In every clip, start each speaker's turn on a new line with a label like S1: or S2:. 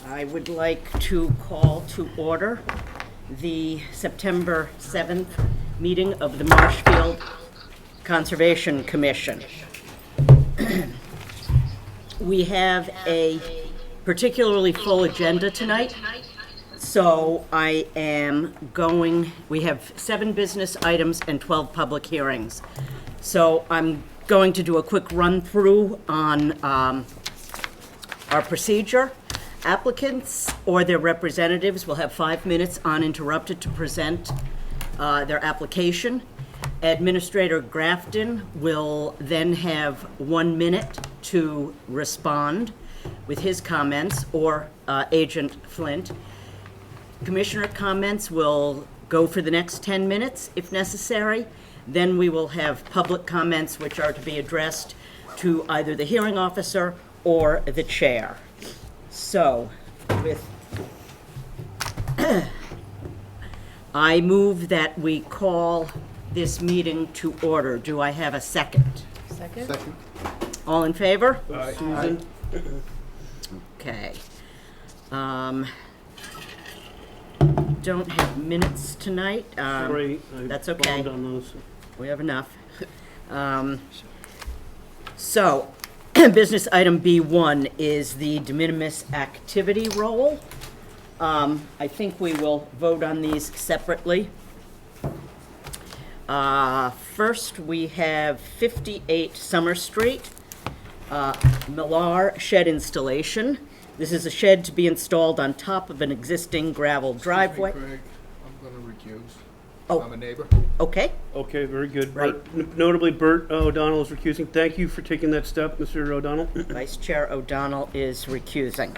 S1: I would like to call to order the September 7th meeting of the Marshfield Conservation Commission. We have a particularly full agenda tonight, so we have 7 business items and 12 public hearings. So I'm going to do a quick run-through on our procedure. Applicants or their representatives will have 5 minutes uninterrupted to present their application. Administrator Grafton will then have 1 minute to respond with his comments, or Agent Flint. Commissioner comments will go for the next 10 minutes if necessary. Then we will have public comments, which are to be addressed to either the hearing officer or the chair. So, I move that we call this meeting to order. Do I have a second?
S2: Second.
S1: All in favor?
S2: Aye.
S1: Susan? Okay. Don't have minutes tonight.
S3: Sorry, I
S1: that's okay.
S3: bombed on those.
S1: We have enough. So, business item B1 is the de minimis activity roll. I think we will vote on these separately. First, we have 58 Summer Street, Millar Shed Installation. This is a shed to be installed on top of an existing gravel driveway.
S2: Excuse me, Craig, I'm going to recuse.
S1: Oh.
S2: I'm a neighbor.
S1: Okay,
S3: Okay, very good.
S1: Right.
S3: Notably, Bert O'Donnell is recusing. Thank you for taking that step, Mr. O'Donnell.
S1: Vice Chair O'Donnell is recusing.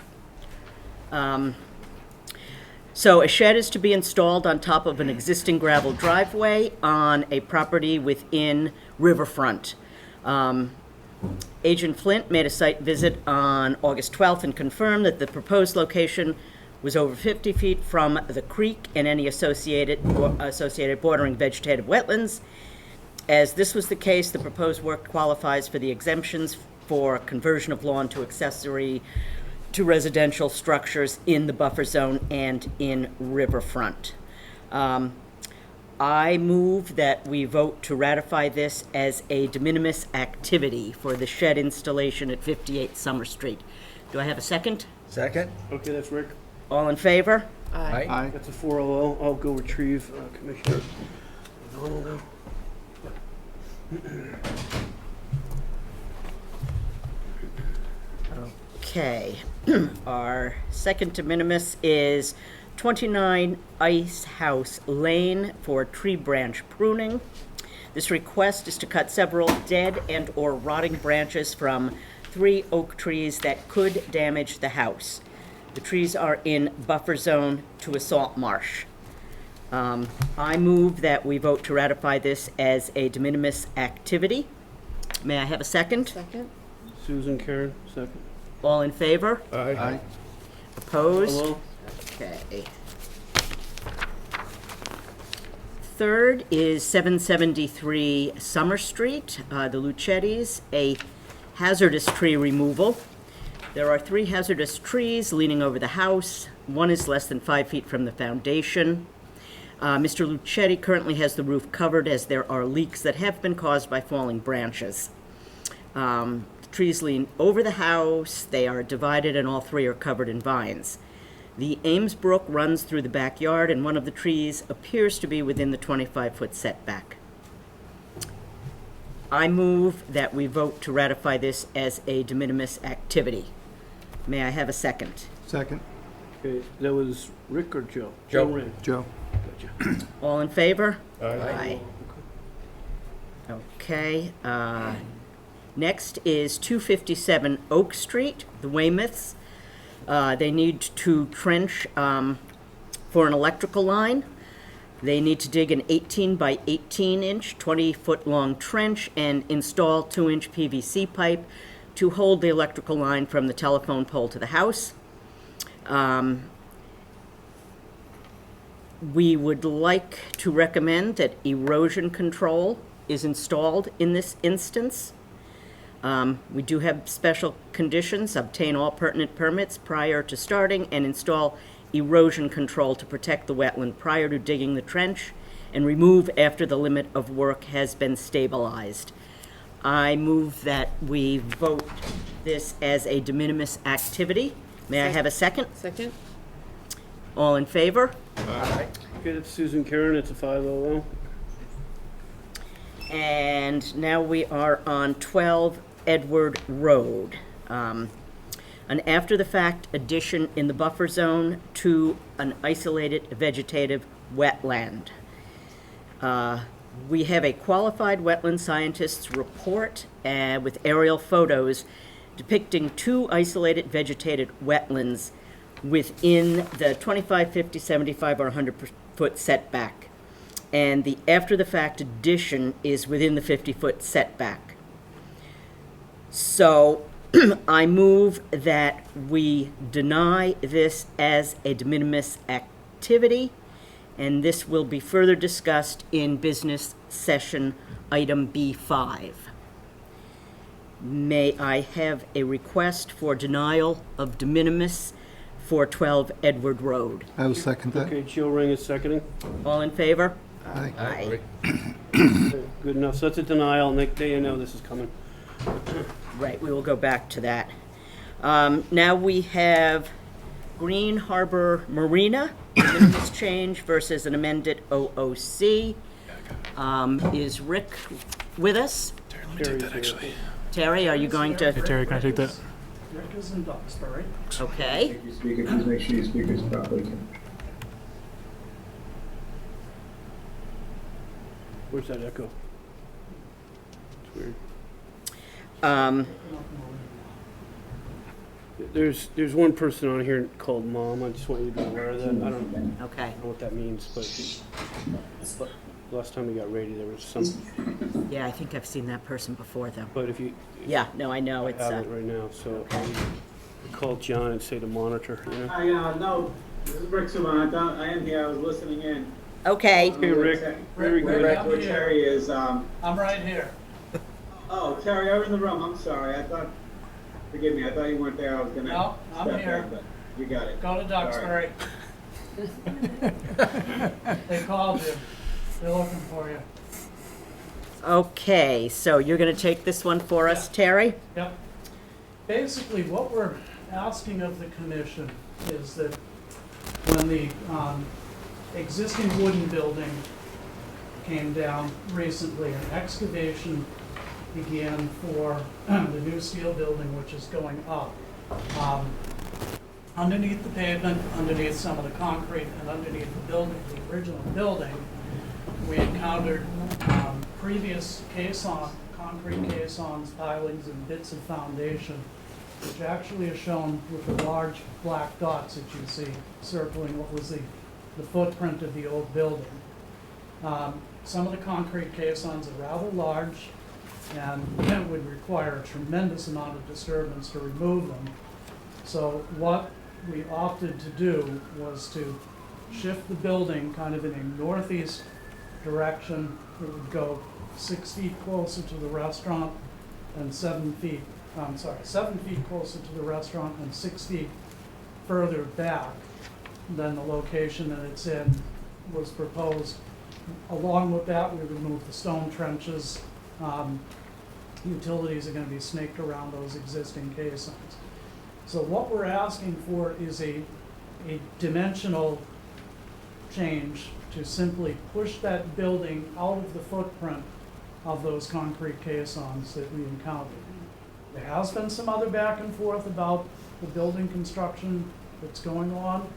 S1: So a shed is to be installed on top of an existing gravel driveway on a property within Riverfront. Agent Flint made a site visit on August 12th and confirmed that the proposed location was over 50 feet from the creek and any associated bordering vegetative wetlands. As this was the case, the proposed work qualifies for the exemptions for conversion of lawn to accessory to residential structures in the buffer zone and in Riverfront. I move that we vote to ratify this as a de minimis activity for the shed installation at 58 Summer Street. Do I have a second?
S2: Second.
S3: Okay, that's Rick.
S1: All in favor?
S2: Aye.
S3: That's a 4-0. I'll go retrieve Commissioner O'Donnell now.
S1: Okay. Our second de minimis is 29 Ice House Lane for tree branch pruning. This request is to cut several dead and or rotting branches from 3 oak trees that could damage the house. The trees are in buffer zone to a salt marsh. I move that we vote to ratify this as a de minimis activity. May I have a second?
S4: Second.
S3: Susan, Karen, second.
S1: All in favor?
S2: Aye.
S1: Opposed?
S3: Hello?
S1: Okay. Third is 773 Summer Street, the Luchettis, a hazardous tree removal. There are 3 hazardous trees leaning over the house. One is less than 5 feet from the foundation. Mr. Luchetti currently has the roof covered as there are leaks that have been caused by falling branches. The trees lean over the house, they are divided, and all 3 are covered in vines. The Ames Brook runs through the backyard, and one of the trees appears to be within the 25-foot setback. I move that we vote to ratify this as a de minimis activity. May I have a second?
S2: Second.
S3: Okay, that was Rick or Joe?
S2: Joe.
S3: Ran.
S2: Joe.
S3: Gotcha.
S1: All in favor?
S2: Aye.
S1: Okay, next is 257 Oak Street, the Weymouths. They need to trench for an electrical line. They need to dig an 18 by 18 inch, 20-foot long trench and install 2-inch PVC pipe to hold the electrical line from the telephone pole to the house. We would like to recommend that erosion control is installed in this instance. We do have special conditions: obtain all pertinent permits prior to starting and install erosion control to protect the wetland prior to digging the trench, and remove after the limit of work has been stabilized. I move that we vote this as a de minimis activity. May I have a second?
S4: Second?
S1: All in favor?
S3: Okay, that's Susan Karen, it's a 500.
S1: And now we are on 12 Edward Road. An after-the-fact addition in the buffer zone to an isolated vegetative wetland. We have a qualified wetland scientist's report with aerial photos depicting 2 isolated vegetated wetlands within the 25, 50, 75, or 100-foot setback. And the after-the-fact addition is within the 50-foot setback. So I move that we deny this as a de minimis activity, and this will be further discussed in business session item B5. May I have a request for denial of de minimis for 12 Edward Road?
S2: I will second that.
S3: Okay, Jill Ring is seconding.
S1: All in favor?
S2: Aye.
S1: Aye.
S3: Okay, good enough, so that's a denial, and they know this is coming.
S1: Right, we will go back to that. Now we have Green Harbor Marina, minimis change versus an amended OOC. Is Rick with us?
S3: Terry's here.
S1: Terry, are you going to?
S5: Terry, can I take that?
S6: Rick is in Duxbury.
S1: Okay.
S7: If you speak it, please make sure you speak it properly.
S3: Where's that echo? It's weird. There's one person on here called Mom. I just want you to be aware of that. I don't know
S1: Okay.
S3: what that means, but last time we got ready, there was some.
S1: Yeah, I think I've seen that person before, though.
S3: But if you
S1: Yeah, no, I know, it's,
S3: have it right now, so call John and say to monitor. You know.
S8: Hi, no, this is Rick Suman. I am here. I was listening in.
S1: okay.
S3: Hey, Rick. Very good.
S8: Where Terry is.
S6: I'm right here.
S8: Oh, Terry, I was in the room. I'm sorry. I thought. Forgive me. I thought you weren't there. I was gonna.
S6: No, I'm
S8: step
S6: here.
S8: in, but you got it.
S6: Go to Duxbury. They called you. They're looking for you.
S1: Okay, so you're going to take this one for us, Terry?
S6: Yep. Basically, what we're asking of the commission is that when the existing wooden building came down recently, an excavation began for the new steel building, which is going up. Underneath the pavement, underneath some of the concrete, and underneath the building, the original building, we encountered previous concrete caissons, pilings, and bits of foundation, which actually are shown with the large black dots that you see circling what was the footprint of the old building. Some of the concrete caissons are rather large, and would require a tremendous amount of disturbance to remove them. So what we opted to do was to shift the building kind of in a northeast direction. It would go 6 feet closer to the restaurant and 7 feet closer to the restaurant and 6 feet further back than the location that it's in was proposed. Along with that, we removed the stone trenches. Utilities are going to be snaked around those existing caissons. So what we're asking for is a dimensional change to simply push that building out of the footprint of those concrete caissons that we encountered. There has been some other back and forth about the building construction that's going on.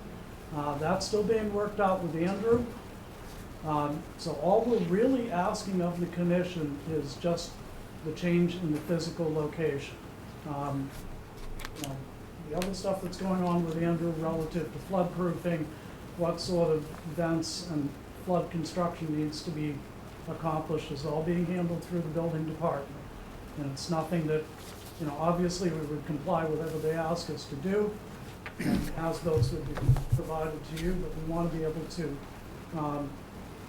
S6: That's still being worked out with Andrew. So all we're really asking of the commission is just the change in the physical location. The other stuff that's going on with Andrew relative to flood proofing, what sort of vents and flood construction needs to be accomplished is all being handled through the building department. And it's nothing that, obviously we would comply with whatever they ask us to do, and as-bills would be provided to you, but we want to be able to,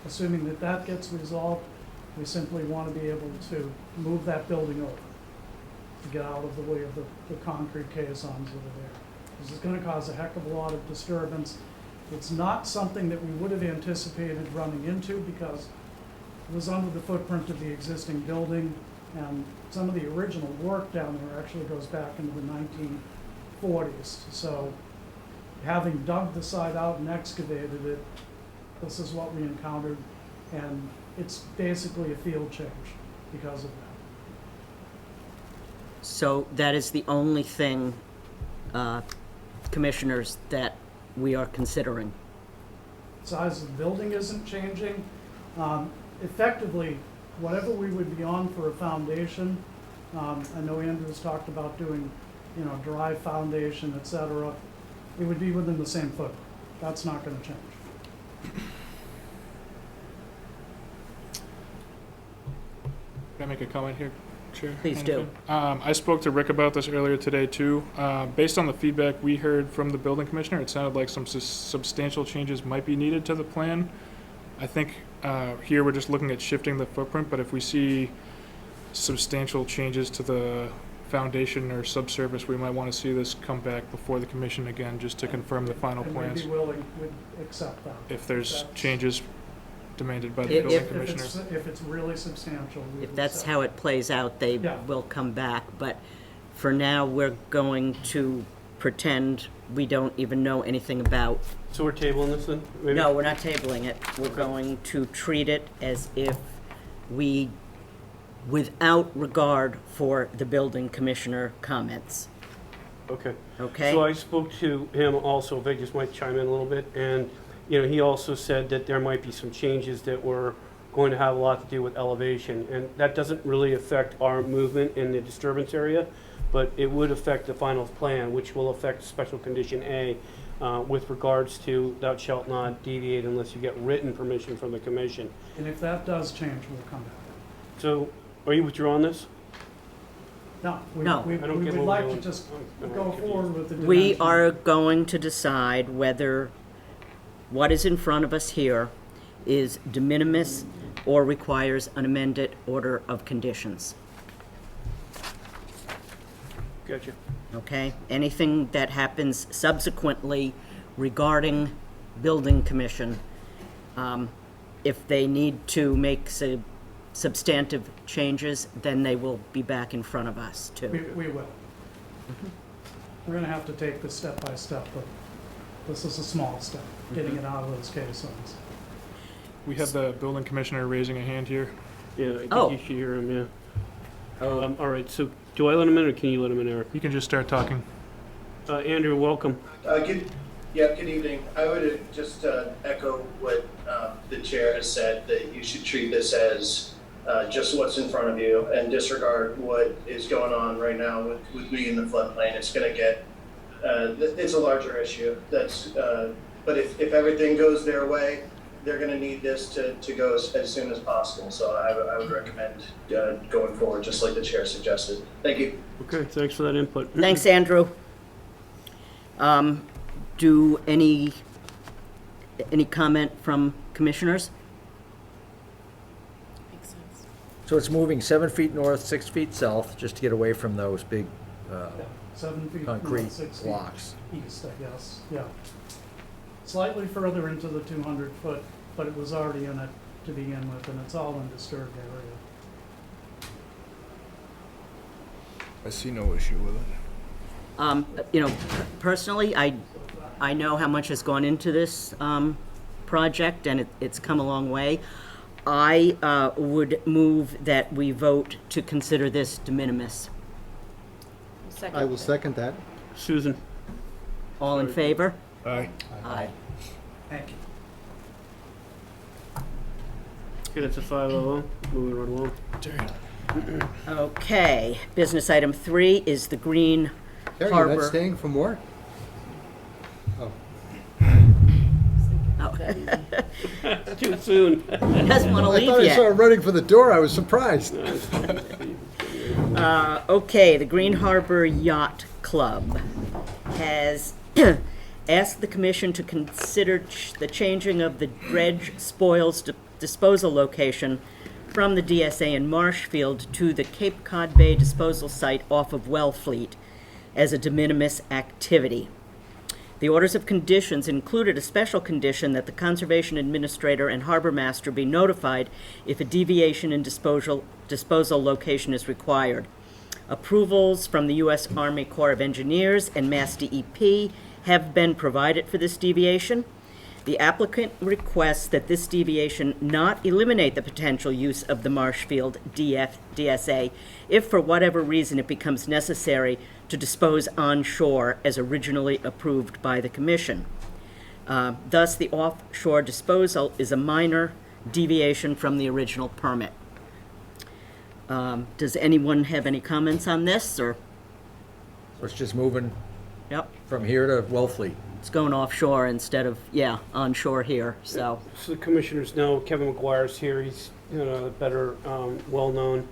S6: assuming that that gets resolved, we simply want to be able to move that building over. to get out of the way of the concrete caissons that are there. This is gonna cause a heck of a lot of disturbance. It's not something that we would have anticipated running into because it was under the footprint of the existing building, and some of the original work down there actually goes back into the 1940s. So having dug the site out and excavated it, this is what we encountered, and it's basically a field change because of that.
S1: So that is the only thing, commissioners, that we are considering.
S6: Size of the building isn't changing. Effectively, whatever we would be on for a foundation, I know Andrew's talked about doing, dry foundation, et cetera. It would be within the same footprint. That's not gonna change.
S4: Can I make a comment here, Chair?
S1: Please do.
S4: I spoke to Rick about this earlier today too. Based on the feedback we heard from the building commissioner, it sounded like some substantial changes might be needed to the plan. I think here we're just looking at shifting the footprint, but if we see substantial changes to the foundation or subsurface, we might want to see this come back before the commission again, just to confirm the final
S6: And
S4: plans.
S6: we'd be willing, we'd accept that.
S4: If there's
S6: That's-
S4: changes demanded by the
S1: If-
S4: building
S1: if
S4: commissioner.
S6: If it's really substantial. we
S1: If
S6: would
S1: that's
S6: accept
S1: how it plays out, they
S6: Yeah.
S1: will come back. But for now, we're going to pretend we don't even know anything about.
S3: So we're tabling this then? maybe?
S1: No, we're not tabling it. We're going to treat it as if we, without regard for the building commissioner comments.
S3: Okay.
S1: Okay?
S3: So I spoke to him also, if I just might chime in a little bit, and, he also said that there might be some changes that were going to have a lot to do with elevation, and that doesn't really affect our movement in the disturbance area, but it would affect the final plan, which will affect special condition A, with regards to thou shalt not deviate unless you get written permission from the commission.
S6: And if that does change, we'll come back.
S3: So, are you withdrawing this?
S6: No, we
S1: No.
S6: we
S3: I don't
S6: we
S3: get
S6: would
S3: what we're
S6: like to
S3: doing.
S6: just
S3: I'm
S6: go
S3: confused.
S6: forward with the dimension.
S1: We are going to decide whether what is in front of us here is de minimis or requires an amended order of conditions.
S3: Gotcha.
S1: Okay? Anything that happens subsequently regarding building commission, if they need to make substantive changes, then they will be back in front of us too.
S6: We will. We're gonna have to take this step by step, but this is a small step, getting it out of those caissons.
S4: We have the building commissioner raising a hand here.
S3: Yeah, I think
S1: Oh.
S3: you should hear him, yeah. All right, so do I let him in or can you let him in, Eric?
S4: You can just start talking.
S3: Andrew, welcome.
S5: Good evening. I would just echo what the chair has said, that you should treat this as just what's in front of you and disregard what is going on right now with me in the floodplain. It's going to get, it's a larger issue. But if everything goes their way, they're going to need this to go as soon as possible. So I would recommend going forward, just like the chair suggested. Thank you.
S3: Okay, thanks for that input.
S1: Thanks, Andrew. Do any comment from commissioners?
S2: So it's moving 7 feet north, 6 feet south, just to get away from those big
S6: 7 feet,
S2: concrete
S6: 6 feet
S2: blocks.
S6: east, I guess, yeah. Slightly further into the 200-foot, but it was already in it to begin with, and it's all in disturbed area.
S2: I see no issue with it.
S1: Personally, I know how much has gone into this project, and it's come a long way. I would move that we vote to consider this de minimis.
S9: I will second that.
S3: Susan?
S1: All in favor?
S2: Aye.
S1: Aye.
S6: Thank you.
S3: Okay, that's a 5-0. Moving right along.
S1: Okay, business item 3 is the Green
S2: Terry, you're
S1: Harbor.
S2: not staying for more? Oh,
S3: Too soon.
S1: He doesn't want to
S2: I thought
S1: leave
S2: I saw
S1: yet.
S2: him running for the door. I was surprised.
S1: Okay, the Green Harbor Yacht Club has asked the commission to consider the changing of the dredge spoils disposal location from the DSA in Marshfield to the Cape Cod Bay disposal site off of Wellfleet as a de minimis activity. The orders of conditions included a special condition that the Conservation Administrator and Harbor Master be notified if a deviation in disposal location is required. Approvals from the U.S. Army Corps of Engineers and Mass DEP have been provided for this deviation. The applicant requests that this deviation not eliminate the potential use of the Marshfield DSA if for whatever reason it becomes necessary to dispose onshore as originally approved by the Commission. Thus, the offshore disposal is a minor deviation from the original permit. Does anyone have any comments on this, or?
S2: So it's just moving
S1: Yep,
S2: from here to Wellfleet.
S1: it's going offshore instead of, onshore here, so.
S3: So the commissioners know Kevin McGuire's here. He's a better, well-known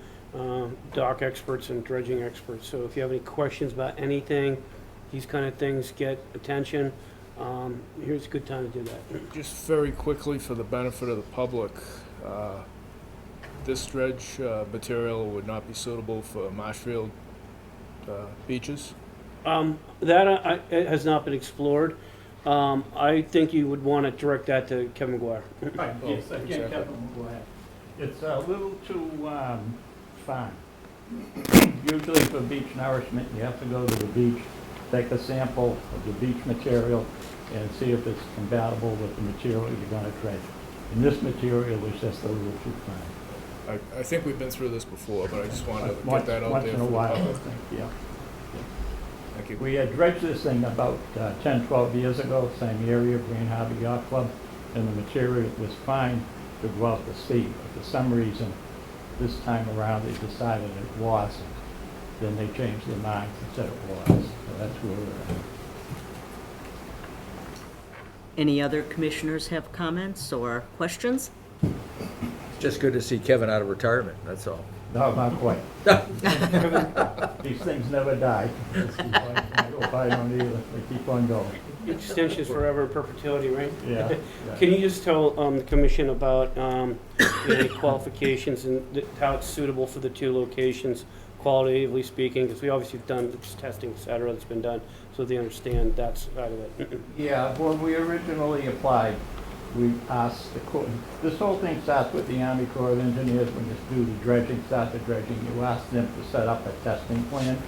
S3: dock experts and dredging experts. So if you have any questions about anything, these kind of things get attention. Here's a good time to do that.
S10: Just very quickly for the benefit of the public, this dredge material would not be suitable for Marshfield beaches.
S3: That it has not been explored. I think you would want to direct that to Kevin McGuire.
S11: Right, yes,
S10: Oh,
S11: again,
S10: exactly.
S11: Kevin McGuire. It's a little too fine. Usually for beach nourishment, you have to go to the beach, take a sample of the beach material, and see if it's compatible with the material you're going to dredge. And this material is just a little too fine.
S10: I think we've been through this before, but I just wanted to
S11: Once-
S10: get that out
S11: Once
S10: there
S11: in
S10: for
S11: a
S10: the
S11: while, I
S10: public.
S11: think, yeah.
S10: Thank you.
S11: We had dredged this thing about 10, 12 years ago, same area, Green Harbor Yacht Club, and the material was fine to go out to sea. But for some reason, this time around, they decided it wasn't. Then they changed their minds and said it was. So that's where we're at.
S1: Any other commissioners have comments or questions?
S2: It's just good to see Kevin out of retirement, that's all.
S11: No, not quite. These things never die. If I don't either, they keep on going.
S3: Extension is forever in perpetuity, right?
S11: Yeah.
S3: Can you just tell the commission about the qualifications and how it's suitable for the two locations, qualitatively speaking? Because we obviously have done this testing, et cetera, that's been done, so they understand that side of it.
S11: Yeah, when we originally applied, we asked the Corps, this whole thing starts with the Army Corps of Engineers. When you do the dredging, start the dredging, you ask them to set up a testing plan.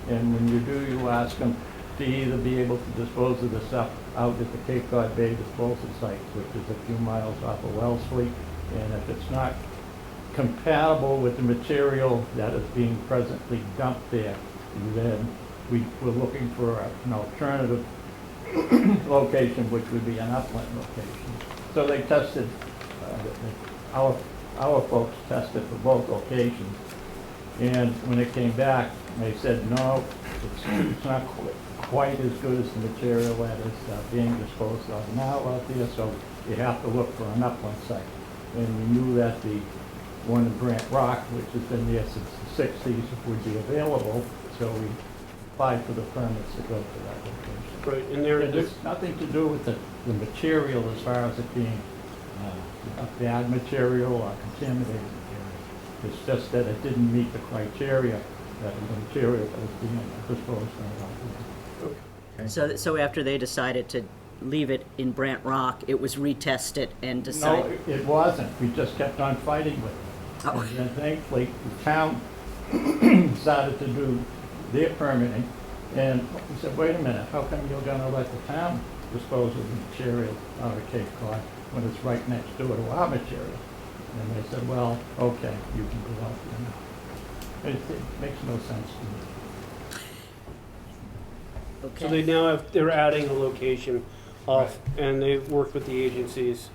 S11: And when you do, you ask them to either be able to dispose of the stuff out at the Cape Cod Bay disposal site, which is a few miles off of Wellfleet. And if it's not compatible with the material that is being presently dumped there, then we're looking for an alternative location, which would be an upland location. So they tested, our folks tested for both locations. And when it came back, they said, no, it's not quite as good as the material that is being disposed of now out there, so you have to look for an upland site. And we knew that the one in Brant Rock, which has been there since the 60s, would be available, so we applied for the permits to go to that location.
S3: Right, and there,
S11: There's nothing to do with the material as far as it being a bad material or contaminated material. It's just that it didn't meet the criteria that the material that was being disposed of.
S1: So after they decided to leave it in Brant Rock, it was retested and
S11: No,
S1: decided?
S11: it wasn't. We just kept on fighting with it.
S1: Oh.
S11: And then thankfully, the town started to do their permitting. And we said, wait a minute, how come you're gonna let the town dispose of the material out of Cape Cod when it's right next door to our material? And they said, well, okay, you can go out there now. It makes no sense to me.
S3: so they now have, they're adding a location off, and they've worked with the agencies,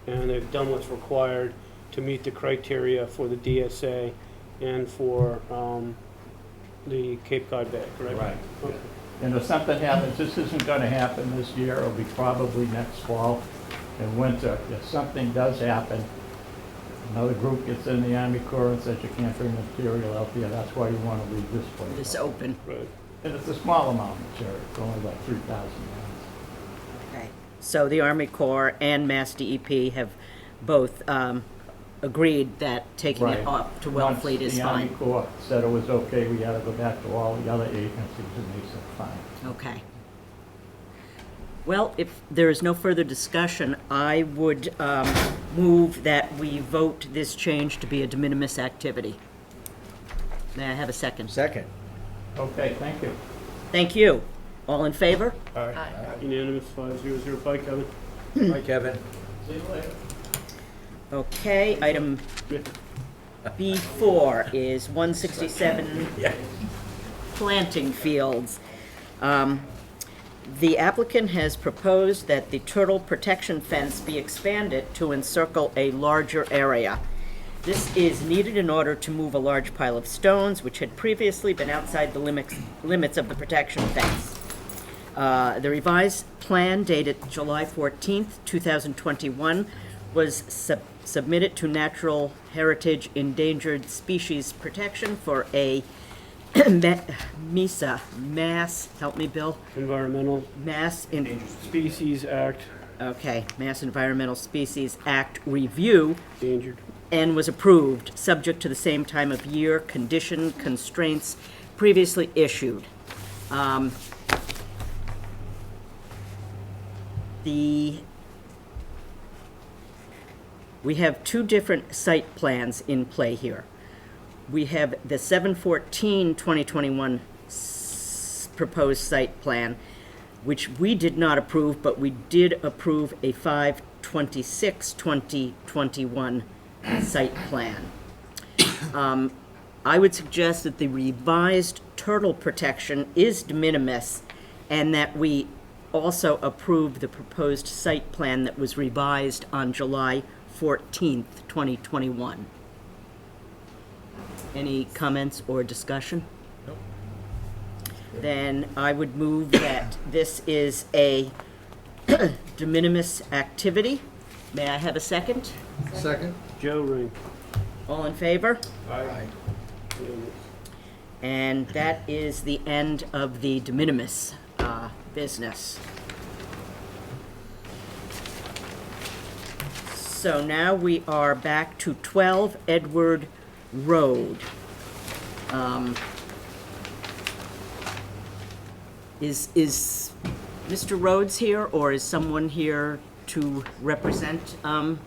S3: and they've done what's required to meet the criteria for the DSA and for the Cape Cod Bay, correct?
S11: Right.
S3: Okay.
S11: And if something happens, this isn't gonna happen this year, it'll be probably next fall and winter. If something does happen, another group gets in the Army Corps and says you can't bring the material out there, that's why you wanna leave this place.
S1: It's open.
S3: Right.
S11: And it's a small amount of material, it's only like 3,000 pounds.
S1: Okay. So the Army Corps and Mass DEP have both agreed that taking it
S11: Right.
S1: up to Wellfleet is fine.
S11: Once the Army Corps said it was okay, we had to go back to all the other agencies, and they said, fine.
S1: Okay. Well, if there is no further discussion, I would move that we vote this change to be a de minimis activity. May I have a second?
S2: Second.
S11: Okay, thank you.
S1: Thank you. All in favor?
S3: Unanimous, 5-0-0. Kevin.
S2: Hi, Kevin.
S6: See you later.
S1: Okay, item B4 is 167 planting fields. The applicant has proposed that the turtle protection fence be expanded to encircle a larger area. This is needed in order to move a large pile of stones which had previously been outside the limits of the protection fence. The revised plan dated July 14th, 2021 was submitted to Natural Heritage Endangered Species Protection for a MISA, Mass, help me, Bill?
S3: Environmental
S1: Mass,
S3: Species Act,
S1: okay, Mass Environmental Species Act review,
S3: endangered.
S1: and was approved, subject to the same time of year condition constraints previously issued. We have two different site plans in play here. We have the 7/14/2021 proposed site plan, which we did not approve, but we did approve a 5/26/2021 site plan. I would suggest that the revised turtle protection is de minimis, and that we also approve the proposed site plan that was revised on July 14th, 2021. Any comments or discussion?
S2: Nope.
S1: Then I would move that this is a de minimis activity. May I have a second?
S9: Second?
S3: Joe Ring.
S1: All in favor?
S2: Aye.
S1: And that is the end of the de minimis business. So now we are back to 12 Edward Road. Is Mr. Rhodes here, or is someone here to represent, no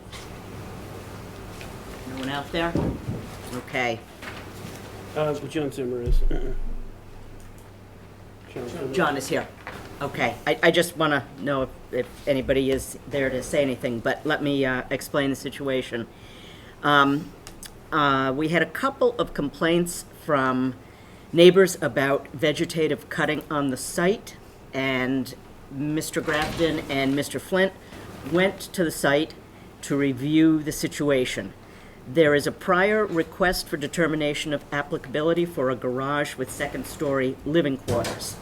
S1: one out there? Okay.
S3: John Zimmer is. John Zimmer.
S1: John is here. Okay, I just want to know if anybody is there to say anything, but let me explain the situation. We had a couple of complaints from neighbors about vegetative cutting on the site, and Mr. Grafton and Mr. Flint went to the site to review the situation. There is a prior request for determination of applicability for a garage with second-story living quarters.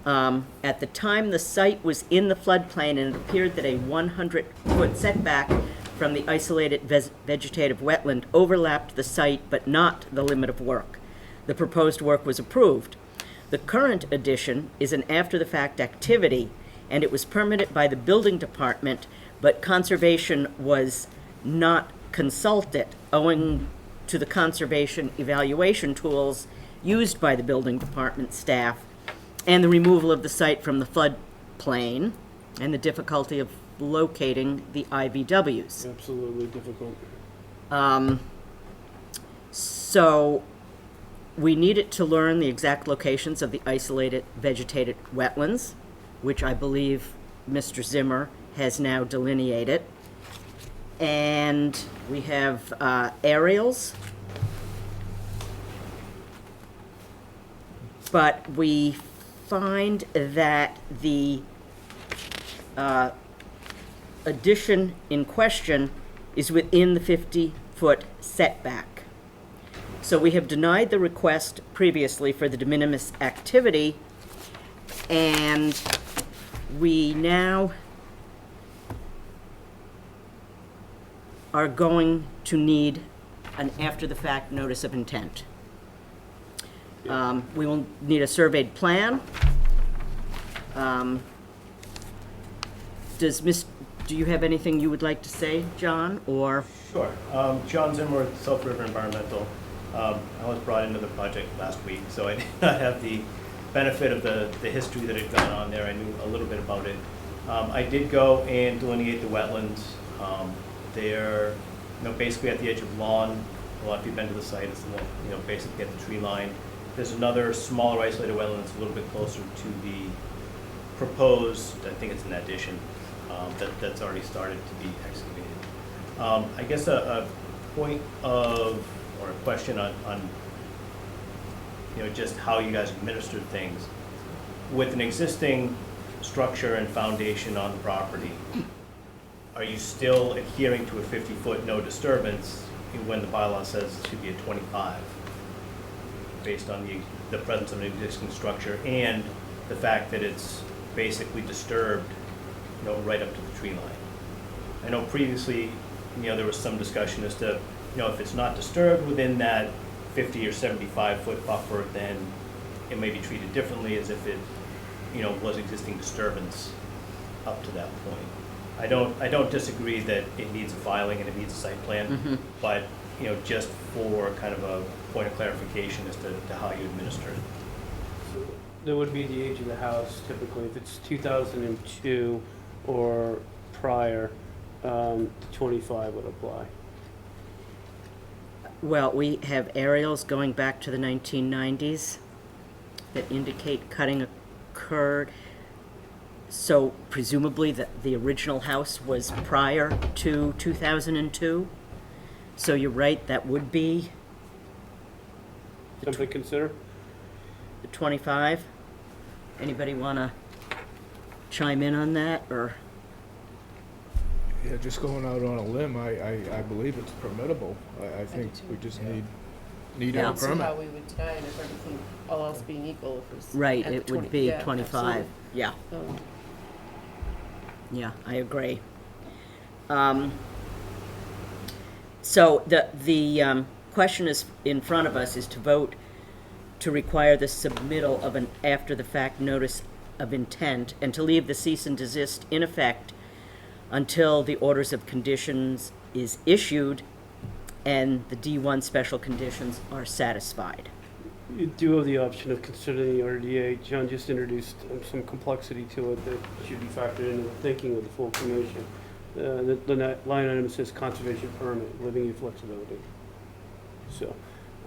S1: At the time, the site was in the floodplain, and it appeared that a 100-foot setback from the isolated vegetative wetland overlapped the site, but not the limit of work. The proposed work was approved. The current addition is an after-the-fact activity, and it was permitted by the building department, but conservation was not consulted, owing to the conservation evaluation tools used by the building department staff, and the removal of the site from the floodplain, and the difficulty of locating the IVWs.
S3: Absolutely difficult.
S1: So we needed to learn the exact locations of the isolated vegetated wetlands, which I believe Mr. Zimmer has now delineated. And we have aerials. But we find that the addition in question is within the 50-foot setback. So we have denied the request previously for the de minimis activity, and we now are going to need an after-the-fact notice of intent. We will need a surveyed plan. do you have anything you would like to say, John, or?
S12: Sure. John Zimmer, South River Environmental. I was brought into the project last week, so I did not have the benefit of the history that had gone on there. I knew a little bit about it. I did go and delineate the wetlands. They're, basically at the edge of lawn. A lot of people have been to the site. It's, basically at the tree line. There's another smaller isolated wetland that's a little bit closer to the proposed, I think it's an addition, that's already started to be excavated. I guess a point of, or a question on just how you guys administer things. With an existing structure and foundation on the property, are you still adhering to a 50-foot no disturbance when the bylaw says it should be a 25, based on the presence of an existing structure and the fact that it's basically disturbed, right up to the tree line? I know previously, there was some discussion as to, if it's not disturbed within that 50 or 75-foot buffer, then it may be treated differently as if it, was existing disturbance up to that point. I don't disagree that it needs a filing and it needs a site plan, but, just for kind of a point of clarification as to how you administer it.
S3: So there would be the age of the house typically. If it's 2002 or prior, the 25 would apply.
S1: Well, we have aerials going back to the 1990s that indicate cutting occurred. So presumably the original house was prior to 2002. So you're right, that would be
S3: Something to consider?
S1: the 25. Anybody want to chime in on that, or?
S10: Yeah, just going out on a limb, I believe it's permittable. I think we just need
S1: Yeah.
S10: a
S13: That's
S10: permit.
S13: how we would decide if everything, all else being equal, if it was.
S1: Right,
S13: at the
S1: it would
S13: 20
S1: be
S13: yeah,
S1: 25.
S13: absolutely.
S1: Yeah,
S13: So,
S1: yeah, I agree. So the question is in front of us is to vote to require the submittal of an after-the-fact notice of intent and to leave the cease and desist in effect until the orders of conditions is issued and the D1 special conditions are satisfied.
S3: You do have the option of considering the RDA. John just introduced some complexity to it that should be factored into the thinking of the full commission. The line item says conservation permit, living you flexibility. So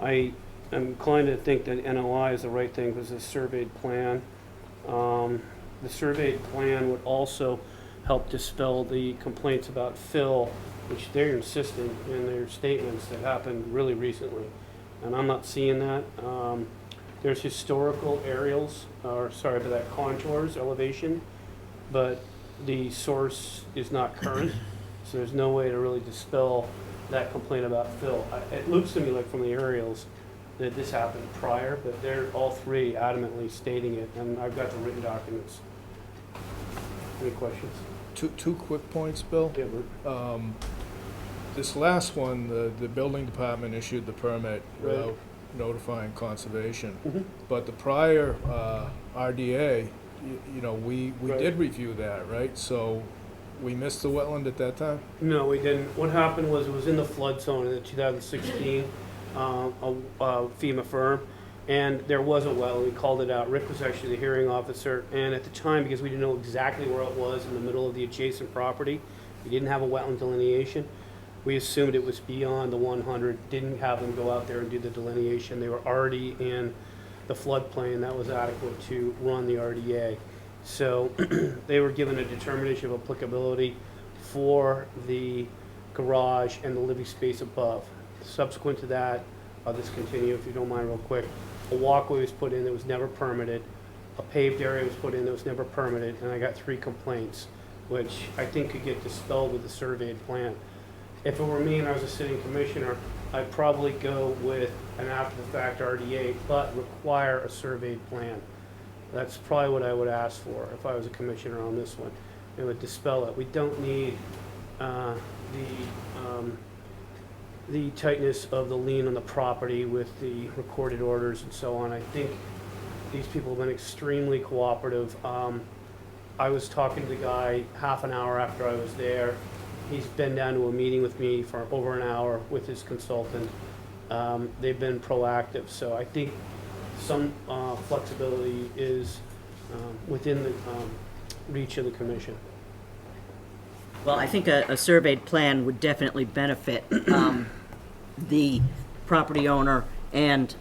S3: I am inclined to think that NOI is the right thing because it's a surveyed plan. The surveyed plan would also help dispel the complaints about fill, which they're insisting in their statements that happened really recently. And I'm not seeing that. There's historical aerials, or sorry about that, contours, elevation, but the source is not current, so there's no way to really dispel that complaint about fill. It looks to me like from the aerials that this happened prior, but they're all three adamantly stating it, and I've got the written documents. Any questions?
S10: Two quick points, Bill.
S3: Yeah, Bert.
S10: This last one, the building department issued the permit
S3: Right.
S10: without notifying conservation.
S3: Mhm.
S10: But the prior RDA, we
S3: Right.
S10: did review that, right? So we missed the wetland at that time?
S3: No, we didn't. What happened was it was in the flood zone in the 2016 FEMA firm, and there was a well. We called it out. Rick was actually the hearing officer, and at the time, because we didn't know exactly where it was in the middle of the adjacent property, we didn't have a wetland delineation. We assumed it was beyond the 100. Didn't have them go out there and do the delineation. They were already in the floodplain that was adequate to run the RDA. So they were given a determination of applicability for the garage and the living space above. Subsequent to that, I'll just continue if you don't mind real quick. A walkway was put in that was never permitted. A paved area was put in that was never permitted, and I got 3 complaints, which I think could get dispelled with the surveyed plan. If it were me and I was a sitting commissioner, I'd probably go with an after-the-fact RDA, but require a surveyed plan. That's probably what I would ask for if I was a commissioner on this one. It would dispel it. We don't need the tightness of the lien on the property with the recorded orders and so on. I think these people have been extremely cooperative. I was talking to the guy half an hour after I was there. He's been down to a meeting with me for over an hour with his consultant. They've been proactive, so I think some flexibility is within the reach of the commission.
S1: Well, I think a surveyed plan would definitely benefit the property owner and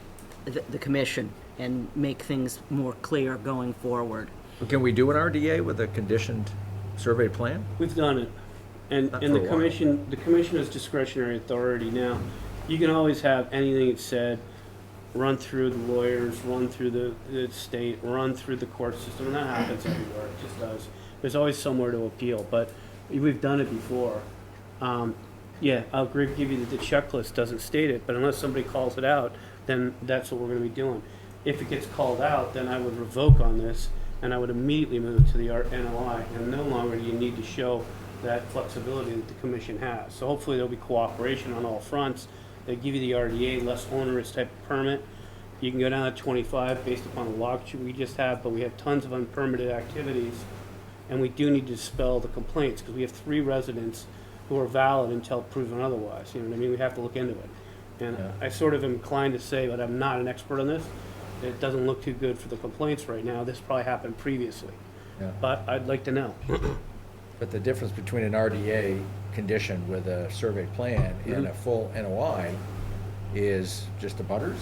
S1: the commission and make things more clear going forward.
S2: Can we do an RDA with a conditioned survey plan?
S3: We've done it, and
S2: Not
S3: and
S2: for
S3: the
S2: a while.
S3: commission has discretionary authority now. You can always have anything it said, run through the lawyers, run through the state, run through the court system, and that happens everywhere, it just does. There's always somewhere to appeal, but we've done it before. Yeah, I'll give you that the checklist doesn't state it, but unless somebody calls it out, then that's what we're gonna be doing. If it gets called out, then I would revoke on this, and I would immediately move to the NOI, and no longer do you need to show that flexibility that the commission has. So hopefully there'll be cooperation on all fronts. They give you the RDA, less onerous type of permit. You can go down to 25 based upon the log sheet we just have, but we have tons of unpermitted activities, and we do need to dispel the complaints, because we have 3 residents who are valid until proven otherwise. You know what I mean? We have to look into it. And I sort of am inclined to say, but I'm not an expert on this, it doesn't look too good for the complaints right now. This probably happened previously.
S2: Yeah.
S3: But I'd like to know.
S2: But the difference between an RDA condition with a survey plan and a full NOI is just the butters?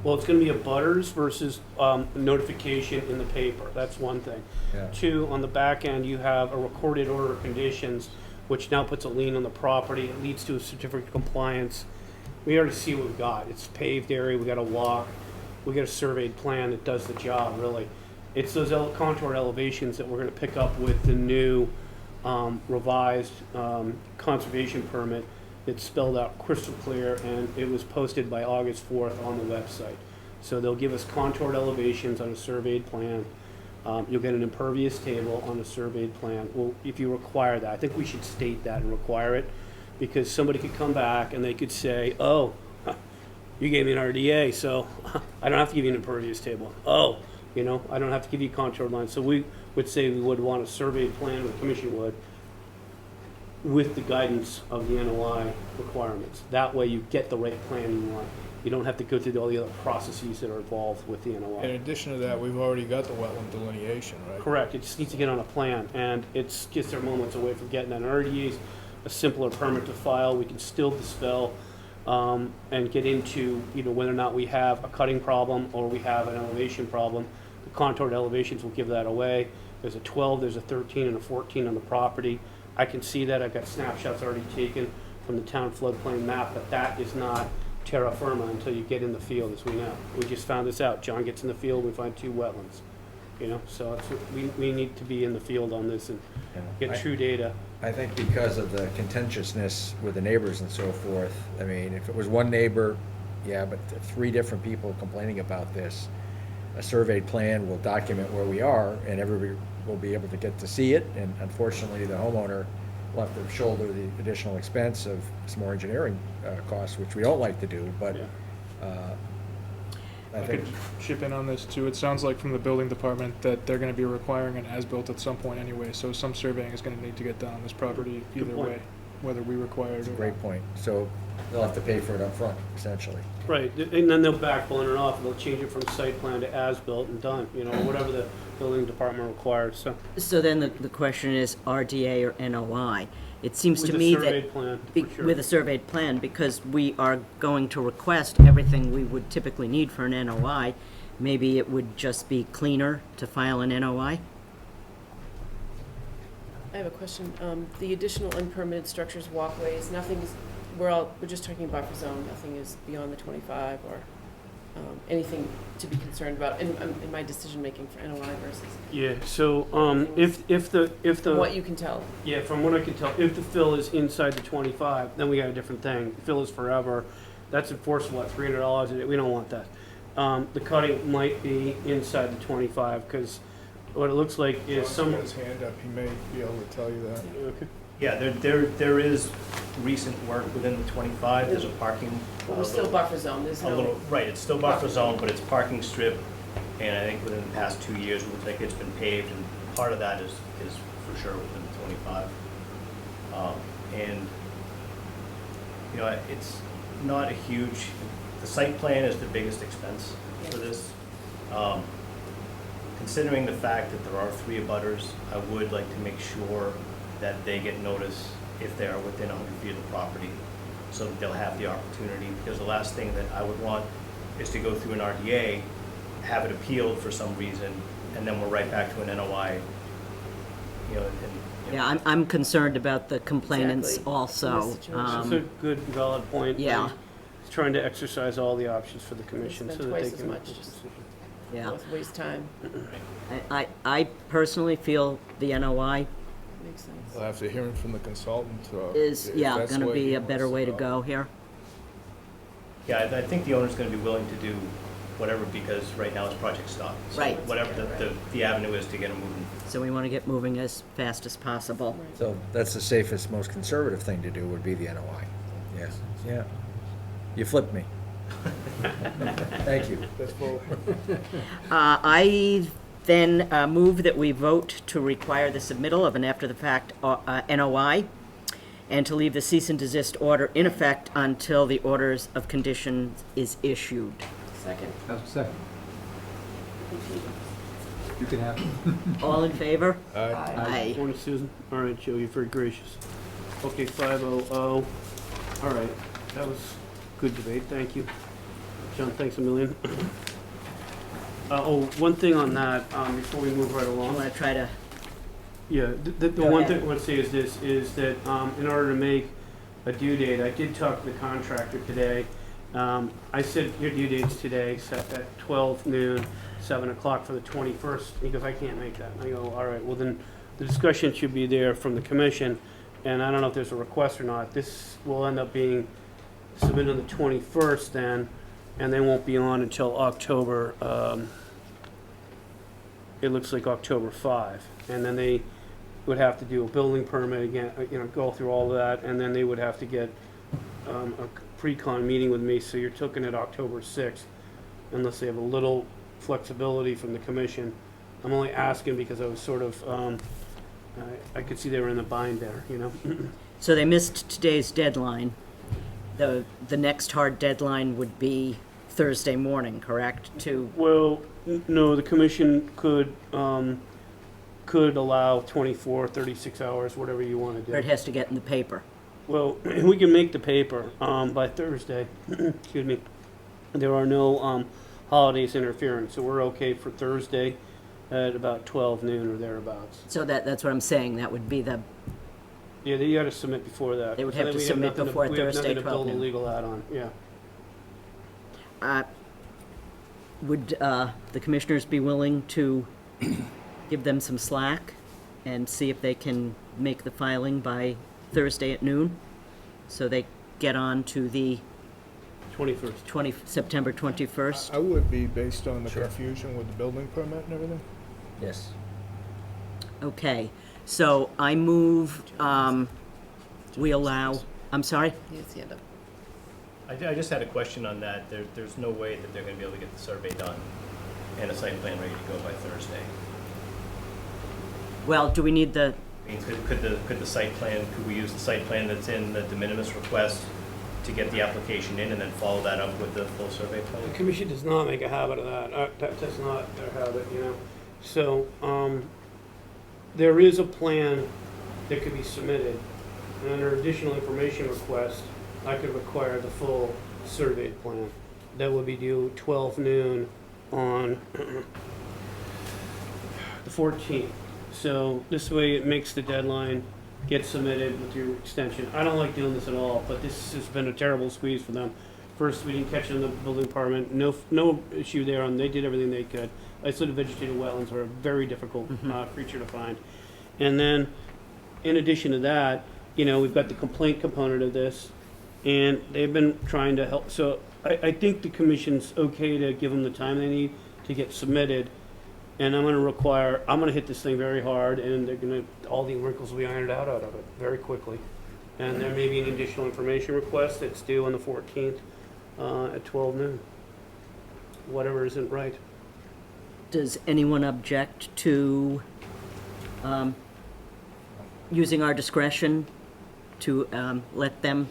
S3: Well, it's gonna be a butters versus notification in the paper. That's one thing.
S2: Yeah.
S3: 2, on the back end, you have a recorded order of conditions, which now puts a lien on the property. It leads to a certificate of compliance. We already see what we've got. It's paved area, we got a walk, we got a surveyed plan that does the job, really. It's those contour elevations that we're gonna pick up with the new revised conservation permit. It's spelled out crystal clear, and it was posted by August 4th on the website. So they'll give us contoured elevations on a surveyed plan. You'll get an impervious table on a surveyed plan. Well, if you require that, I think we should state that and require it, because somebody could come back and they could say, oh, you gave me an RDA, so I don't have to give you an impervious table. Oh, you know, I don't have to give you contoured lines. So we would say we would want a surveyed plan, or the commission would, with the guidance of the NOI requirements. That way you get the right plan you want. You don't have to go through all the other processes that are involved with the NOI.
S10: In addition to that, we've already got the wetland delineation, right?
S3: Correct, it just needs to get on a plan, and it's just they're moments away from getting that. An RDA is a simpler permit to file. We can still dispel and get into, you know, whether or not we have a cutting problem or we have an elevation problem. The contoured elevations will give that away. There's a 12, there's a 13, and a 14 on the property. I can see that. I've got snapshots already taken from the town floodplain map, but that is not terra firma until you get in the field, as we know. We just found this out. John gets in the field, we find 2 wetlands. You know, so it's, we need to be in the field on this and get true data.
S2: I think because of the contentiousness with the neighbors and so forth, I mean, if it was one neighbor, yeah, but 3 different people complaining about this, a surveyed plan will document where we are, and everybody will be able to get to see it, and unfortunately, the homeowner will have to shoulder the additional expense of some more engineering costs, which we don't like to do, but I
S4: I
S2: think
S4: could chip in on this too. It sounds like from the building department that they're gonna be requiring an as-built at some point anyway, so some surveying is gonna need to get done on this property either
S3: point.
S4: way, whether we require it
S2: it's a
S4: or
S2: great
S4: not.
S2: point. So they'll have to pay for it up front, essentially.
S3: Right, and then they'll backbone it off, they'll change it from site plan to as-built and done, you know, whatever the building department requires, so.
S1: So then the question is RDA or NOI? It seeems to
S3: With a
S1: me
S3: surveyed
S1: that,
S3: plan,
S1: be-
S3: for sure.
S1: with a surveyed plan, because we are going to request everything we would typically need for an NOI, maybe it would just be cleaner to file an NOI?
S13: I have a question. The additional unpermitted structures, walkways, nothing is, we're just talking buffer zone, nothing is beyond the 25 or anything to be concerned about in my decision-making for NOI versus
S3: Yeah, so, if the.
S13: what you can tell.
S3: Yeah, from what I can tell, if the fill is inside the 25, then we got a different thing. Fill is forever. That's enforceable at $300 a day. We don't want that. The cutting might be inside the 25, because what it looks like is
S10: John's got
S3: some.
S10: his hand up, he may be able to tell you that.
S3: Okay.
S12: Yeah, there is recent work within the 25, there's a parking.
S13: But we're still buffer zone, there's
S12: A
S13: no.
S12: little, right, it's still buffer zone, but it's parking strip, and I think within the past 2 years, it looks like it's been paved and part of that is for sure within the 25. And, you know, it's not a huge, the site plan is the biggest expense for this. Considering the fact that there are 3 abutters, I would like to make sure that they get notice if they are within 100 feet of the property, so that they'll have the opportunity, because the last thing that I would want is to go through an RDA, have it appealed for some reason, and then we're right back to an NOI, you know, and, you know.
S1: Yeah, I'm concerned about the complainants
S13: Exactly.
S1: also.
S13: In this situation.
S3: It's a good, valid point.
S1: Yeah.
S3: He's trying to exercise all the options for the commission
S13: Spend
S3: so that they
S13: twice as
S3: can make
S13: much,
S3: a
S13: just-
S3: decision.
S1: Yeah.
S13: Both waste time.
S1: I personally feel the NOI
S13: Makes sense.
S10: Well, after hearing from the consultant,
S1: is,
S10: if
S1: yeah,
S10: that's the
S1: gonna
S10: way
S1: be
S10: he
S1: a better
S10: wants
S1: way to go here.
S12: Yeah, I think the owner's gonna be willing to do whatever, because right now it's project stop. So
S1: Right.
S12: whatever the avenue is to get them moving.
S1: So we want to get moving as fast as possible.
S13: Right.
S2: So that's the safest, most conservative thing to do would be the NOI. Yes, yeah. You flipped me. Thank you.
S10: That's full.
S1: I then move that we vote to require the submittal of an after-the-fact NOI and to leave the cease and desist order in effect until the orders of conditions is issued.
S13: Second.
S9: Second. You can have it.
S1: All in favor?
S10: Aye.
S1: Aye.
S3: Morning, Susan. All right, Joe, you're very gracious. Okay, 500. All right, that was good debate, thank you. John, thanks a million. One thing on that, before we move right
S1: I
S3: along.
S1: want to try to,
S3: Yeah, the
S1: Go
S3: one
S1: ahead.
S3: thing I want to say is this, is that in order to make a due date, I did talk to the contractor today. I said, your due date's today, set at 12 noon, 7 o'clock for the 21st. He goes, I can't make that. I go, all right, well then, the discussion should be there from the commission, and I don't know if there's a request or not. This will end up being submitted on the 21st then, and they won't be on until October, it looks like October 5. And then they would have to do a building permit again, you know, go through all of that, and then they would have to get a pre-con meeting with me, so you're looking at October 6th, unless they have a little flexibility from the commission. I'm only asking because I was sort of, I could see they were in the bind there, you know?
S1: so they missed today's deadline. The next hard deadline would be Thursday morning, correct? To,
S3: Well, no, the commission could allow 24, 36 hours, whatever you want to
S1: or it
S3: do.
S1: has to get in the paper.
S3: Well, we can make the paper by Thursday, excuse me. There are no holidays interfering, so we're okay for Thursday at about 12 noon or thereabouts.
S1: So that's what I'm saying, that would be the,
S3: Yeah, you gotta submit before that.
S1: They would
S3: So
S1: have
S3: that
S1: to
S3: we
S1: submit
S3: nothing
S1: before
S3: we have
S1: Thursday,
S3: nothing to
S1: 12
S3: build a
S1: noon.
S3: legal ad on, yeah.
S1: would the commissioners be willing to give them some slack and see if they can make the filing by Thursday at noon? So they get on to the
S3: 21st.
S1: September 21st?
S10: I would be, based on the
S2: Sure.
S10: confusion with the building permit and everything.
S2: Yes.
S1: Okay, so I move, we allow, I'm sorry?
S13: He has his hand up.
S12: I just had a question on that. There's no way that they're gonna be able to get the survey done and a site plan ready to go by Thursday.
S1: Well, do we need the,
S12: I mean, could the site plan, could we use the site plan that's in the de minimis request to get the application in and then follow that up with the full survey
S3: The
S12: plan?
S3: commission does not make a habit of that. That's not their habit, you know? So, there is a plan that could be submitted, and under additional information request, I could require the full surveyed plan. That would be due 12 noon on the 14th. So this way it makes the deadline, get submitted with your extension. I don't like doing this at all, but this has been a terrible squeeze for them. First, we didn't catch it in the building department, no issue there, and they did everything they could. Isolated vegetated wetlands are a very difficult creature to find. And then, in addition to that, you know, we've got the complaint component of this, and they've been trying to help. So I think the commission's okay to give them the time they need to get submitted. And I'm gonna hit this thing very hard, and all the wrinkles will be ironed out of it very quickly. And there may be an additional information request that's due on the 14th at 12 noon. Whatever isn't right.
S1: does anyone object to using our discretion to let them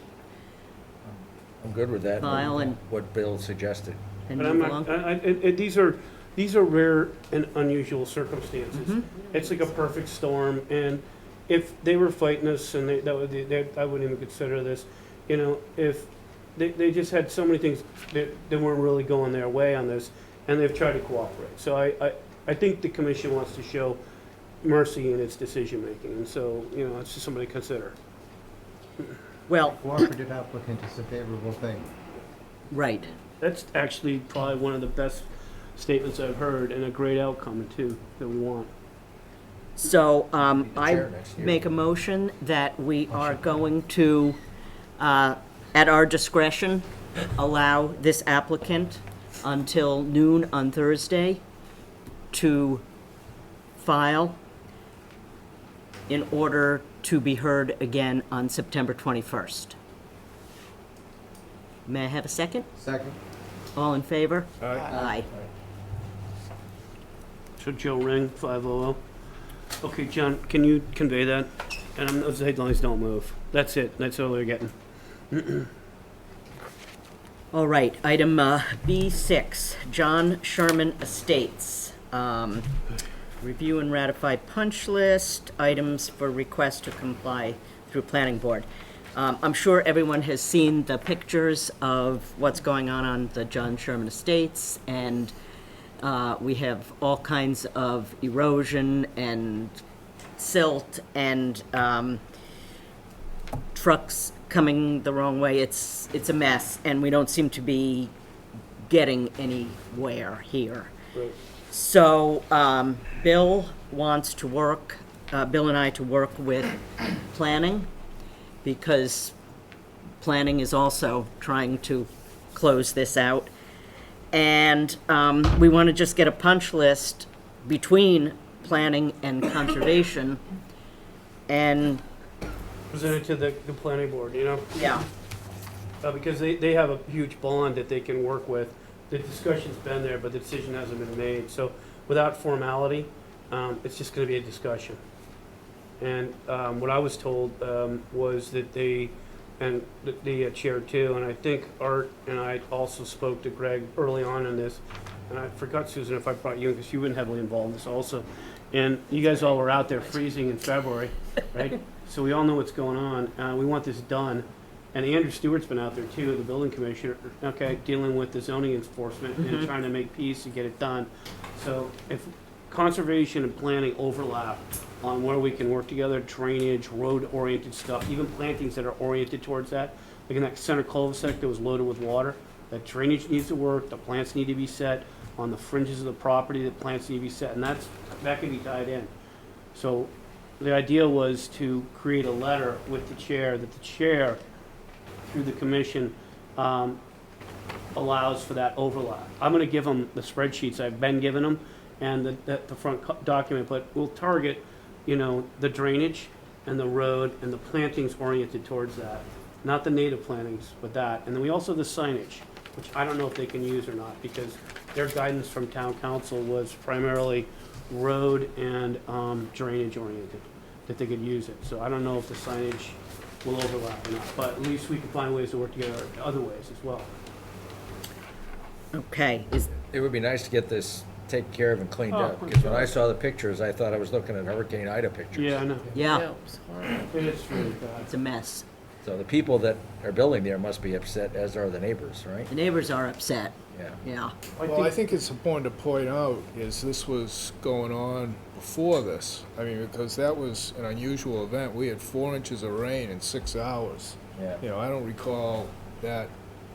S2: I'm good with that.
S1: File and-
S2: What Bill suggested.
S1: and
S3: But I'm
S1: move
S3: not,
S1: along.
S3: these are rare and unusual circumstances. It's like a perfect storm, and if they were fighting us, and I wouldn't even consider this, you know, if they just had so many things that weren't really going their way on this, and they've tried to cooperate. So I think the commission wants to show mercy in its decision-making, and so, you know, it's just something to consider.
S1: Well,
S9: Cooperative applicant is a favorable thing.
S1: right.
S3: That's actually probably one of the best statements I've heard, and a great outcome, too, that we want.
S1: So I
S2: chair next year.
S1: make a motion that we are going to, at our discretion, allow this applicant until noon on Thursday to file in order to be heard again on September 21st. May I have a second?
S9: Second?
S1: All in favor?
S10: Aye.
S1: Aye.
S3: So Joe Ring, 500. Okay, John, can you convey that? And those headlines don't move. That's it. That's all they're getting.
S1: All right, item B6, John Sherman Estates. Review and ratify punch list, items for request to comply through planning board. I'm sure everyone has seen the pictures of what's going on the John Sherman Estates, and we have all kinds of erosion and silt and trucks coming the wrong way. It's a mess, and we don't seem to be getting anywhere here.
S3: Right.
S1: So Bill wants to work, Bill and I to work with planning, because planning is also trying to close this out. And we want to just get a punch list between planning and conservation. And,
S3: Present it to the planning board, you know?
S1: yeah,
S3: Because they have a huge bond that they can work with. The discussion's been there, but the decision hasn't been made. So without formality, it's just gonna be a discussion. And what I was told was that they, and the chair too, and I think Art and I also spoke to Greg early on in this, and I forgot, Susan, if I brought you in, because you've been heavily involved in this also. And you guys all were out there freezing in February, right? So we all know what's going on. We want this done. And Andrew Stewart's been out there too, the building commissioner, okay, dealing with the zoning enforcement and trying to make peace and get it done. So if conservation and planning overlap on where we can work together, drainage, road-oriented stuff, even plantings that are oriented towards that, like in that center cul-de-sac that was loaded with water, that drainage needs to work, the plants need to be set on the fringes of the property, the plants need to be set, and that can be tied in. So the idea was to create a letter with the chair, that the chair, through the commission, allows for that overlap. I'm gonna give them the spreadsheets I've been giving them and the front document, but we'll target, you know, the drainage and the road and the plantings oriented towards that. Not the native plantings, but that. And then we also have the signage, which I don't know if they can use or not, because their guidance from town council was primarily road and drainage oriented, that they could use it. So I don't know if the signage will overlap or not, but at least we can find ways to work together other ways as well.
S1: okay.
S2: It would be nice to get this taken care of and cleaned
S3: Oh,
S2: up,
S3: for
S2: because when
S3: sure.
S2: I saw the pictures, I thought I was looking at Hurricane Ida pictures.
S3: Yeah, I know.
S1: Yeah,
S13: it was horrible.
S3: It's really bad.
S1: it's a mess.
S2: So the people that are building there must be upset, as are the neighbors, right?
S1: The neighbors are upset,
S2: Yeah.
S1: yeah.
S10: Well, I think it's important to point out is this was going on before this. I mean, because that was an unusual event. We had 4 inches of rain in 6 hours.
S2: Yeah.
S10: You know, I don't recall that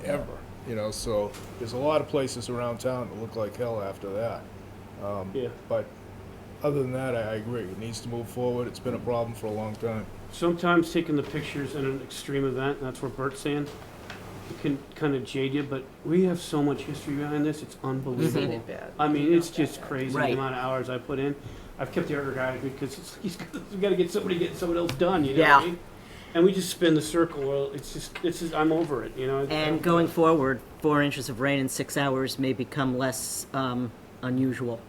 S10: ever, you know, so there's a lot of places around town that look like hell after that.
S3: Yeah.
S10: But other than that, I agree. It needs to move forward. It's been a problem for a long time.
S3: Sometimes taking the pictures in an extreme event, and that's where Bert's saying, it can kind of jade you, but we have so much history behind this, it's unbelievable.
S13: Seen it bad.
S3: I mean, it's just crazy the
S1: Right.
S3: amount of hours I put in. I've kept the other guy because we got to get something else done, you know
S1: Yeah.
S3: what I mean? And we just spin the circle. Well, it's just I'm over it, you know.
S1: And going forward, 4 inches of rain in 6 hours may become less unusual.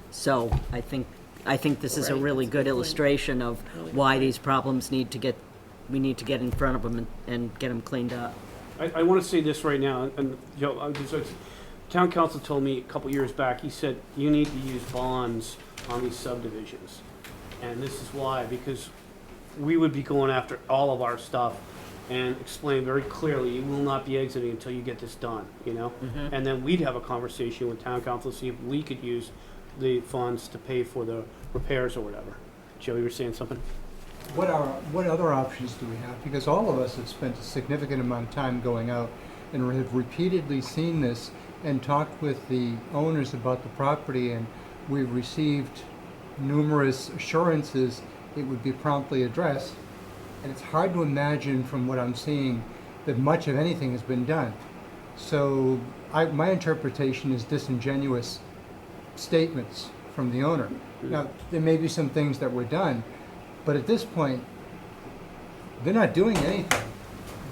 S1: So I think I think this is a
S13: Right,
S1: really
S13: that's a
S1: good
S13: good point.
S1: illustration of
S13: Really good
S1: why
S13: point.
S1: these problems we need to get in front of them and get them cleaned up.
S3: I want to say this right now, and Joe, town council told me a couple years back, he said, you need to use bonds on these subdivisions. And this is why, because we would be going after all of our stuff and explain very clearly, you will not be exiting until you get this done, you know? And then we'd have a conversation with town council, see if we could use the funds to pay for the repairs or whatever. Joe, you were saying something?
S9: What other options do we have? Because all of us have spent a significant amount of time going out and have repeatedly seen this and talked with the owners about the property, and we've received numerous assurances it would be promptly addressed. And it's hard to imagine from what I'm seeing that much of anything has been done. So my interpretation is disingenuous statements from the owner. Now, there may be some things that were done, but at this point, they're not doing anything.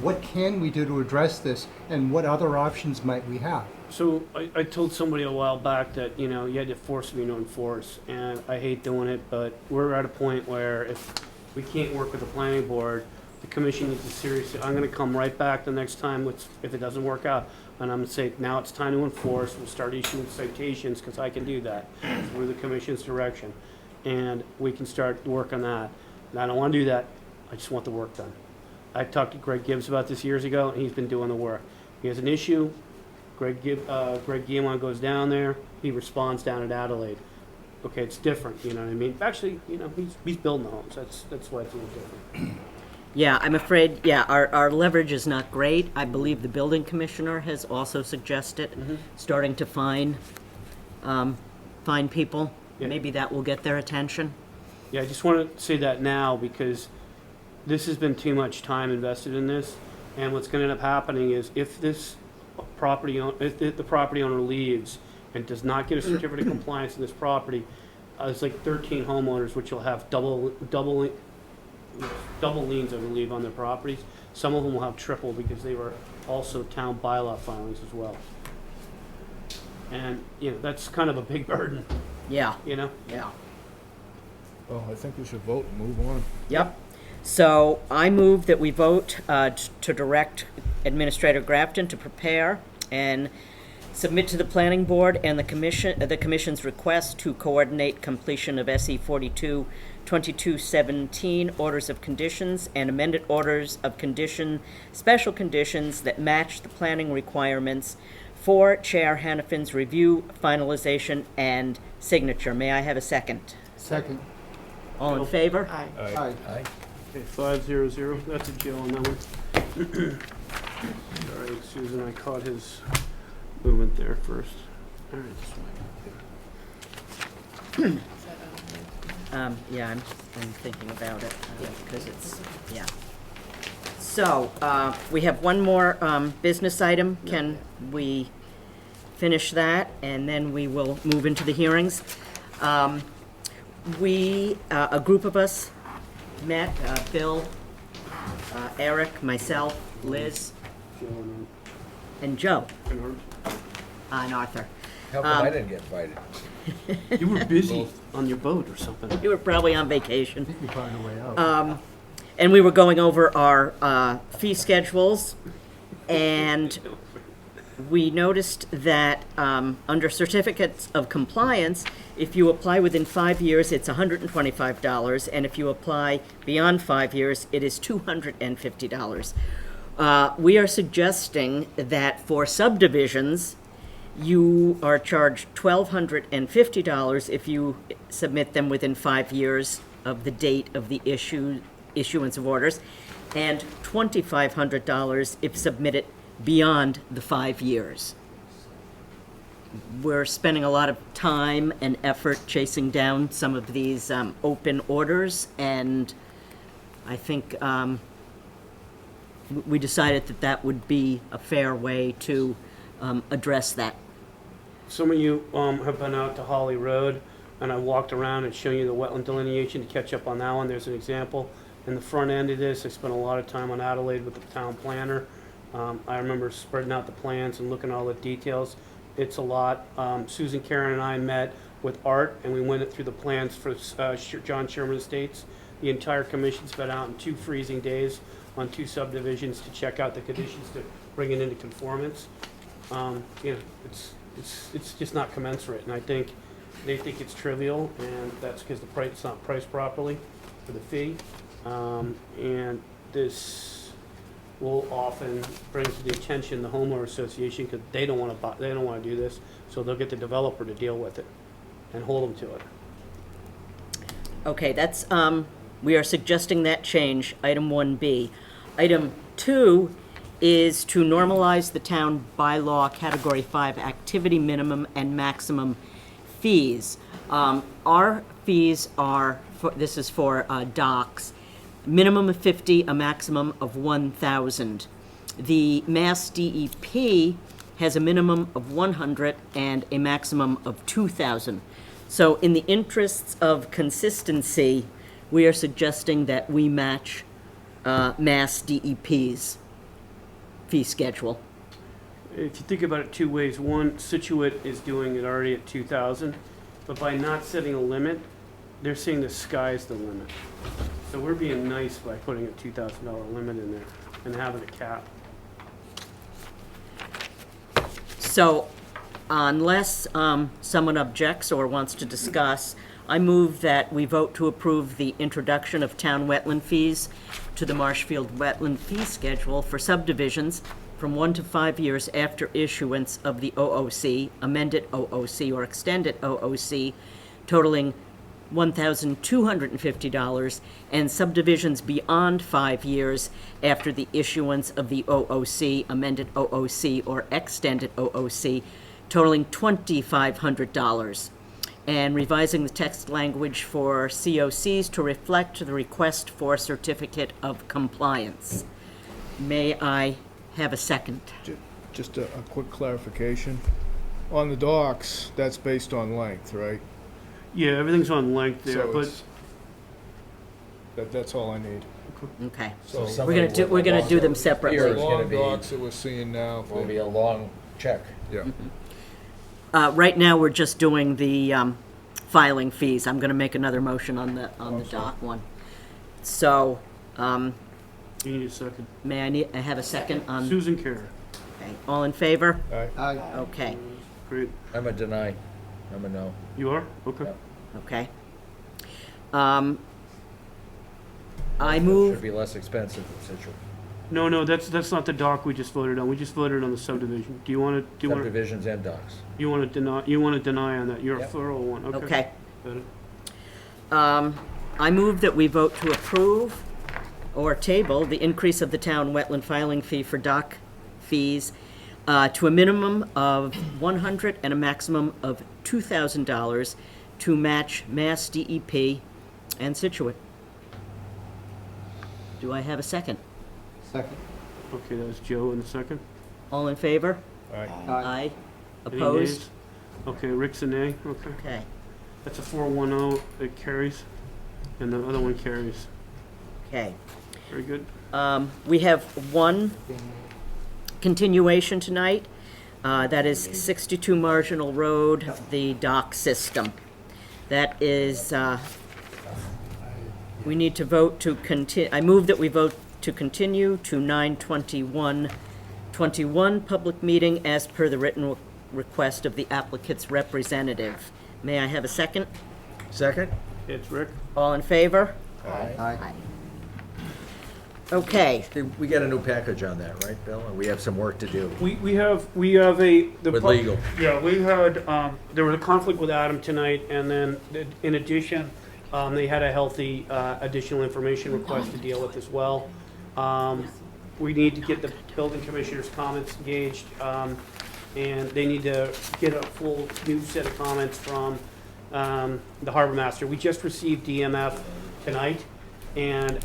S9: What can we do to address this, and what other options might we have?
S3: So I told somebody a while back that, you know, you had to force me to enforce, and I hate doing it, but we're at a point where if we can't work with the planning board, the commission needs to seriously, I'm gonna come right back the next time if it doesn't work out, and I'm gonna say, now it's time to enforce, we'll start issuing citations, because I can do that through the commission's direction, and we can start to work on that. And I don't wanna do that, I just want the work done. I talked to Greg Gibbs about this years ago, and he's been doing the work. He has an issue, Greg Guillemot goes down there, he responds down at Adelaide. Okay, it's different, you know what I mean? Actually, you know, he's building the homes, that's why it's a little different.
S1: Yeah, I'm afraid, our leverage is not great. I believe the building commissioner has also suggested starting to fine people.
S3: Yeah.
S1: Maybe that will get their attention.
S3: Yeah, I just want to say that now because this has been too much time invested in this, and what's going to end up happening is if the property owner leaves and does not get a certificate of compliance in this property, it's like 13 homeowners which will have double liens, I believe, on their properties. Some of them will have triple because they were also town bylaw filings as well. And, you know, that's kind of a big burden,
S1: Yeah,
S3: you know?
S1: yeah.
S10: Well, I think we should vote and move on.
S1: Yep. So I move that we vote to direct Administrator Grafton to prepare and submit to the planning board and the commission's request to coordinate completion of SE 42-2217 orders of conditions and amended orders of special conditions that match the planning requirements for Chair Hannafin's review, finalization, and signature. May I have a second?
S9: Second.
S1: All in favor?
S13: Aye.
S9: Aye.
S2: Aye.
S3: Okay, 500, that's a Joe on that one. Sorry, Susan, I caught his movement there first. All right, this one.
S1: Yeah, I'm thinking about it, because it's, yeah. So, we have one more business item. Can we finish that, and then we will move into the hearings? A group of us met, Bill, Eric, myself, Liz,
S3: Joe and
S1: and Joe,
S3: Art.
S1: and Arthur.
S2: How come I didn't get invited?
S3: You were busy on your boat or something.
S1: You were probably on vacation.
S9: You find a way out.
S1: And we were going over our fee schedules, and we noticed that under certificates of compliance, if you apply within 5 years, it's $125, and if you apply beyond 5 years, it is $250. We are suggesting that for subdivisions, you are charged $1,250 if you submit them within 5 years of the date of the issuance of orders, and $2,500 if submitted beyond the 5 years. We're spending a lot of time and effort chasing down some of these open orders, and I think we decided that that would be a fair way to address that.
S3: Some of you have been out to Holly Road, and I walked around and shown you the wetland delineation to catch up on that one. There's an example. In the front end of this, I spent a lot of time on Adelaide with the town planner. I remember spreading out the plans and looking at all the details. It's a lot. Susan, Karen, and I met with Art, and we went it through the plans for John Sherman Estates. The entire commission's been out in 2 freezing days on 2 subdivisions to check out the conditions to bring it into conformance. You know, it's just not commensurate, and I think they think it's trivial, and that's because the price, it's not priced properly for the fee. And this will often bring to the attention the homeowner association, because they don't want to do this, so they'll get the developer to deal with it and hold them to it.
S1: Okay, that's, we are suggesting that change, item 1B. Item 2 is to normalize the town bylaw Category 5 activity minimum and maximum fees. Our fees are, this is for docks, minimum of 50, a maximum of 1,000. The Mass DEP has a minimum of 100 and a maximum of 2,000. So in the interests of consistency, we are suggesting that we match Mass DEP's fee schedule.
S3: If you think about it 2 ways, one, Situate is doing it already at 2,000, but by not setting a limit, they're saying the sky's the limit. So we're being nice by putting a $2,000 limit in there and having a cap.
S1: So unless someone objects or wants to discuss, I move that we vote to approve the introduction of town wetland fees to the Marshfield Wetland Fee Schedule for subdivisions from 1 to 5 years after issuance of the OOC, amended OOC, or extended OOC, totaling $1,250, and subdivisions beyond 5 years after the issuance of the OOC, amended OOC, or extended OOC, totaling $2,500, and revising the text language for COCs to reflect the request for certificate of compliance. May I have a second?
S10: Just a quick clarification. On the docks, that's based on length, right?
S3: Yeah, everything's on length there,
S10: So
S3: but
S10: it's- That's all I need.
S1: Okay.
S10: So
S1: We're gonna do them
S2: Here
S1: separately.
S2: is gonna
S10: long
S2: be-
S10: docks that we're seeing now.
S2: Will be a long check.
S10: Yeah.
S1: Right now, we're just doing the filing fees. I'm gonna make another motion on the dock one. So,
S3: you need a second.
S1: may I have a second on?
S3: Susan Carey.
S1: Okay. All in favor?
S10: Aye.
S1: Okay,
S3: Great.
S2: I'm a deny. I'm a no.
S3: You are? Okay.
S2: Yep.
S1: okay. I
S2: Should
S1: move,
S2: be less expensive than Situate.
S3: No, that's not the dock we just voted on. We just voted on the subdivision. Do you want to,
S2: Subdivisions and docks.
S3: you want to deny on that? You're a
S2: Yep.
S3: thorough one. Okay.
S1: okay.
S3: Got it.
S1: I move that we vote to approve or table the increase of the town wetland filing fee for dock fees to a minimum of $100 and a maximum of $2,000 to match Mass DEP and Situate. Do I have a second?
S9: Second.
S3: Okay, that was Joe in the second.
S1: All in favor?
S10: Aye.
S1: Aye.
S3: Any
S1: Opposed?
S3: nays? Okay, Rick's a nay. Okay.
S1: Okay.
S3: That's a 4-1-0 that carries, and the other one carries.
S1: Okay.
S3: Very good.
S1: We have one continuation tonight. That is 62 Marginal Road, the dock system. That is, we need to vote to continue, I move that we vote to continue to 9/21/21 public meeting as per the written request of the applicant's representative. May I have a second?
S2: Second?
S3: It's Rick.
S1: All in favor?
S9: Aye.
S1: Okay.
S2: We got a new package on that, right, Bill? And we have some work to do.
S3: We have a
S2: With legal.
S3: Yeah, we had there was a conflict with Adam tonight, and then in addition, they had a healthy additional information request to deal with as well. We need to get the building commissioner's comments engaged, and they need to get a full new set of comments from the harbor master. We just received DMF tonight, and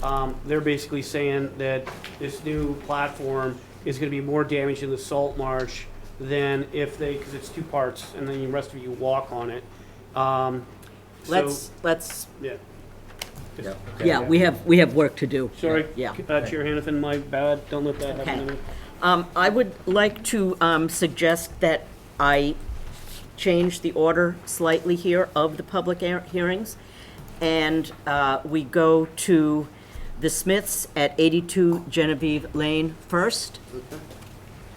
S3: they're basically saying that this new platform is going to be more damage in the salt marsh than if they, because it's 2 parts, and then the rest of you walk on it.
S1: Let's,
S3: Yeah.
S2: Yeah.
S1: yeah, we have work to do.
S3: Sorry,
S1: Yeah.
S3: Chair Hannafin, my bad. Don't let that happen to me.
S1: I would like to suggest that I change the order slightly here of the public hearings. And we go to the Smiths at 82 Genevieve Lane first.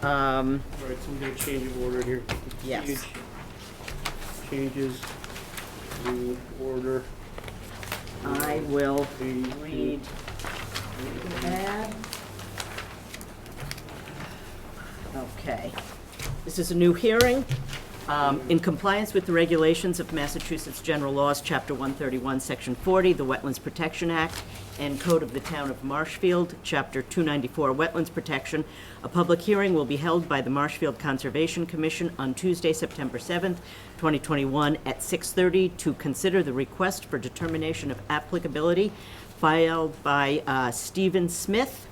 S3: All right, so we're gonna change of order here.
S1: Yes.
S3: Page Changes to order.
S1: I will read. Add. Okay. This is a new hearing. In compliance with the regulations of Massachusetts General Laws, Chapter 131, Section 40, the Wetlands Protection Act, and Code of the Town of Marshfield, Chapter 294, Wetlands Protection, a public hearing will be held by the Marshfield Conservation Commission on Tuesday, September 7th, 2021, at 6:30 to consider the request for determination of applicability filed by Stephen Smith,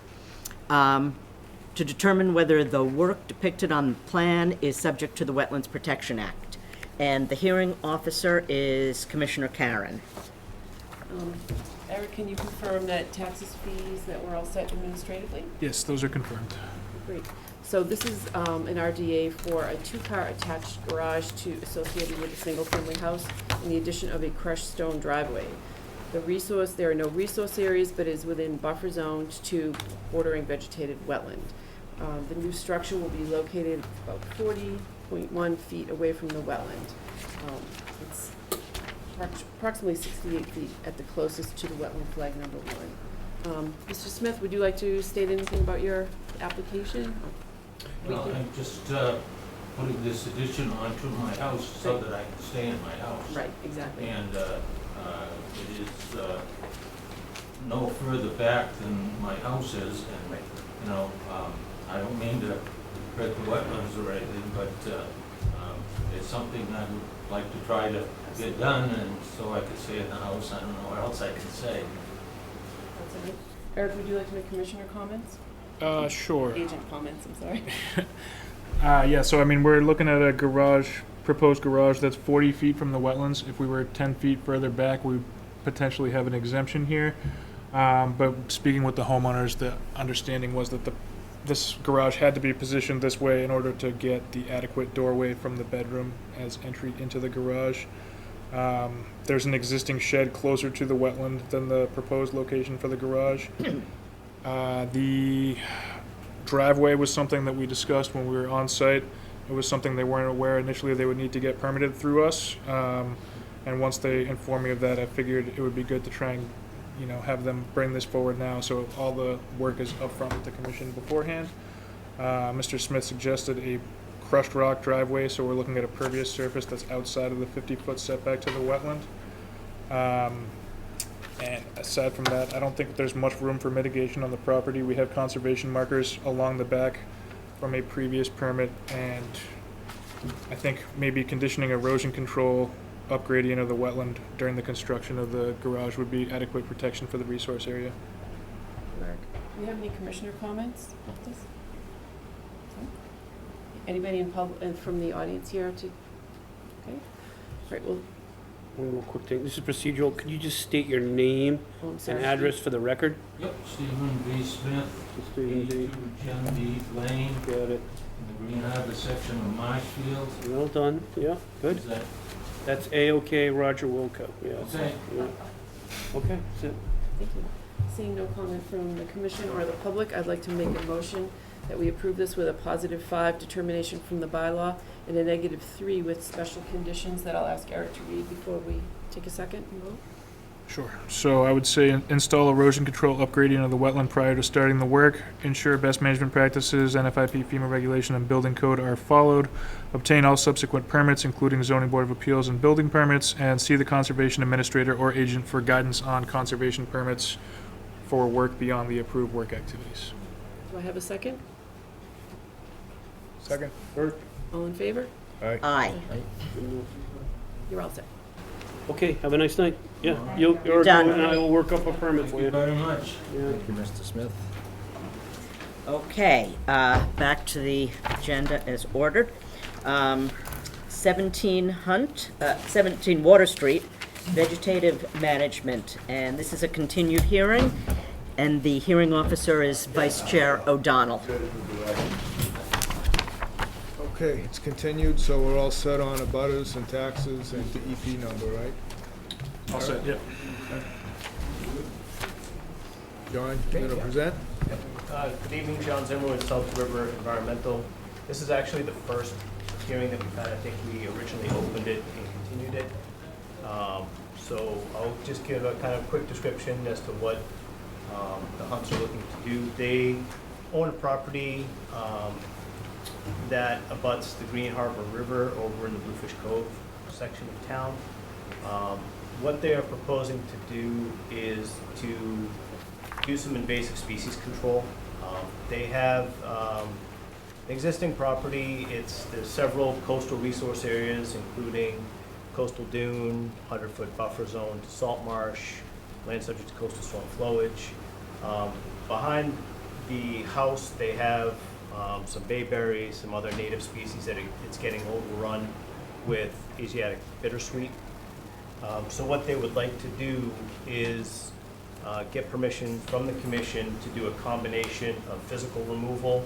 S1: to determine whether the work depicted on the plan is subject to the Wetlands Protection Act. And the hearing officer is Commissioner Karen.
S13: Eric, can you confirm that taxes, fees, that we're all set administratively?
S4: Yes, those are confirmed.
S13: Great. So this is an RDA for a two-car attached garage associated with a single-family house and the addition of a crushed stone driveway. There are no resource areas, but is within buffer zone to bordering vegetated wetland. The new structure will be located about 40.1 feet away from the wetland. It's approximately 68 feet at the closest to the wetland flag number 1. Mr. Smith, would you like to state anything about your application?
S14: Well, I'm just putting this addition onto my house so that I can stay in my house.
S13: Right, exactly.
S14: And it is no further back than my house is, and you know, I don't mean to hurt the wetlands or anything, but it's something I would like to try to get done, and so I could stay in the house. I don't know what else I can say.
S13: That's it. Eric, would you like to make commissioner comments?
S4: Sure.
S13: Agent comments, I'm sorry.
S4: Yeah, so I mean, we're looking at a proposed garage that's 40 feet from the wetlands. If we were 10 feet further back, we would potentially have an exemption here. But speaking with the homeowners, the understanding was that this garage had to be positioned this way in order to get the adequate doorway from the bedroom as entry into the garage. There's an existing shed closer to the wetland than the proposed location for the garage. The driveway was something that we discussed when we were on site. It was something they weren't aware initially they would need to get permitted through us. And once they informed me of that, I figured it would be good to try and have them bring this forward now, so all the work is up front with the commission beforehand. Mr. Smith suggested a crushed rock driveway, so we're looking at a pervious surface that's outside of the 50-foot setback to the wetland. And aside from that, I don't think there's much room for mitigation on the property. We have conservation markers along the back from a previous permit, and I think maybe conditioning erosion control up gradient of the wetland during the construction of the garage would be adequate protection for the resource area.
S13: Eric, do you have any commissioner comments about this? No? Anybody from the audience here to? Okay. All right. Well.
S3: One more quick thing. This is procedural. Could you just state your name and address for the record?
S14: Yep, Stephen B. Smith, 82 Genevieve Lane.
S3: Got it.
S14: In the Green Harbor section of Marshfield.
S3: Well done. Yeah, good.
S14: Is that
S3: That's A-OK, Roger Wilco. Yeah.
S14: okay?
S3: Yeah. Okay, that's it.
S13: Thank you. Seeing no comment from the commission or the public, I'd like to make a motion that we approve this with a +5 determination from the bylaw and a -3 with special conditions that I'll ask Eric to read before we take a second and vote.
S4: Sure. So I would say install erosion control upgrading of the wetland prior to starting the work. Ensure best management practices, NFIP, FEMA regulation, and building code are followed. Obtain all subsequent permits, including zoning board of appeals and building permits, and see the conservation administrator or agent for guidance on conservation permits for work beyond the approved work activities.
S13: Do I have a second?
S10: Second.
S13: All in favor?
S1: Aye.
S13: You're all set.
S3: Okay, have a nice night. Yeah, you're
S1: Done.
S3: and I will work up a permit for
S14: Thank you
S3: you.
S14: very much.
S3: Yeah.
S2: Thank you, Mr. Smith.
S1: Okay, back to the agenda as ordered. 17 Water Street, vegetative management. And this is a continued hearing, and the hearing officer is Vice Chair O'Donnell.
S10: Okay, it's continued, so we're all set on abutters and taxes and the EP number, right?
S4: All set, yeah.
S10: John, you gonna present?
S12: Good evening, John Zimmer with South River Environmental. This is actually the first hearing that we've had. I think we originally opened it and continued it. So I'll just give a kind of quick description as to what the Hunts are looking to do. They own a property that abuts the Green Harbor River over in the Bluefish Cove section of town. What they are proposing to do is to do some invasive species control. They have an existing property. There's several coastal resource areas, including coastal dune, 100-foot buffer zone to salt marsh, land subject to coastal storm flowage. Behind the house, they have some bayberry, some other native species that it's getting overrun with Asiatic bittersweet. So what they would like to do is get permission from the commission to do a combination of physical removal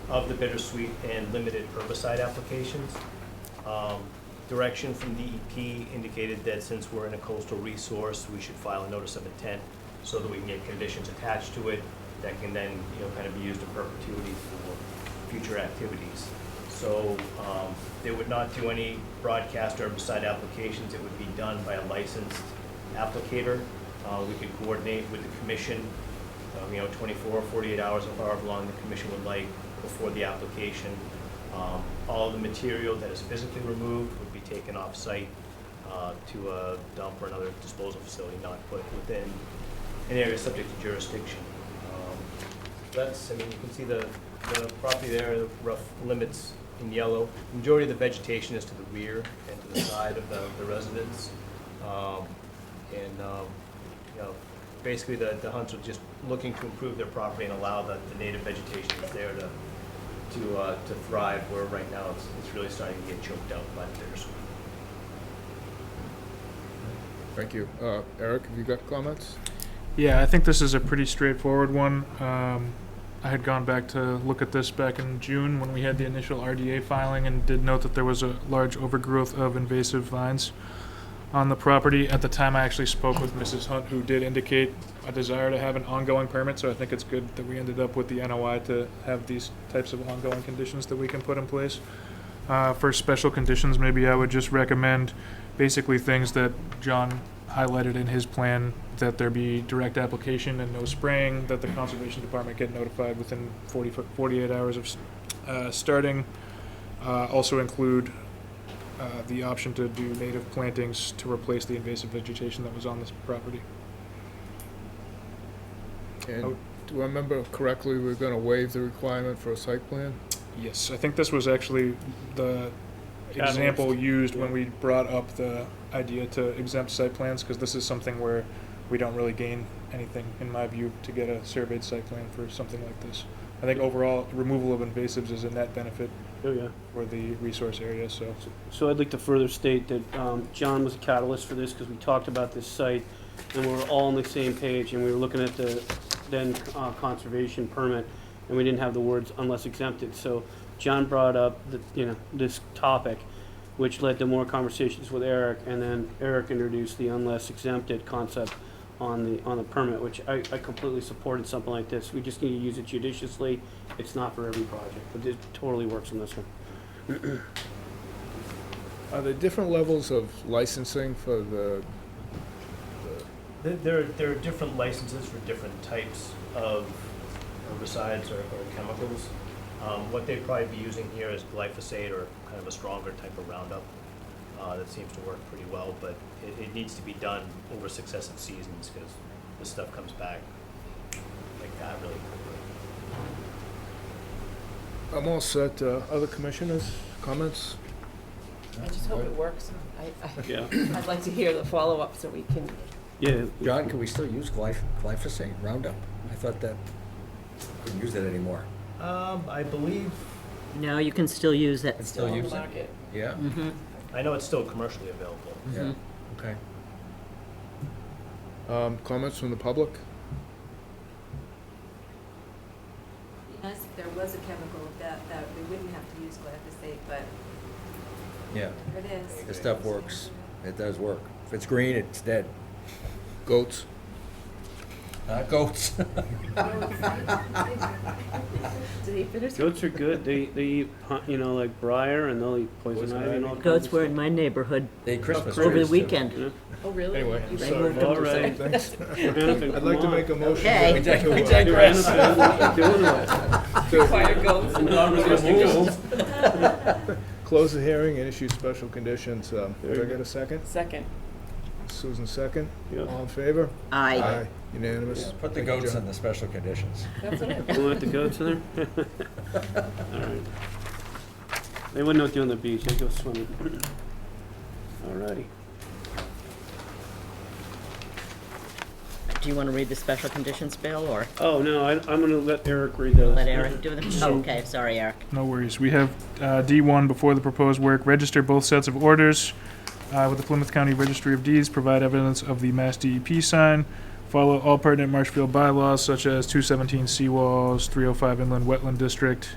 S12: of the bittersweet and limited herbicide applications. Direction from DEP indicated that since we're in a coastal resource, we should file a notice of intent so that we can get conditions attached to it that can then, kind of be used in perpetuity for future activities. So they would not do any broadcast herbicide applications. It would be done by a licensed applicator. We could coordinate with the commission, 24 or 48 hours or however long the commission would like before the application. All of the material that is physically removed would be taken off site to a dump or another disposal facility, not put within an area subject to jurisdiction. You can see the property there, the rough limits in yellow. The majority of the vegetation is to the rear and to the side of the residence. Basically the Hunts are just looking to improve their property and allow the native vegetation that's there to thrive, where right now it's really starting to get choked out by the bittersweet.
S10: Thank you. Eric, have you got comments?
S4: Yeah, I think this is a pretty straightforward one. I had gone back to look at this back in June when we had the initial RDA filing and did note that there was a large overgrowth of invasive vines on the property. At the time, I actually spoke with Mrs. Hunt, who did indicate a desire to have an ongoing permit, so I think it's good that we ended up with the NOI to have these types of ongoing conditions that we can put in place. For special conditions, maybe I would just recommend basically things that John highlighted in his plan, that there be direct application and no spraying, that the conservation department get notified within 48 hours of starting. Also include the option to do native plantings to replace the invasive vegetation that was on this property.
S10: And do I remember correctly, we're gonna waive the requirement for a site plan?
S4: Yes, I think this was actually the example used when we brought up the idea to exempt site plans, because this is something where we don't really gain anything, in my view, to get a surveyed site plan for something like this. I think overall, removal of invasives is a net benefit for the resource area, so.
S3: So I'd like to further state that John was a catalyst for this, because we talked about this site and we were all on the same page, and we were looking at the then conservation permit, and we didn't have the words unless exempted. So John brought up this topic, which led to more conversations with Eric, and then Eric introduced the unless exempted concept on the permit, which I completely supported something like this. We just need to use it judiciously. It's not for every project, but it totally works on this one.
S10: Are there different levels of licensing for the
S12: There are different licenses for different types of herbicides or chemicals. What they'd probably be using here is glyphosate, or kind of a stronger type of Roundup. That seems to work pretty well, but it needs to be done over successive seasons, because this stuff comes back like that really quickly.
S10: I'm all set. Other commissioners, comments?
S13: I just hope it works.
S3: Yeah.
S13: I'd like to hear the follow-up so we can.
S3: Yeah.
S2: John, can we still use glyphosate, Roundup? I thought that we couldn't use that anymore.
S12: I believe,
S1: No, you can still use it.
S2: It's still
S13: on the
S2: used?
S13: market.
S2: Yeah,
S1: Mm-hmm.
S12: I know it's still commercially available.
S2: yeah, okay.
S10: Comments from the public?
S15: Nice there was a chemical that we wouldn't have to use glyphosate, but
S2: Yeah.
S15: there it is.
S2: The stuff works. It does work. If it's green, it's dead.
S10: Goats.
S2: Not goats.
S13: Did he finish?
S3: Goats are good. They eat, like briar, and they'll eat poison ivy and all kinds
S1: Goats
S3: of
S1: were
S3: stuff.
S1: in my neighborhood
S2: They eat Christmas
S1: over the
S2: trees, too.
S1: weekend.
S3: Yeah.
S13: Oh, really?
S10: Anyway,
S13: You
S1: They
S10: sorry.
S1: moved them
S3: All
S1: to
S3: right.
S10: Thanks.
S3: Anything,
S10: I'd like to
S3: come
S10: make a
S3: on.
S10: motion.
S1: Okay.
S2: We digress.
S3: Doing it.
S10: to
S13: Fire goats.
S10: close the hearing and issue special conditions. Did I get a second?
S13: Second.
S10: Susan, second?
S3: Yeah.
S10: All in favor?
S1: Aye.
S10: Unanimous?
S2: Put the
S10: Thank you,
S2: goats
S10: John.
S2: in the special conditions.
S13: That's what I
S3: You want the goats in there? All right. They wouldn't know doing the beach. They go swimming. All righty.
S1: Do you want to read the special conditions, Bill, or
S3: Oh, no, I'm going to let Eric read those.
S1: let Eric do them? Oh, okay, sorry, Eric.
S4: No worries. We have D1 before the proposed work. Register both sets of orders with the Plymouth County Registry of Deeds. Provide evidence of the Mass DEP sign. Follow all pertinent Marshfield bylaws such as 217 seawalls, 305 inland wetland district.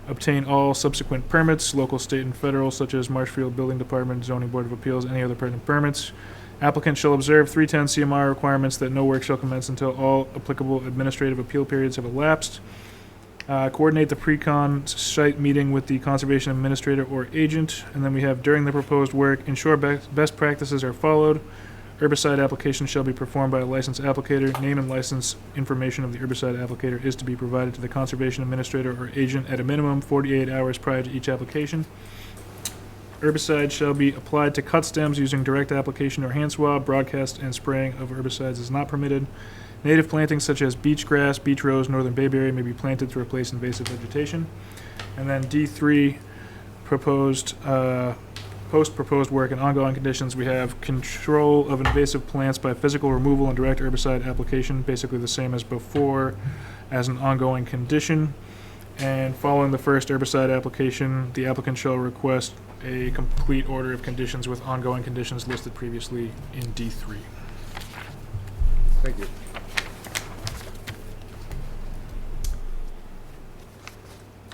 S4: Obtain all subsequent permits, local, state, and federal, such as Marshfield Building Department, Zoning Board of Appeals, any other pertinent permits. Applicant shall observe 310 CMR requirements that no work shall commence until all applicable administrative appeal periods have elapsed. Coordinate the pre-con site meeting with the conservation administrator or agent. And then we have during the proposed work, ensure best practices are followed. Herbicide application shall be performed by a licensed applicator. Name and license information of the herbicide applicator is to be provided to the conservation administrator or agent at a minimum 48 hours prior to each application. Herbicide shall be applied to cut stems using direct application or hand swab. Broadcast and spraying of herbicides is not permitted. Native plantings such as beach grass, beach rose, northern bayberry may be planted to replace invasive vegetation. And then D3, proposed post-proposed work and ongoing conditions, we have control of invasive plants by physical removal and direct herbicide application, basically the same as before, as an ongoing condition. And following the first herbicide application, the applicant shall request a complete order of conditions with ongoing conditions listed previously in D3.
S10: Thank you.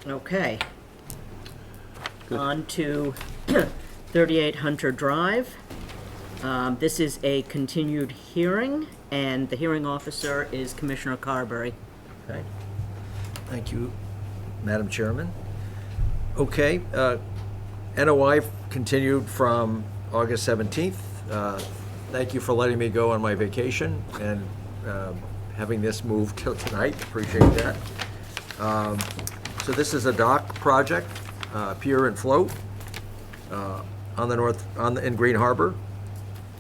S1: Okay. On to 38 Hunter Drive. This is a continued hearing, and the hearing officer is Commissioner Carberry.
S2: Okay. Thank you, Madam Chairman. Okay, NOI continued from August 17th. Thank you for letting me go on my vacation and having this moved till tonight. Appreciate that. So this is a dock project, pier and float on the in Green Harbor.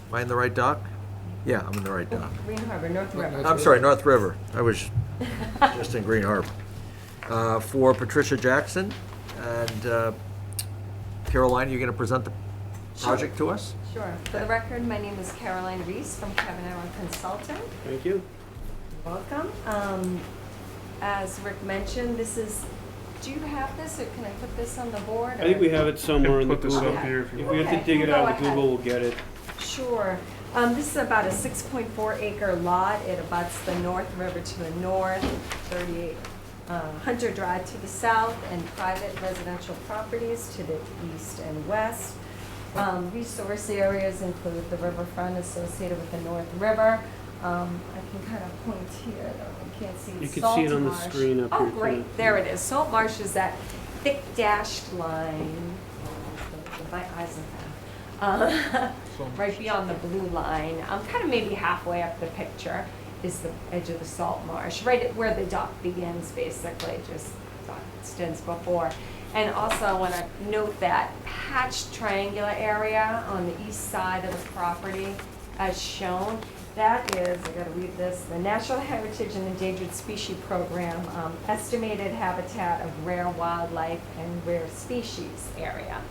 S2: Am I in the right dock? Yeah, I'm in the right dock.
S15: Green Harbor, North River.
S2: I'm sorry, North River. I was just in Green Harbor. For Patricia Jackson. And Caroline, you're going to present the project to us?
S15: Sure. For the record, my name is Caroline Reese from Cavanero Consulting.
S3: Thank you.
S15: Welcome. As Rick mentioned, this is, do you have this, or can I put this on the board?
S3: I think we have it somewhere in the
S4: Put this
S3: Google.
S4: up here if you
S3: If we have
S15: Okay,
S3: to dig it
S15: go
S3: out of
S15: ahead.
S3: Google, we'll get it.
S15: Sure. This is about a 6.4 acre lot. It abuts the North River to the north, 38 Hunter Drive to the south, and private residential properties to the east and west. Resource areas include the riverfront associated with the North River. I can kind of point here, though I can't see.
S3: You can
S15: Salt
S3: see it on the
S15: marsh.
S3: screen up
S15: Oh,
S3: here,
S15: great,
S3: too.
S15: there it is. Salt marsh is that thick dashed line. My eyes are bad. Right beyond the blue line, kind of maybe halfway up the picture, is the edge of the salt marsh, right at where the dock begins, basically, just dock extends before. And also, I want to note that hatched triangular area on the east side of the property, as shown. That is, I gotta read this, the National Heritage and Endangered Species Program, estimated habitat of rare wildlife and rare species area.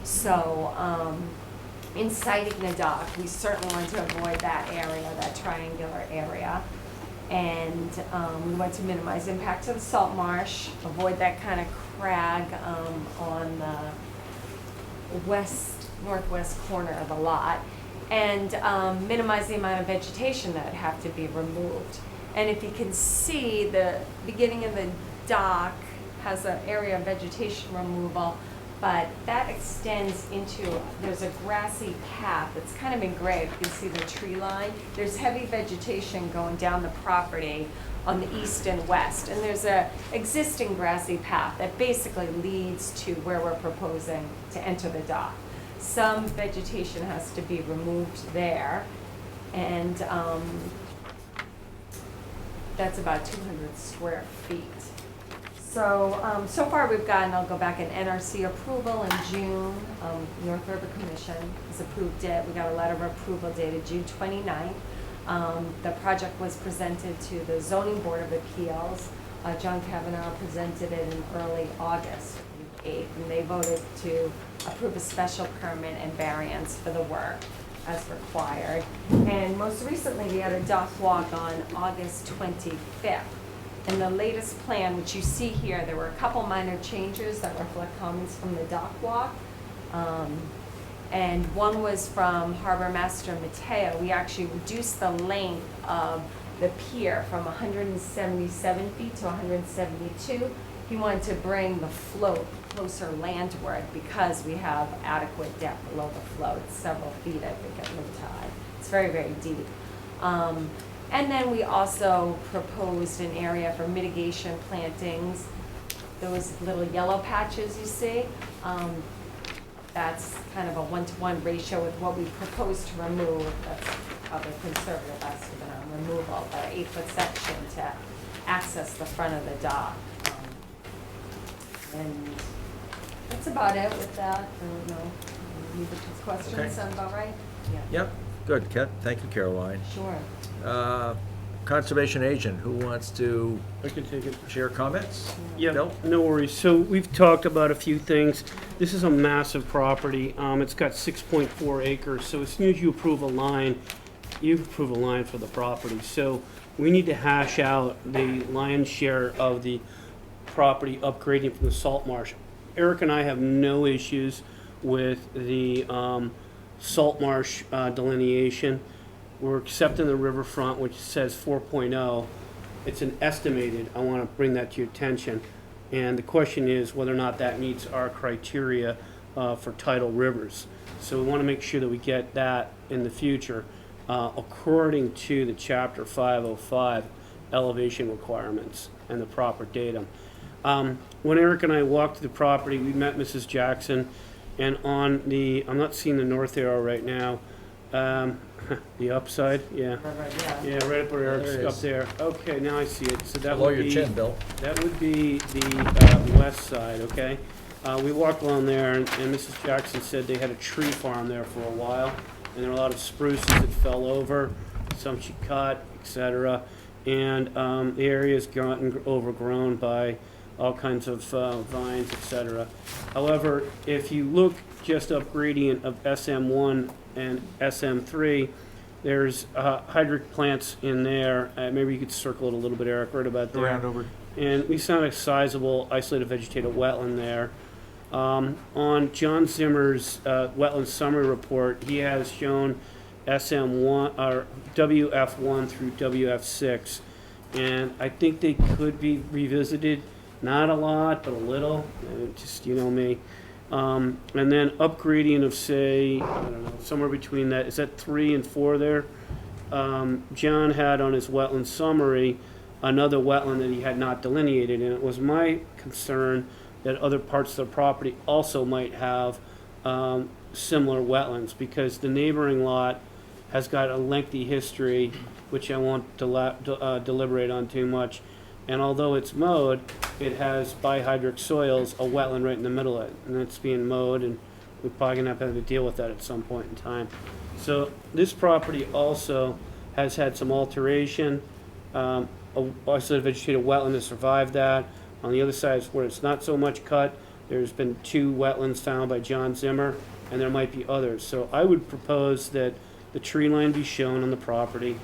S15: So, in siting the dock, we certainly want to avoid that area, that triangular area. And we want to minimize impact to the salt marsh, avoid that kind of crag on the northwest corner of the lot, and minimize the amount of vegetation that would have to be removed. And if you can see, the beginning of the dock, has an area of vegetation removal, but that extends into, there's a grassy path that's kind of engraved. You can see the tree line. There's heavy vegetation going down the property on the east and west, and there's a existing grassy path that basically leads to where we're proposing to enter the dock. Some vegetation has to be removed there, and that's about 200 square feet. So, so far we've gotten, I'll go back, an NRC approval in June. North River Commission has approved it. We got a letter of approval dated June 29th. The project was presented to the Zoning Board of Appeals. John Kavanaugh presented it in early August, 8th, and they voted to approve a special permit and variance for the work as required. And most recently, we had a dock walk on August 25th. In the latest plan, which you see here, there were a couple minor changes that reflect comments from the dock walk. And one was from Harbor Master Mateo. We actually reduced the length of the pier from 177 feet to 172. He wanted to bring the float closer landward because we have adequate depth below the float. It's several feet, I think, at low tide. It's very, very deep. And then we also proposed an area for mitigation plantings. Those little yellow patches you see, that's kind of a 1-to-1 ratio with what we propose to remove. That's probably conservative estimate on removal, but an 8-foot section to access the front of the dock. And that's about it with that. I don't know. Any questions?
S2: Okay.
S15: Sound about right? Yeah.
S2: Yep, good, thank you, Caroline.
S15: Sure.
S2: Conservation agent, who wants to
S3: I can take it.
S2: share comments?
S3: Yeah,
S2: Bill?
S3: no worries. So we've talked about a few things. This is a massive property. It's got 6.4 acres. So as soon as you approve a line, you approve a line for the property. So we need to hash out the lion's share of the property upgrading from the salt marsh. Eric and I have no issues with the salt marsh delineation. We're accepting the riverfront, which says 4.0. It's an estimated. I want to bring that to your attention. And the question is whether or not that meets our criteria for tidal rivers. So we want to make sure that we get that in the future according to the Chapter 505 elevation requirements and the proper datum. When Eric and I walked the property, we met Mrs. Jackson, and on the, I'm not seeing the north arrow right now, the upside, yeah. Yeah, right up where Eric's
S2: There it
S3: up
S2: is.
S3: there. Okay, now I see it. So that
S2: Below
S3: would
S2: your
S3: be,
S2: chin, Bill.
S3: that would be the west side, okay? We walked along there, and Mrs. Jackson said they had a tree farm there for a while, and there were a lot of spruces that fell over, some she cut, etc. And the area's gotten overgrown by all kinds of vines, etc. However, if you look just up gradient of SM1 and SM3, there's hydric plants in there. Maybe you could circle it a little bit, Eric, right about there.
S2: Around over.
S3: And we found a sizable isolated vegetative wetland there. On John Zimmer's wetland summary report, he has shown SM1 or WF1 through WF6, and I think they could be revisited. Not a lot, but a little. Just, you know me. And then upgrading of, say, I don't know, somewhere between that. Is that 3 and 4 there? John had on his wetland summary another wetland that he had not delineated, and it was my concern that other parts of the property also might have similar wetlands, because the neighboring lot has got a lengthy history, which I won't deliberate on too much. And although it's mowed, it has bihydric soils, a wetland right in the middle of it, and it's being mowed, and we're probably gonna have to deal with that at some point in time. So this property also has had some alteration. A isolated vegetative wetland has survived that. On the other side, where it's not so much cut, there's been 2 wetlands found by John Zimmer, and there might be others. So I would propose that the tree line be shown on the property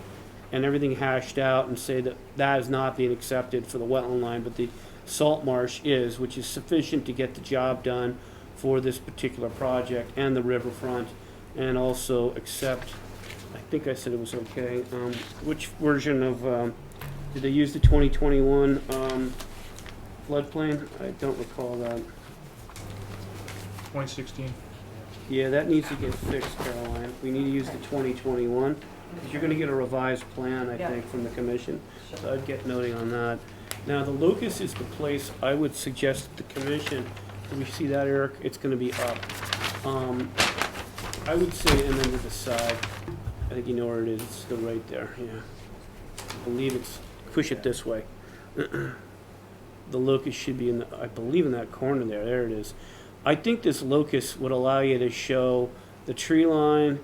S3: and everything hashed out, and say that that is not being accepted for the wetland line, but the salt marsh is, which is sufficient to get the job done for this particular project and the riverfront, and also accept, I think I said it was okay, which version of, did they use the 2021 floodplain? I don't recall that.
S4: 2016.
S3: Yeah, that needs to get fixed, Caroline. We need to use the 2021, because you're gonna get a revised plan, I
S15: Yeah.
S3: think, from the commission. So I'd get noting on that. Now, the locus is the place I would suggest the commission, do we see that, Eric? It's gonna be up. I would say, and then to the side, I think you know where it is, it's still right there, yeah. I believe it's, push it this way. The locus should be in, I believe in that corner there it is. I think this locus would allow you to show the tree line,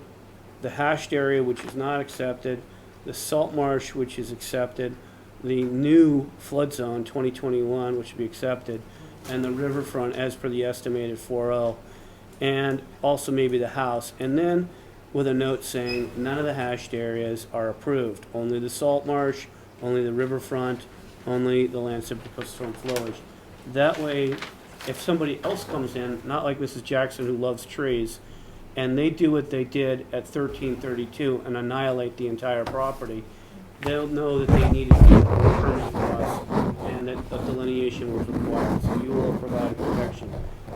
S3: the hashed area, which is not accepted, the salt marsh, which is accepted, the new flood zone, 2021, which would be accepted, and the riverfront as per the estimated 4.0, and also maybe the house. And then with a note saying none of the hashed areas are approved, only the salt marsh, only the riverfront, only the land subject to storm flowage. That way, if somebody else comes in, not like Mrs. Jackson who loves trees, and they do what they did at 1332 and annihilate the entire property, they'll know that they needed to get a permit from us and that a delineation was required. So you will provide protection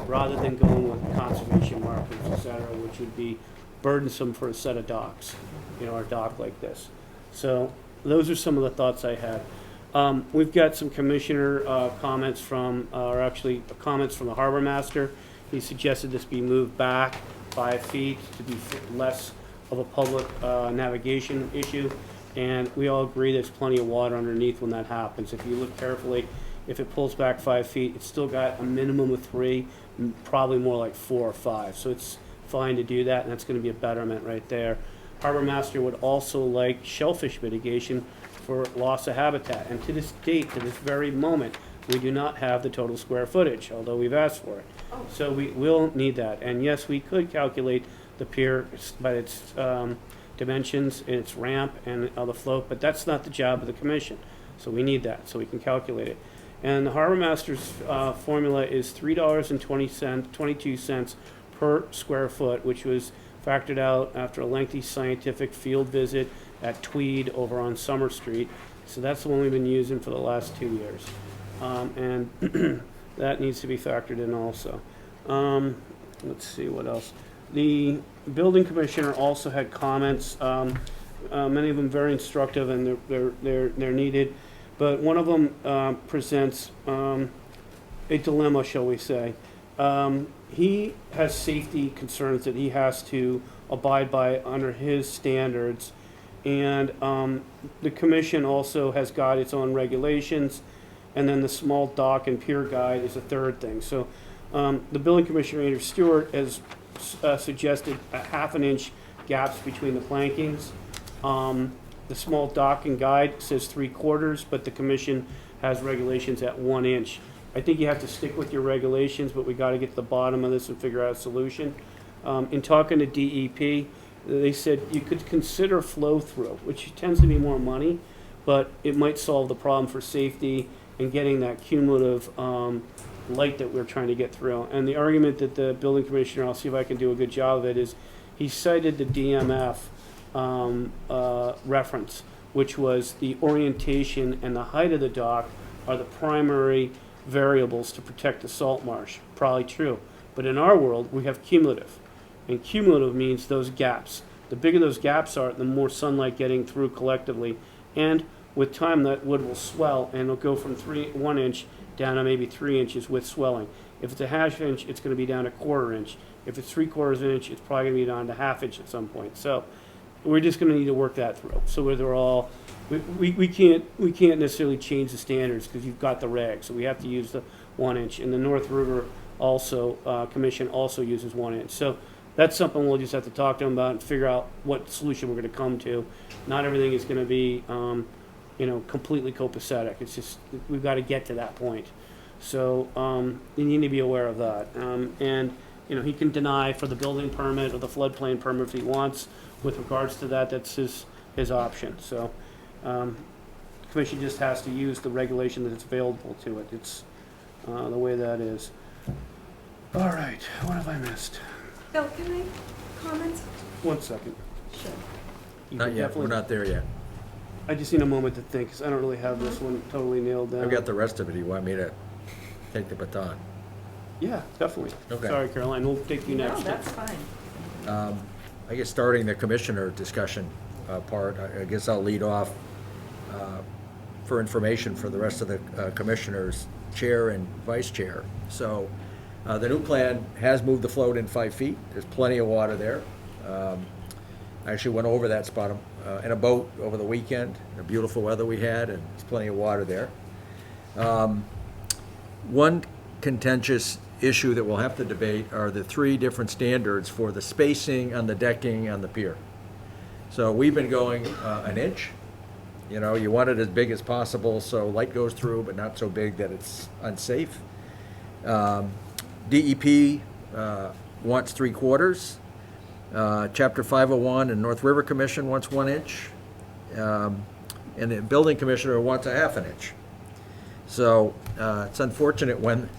S3: rather than going with conservation markers, etc., which would be burdensome for a set of docks, or a dock like this. So those are some of the thoughts I had. We've got some commissioner comments from, or actually comments from the harbor master. He suggested this be moved back 5 feet to be less of a public navigation issue. And we all agree there's plenty of water underneath when that happens. If you look carefully, if it pulls back 5 feet, it's still got a minimum of 3, probably more like 4 or 5. So it's fine to do that, and that's going to be a betterment right there. Harbor master would also like shellfish mitigation for loss of habitat. And to this date, to this very moment, we do not have the total square footage, although we've asked for it. So we will need that. And yes, we could calculate the pier by its dimensions, its ramp, and the float, but that's not the job of the commission. So we need that, so we can calculate it. And the harbor master's formula is $3.22 per square foot, which was factored out after a lengthy scientific field visit at Tweed over on Summer Street. So that's the one we've been using for the last 2 years. And that needs to be factored in also. Let's see what else. The building commissioner also had comments, many of them very instructive, and they're needed. But one of them presents a dilemma, shall we say. He has safety concerns that he has to abide by under his standards. And the commission also has got its own regulations. And then the small dock and pier guide is a third thing. So the building commissioner, Andrew Stewart, has suggested a 1/2 inch gaps between the plankings. The small dock and guide says 3/4, but the commission has regulations at 1 inch. I think you have to stick with your regulations, but we got to get to the bottom of this and figure out a solution. In talking to DEP, they said you could consider flow through, which tends to be more money, but it might solve the problem for safety and getting that cumulative light that we're trying to get through. And the argument that the building commissioner, I'll see if I can do a good job of it, is he cited the DMF reference, which was the orientation and the height of the dock are the primary variables to protect the salt marsh. Probably true. But in our world, we have cumulative. And cumulative means those gaps. The bigger those gaps are, the more sunlight getting through collectively. And with time, that wood will swell, and it'll go from 1 inch down to maybe 3 inches with swelling. If it's a 1/2 inch, it's going to be down to 1/4 inch. If it's 3/4 inch, it's probably going to be down to 1/2 inch at some point. So we're just going to need to work that through. So where they're all, we can't necessarily change the standards because you've got the regs. So we have to use the 1 inch. And the North River also Commission also uses 1 inch. So that's something we'll just have to talk to them about and figure out what solution we're going to come to. Not everything is going to be completely copacetic. It's just, we've got to get to that point. So you need to be aware of that. And he can deny for the building permit or the floodplain permit if he wants. With regards to that, that's his option. So the commission just has to use the regulation that is available to it. It's the way that is. All right, what have I missed?
S15: Bill, can I comment?
S3: 1 second.
S15: Sure.
S2: Not yet, we're not there yet.
S3: I just need a moment to think, because I don't really have this one totally nailed down.
S2: I've got the rest of it. You want me to take the baton.
S3: Yeah, definitely.
S2: Okay.
S3: Sorry, Caroline, we'll take you
S15: No,
S3: next.
S15: that's fine.
S2: I guess starting the commissioner discussion part, I guess I'll lead off for information for the rest of the commissioners, chair and vice chair. So the new plan has moved the float in 5 feet. There's plenty of water there. I actually went over that spot in a boat over the weekend, the beautiful weather we had, and there's plenty of water there. One contentious issue that we'll have to debate are the 3 different standards for the spacing on the decking on the pier. So we've been going an inch. You know, you want it as big as possible so light goes through, but not so big that it's unsafe. DEP wants 3/4. Chapter 501 and North River Commission wants 1 inch. And the building commissioner wants a 1/2 inch. So it's unfortunate when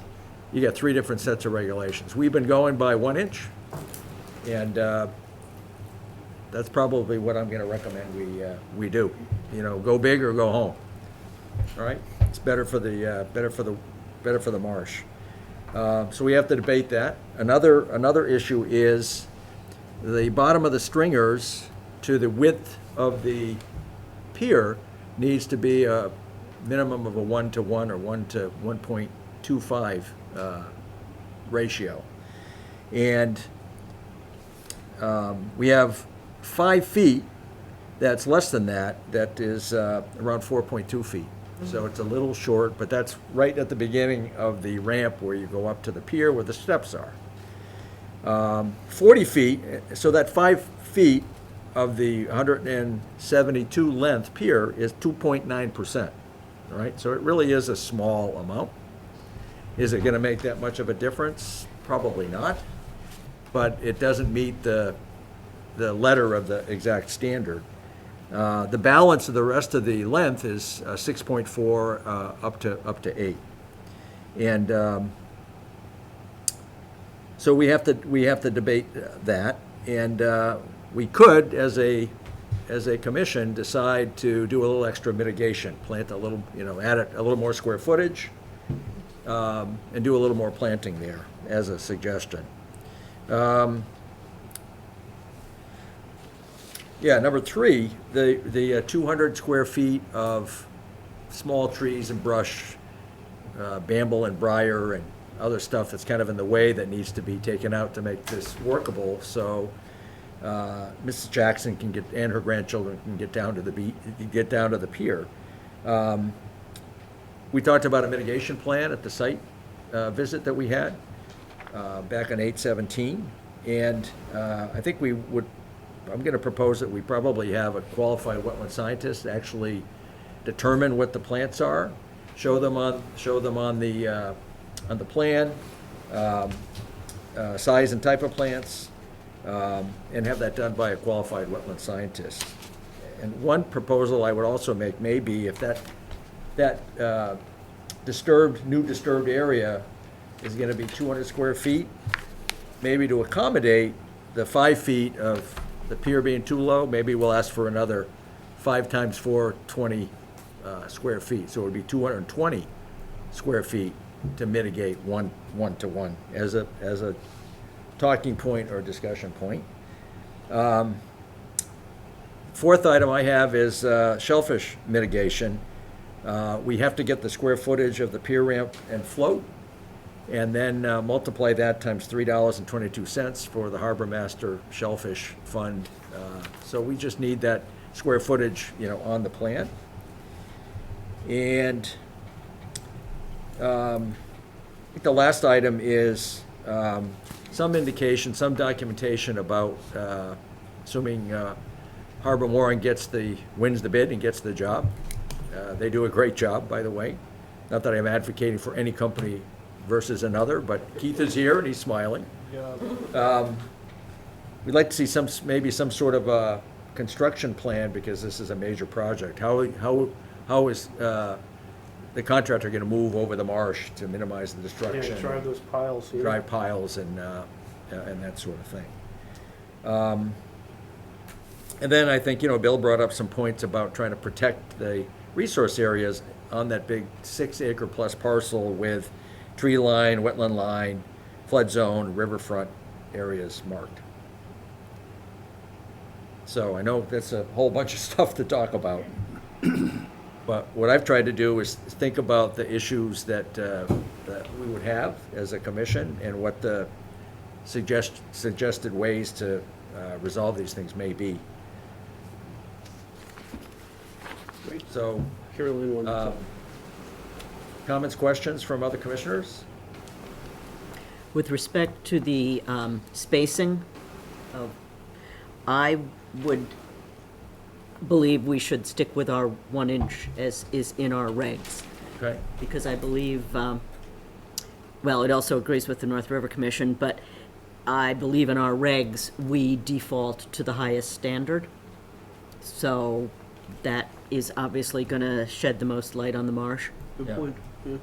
S2: you get 3 different sets of regulations. We've been going by 1 inch, and that's probably what I'm going to recommend we do. You know, go big or go home. All right, it's better for the marsh. So we have to debate that. Another issue is the bottom of the stringers to the width of the pier needs to be a minimum of a 1-to-1 or 1-to-1.25 ratio. And we have 5 feet that's less than that, that is around 4.2 feet. So it's a little short, but that's right at the beginning of the ramp where you go up to the pier where the steps are. 40 feet, so that 5 feet of the 172 length pier is 2.9%, right? So it really is a small amount. Is it going to make that much of a difference? Probably not, but it doesn't meet the letter of the exact standard. The balance of the rest of the length is 6.4 up to 8, and so we have to debate that, and we could, as a commission, decide to do a little extra mitigation, plant a little, add a little more square footage, and do a little more planting there as a suggestion. Number 3, the 200 square feet of small trees and brush, bamble and briar and other stuff that's kind of in the way that needs to be taken out to make this workable, so Mrs. Jackson can get, and her grandchildren can get down to the pier. We talked about a mitigation plan at the site visit that we had back on 8/17, and I think I'm going to propose that we probably have a qualified wetland scientist actually determine what the plants are, show them on the plan, size and type of plants, and have that done by a qualified wetland scientist. And one proposal I would also make may be if that new disturbed area is going to be 200 square feet, maybe to accommodate the 5 feet of the pier being too low, maybe we'll ask for another 5 times 4, 20 square feet. So it would be 220 square feet to mitigate 1-to-1 as a talking point or discussion point. 4th item I have is shellfish mitigation. We have to get the square footage of the pier ramp and float, and then multiply that times $3.22 for the Harbor Master Shellfish Fund. So we just need that square footage, on the plan. And I think the last item is some indication, some documentation about assuming Harbor Mooring wins the bid and gets the job. They do a great job, by the way. Not that I'm advocating for any company versus another, but Keith is here and he's smiling. We'd like to see maybe some sort of a construction plan, because this is a major project. How is the contractor going to move over the marsh to minimize the destruction?
S3: Yeah, drive those piles. Yeah.
S2: Drive piles and that sort of thing. And then I think, Bill brought up some points about trying to protect the resource areas on that big 6-acre plus parcel with tree line, wetland line, flood zone, riverfront areas marked. So I know that's a whole bunch of stuff to talk about. But what I've tried to do is think about the issues that we would have as a commission and what the suggested ways to resolve these things may be.
S3: Great.
S2: So,
S3: Carolyn wanted to.
S2: comments, questions from other commissioners?
S1: With respect to the spacing of, I would believe we should stick with our 1 inch as is in our regs.
S2: Okay.
S1: Because I believe, well, it also agrees with the North River Commission, but I believe in our regs, we default to the highest standard. So that is obviously going to shed the most light on the marsh.
S3: Good
S2: Yeah.
S3: point. Yeah.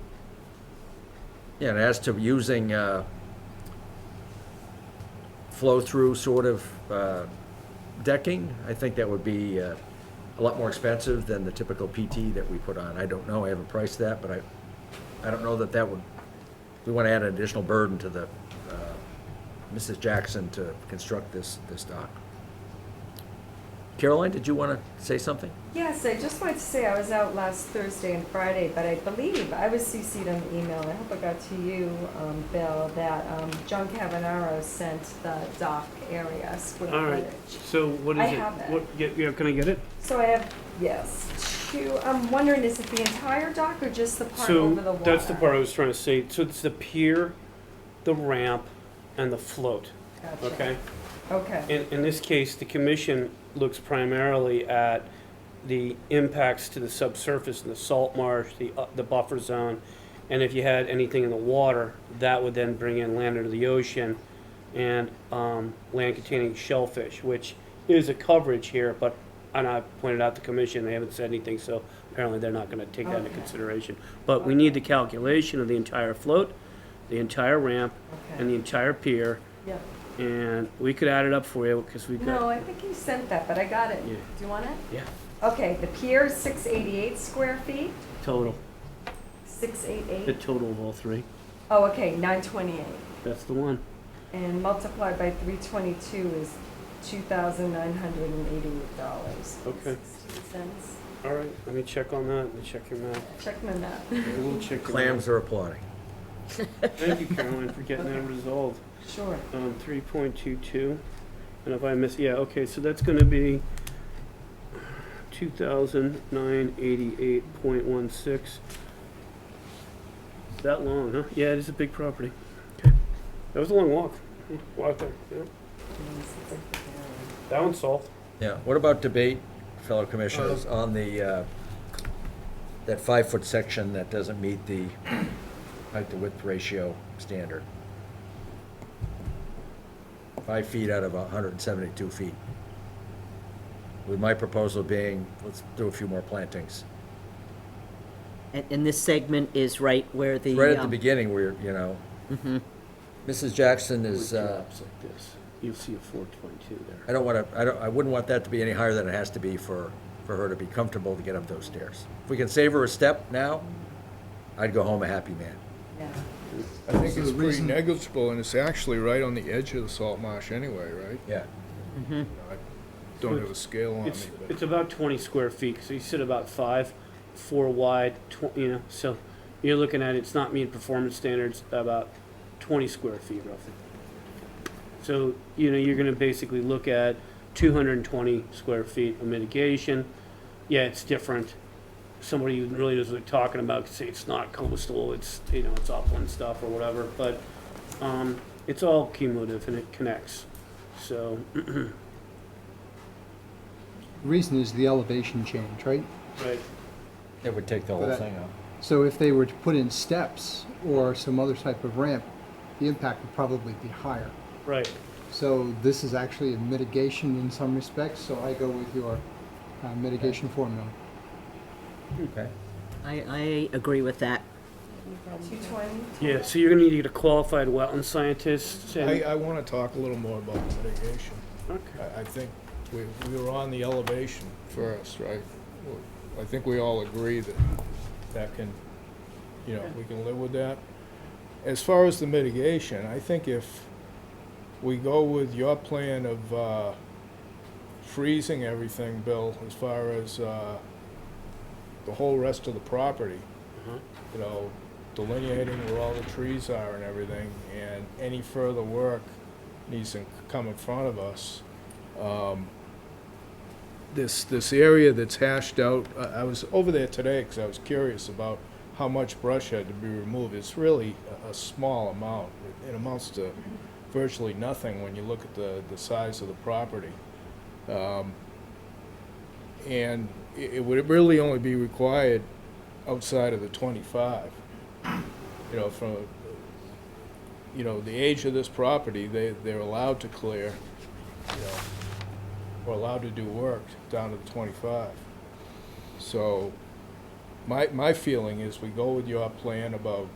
S2: Yeah, and as to using flow-through sort of decking, I think that would be a lot more expensive than the typical PT that we put on. I don't know, I haven't priced that, but I don't know that would, we want to add an additional burden to the Mrs. Jackson to construct this dock. Caroline, did you want to say something?
S15: Yes, I just wanted to say I was out last Thursday and Friday, but I believe I was CC'd on the email, and I hope I got to you, Bill, that John Cavanaro sent the dock area square
S3: All right.
S15: footage.
S3: So what is
S15: I
S3: it?
S15: have that.
S3: What? Yeah. Can I get it?
S15: So I have, yes, two, I'm wondering, is it the entire dock or just the part
S3: So
S15: over the water?
S3: that's the part I was trying to say. So it's the pier, the ramp, and the float.
S15: Gotcha.
S3: Okay.
S15: Okay.
S3: In this case, the commission looks primarily at the impacts to the subsurface and the salt marsh, the buffer zone, and if you had anything in the water, that would then bring in land under the ocean and land containing shellfish, which is a coverage here, but, and I pointed out to the commission, they haven't said anything, so apparently they're not gonna take that into consideration. But we need the calculation of the entire float, the entire ramp, and the entire pier,
S15: Yep.
S3: and we could add it up for you, because we've got.
S15: No, I think you sent that, but I got it.
S3: Yeah.
S15: Do you want it?
S3: Yeah,
S15: Okay, the pier is 688 square feet,
S3: total, the
S15: 688.
S3: total of all three,
S15: Oh, okay, 928.
S3: that's the one.
S15: And multiplied by 322 is $2,988.
S3: Okay.
S15: 16 cents.
S3: All right, let me check on that, let me check your math.
S15: Check my math.
S3: We'll check your
S2: Clams
S3: math.
S2: are applauding.
S3: Thank you, Caroline, for getting that resolved.
S15: Sure.
S3: 3.22, and if I miss, yeah, okay, so that's gonna be 2,988.16. That long, huh? Yeah, it is a big property. Okay, that was a long walk. Walk there, yeah. That one's solved.
S2: Yeah, what about debate, fellow commissioners, on the, that 5-foot section that doesn't meet the height to width ratio standard? 5 feet out of 172 feet. With my proposal being, let's do a few more plantings.
S1: And this segment is right where the.
S2: Right at the beginning where, you know, Mrs. Jackson is,
S3: It drops like this. You'll see a 422 there.
S2: I don't want to, I wouldn't want that to be any higher than it has to be for her to be comfortable to get up those stairs. If we can save her a step now, I'd go home a happy man.
S15: Yeah.
S10: I think
S9: So
S10: it's
S9: the
S10: pretty
S9: reason-
S10: negligible, and it's actually right on the edge of the salt marsh anyway, right?
S2: Yeah.
S10: I don't have a scale on me,
S3: It's
S10: but
S3: about 20 square feet, so you sit about 5, 4 wide, you know, so you're looking at, it's not meeting performance standards, about 20 square feet roughly. So, you know, you're gonna basically look at 220 square feet of mitigation. Yeah, it's different. Somebody who really knows what they're talking about could say it's not coastal, it's, you know, it's upland stuff or whatever, but, it's all cumulative and it connects, so.
S9: The reason is the elevation change, right?
S3: Right.
S2: It would take the whole
S9: But
S2: thing out.
S9: So if they were to put in steps or some other type of ramp, the impact would probably be higher.
S3: Right.
S9: So this is actually a mitigation in some respects, so I go with your mitigation formula.
S2: Okay.
S1: I agree with that.
S15: 220?
S3: Yeah, so you're gonna need to get a qualified wetland scientist. and-
S10: I want to talk a little more about mitigation.
S3: Okay.
S10: I think we were on the elevation first, right? I think we all agree that can, you know, we can live with that. as far as the mitigation, I think if we go with your plan of freezing everything, Bill, as far as the whole rest of the property, you know, delineating where all the trees are and everything, and any further work needs to come in front of us. This area that's hashed out, I was over there today because I was curious about how much brush had to be removed. It's really a small amount. It amounts to virtually nothing when you look at the size of the property. And it would really only be required outside of the 25. You know, from, you know, the age of this property, they're allowed to clear, you know, or allowed to do work down to the 25. So my feeling is we go with your plan about,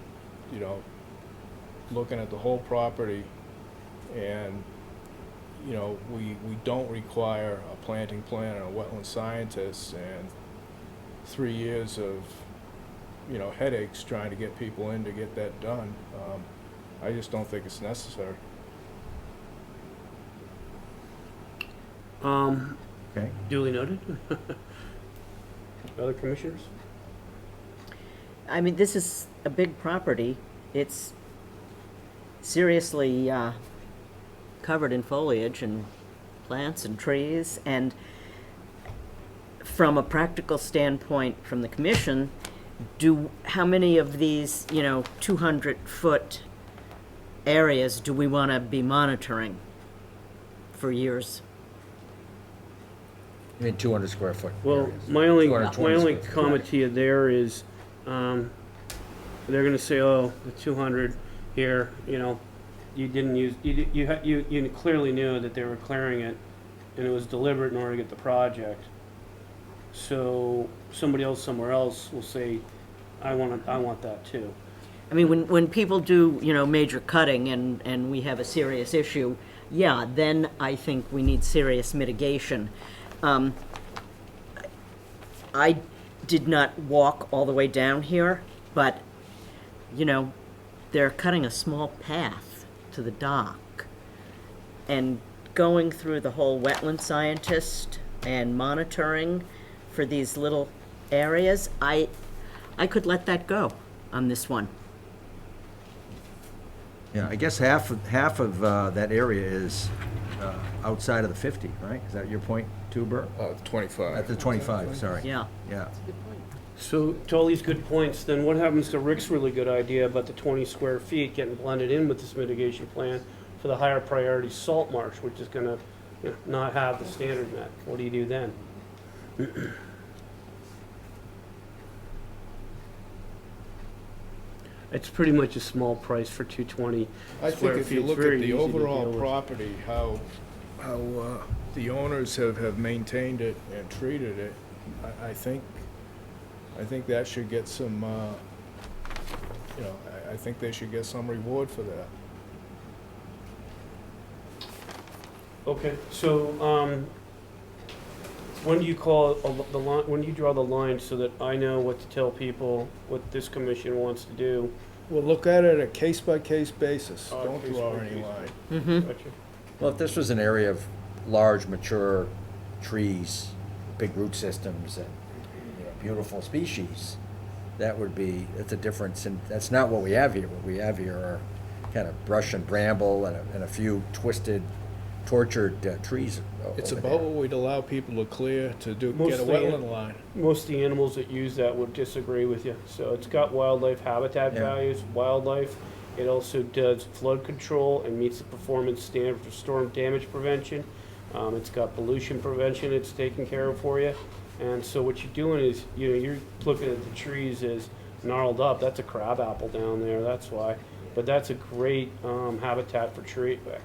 S10: you know, looking at the whole property, and, you know, we don't require a planting plan and a wetland scientist and 3 years of, you know, headaches trying to get people in to get that done. I just don't think it's necessary.
S2: Okay.
S3: Duly noted. Other commissioners?
S1: I mean, this is a big property. It's seriously covered in foliage and plants and trees. And from a practical standpoint from the commission, how many of these, you know, 200-foot areas do we want to be monitoring for years?
S2: I mean, 200 square foot.
S3: Well,
S2: areas.
S3: my only
S2: 220 square foot.
S3: comment to you there is, they're gonna say, oh, the 200 here, you know, you didn't use, you clearly knew that they were clearing it, and it was deliberate in order to get the project. So somebody else somewhere else will say, I want that too.
S1: I mean, when people do, you know, major cutting and we have a serious issue, yeah, then I think we need serious mitigation. I did not walk all the way down here, but, you know, they're cutting a small path to the dock. And going through the whole wetland scientist and monitoring for these little areas, I could let that go on this one.
S2: Yeah, I guess half of that area is outside of the 50, right? Is that your point too, Bert?
S10: 25.
S2: At the 25, sorry.
S1: Yeah.
S2: Yeah.
S3: So to all these good points, then what happens to Rick's really good idea about the 20 square feet getting blended in with this mitigation plan for the higher priority salt marsh, which is gonna, you know, not have the standard met? What do you do then? It's pretty much a small price for 220
S10: I
S3: square
S10: think if
S3: feet.
S10: you
S3: It's
S10: look
S3: very
S10: at the
S3: easy to
S10: overall
S3: deal with.
S10: property, how the owners have maintained it and treated it, I think that should get some, you know, I think they should get some reward for that.
S3: Okay, so, when do you call the line, when do you draw the line so that I know what to tell people, what this commission wants to do?
S10: We'll look at it a case-by-case basis.
S3: Oh,
S10: Don't draw any
S3: case-by-case.
S10: line.
S3: Gotcha.
S2: Well, if this was an area of large, mature trees, big root systems, and, you know, beautiful species, it's a difference, and that's not what we have here. What we have here are kind of brush and bramble and a few twisted, tortured trees.
S10: It's
S2: over
S10: about
S2: there.
S10: what we'd allow people to clear to get a
S3: Mostly-
S10: wetland line.
S3: Most of the animals that use that would disagree with you. So it's got wildlife habitat
S2: Yeah.
S3: values, wildlife. It also does flood control and meets the performance standard for storm damage prevention. It's got pollution prevention it's taking care of for you. And so what you're doing is, you know, you're looking at the trees as gnarled up. That's a crabapple down there, that's why. But that's a great habitat for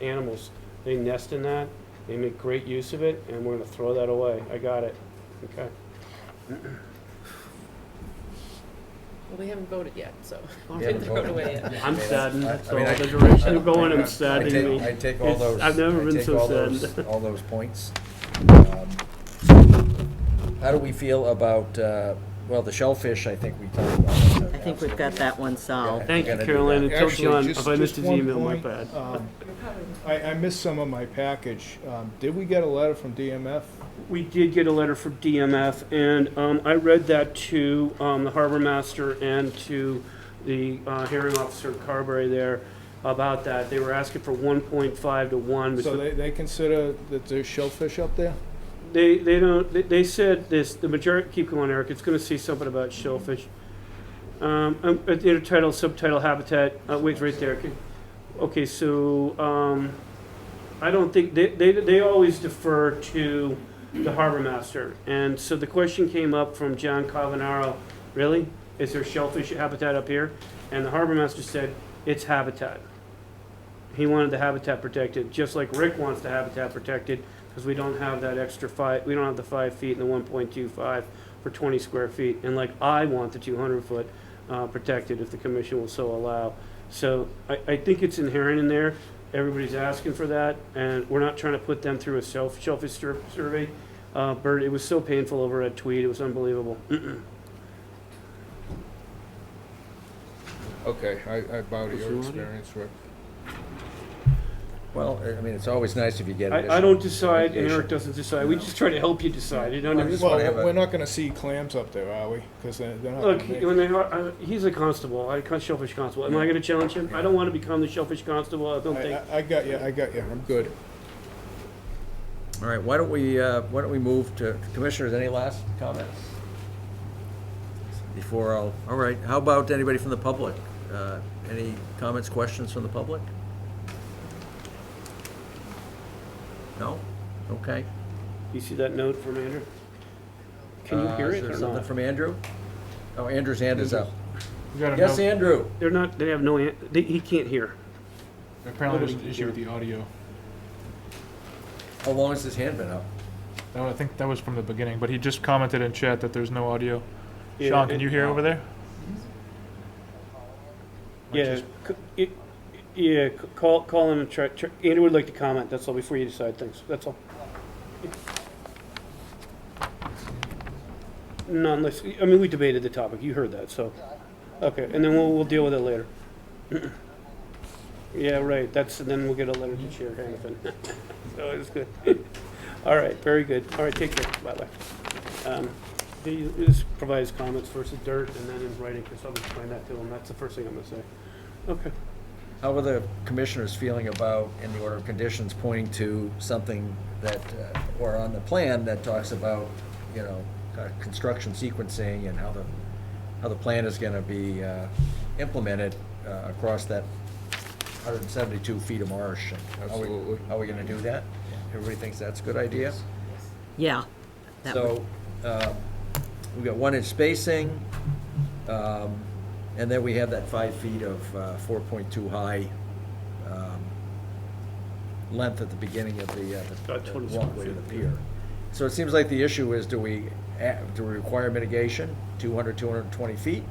S3: animals. They nest in that. They make great use of it, and we're gonna throw that away. I got it. Okay.
S13: Well, we haven't voted yet, so
S2: Yeah,
S13: we didn't
S2: we
S13: throw it
S2: voted.
S13: away yet.
S3: I'm saddened.
S2: I
S3: So
S2: mean,
S3: the direction you're going, I'm saddened.
S2: I take all those.
S3: I've never
S2: I
S3: been
S2: take
S3: so
S2: all
S3: saddened.
S2: those- all those points. How do we feel about, well, the shellfish, I think we talked about.
S1: think we've got that one solved.
S3: Thank you,
S2: Gotta do
S3: Caroline, and tell
S10: Actually,
S3: John
S10: just-
S3: if I missed
S10: just
S3: his
S10: one
S3: email, my
S10: point,
S3: bad.
S10: I missed some of my package. Did we get a letter from DMF?
S3: We did get a letter from DMF, and I read that to the harbor master and to the hearing officer at Carberry there about that. They were asking for 1.5 to 1.
S10: So they consider that there's shellfish up there?
S3: They don't, they said this, the majority, keep going, Eric, it's gonna say something about shellfish. At the intertitle, subtitle, habitat, wait, right there. Okay, so, I don't think, they always defer to the harbor master. And so the question came up from John Cavanaro, really? Is there shellfish habitat up here? And the harbor master said, it's habitat. He wanted the habitat protected, just like Rick wants the habitat protected, because we don't have that extra we don't have the 5 feet and the 1.25 for 20 square feet. And like I want the 200 foot protected if the commission will so allow. So I think it's inherent in there. Everybody's asking for that, and we're not trying to put them through a shellfish survey. Bert, it was so painful over at Tweed, it was unbelievable.
S10: Okay, I bow to your experience, Rick.
S2: Well, I mean, it's always nice if you get
S3: I
S2: additional
S3: don't decide, and
S2: information.
S3: Eric doesn't decide. We just try to help you decide. You know what I mean?
S2: just wanna have
S10: Well,
S2: a-
S10: we're not gonna see clams up there, are we? Because they're not
S3: Look,
S10: gonna make
S3: when they are, he's a constable, shellfish constable. Am I gonna challenge him? I don't wanna become the shellfish constable, I don't think.
S10: I got you, I'm good.
S2: All right, why don't we move to, commissioners, any last comments? All right, how about anybody from the public? Any comments, questions from the public? No? Okay.
S3: You see that note from Andrew? Can you hear
S2: Is
S3: it
S2: there
S3: or
S2: something
S3: not?
S2: from Andrew? Oh, Andrew's hand is up.
S4: We got a
S2: Yes,
S4: note.
S2: Andrew?
S3: They're not, they have no, he can't hear.
S4: Apparently there's an issue with the audio.
S2: How long has his hand been up?
S4: I think that was from the beginning, but he just commented in chat that there's no audio.
S3: Yeah,
S4: Sean, can you hear over there?
S3: Yeah, call him and try, Andrew would like to comment, that's all, before you decide things, that's all. No, unless, I mean, we debated the topic, you heard that, so, okay, and then we'll deal with it later. Yeah, right, and then we'll get a letter to Chair Hannafin. So it's good. All right, very good, all right, take care, bye-bye. He just provide his comments first in dirt and then in writing, because I'll explain that to him, that's the first thing I'm gonna say. Okay.
S2: How are the commissioners feeling about, in the order of conditions, pointing to something that, or on the plan that talks about, you know, construction sequencing and how the plan is gonna be implemented across that 172 feet of marsh? And
S10: Absolutely.
S2: How are we gonna do that? Everybody thinks that's a good idea?
S1: Yeah. that would-
S2: So, we've got 1 inch spacing, and then we have that 5 feet of 4.2 high length at the beginning of the
S3: About 20
S2: walkway to
S3: feet.
S2: the pier. So it seems like the issue is, do we require mitigation, 200, 220 feet,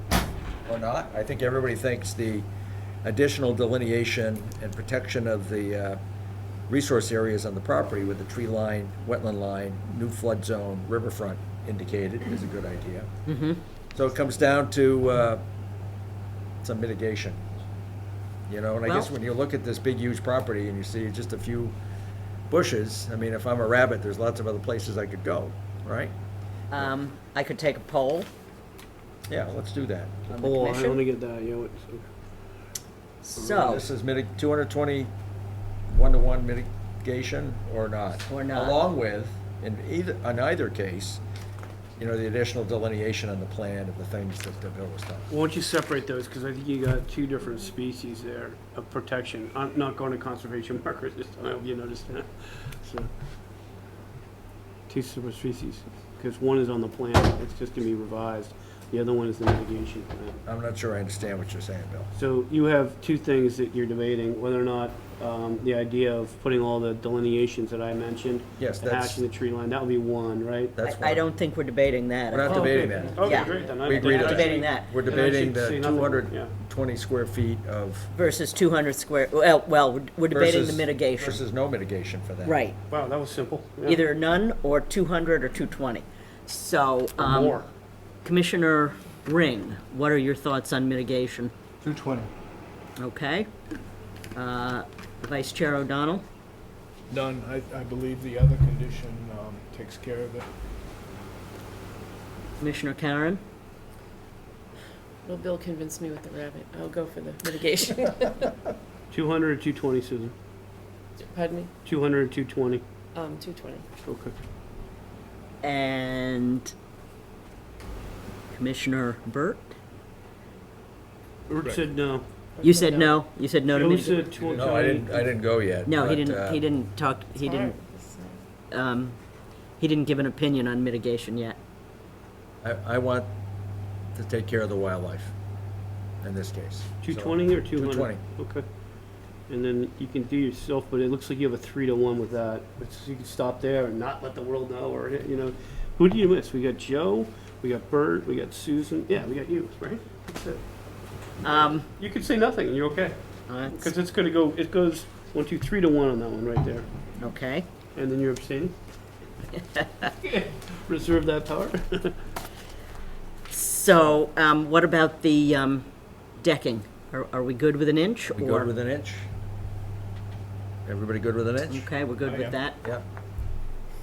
S2: or not? I think everybody thinks the additional delineation and protection of the resource areas on the property with the tree line, wetland line, new flood zone, riverfront indicated is a good idea.
S1: Mm-hmm.
S2: So it comes down to some mitigation. You know, and I guess
S1: Well-
S2: when you look at this big, huge property and you see just a few bushes, I mean, if I'm a rabbit, there's lots of other places I could go, right?
S1: I could take a poll.
S2: Yeah, let's do that.
S1: On the
S3: Oh,
S1: commission?
S3: let me get that, yeah.
S1: So,
S2: This is 220 1-to-1 mitigation or not?
S1: Or not.
S2: Along with, in either case, you know, the additional delineation on the plan of the things that Bill was talking.
S3: Why don't you separate those, because I think you got 2 different species there of protection. I'm not going to conservation markers this time, I hope you noticed that. So, 2 separate species, because one is on the plan, it's just gonna be revised. The other one is the mitigation plan.
S2: I'm not sure I understand what you're saying, Bill.
S3: So you have 2 things that you're debating, whether or not the idea of putting all the delineations that I mentioned,
S2: Yes,
S3: and
S2: that's,
S3: hashing the tree line, that would be one, right?
S2: that's
S1: I
S2: one.
S1: don't think we're debating that.
S2: We're not
S3: Oh,
S2: debating
S3: okay.
S2: that.
S3: Okay,
S1: Yeah.
S3: great, then.
S2: We agree to
S1: We're not
S2: that.
S1: debating that.
S2: We're
S3: Then I
S2: debating
S3: should say
S2: the
S3: nothing,
S2: 220 square feet of.
S1: Versus 200 square, well, we're debating the
S2: versus-
S1: mitigation.
S2: Versus no mitigation for that.
S1: Right,
S3: Wow, that was simple. Yeah.
S1: either none or 200 or 220. So,
S3: Or more.
S1: Commissioner Ring, what are your thoughts on mitigation?
S9: 220.
S1: Okay. Vice Chair O'Donnell?
S10: None, I believe the other condition takes care of it.
S1: Commissioner Karen?
S13: Well, Bill convinced me with the rabbit. I'll go for the mitigation.
S3: 200 or 220, Susan?
S13: Pardon me?
S3: 200 or 220?
S13: 220.
S3: Okay.
S1: And Commissioner Burt?
S3: Bert said no.
S1: You said no? You said no to
S3: Joe
S1: mitigation?
S3: said 220.
S2: No, I didn't go yet.
S1: No, he
S2: but,
S1: didn't, he didn't talk, he didn't, he didn't give an opinion on mitigation yet.
S2: I want to take care of the wildlife in this case.
S3: 220 or 200?
S2: 220.
S3: Okay. And then you can do yourself, but it looks like you have a 3-to-1 with that. So you can stop there and not let the world know, or, you know. Who do you miss? We got Joe, we got Bert, we got Susan. Yeah, we got you, right? That's it. You could say nothing and you're okay. Because it's going to go, it goes 1, 2, 3-to-1 on that one right there.
S1: Okay.
S3: And then you're abstaining? Reserve that power.
S1: So, what about the decking? Are we good with an inch?
S2: We
S1: or-
S2: good with an inch? Everybody good with an inch?
S1: Okay, we're good with that?
S2: Yeah.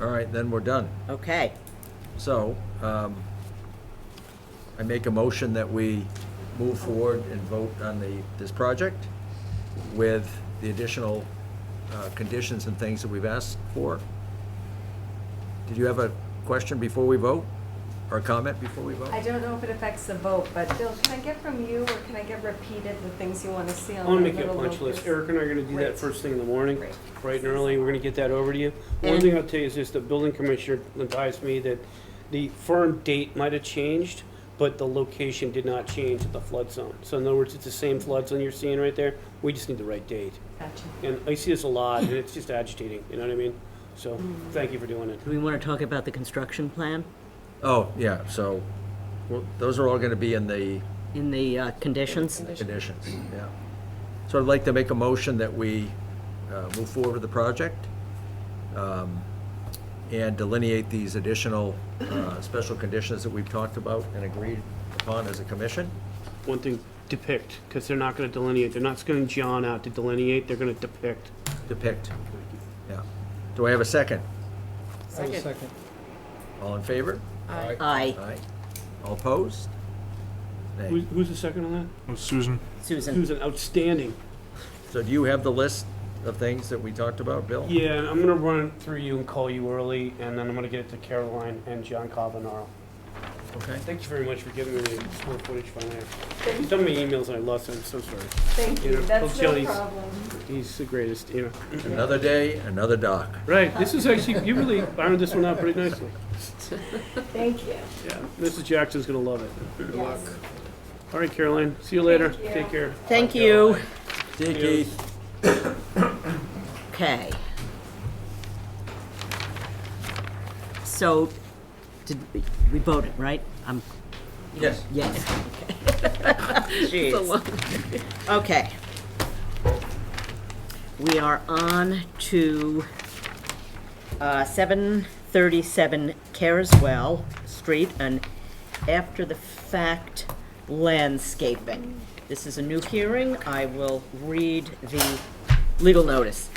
S2: All right, then we're done.
S1: Okay.
S2: So, I make a motion that we move forward and vote on this project with the additional conditions and things that we've asked for. Did you have a question before we vote? Or a comment before we vote?
S15: I don't know if it affects the vote, but Bill, can I get from you, or can I get repeated the things you want to see on
S3: I
S15: the
S3: want to make you a
S15: little
S3: punch list.
S15: notebooks?
S3: Eric and I are going to do that
S15: Great.
S3: first thing in the morning,
S15: Great.
S3: bright and early. We're going to get that over to you. One
S1: And-
S3: thing I'll tell you is this, the building commissioner advised me that the firm date might have changed, but the location did not change at the flood zone. So in other words, it's the same flood zone you're seeing right there. We just need the right date.
S15: Gotcha.
S3: And I see this a lot, and it's just agitating, you know what I mean? So, thank you for doing it.
S1: Do we want to talk about the construction plan
S2: Oh, yeah, so, well, those are all gonna be in the
S1: in the conditions?
S2: conditions, yeah. So I'd like to make a motion that we move forward with the project and delineate these additional special conditions that we've talked about and agreed upon as a commission.
S3: One thing, depict, because they're not going to delineate. They're not sending John out to delineate, they're going to depict.
S2: Depict, yeah. Do I have a second?
S13: Second.
S2: All in favor?
S13: Aye.
S1: Aye.
S2: Aye. All opposed? Nay.
S3: Who's the second on that?
S4: Oh, Susan.
S1: Susan?
S3: Susan, outstanding.
S2: So do you have the list of things that we talked about, Bill?
S3: Yeah, and I'm gonna run it through you and call you early, and then I'm gonna get it to Caroline and John Carbonaro.
S2: Okay.
S3: Thank you very much for giving me the square footage finally. Some of my emails and I lost them, I'm so sorry.
S15: Thank
S3: You
S15: you,
S3: know,
S15: that's
S3: Bill
S15: no
S3: Shelley's-
S15: problem.
S3: He's the greatest, you know.
S2: Another day, another dock.
S3: Right, this is actually, you really ironed this one out pretty nicely.
S15: Thank you.
S3: Yeah, Mrs. Jackson's gonna love it. Good luck.
S15: Yes.
S3: All right, Caroline, see you later.
S15: Thank you.
S3: Take care.
S1: Thank you.
S2: See you, Keith.
S1: Okay. So, we voted, right?
S2: Yes.
S1: Yes. Jeez. Okay. We are on to 737 Carswell Street, and after-the-fact landscaping. This is a new hearing. I will read the legal notice.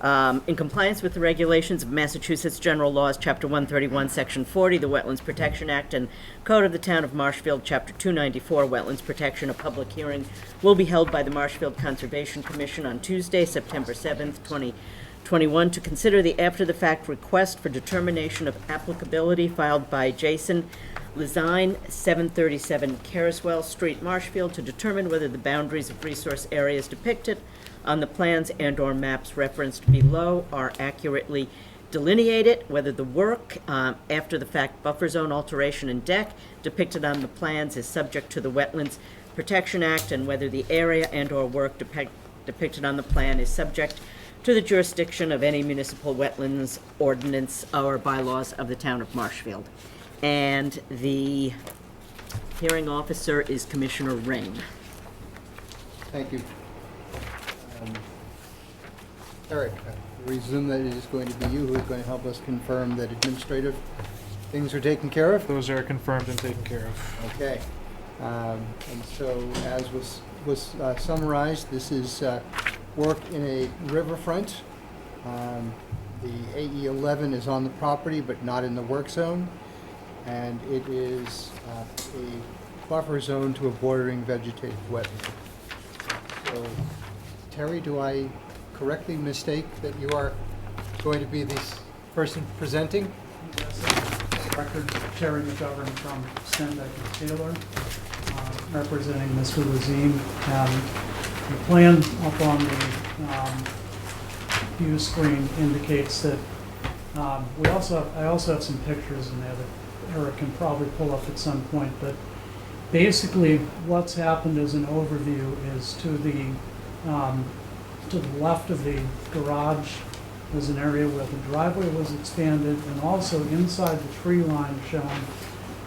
S1: In compliance with the regulations of Massachusetts General Laws, Chapter 131, Section 40, the Wetlands Protection Act, and Code of the Town of Marshfield, Chapter 294, Wetlands Protection, a public hearing will be held by the Marshfield Conservation Commission on Tuesday, September 7th, 2021, to consider the after-the-fact request for determination of applicability filed by Jason Lezine, 737 Carswell Street, Marshfield, to determine whether the boundaries of resource areas depicted on the plans and/or maps referenced below are accurately delineated, whether the work after-the-fact buffer zone alteration and deck depicted on the plans is subject to the Wetlands Protection Act, and whether the area and/or work depicted on the plan is subject to the jurisdiction of any municipal wetlands ordinance or bylaws of the town of Marshfield. And the hearing officer is Commissioner Ring.
S9: Thank you. Eric, I presume that it is going to be you who is going to help us confirm that administrative things are taken care of?
S4: Those are confirmed and taken care of.
S9: Okay. And so, as was summarized, this is work in a riverfront. The AE11 is on the property, but not in the work zone. And it is a buffer zone to a bordering vegetative wetland. So, Terry, do I correctly mistake that you are going to be this person presenting?
S6: Yes, record Terry McGovern from Stenbeck and Taylor, representing Mr. Lazine. The plan up on the view screen indicates that I also have some pictures in there that Eric can probably pull up at some point, but basically what's happened as an overview is to the left of the garage was an area where the driveway was expanded, and also inside the tree line shown,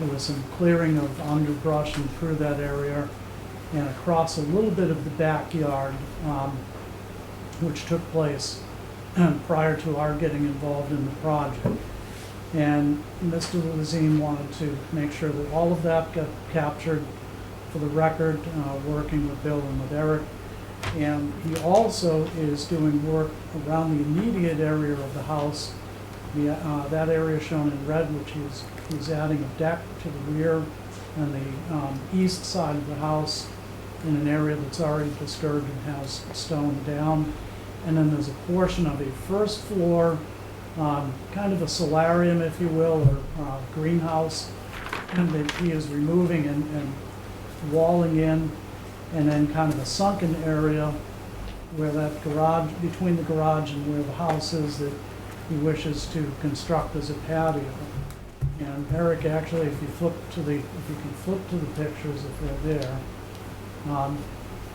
S6: there was some clearing of underbrush and through that area, and across a little bit of the backyard, which took place prior to our getting involved in the project. And Mr. Lazine wanted to make sure that all of that got captured for the record, working with Bill and with Eric. And he also is doing work around the immediate area of the house, that area shown in red, which he's adding a deck to the rear and the east side of the house in an area that's already disturbed and has stone down. And then there's a portion of a first floor, kind of a solarium, if you will, or greenhouse, and that he is removing and walling in, and then kind of a sunken area where that garage, between the garage and where the house is, that he wishes to construct as a patio. And Eric, actually, if you can flip to the pictures if they're there,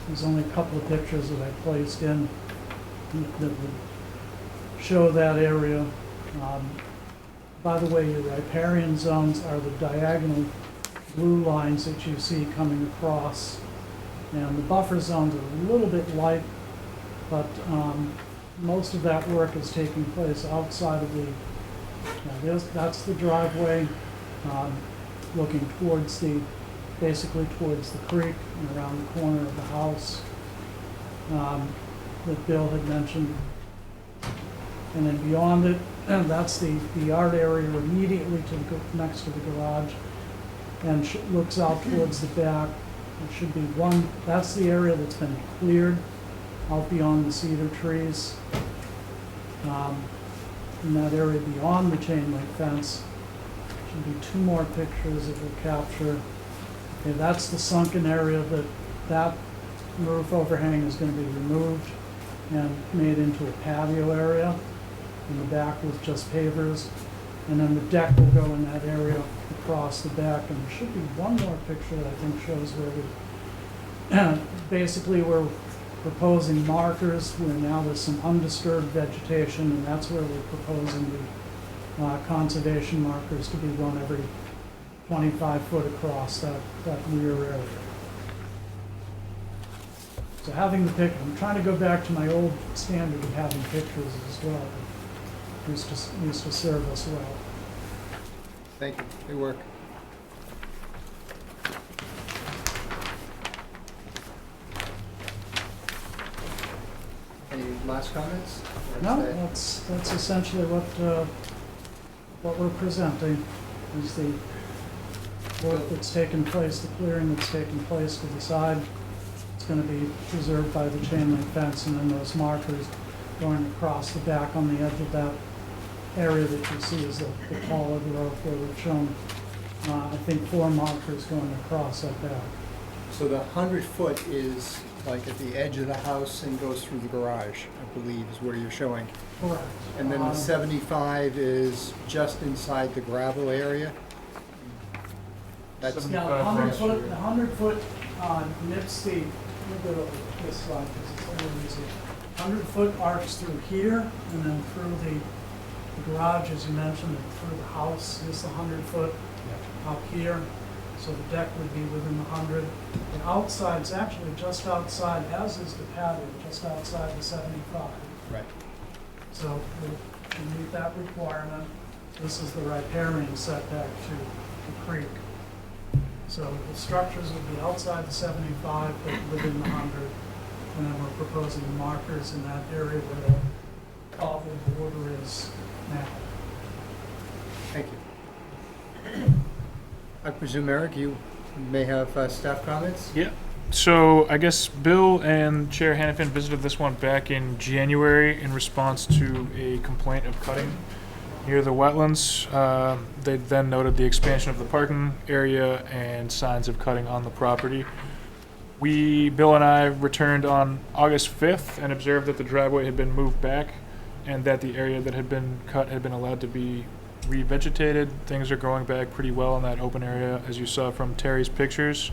S6: there's only a couple of pictures that I placed in that would show that area. By the way, your riparian zones are the diagonal blue lines that you see coming across. And the buffer zones are a little bit light, but most of that work is taking place outside of the, that's the driveway, looking towards basically towards the creek and around the corner of the house that Bill had mentioned. And then beyond it, that's the yard area immediately next to the garage, and looks out towards the back. It should be that's the area that's been cleared out beyond the cedar trees. In that area beyond the chain link fence, should be two more pictures that will capture. Okay, that's the sunken area that roof overhang is going to be removed and made into a patio area. In the back with just pavers. And then the deck will go in that area across the back. And there should be one more picture that I think shows where basically we're proposing markers where now there's some undisturbed vegetation, and that's where we're proposing the conservation markers to be run every 25 foot across that rear area. So having the picture, I'm trying to go back to my old standard of having pictures as well. Used to serve us well.
S9: Thank you. Good work. Any last comments?
S6: No, that's essentially what we're presenting is the work that's taken place, the clearing that's taken place to the side. It's going to be preserved by the chain link fence, and then those markers going across the back on the edge of that area that you see is the taller growth where we've shown, I think, 4 markers going across that back.
S9: So the 100-foot is like at the edge of the house and goes through the garage, I believe, is where you're showing.
S6: Correct.
S9: And then the 75 is just inside the gravel area? That's
S6: Yeah, the 100-foot nips the, we'll go to this slide because it's a little easier. 100-foot arcs through here and then through the garage, as you mentioned, and through the house is the 100-foot up here. So the deck would be within the 100. The outside's actually just outside, as is the patio, just outside the 75.
S9: right.
S6: So to meet that requirement, this is the riparian setback to the creek. So the structures would be outside the 75, but within the 100. And then we're proposing markers in that area where the oval border is now.
S9: Thank you. I presume, Eric, you may have staff comments?
S4: Yeah. So I guess Bill and Chair Hannafin visited this one back in January in response to a complaint of cutting near the wetlands. They then noted the expansion of the parking area and signs of cutting on the property. Bill and I returned on August 5th and observed that the driveway had been moved back and that the area that had been cut had been allowed to be revegetated. Things are growing back pretty well in that open area, as you saw from Terry's pictures.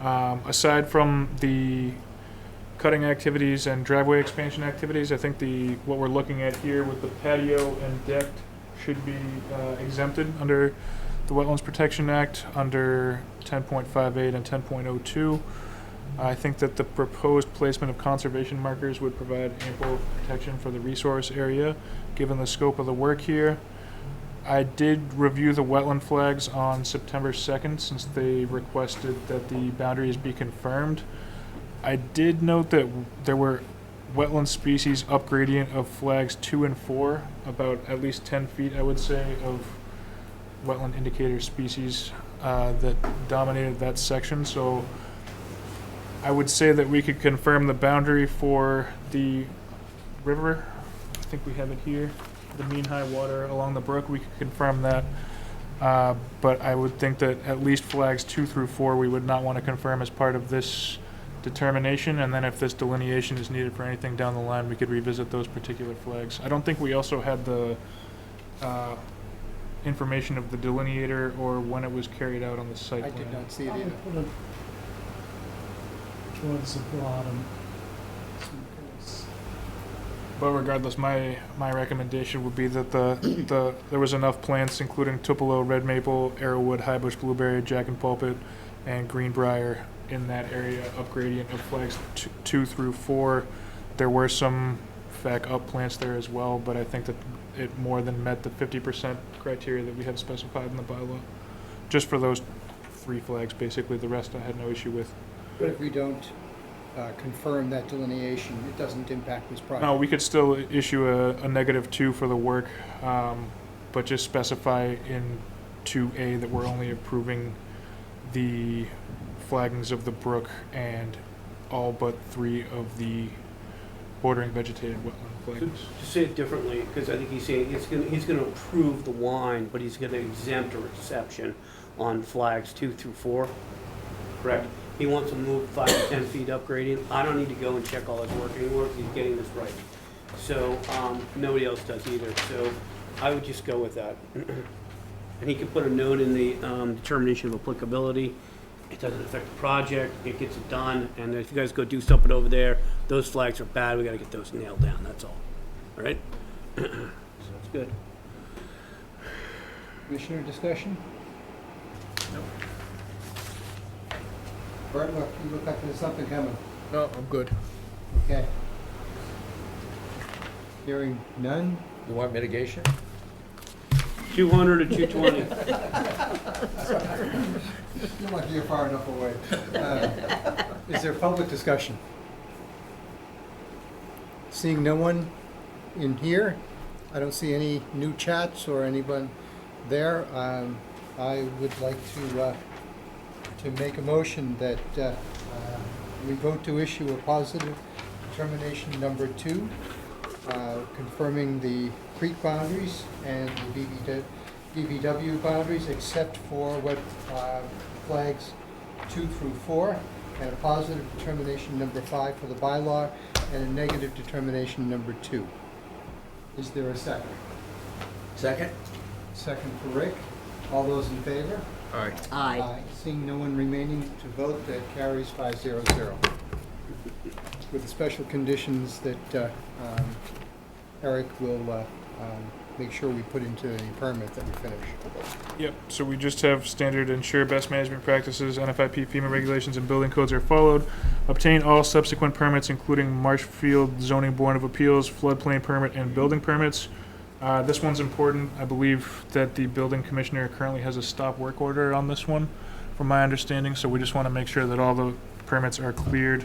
S4: Aside from the cutting activities and driveway expansion activities, I think what we're looking at here with the patio and deck should be exempted under the Wetlands Protection Act under 10.58 and 10.02. I think that the proposed placement of conservation markers would provide ample protection for the resource area, given the scope of the work here. I did review the wetland flags on September 2nd, since they requested that the boundaries be confirmed. I did note that there were wetland species upgradient of flags 2 and 4, about at least 10 feet, I would say, of wetland indicator species that dominated that section. So I would say that we could confirm the boundary for the river. I think we have it here. The mean high water along the brook, we could confirm that. But I would think that at least flags 2 through 4 we would not want to confirm as part of this determination, and then if this delineation is needed for anything down the line, we could revisit those particular flags. I don't think we also had the information of the delineator or when it was carried out on the site plan.
S9: I did not see it
S6: I
S9: either.
S6: would put it towards the bottom.
S4: But regardless, my recommendation would be that there was enough plants, including Tupelo, red maple, arrowwood, highbush blueberry, jack and pulpit, and greenbrier in that area of gradient of flags 2 through 4. There were some FAC up plants there as well, but I think that it more than met the 50% criteria that we have specified in the bylaw. Just for those 3 flags, basically. The rest I had no issue with.
S9: But if we don't confirm that delineation, it doesn't impact this project?
S4: No, we could still issue a -2 for the work, but just specify in 2A that we're only approving the flaggings of the brook and all but 3 of the bordering vegetated wetland flaggings.
S3: To say it differently, because I think he's saying he's gonna approve the line, but he's gonna exempt or exception on flags 2 through 4, correct? He wants to move 5 to 10 feet up gradient. I don't need to go and check all his work anymore because he's getting this right. So, nobody else does either, so I would just go with that. And he can put a note in the determination of applicability. It doesn't affect the project, it gets it done, and if you guys go do something over there, those flags are bad, we gotta get those nailed down, that's all. All right? So that's good.
S9: Commissioner discussion? No. Bert, look, you look like there's something coming.
S10: No, I'm good.
S9: Okay. Hearing none?
S2: You want mitigation?
S3: 200 or 220?
S9: You're lucky you're far enough away. Is there public discussion? Seeing no one in here, I don't see any new chats or anyone there. I would like to make a motion that we vote to issue a positive determination number 2, confirming the creek boundaries and the DVW boundaries except for what flags 2 through 4, and a positive determination number 5 for the bylaw, and a negative determination number 2. Is there a second?
S2: Second?
S9: Second for Rick. All those in favor?
S10: Aye.
S1: Aye.
S9: Seeing no one remaining to vote, that carries 5-0-0. With the special conditions that Eric will make sure we put into the permit that we finish.
S4: Yep, so we just have standard ensure best management practices, NFIP, FEMA regulations, and building codes are followed. Obtain all subsequent permits, including Marshfield Zoning Board of Appeals, floodplain permit, and building permits. This one's important. I believe that the building commissioner currently has a stop work order on this one from my understanding, so we just want to make sure that all the permits are cleared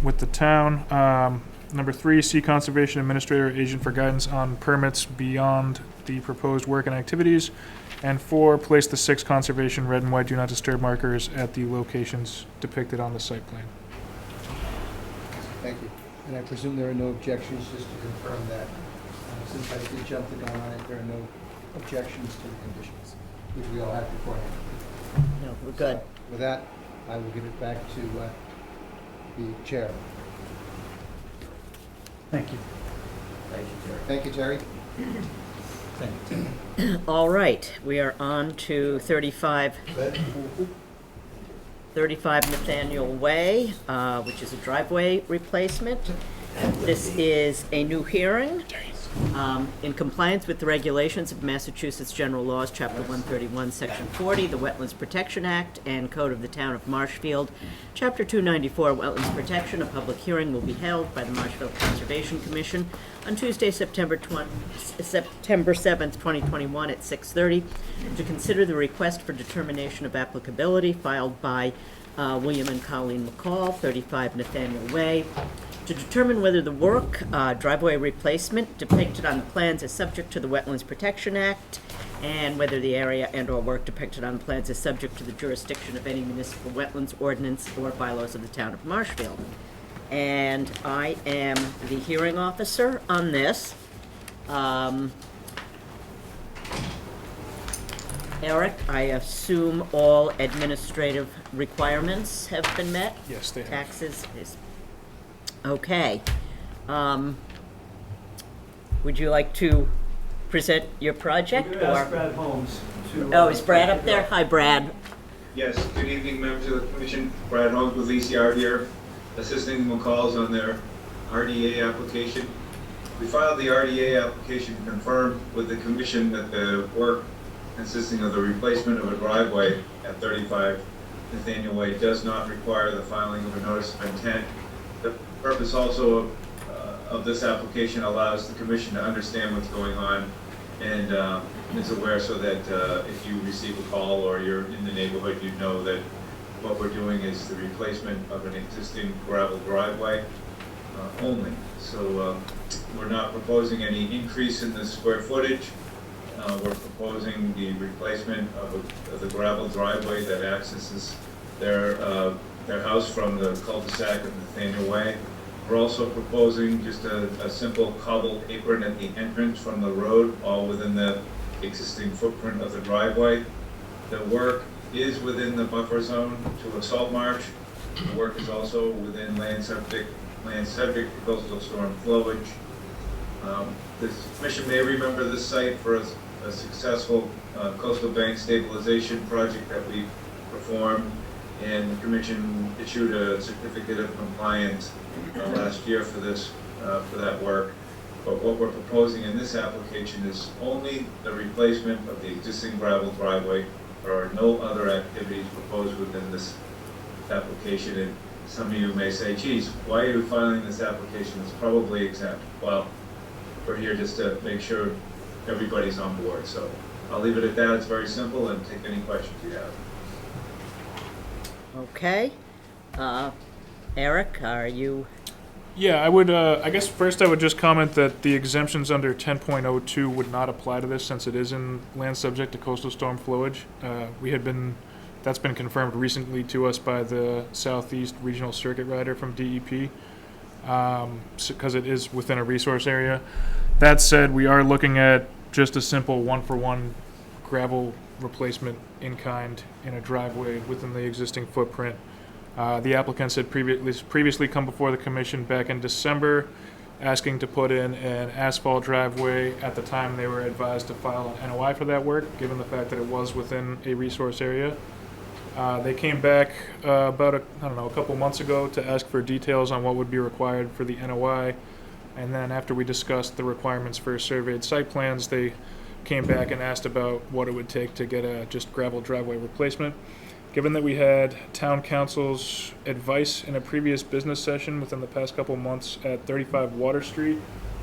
S4: with the town. Number 3, see Conservation Administrator or Agent for guidance on permits beyond the proposed work and activities. And 4, place the 6 conservation red and white do not disturb markers at the locations depicted on the site plan.
S9: Thank you. And I presume there are no objections, just to confirm that. Since I did jump the gun on it, there are no objections to the conditions, which we all had beforehand.
S1: No, we're good.
S9: With that, I will give it back to the chair.
S11: Thank you.
S9: Thank you, Terry.
S1: All right, we are on to 35 Nathaniel Way, which is a driveway replacement. This is a new hearing. In compliance with the regulations of Massachusetts General Laws, Chapter 131, Section 40, the Wetlands Protection Act, and Code of the Town of Marshfield, Chapter 294, Wetlands Protection, a public hearing will be held by the Marshfield Conservation Commission on Tuesday, September 7th, 2021 at 6:30 to consider the request for determination of applicability filed by William and Colleen McCall, 35 Nathaniel Way, to determine whether the work, driveway replacement depicted on the plans is subject to the Wetlands Protection Act, and whether the area and/or work depicted on the plans is subject to the jurisdiction of any municipal wetlands ordinance or bylaws of the town of Marshfield. And I am the hearing officer on this. Eric, I assume all administrative requirements have been met?
S4: Yes, they have.
S1: Taxes is, okay. Would you like to present your project?
S16: We're gonna ask
S1: Or
S16: Brad Holmes to.
S1: Oh, is Brad up there? Hi, Brad.
S16: Yes, good evening, members of the commission. Brad Holmes with ECR here, assisting the McCalls on their RDA application. We filed the RDA application to confirm with the commission that the work consisting of the replacement of a driveway at 35 Nathaniel Way does not require the filing of a notice of intent. The purpose also of this application allows the commission to understand what's going on and is aware so that if you receive a call or you're in the neighborhood, you know that what we're doing is the replacement of an existing gravel driveway only. So we're not proposing any increase in the square footage. We're proposing the replacement of the gravel driveway that accesses their house from the cul-de-sac of Nathaniel Way. We're also proposing just a simple cobbled apron at the entrance from the road, all within the existing footprint of the driveway. The work is within the buffer zone to a salt marsh. The work is also within land subject to coastal storm flowage. The commission may remember this site for a successful coastal bank stabilization project that we performed, and the commission issued a certificate of compliance last year for this, for that work. But what we're proposing in this application is only the replacement of the existing gravel driveway. There are no other activities proposed within this application. And some of you may say, geez, why are you filing this application? It's probably exempt. Well, we're here just to make sure everybody's on board. So I'll leave it at that. It's very simple, and take any questions you have.
S1: Okay. Eric, are you?
S4: Yeah, I would, I guess first I would just comment that the exemptions under 10.02 would not apply to this since it is in land subject to coastal storm flowage. That's been confirmed recently to us by the Southeast Regional Circuit Rider from DEP, because it is within a resource area. That said, we are looking at just a simple one-for-one gravel replacement in kind in a driveway within the existing footprint. The applicants had previously come before the commission back in December asking to put in an asphalt driveway. At the time, they were advised to file an NOI for that work, given the fact that it was within a resource area. They came back about a couple months ago to ask for details on what would be required for the NOI. And then after we discussed the requirements for surveyed site plans, they came back and asked about what it would take to get a just gravel driveway replacement. Given that we had town council's advice in a previous business session within the past couple months at 35 Water Street,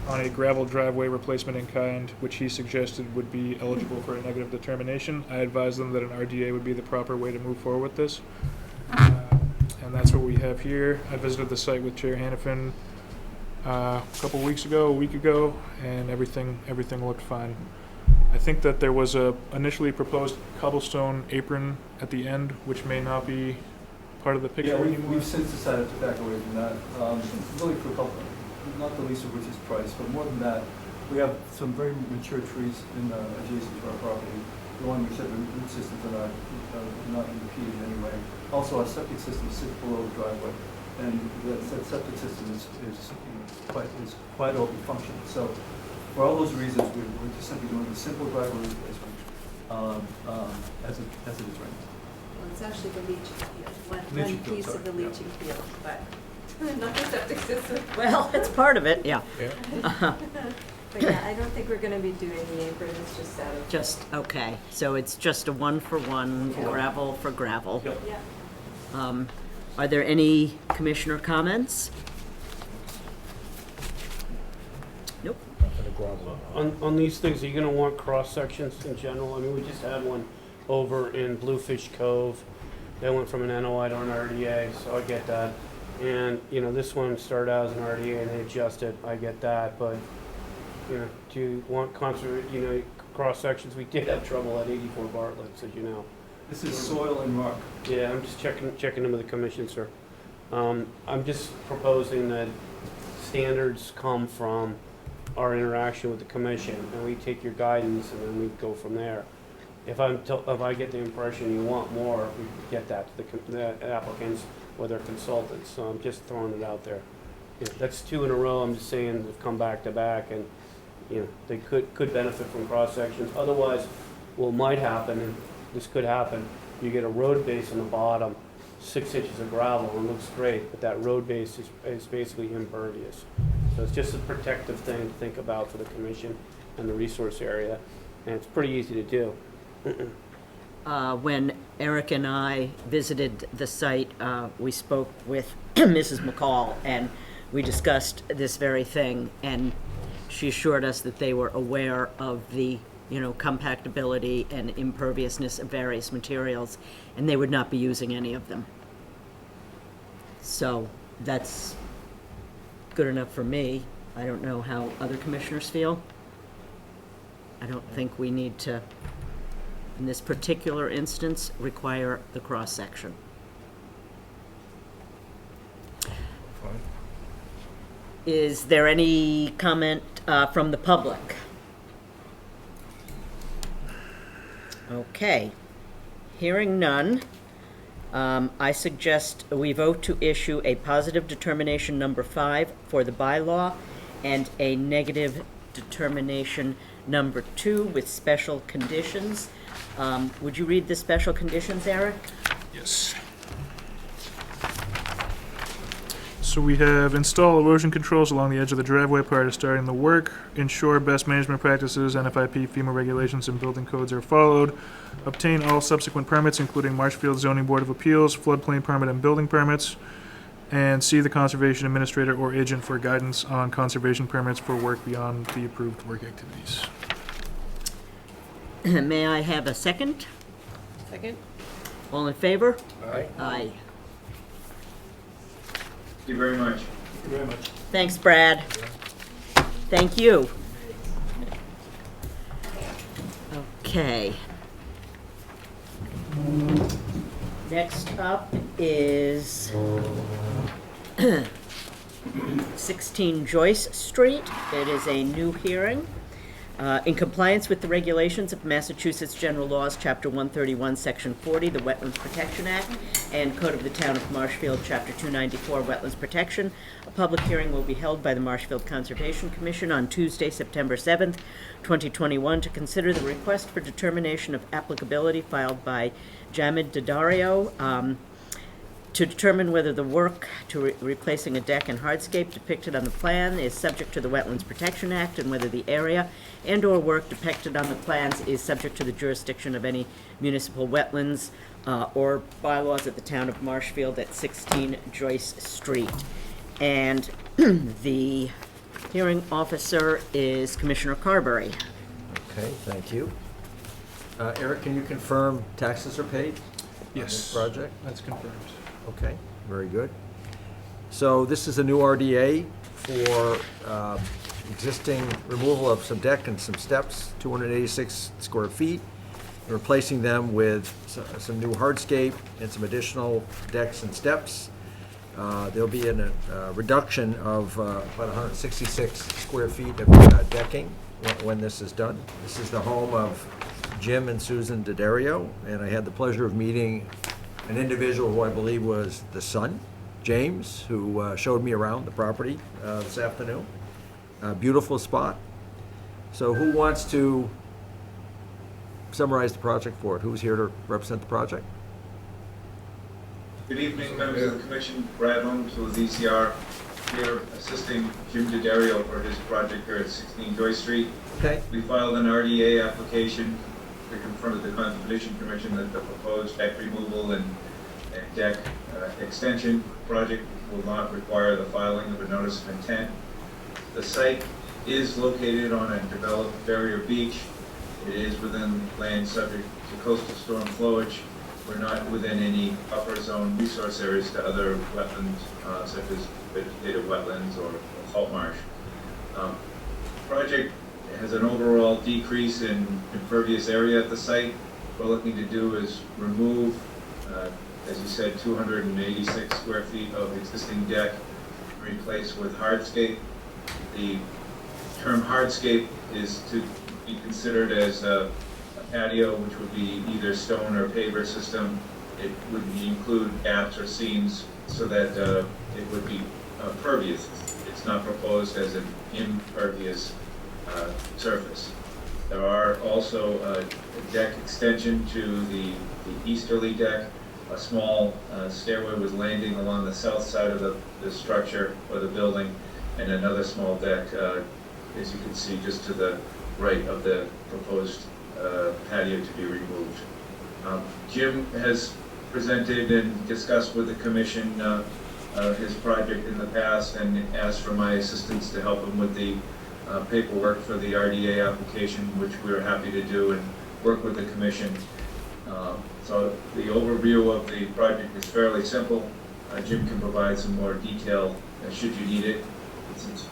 S4: on a gravel driveway replacement in kind, which he suggested would be eligible for a negative determination. I advised them that an RDA would be the proper way to move forward with this. And that's what we have here. I visited the site with Chair Hannafin a week ago, and everything looked fine. I think that there was a initially proposed cobblestone apron at the end, which may not be part of the picture anymore.
S17: We've since decided to back away from that, really for a couple, not the least of which is price, but more than that, we have some very mature trees adjacent to our property. The one which said the root systems are not impeded in any way. Also, our septic system sits below the driveway, and that septic system is quite open function. So, for all those reasons, we're just simply doing a simple driveway replacement as it is right now.
S18: Well, it's actually the leaching field, one piece
S17: sorry,
S18: of the leaching field, but not the septic system.
S1: Well, it's part of it, yeah.
S18: But yeah, I don't think we're gonna be doing the apron, it's just out of.
S1: Just, okay, so it's just a 1-for-1, gravel for gravel.
S18: Yeah.
S1: Are there any commissioner comments? Nope.
S3: On these things, are you gonna want cross-sections in general? I mean, we just had one over in Bluefish Cove. They went from an NOI to an RDA, so I get that. And, you know, this one started out as an RDA and they adjusted, I get that, but, you know, do you want cross-sections? We did have trouble at 84 Bartlett's, as you know.
S17: This is soil and rock.
S3: Yeah, I'm just checking in with the commission, sir. I'm just proposing that standards come from our interaction with the commission, and we take your guidance, and then we go from there. If I get the impression you want more, we get that to the applicants or their consultants. So I'm just throwing it out there. You know, that's 2 in a row. I'm just saying they've come back to back, and you know they could benefit from cross sections. Otherwise, what might happen, and this could happen, you get a road base on the bottom, 6 inches of gravel, and it looks great, but that road base is basically impervious. So it's just a protective thing to think about for the commission and the resource area, and it's pretty easy to do.
S1: When Eric and I visited the site, we spoke with Mrs. McCall, and we discussed this very thing, and she assured us that they were aware of the compactability and imperviousness of various materials, and they would not be using any of them. So that's good enough for me. I don't know how other commissioners feel. I don't think we need to, in this particular instance, require the cross-section.
S10: Fine.
S1: Is there any comment from the public? Okay. Hearing none, I suggest we vote to issue a positive determination number 5 for the bylaw and a negative determination number 2 with special conditions. Would you read the special conditions, Eric?
S4: Yes. So we have install erosion controls along the edge of the driveway prior to starting the work, ensure best management practices, NFIP, FEMA regulations, and building codes are followed, obtain all subsequent permits, including Marshfield Zoning Board of Appeals, floodplain permit, and building permits, and see the conservation administrator or agent for guidance on conservation permits for work beyond the approved work activities.
S1: May I have a second?
S13: Second?
S1: All in favor?
S2: Aye.
S1: Aye.
S16: Thank you very much.
S17: Thank you very much.
S1: Thanks, Brad. Thank you. Okay. Next up is 16 Joyce Street. It is a new hearing. In compliance with the regulations of Massachusetts General Laws, Chapter 131, Section 40, the Wetlands Protection Act, and Code of the Town of Marshfield, Chapter 294, Wetlands Protection, a public hearing will be held by the Marshfield Conservation Commission on Tuesday, September 7th, 2021, to consider the request for determination of applicability filed by Jamid Daddario, to determine whether the work to replacing a deck and hardscape depicted on the plan is subject to the Wetlands Protection Act, and whether the area and/or work depicted on the plans is subject to the jurisdiction of any municipal wetlands or bylaws of the town of Marshfield at 16 Joyce Street. And the Hearing officer is Commissioner Carberry.
S2: Okay, thank you. Eric, can you confirm taxes are paid?
S4: Yes.
S2: On this project?
S4: That's confirmed.
S2: Okay, very good. So this is a new RDA for existing removal of some deck and some steps, 286 square feet, and replacing them with some new hardscape and some additional decks and steps. There'll be a reduction of about 166 square feet of decking when this is done. This is the home of Jim and Susan D'Addario, and I had the pleasure of meeting an individual who I believe was the son, James, who showed me around the property this afternoon. Beautiful spot. So who wants to summarize the project for it? Who's here to represent the project?
S16: Good evening, members of the commission. Brad Holmes with ECR here assisting Jim D'Addario for his project here at 16 Joy Street.
S2: Okay.
S16: We filed an RDA application to confirm with the Conservation Commission that the proposed deck removal and deck extension project will not require the filing of a notice of intent. The site is located on a developed barrier beach. It is within land subject to coastal storm flowage. We're not within any buffer zone resource areas to other wetlands, such as vegetated wetlands or salt marsh. Project has an overall decrease in impervious area at the site. What we're looking to do is remove, as you said, 286 square feet of existing deck, replace with hardscape. The term hardscape is to be considered as a patio, which would be either stone or paver system. It would include gaps or seams so that it would be pervious. It's not proposed as an impervious surface. There are also a deck extension to the easterly deck, a small stairway with landing along the south side of the structure or the building, and another small deck, as you can see, just to the right of the proposed patio to be removed. Jim has presented and discussed with the commission his project in the past and asked for my assistance to help him with the paperwork for the RDA application, which we're happy to do and work with the commission. So the overview of the project is fairly simple. Jim can provide some more detail should you need it. Since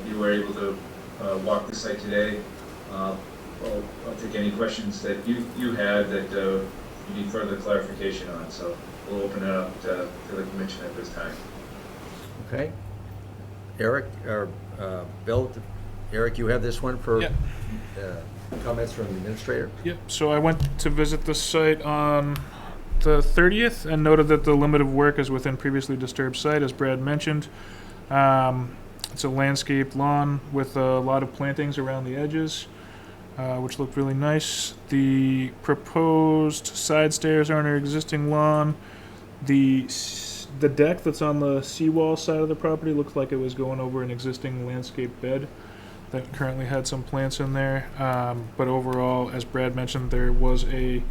S16: you were able to walk the site today, I'll take any questions that you had that you need further clarification on. So we'll open it up to the commission at this time.
S2: Okay. Eric, or Bill, Eric, you have this one for comments from the administrator?
S4: Yep, so I went to visit the site on the 30th and noted that the limit of work is within previously disturbed site, as Brad mentioned. It's a landscaped lawn with a lot of plantings around the edges, which look really nice. The proposed side stairs are on our existing lawn. The deck that's on the seawall side of the property looks like it was going over an existing landscape bed that currently had some plants in there. But overall, as Brad mentioned, there was a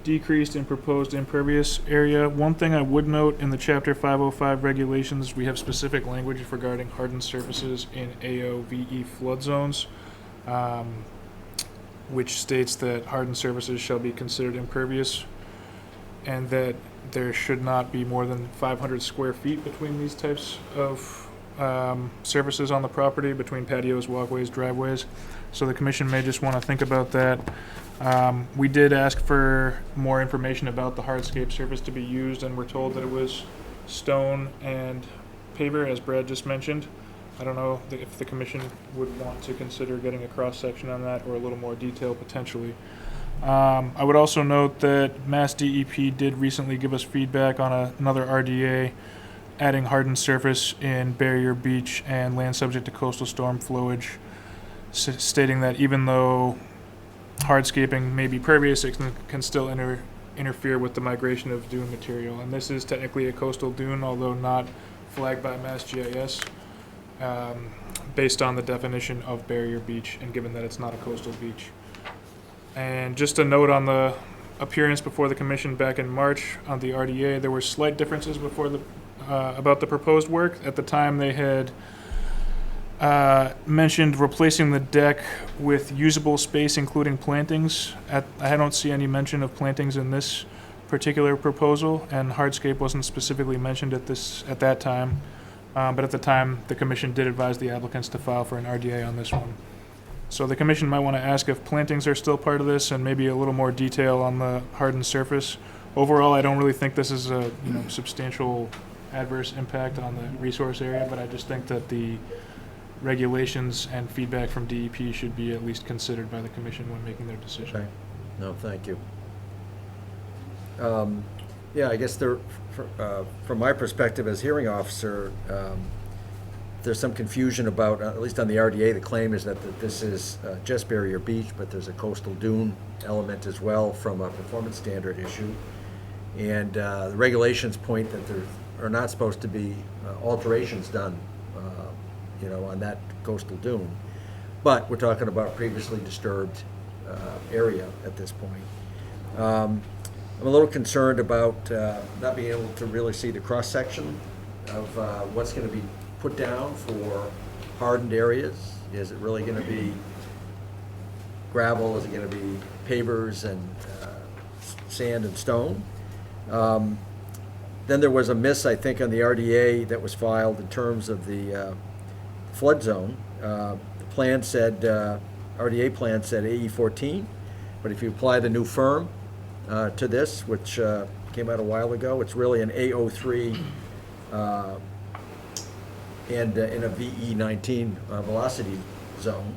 S4: decrease in proposed impervious area. One thing I would note, in the Chapter 505 regulations, we have specific language regarding hardened surfaces in AOVE flood zones, which states that hardened surfaces shall be considered impervious and that there should not be more than 500 square feet between these types of surfaces on the property, between patios, walkways, driveways. So the commission may just want to think about that. We did ask for more information about the hardscape surface to be used, and we're told that it was stone and paver, as Brad just mentioned. I don't know if the commission would want to consider getting a cross-section on that or a little more detail potentially. I would also note that Mass DEP did recently give us feedback on another RDA adding hardened surface in Barrier Beach and land subject to coastal storm flowage, stating that even though hardscaping may be pervious, it can still interfere with the migration of dune material. And this is technically a coastal dune, although not flagged by MassGIS, based on the definition of Barrier Beach, and given that it's not a coastal beach. And just a note on the appearance before the commission back in March on the RDA, there were slight differences about the proposed work. At the time, they had mentioned replacing the deck with usable space, including plantings. I don't see any mention of plantings in this particular proposal, and hardscape wasn't specifically mentioned at that time. But at the time, the commission did advise the applicants to file for an RDA on this one. So the commission might want to ask if plantings are still part of this, and maybe a little more detail on the hardened surface. Overall, I don't really think this is a substantial adverse impact on the resource area, but I just think that the regulations and feedback from DEP should be at least considered by the commission when making their decision.
S2: Okay. No, thank you. Yeah, I guess from my perspective as hearing officer, there's some confusion about, at least on the RDA, the claim is that this is just Barrier Beach, but there's a coastal dune element as well from a performance standard issue. And the regulations point that there are not supposed to be alterations done, on that coastal dune. But we're talking about previously disturbed area at this point. I'm a little concerned about not being able to really see the cross-section of what's going to be put down for hardened areas. Is it really going to be gravel? Is it going to be pavers and sand and stone? Then there was a miss, I think, on the RDA that was filed in terms of the flood zone. The plan said, RDA plan said AE14, but if you apply the new firm to this, which came out a while ago, it's really an AO3 and in a VE19 velocity zone.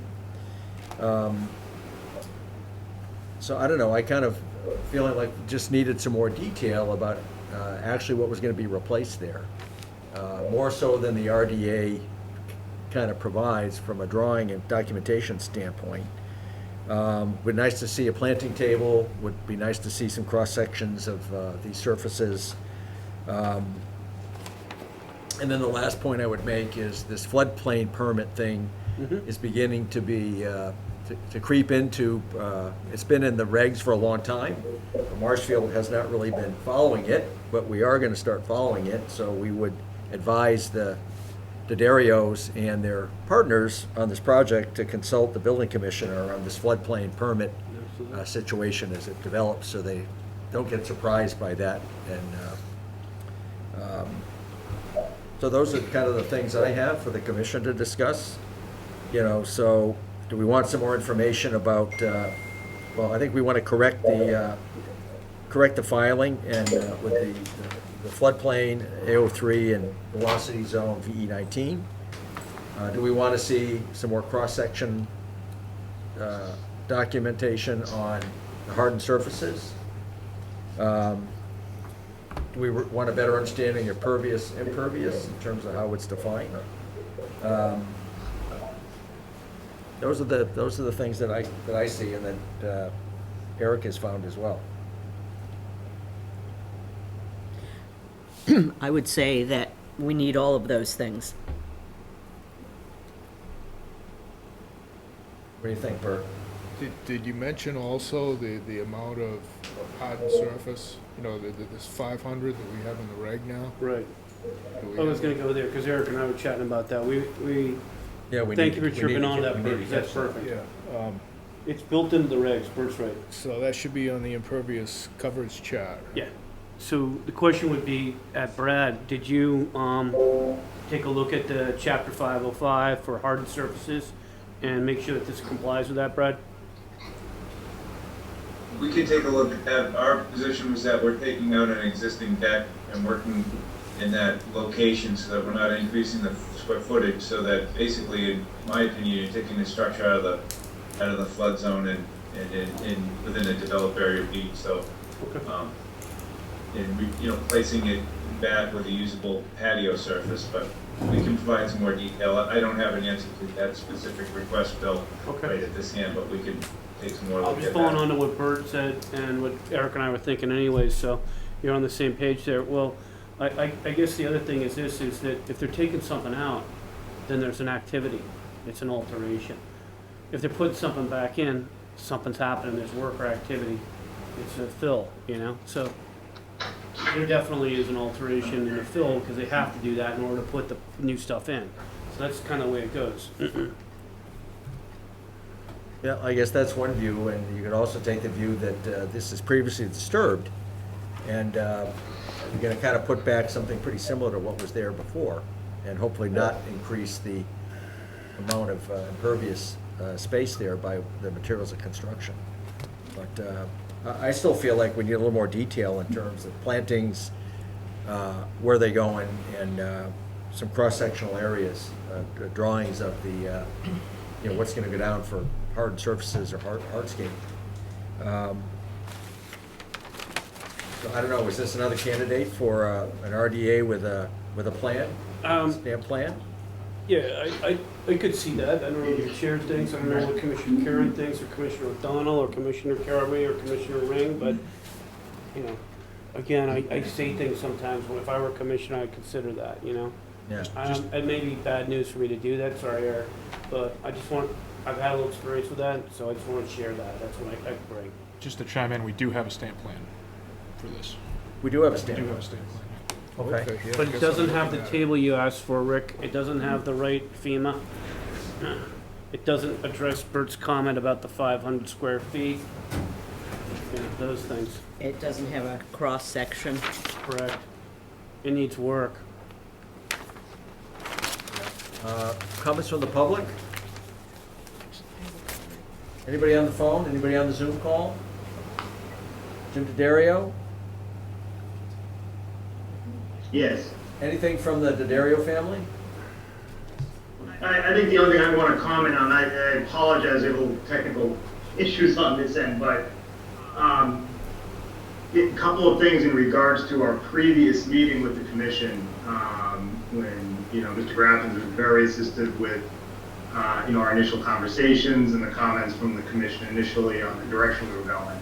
S2: So I don't know, I kind of feeling like just needed some more detail about actually what was going to be replaced there. More so than the RDA kind of provides from a drawing and documentation standpoint. Would be nice to see a planting table, would be nice to see some cross-sections of these surfaces. And then the last point I would make is this floodplain permit thing is beginning to be, to creep into, it's been in the regs for a long time. Marshfield has not really been following it, but we are going to start following it, so we would advise the Darios and their partners on this project to consult the building commissioner on this floodplain permit situation as it develops, so they don't get surprised by that. And so those are kind of the things I have for the commission to discuss. So do we want some more information about? Well, I think we want to correct the filing and with the floodplain, AO3, and velocity zone, VE19. Do we want to see some more cross-section documentation on the hardened surfaces? Do we want a better understanding of pervious, impervious in terms of how it's defined? Those are the things that I see and that Eric has found as well.
S1: I would say that we need all of those things.
S2: What do you think, Bert?
S10: Did you mention also the amount of hardened surface? This 500 that we have in the reg now?
S3: Right. I was going to go there because Eric and I were chatting about that. We thank you for chirping on that, Bert, 'cause that's perfect.
S10: Yeah.
S3: It's built into the regs, Bert's right.
S10: So that should be on the impervious coverage chart.
S3: Yeah. So the question would be, at Brad, did you take a look at the Chapter 505 for hardened surfaces and make sure that this complies with that, Brad?
S16: We can take a look at that. Our position was that we're taking out an existing deck and working in that location so that we're not increasing the square footage, so that basically, in my opinion, you're taking the structure out of the flood zone and within a developed area of beach. So, and placing it back with a usable patio surface, but we can provide some more detail. I don't have an answer to that specific request, Bill, right at this hand, but we can take some more look
S3: I'm
S16: at
S3: just
S16: that.
S3: following on to what Bert said and what Eric and I were thinking anyways, so you're on the same page there. Well, I guess the other thing is this, is that if they're taking something out, then there's an activity. It's an alteration. If they're putting something back in, something's happening, there's work or activity. It's a fill, So there definitely is an alteration in the fill because they have to do that in order to put the new stuff in. So that's kind of the way it goes.
S2: Yeah, I guess that's one view, and you could also take the view that this is previously disturbed, and you're gonna kind of put back something pretty similar to what was there before, and hopefully not increase the amount of impervious space there by the materials of construction. But I still feel like we need a little more detail in terms of plantings, where they going, and some cross-sectional areas, drawings of the, you know, what's gonna go down for hard surfaces or hardscape. So I don't know, is this another candidate for an RDA with a plan, stamp plan?
S3: Yeah, I could see that. I don't know what the chair thinks, I don't know what Commissioner Karen thinks, or Commissioner O'Donnell, or Commissioner Caraway, or Commissioner Ring, but, you know, again, I say things sometimes, if I were a commissioner, I'd consider that, you know?
S2: Yeah.
S3: It may be bad news for me to do that, sorry, Eric, but I've had a little experience with that, so I just want to share that, that's what I bring.
S4: Just to chime in, we do have a stamp plan for this.
S2: We do have a
S4: We
S2: stamp
S4: do
S2: plan.
S4: have a stamp plan.
S2: Okay.
S10: yeah,
S3: But
S10: I
S3: it
S10: guess
S3: doesn't
S10: I'm
S3: have the
S10: looking at it.
S3: table you asked for, Rick. It doesn't have the right FEMA. It doesn't address Bert's comment about the 500 square feet. You know, those things,
S1: It doesn't have a cross-section.
S3: correct. It needs work.
S2: Comments from the public? Anybody on the phone? Anybody on the Zoom call? Jim D'Addario?
S19: Yes.
S2: Anything from the D'Addario family?
S19: I think the only thing I want to comment on, I apologize, I have a little technical issues on this end, but a couple of things in regards to our previous meeting with the commission, when, you know, Mr. Graffens was very assistive with, you know, our initial conversations and the comments from the commission initially on the direction we were going.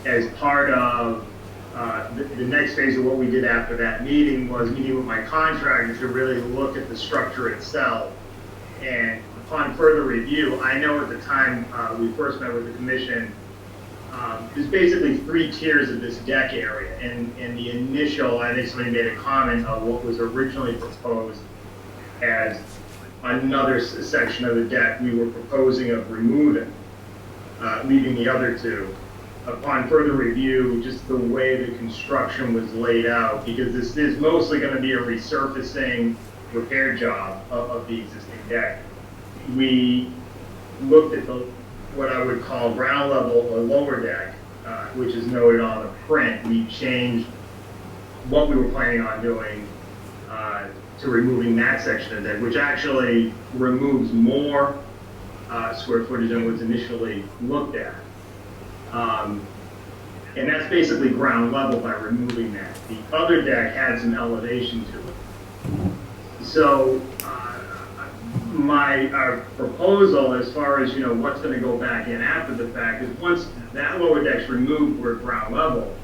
S19: As part of the next phase of what we did after that meeting was meeting with my contractor to really look at the structure itself. And upon further review, I know at the time we first met with the commission, there's basically 3 tiers of this deck area. And the initial, I think somebody made a comment of what was originally proposed as another section of the deck we were proposing of removing, leaving the other 2. Upon further review, just the way the construction was laid out, because this is mostly going to be a resurfacing repair job of the existing deck. We looked at what I would call ground level or lower deck, which is noted on the print. We changed what we were planning on doing to removing that section of deck, which actually removes more square footage than was initially looked at. And that's basically ground level by removing that. The other deck had some elevation to it. So my proposal as far as, you know, what's going to go back in after the fact is once that lower deck's removed, we're at ground level,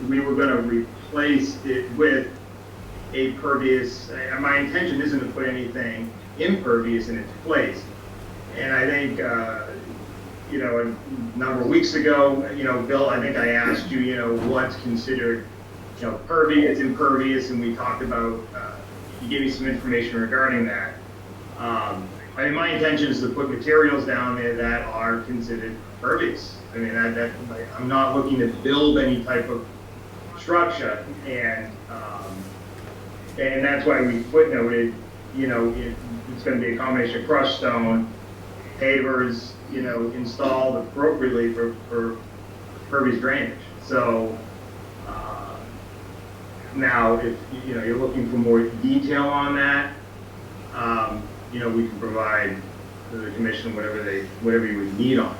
S19: we were going to replace it with a pervious. My intention isn't to put anything impervious in its place. And I think, you know, a number of weeks ago, you know, Bill, I think I asked you, you know, what's considered, you know, pervious, impervious, and we talked about, you gave me some information regarding that. I mean, my intention is to put materials down there that are considered pervious. I mean, I'm not looking to build any type of structure, and that's why we footnoted, you know, it's going to be a combination of crushed stone, pavers, you know, installed appropriately for pervious drainage. So now, if you know you're looking for more detail on that, you know, we can provide the commission whatever you would need on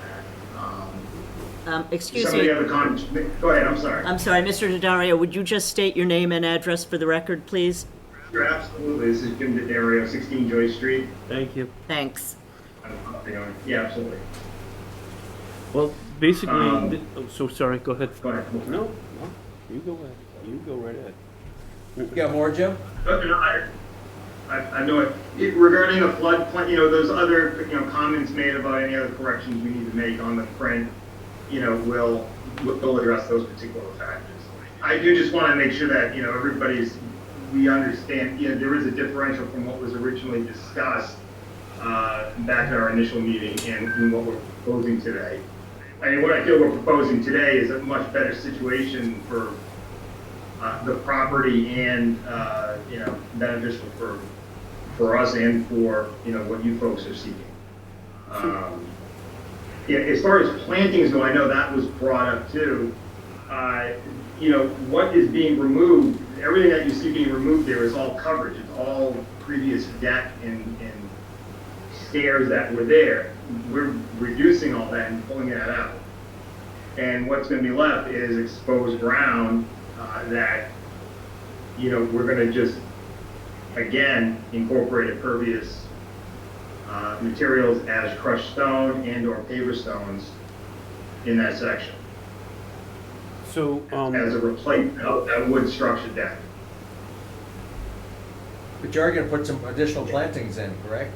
S19: that.
S1: Excuse
S19: Some of
S1: me.
S19: the other comments. Go ahead. I'm sorry.
S1: I'm sorry, Mr. D'Addario, would you just state your name and address for the record, please?
S19: Sure, absolutely. This is Jim D'Addario, 16 Joyce Street.
S3: Thank you.
S1: Thanks.
S19: Yeah, absolutely.
S3: Well, basically, oh, so sorry, go ahead.
S19: Go ahead.
S3: No, you go ahead. You go right ahead.
S2: You got more, Jim?
S19: I know it. Regarding the flood plain, you know, those other, you know, comments made about any other corrections we need to make on the print, you know, we'll address those particular factors. I do just want to make sure that, you know, everybody's we understand, there is a differential from what was originally discussed back at our initial meeting and what we're proposing today. I mean, what I feel we're proposing today is a much better situation for the property and, beneficial for us and for, what you folks are seeking. As far as plantings go, I know that was brought up too. What is being removed, everything that you see being removed there is all coverage. It's all previous deck and stairs that were there. We're reducing all that and pulling that out. And what's going to be left is exposed ground that, we're going to just, again, incorporate impervious materials as crushed stone and or paver stones in that section.
S3: So,
S19: as a replacement of that wood structure deck.
S2: But you're going to put some additional plantings in, correct?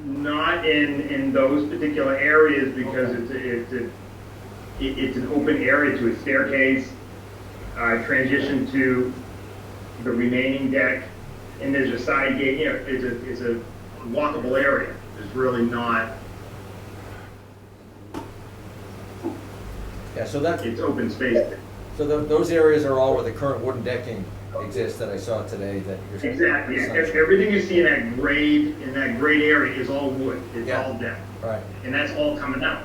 S19: Not in those particular areas because it's an open area to a staircase, transition to the remaining deck, and there's a side gate. It's a walkable area. There's really not.
S2: Yeah, so that
S19: it's open space.
S2: So those areas are all where the current wooden decking exists that I saw today. That you're
S19: Exactly. Everything you see in that grade area is all wood. It's all deck.
S2: Right.
S19: And that's all coming out.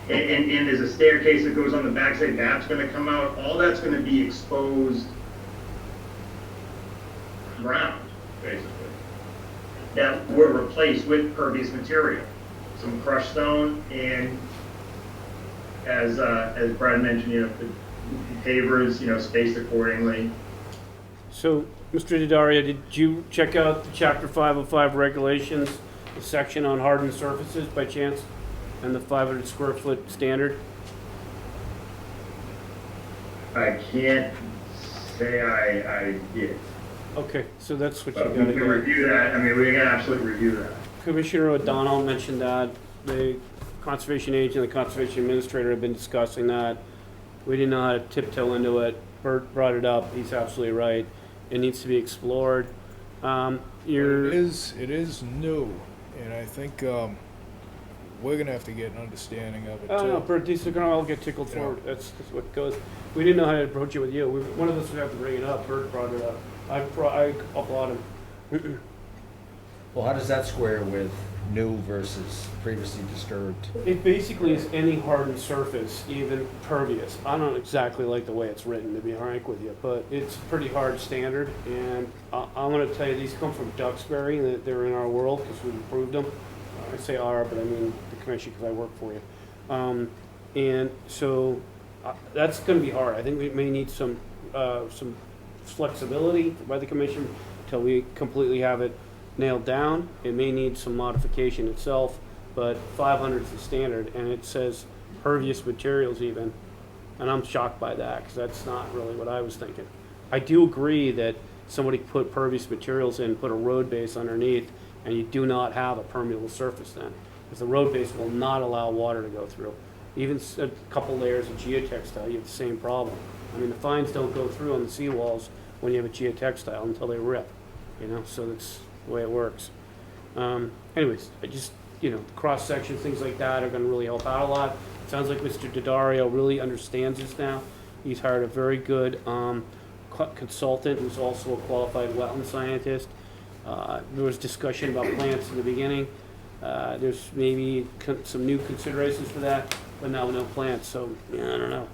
S19: And there's a staircase that goes on the backside. That's going to come out. All that's going to be exposed ground, basically. That were replaced with pervious material, some crushed stone, and as Brad mentioned, the pavers, spaced accordingly.
S3: So, Mr. Daddario, did you check out the Chapter 505 regulations, the section on hardened surfaces by chance, and the 500 square foot standard?
S19: I can't say I did.
S3: Okay, so that's what
S19: But
S3: you
S19: we
S3: got to
S19: can
S3: do.
S19: review that. I mean, we can absolutely review that.
S3: Commissioner O'Donnell mentioned that. The conservation agent and the conservation administrator have been discussing that. We didn't know how to tiptoe into it. Bert brought it up. He's absolutely right. It needs to be explored.
S10: It is new, and I think we're gonna have to get an understanding of it too.
S3: Oh, no, Bert, these are gonna all get tickled forward. That's what goes. We didn't know how to approach it with you. One of us would have to bring it up. Bert brought it up. I applaud him.
S2: Well, how does that square with new versus previously disturbed?
S3: It basically is any hardened surface, even pervious. I don't exactly like the way it's written, to be frank with you, but it's a pretty hard standard. And I'm going to tell you, these come from Duxbury. They're in our world because we've approved them. I say our, but I mean the commission because I work for you. And so that's going to be hard. I think we may need some flexibility by the commission until we completely have it nailed down. It may need some modification itself, but 500 is the standard, and it says pervious materials even, and I'm shocked by that because that's not really what I was thinking. I do agree that somebody put pervious materials in, put a road base underneath, and you do not have a permeable surface then, because the road base will not allow water to go through. Even a couple layers of geotextile, you have the same problem. I mean, the fines don't go through on the seawalls when you have a geotextile until they rip, so that's the way it works. Anyways, I just, cross sections, things like that are going to really help out a lot. Sounds like Mr. Daddario really understands this now. He's hired a very good consultant who's also a qualified wetland scientist. There was discussion about plants in the beginning. There's maybe some new considerations for that, but now no plants, so I don't know.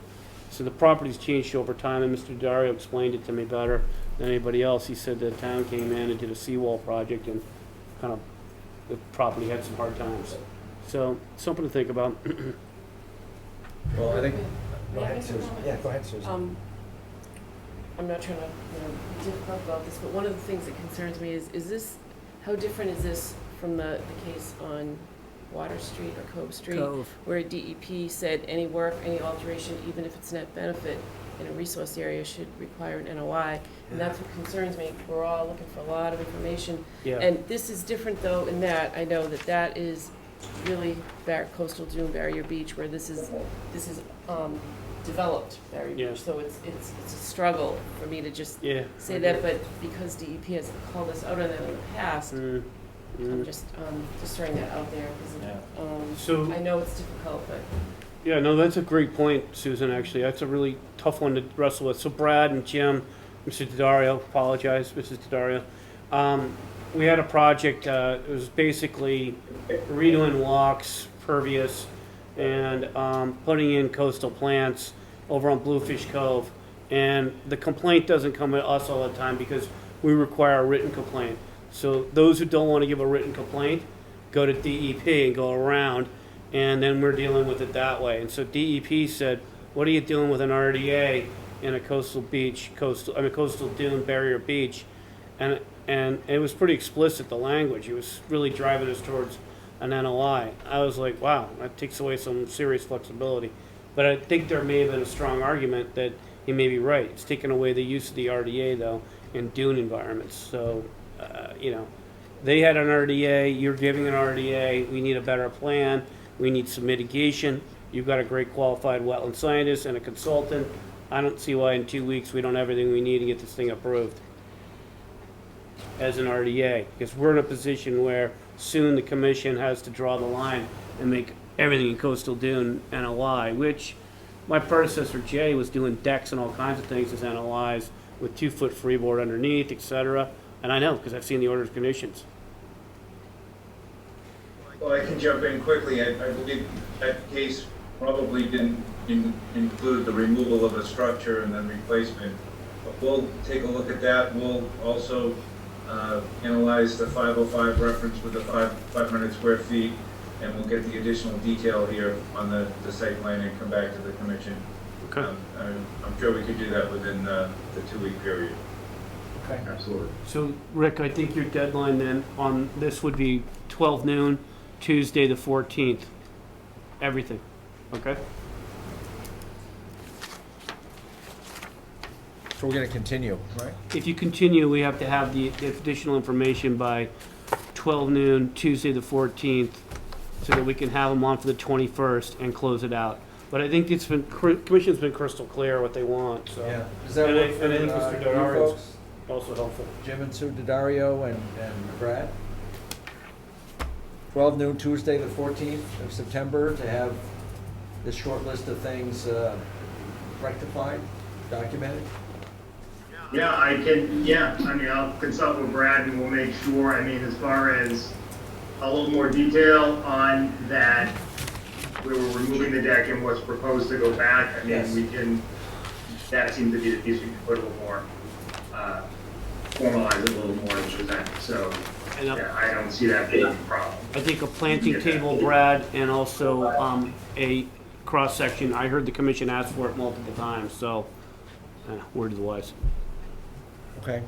S3: So the property's changed over time, and Mr. Daddario explained it to me better than anybody else. He said the town came in and did a seawall project, and kind of the property had some hard times. So something to think about.
S2: Well, I think.
S13: Go ahead, Susan.
S2: Yeah, go ahead, Susan.
S13: I'm not trying to be difficult about this, but one of the things that concerns me is this, how different is this from the case on Water Street or Cove Street, where DEP said any work, any alteration, even if it's net benefit in a resource area, should require an NOI, and that's what concerns me. We're all looking for a lot of information, and this is different though in that I know that is really coastal dune barrier beach, where this is developed very
S3: Yeah.
S13: much, so it's a struggle for me to just
S3: Yeah.
S13: say that, but because DEP has called us out on that in the past, I'm just throwing that out there, because,
S3: So-
S13: I know it's difficult, but.
S3: Yeah, no, that's a great point, Susan, actually. That's a really tough one to wrestle with. So Brad and Jim, Mr. Daddario, apologize, Mrs. Daddario. We had a project, it was basically redoing walks, pervious, and putting in coastal plants over on Bluefish Cove. And the complaint doesn't come to us all the time because we require a written complaint. So those who don't want to give a written complaint, go to DEP and go around, and then we're dealing with it that way. And so DEP said, what are you doing with an RDA in a coastal dune barrier beach? And it was pretty explicit, the language. It was really driving us towards an NOI. I was like, wow, that takes away some serious flexibility. But I think there may have been a strong argument that he may be right. It's taken away the use of the RDA, though, in dune environments. So, they had an RDA, you're giving an RDA, we need a better plan, we need some mitigation. You've got a great qualified wetland scientist and a consultant. I don't see why in 2 weeks we don't have everything we need to get this thing approved as an RDA, because we're in a position where soon the commission has to draw the line and make everything in coastal dune NOI, which my predecessor Jay was doing decks and all kinds of things as NOIs with 2-foot freeboard underneath, etc. And I know because I've seen the order of conditions.
S16: Well, I can jump in quickly. I believe that case probably didn't include the removal of a structure and then replacement. But we'll take a look at that. We'll also analyze the 505 reference with the 500 square feet, and we'll get the additional detail here on the site plan and come back to the commission.
S3: Okay.
S16: I'm sure we could do that within the 2-week period.
S2: Okay.
S19: Absolutely.
S3: So, Rick, I think your deadline then on this would be 12 noon, Tuesday the 14th. Everything. Okay?
S2: So we're gonna continue, right?
S3: If you continue, we have to have the additional information by 12 noon, Tuesday the 14th, so that we can have them on for the 21st and close it out. But I think it's been, Commission's been crystal clear what they want, so.
S2: Yeah. Does that
S3: And
S2: work for
S3: I think Mr.
S2: you
S3: Daddario's
S2: folks?
S3: also helpful.
S2: Jim and Sue Daddario and Brad? 12 noon, Tuesday, the 14th of September, to have this short list of things rectified, documented?
S19: Yeah, I mean, I'll consult with Brad and we'll make sure, I mean, as far as a little more detail on that, we were removing the deck and what's proposed to go back, I mean,
S2: Yes.
S19: we can, that seems to be the piece we can put a little more, formalize it a little more and present, so,
S3: And
S19: yeah, I don't see that being a problem.
S3: I think a planting table, Brad, and also a cross-section. I heard the commission ask for it multiple times, so word of the wise.
S2: Okay.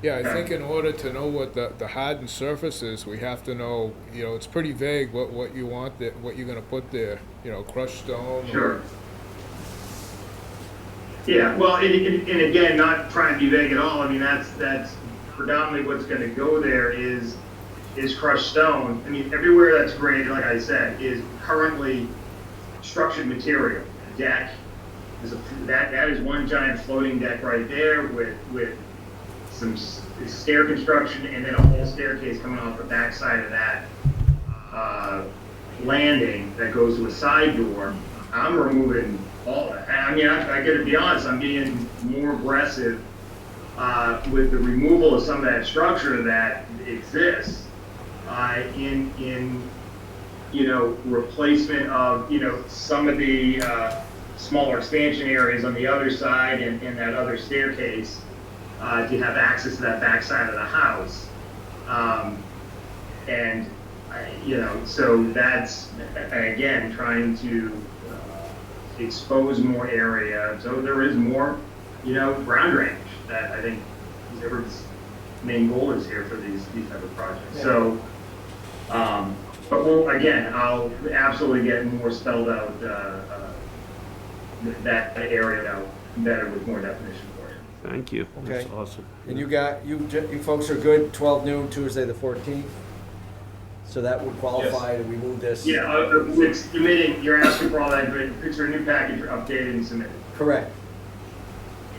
S10: Yeah, I think in order to know what the hardened surface is, we have to know, it's pretty vague what you want, what you're gonna put there, crushed stone.
S19: Sure. Yeah, well, and again, not trying to be vague at all, I mean, that's predominantly what's gonna go there is crushed stone. I mean, everywhere that's graded, like I said, is currently structured material. Deck, that is one giant floating deck right there with some stair construction and then a whole staircase coming off the backside of that landing that goes to a side door. I'm removing all that. I mean, I gotta be honest, I'm being more aggressive with the removal of some of that structure that exists in replacement of, some of the smaller expansion areas on the other side and that other staircase to have access to that back side of the house. So that's, again, trying to expose more area. So there is more, ground drainage that I think everyone's main goal is here for these type of projects.
S2: Yeah.
S19: So, but I'll absolutely get more spelled out, that area out better with more definition for you.
S3: Thank you.
S2: Okay.
S3: That's awesome.
S2: And you folks are good, 12 noon, Tuesday the 14th? So that would qualify to remove this?
S19: Yeah, it's submitting, you're asking for all that, but it's a new package updated and submitted.
S2: Correct.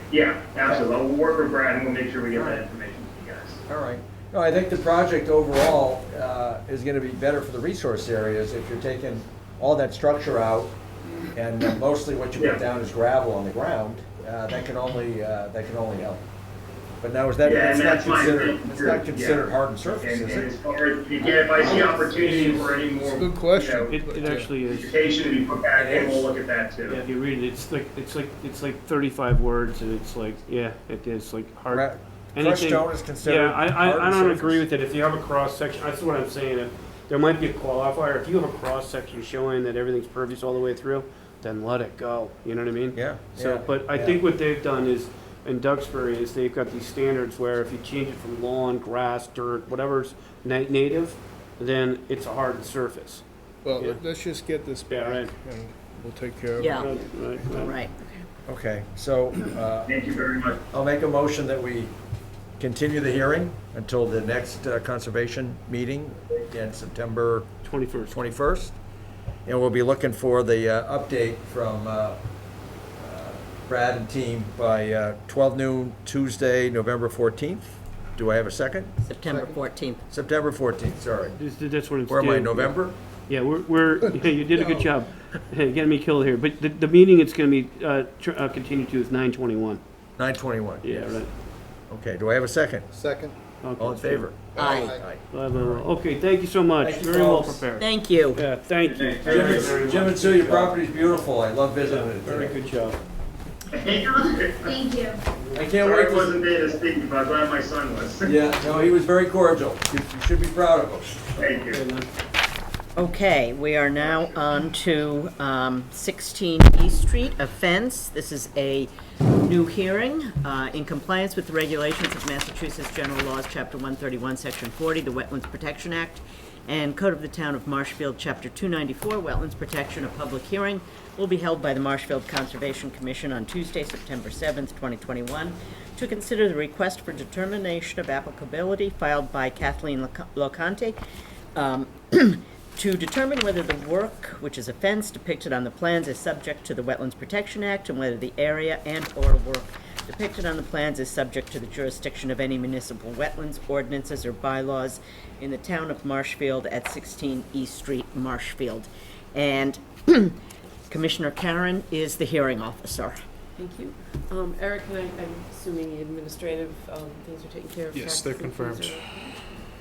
S19: Yeah, absolutely. We'll work with Brad and we'll make sure we get that information to you guys.
S2: All right. No, I think the project overall is going to be better for the resource areas if you're taking all that structure out and mostly what you put down is gravel on the ground. That can only help. But now is that
S19: Yeah,
S2: it's
S19: and
S2: not
S19: that's my
S2: considered
S19: opinion,
S2: it's not
S19: too.
S2: considered
S19: Yeah.
S2: hardened surface,
S19: And
S2: is
S19: as
S2: it?
S19: far as, again, if I see opportunity for any more,
S10: Good question.
S3: It actually is.
S19: education to be put back in, we'll look at that too.
S3: Yeah, if you read it, it's like 35 words, and it's like, yeah, it is like hard.
S2: Crushed
S3: anything-
S2: stone is considered
S3: Yeah, I
S2: hardened
S3: don't
S2: surface.
S3: agree with it. If you have a cross section, that's what I'm saying. If there might be a qualifier. If you have a cross section showing that everything's pervious all the way through, then let it go. You know what I mean?
S2: Yeah.
S3: So,
S2: yeah,
S3: but I
S2: yeah.
S3: think what they've done is, in Duxbury, is they've got these standards where if you change it from lawn, grass, dirt, whatever's native, then it's a hardened surface.
S10: Well,
S3: Yeah.
S10: let's just get this
S3: Yeah,
S10: back
S3: right.
S10: and we'll take care of it.
S1: Yeah.
S3: Right.
S1: Right.
S2: Okay, so
S19: Thank you very much.
S2: I'll make a motion that we continue the hearing until the next conservation meeting in September 21st. And we'll be looking for the update from Brad and team by 12 noon Tuesday, November 14th. Do I have a second?
S1: September 14th.
S2: September 14th, sorry.
S3: That's what it's
S2: Where am I,
S3: due.
S2: November?
S3: Yeah, yeah, you did a good job. Hey, getting me killed here. But the meeting it's going to be continued to is 9/21.
S2: 9/21.
S3: Yeah,
S2: yes.
S3: right.
S2: Okay, do I have a second?
S17: Second.
S3: Okay.
S2: All in favor?
S1: Aye.
S3: Okay, thank you so much.
S2: Thank you,
S3: Very well
S2: folks.
S3: prepared.
S1: Thank you.
S3: Yeah, thank you.
S2: Jim and Sue, your property's beautiful. I love visiting it.
S3: Very good job.
S19: Thank you.
S15: Thank you.
S2: I can't
S19: Sorry
S2: wait
S19: I
S2: to
S19: wasn't there to speak, but I'm glad my son was.
S2: Yeah, no, he was very cordial. You should be proud of him.
S19: Thank you.
S1: Okay, we are now on to 16 East Street, a fence. This is a new hearing in compliance with the regulations of Massachusetts General Laws, Chapter 131, Section 40, the Wetlands Protection Act, and Code of the Town of Marshfield, Chapter 294, Wetlands Protection. A public hearing will be held by the Marshfield Conservation Commission on Tuesday, September 7th, 2021, to consider the request for determination of applicability filed by Kathleen Locante, to determine whether the work, which is a fence depicted on the plans, is subject to the Wetlands Protection Act, and whether the area and/or work depicted on the plans is subject to the jurisdiction of any municipal wetlands ordinances or bylaws in the town of Marshfield at 16 East Street, Marshfield. And Commissioner Karen is the hearing officer.
S13: Thank you. Eric, I'm assuming the administrative things are taken care of?
S4: Yes,
S13: taxes
S4: they're
S13: and fees
S4: confirmed.
S13: are-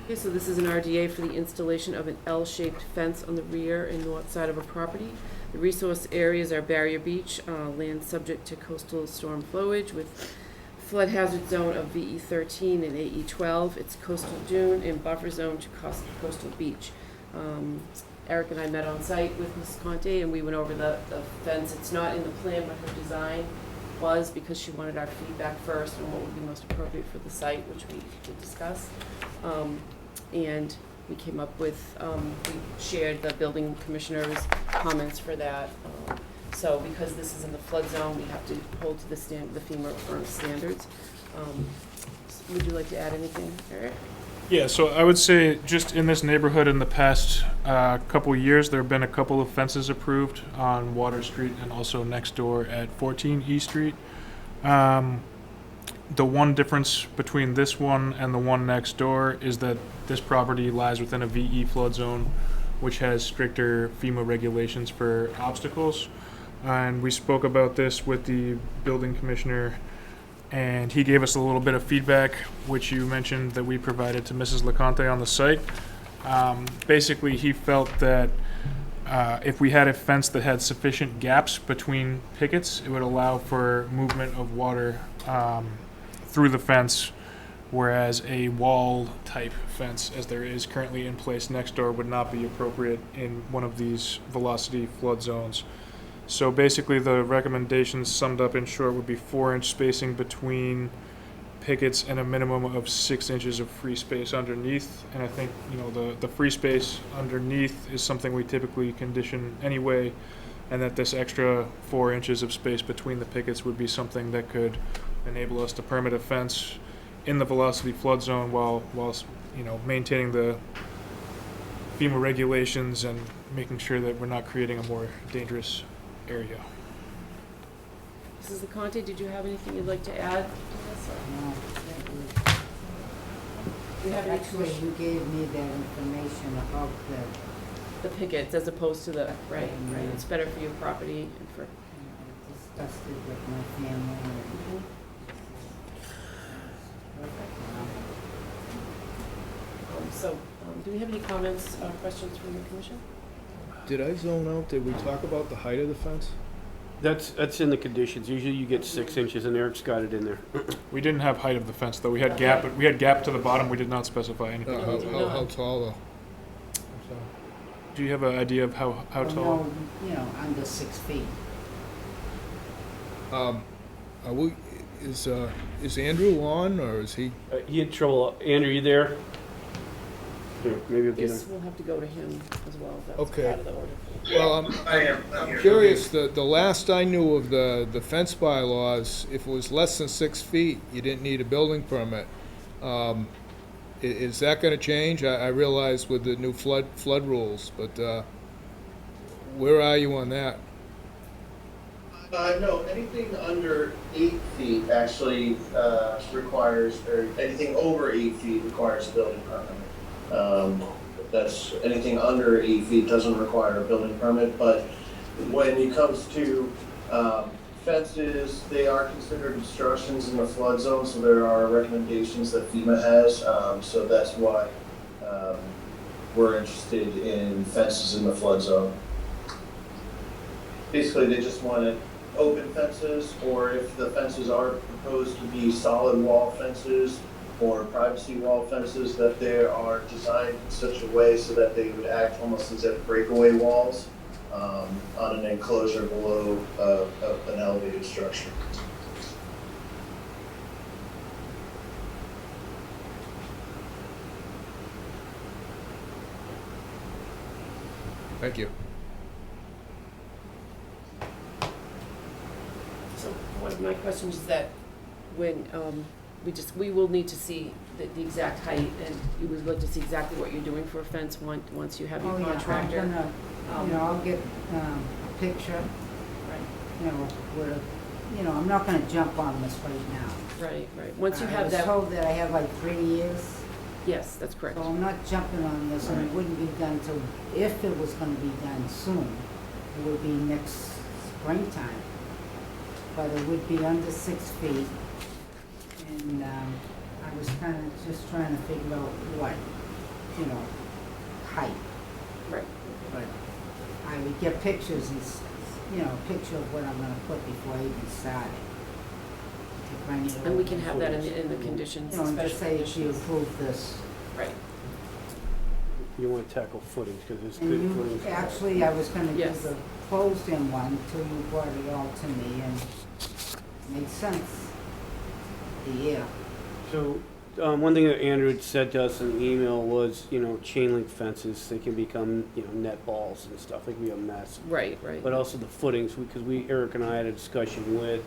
S13: Okay, so this is an RDA for the installation of an L-shaped fence on the rear and north side of a property. The resource areas are Barrier Beach, land subject to coastal storm flowage with flood hazard zone of VE 13 and AE 12. It's coastal dune and buffer zone to coastal beach. Eric and I met on site with Ms. Conte and we went over the fence. It's not in the plan, but her design was, because she wanted our feedback first on what would be most appropriate for the site, which we did discuss. And we came up with, we shared the building commissioner's comments for that. So because this is in the flood zone, we have to hold to the FEMA standards. Would you like to add anything, Eric?
S4: Yeah, so I would say just in this neighborhood in the past couple years, there have been a couple of fences approved on Water Street and also next door at 14 East Street. The one difference between this one and the one next door is that this property lies within a VE flood zone, which has stricter FEMA regulations for obstacles. And we spoke about this with the building commissioner, and he gave us a little bit of feedback, which you mentioned that we provided to Mrs. LeConte on the site. Basically, he felt that if we had a fence that had sufficient gaps between pickets, it would allow for movement of water through the fence, whereas a wall-type fence, as there is currently in place next door, would not be appropriate in one of these velocity flood zones. So basically, the recommendations summed up in short would be 4-inch spacing between pickets and a minimum of 6 inches of free space underneath. And I think, you know, the free space underneath is something we typically condition anyway, and that this extra 4 inches of space between the pickets would be something that could enable us to permit a fence in the velocity flood zone while you know, maintaining the FEMA regulations and making sure that we're not creating a more dangerous area.
S13: Mrs. Conte, did you have anything you'd like to add to this?
S20: No,
S13: Do you have any
S20: actually, you gave me that information about
S13: the pickets as opposed to the, right,
S20: Mm-hmm.
S13: right, it's better for your property and for.
S20: discussed it with my family. And
S13: So, do we have any comments or questions from the commission?
S10: Did I zone out? Did we talk about the height of the fence?
S3: That's in the conditions. Usually you get 6 inches, and Eric's got it in there.
S4: We didn't have height of the fence, though. We had gap, but we had gap to the bottom. We did not specify anything.
S10: How tall, though?
S4: Do you have an idea of how tall?
S20: no, you know, under 6 feet.
S10: Are we, is Andrew on, or is he?
S3: He in trouble. Andrew, you there? Here, maybe we'll get
S13: Yes,
S3: him.
S13: we'll have to go to him as well. That's
S10: Okay.
S13: out of the order.
S10: Well, I'm curious, the last I knew of the fence bylaws, if it was less than 6 feet, you didn't need a building permit. Is that gonna change? I realize with the new flood rules, but, where are you on that?
S5: No, anything under 8 feet actually requires, or anything over 8 feet requires a building permit. That's, anything under 8 feet doesn't require a building permit, but when it comes to fences, they are considered obstructions in the flood zone, so there are recommendations that FEMA has, so that's why we're interested in fences in the flood zone. Basically, they just want open fences, or if the fences are proposed to be solid wall fences or privacy wall fences, that they are designed in such a way so that they would act almost as if breakaway walls on an enclosure below an elevated structure.
S10: Thank you.
S13: So one of my questions is that when, we will need to see the exact height, and you would like to see exactly what you're doing for a fence once you have your
S20: Oh, yeah,
S13: contractor.
S20: I'm gonna, you know, I'll get a picture, you know, where, you know, I'm not gonna jump on this right now.
S13: Right, right. Once you
S20: I
S13: have
S20: was
S13: that,
S20: told that I have like 3 years.
S13: yes, that's correct.
S20: So I'm not jumping on this, and it wouldn't be done till, if it was gonna be done soon, it would be next springtime. But it would be under 6 feet, and I was kind of just trying to figure out what, you know, height.
S13: Right.
S20: But I would get pictures and, you know, a picture of what I'm gonna put before I even started. To bring it
S13: And we
S20: over.
S13: can have that in the conditions,
S20: You know, and just
S13: special
S20: say if you
S13: conditions.
S20: approve this.
S13: Right.
S3: You want to tackle footings, because it's
S20: And
S3: good
S20: you,
S3: footings.
S20: actually, I was gonna do
S13: Yes.
S20: the closed-in one till you brought it all to me, and it made sense. Yeah.
S3: So, one thing that Andrew had said to us in the email was, you know, chain link fences, they can become, you know, net balls and stuff, they can be a mess.
S13: Right, right.
S3: But also the footings, because Eric and I had a discussion with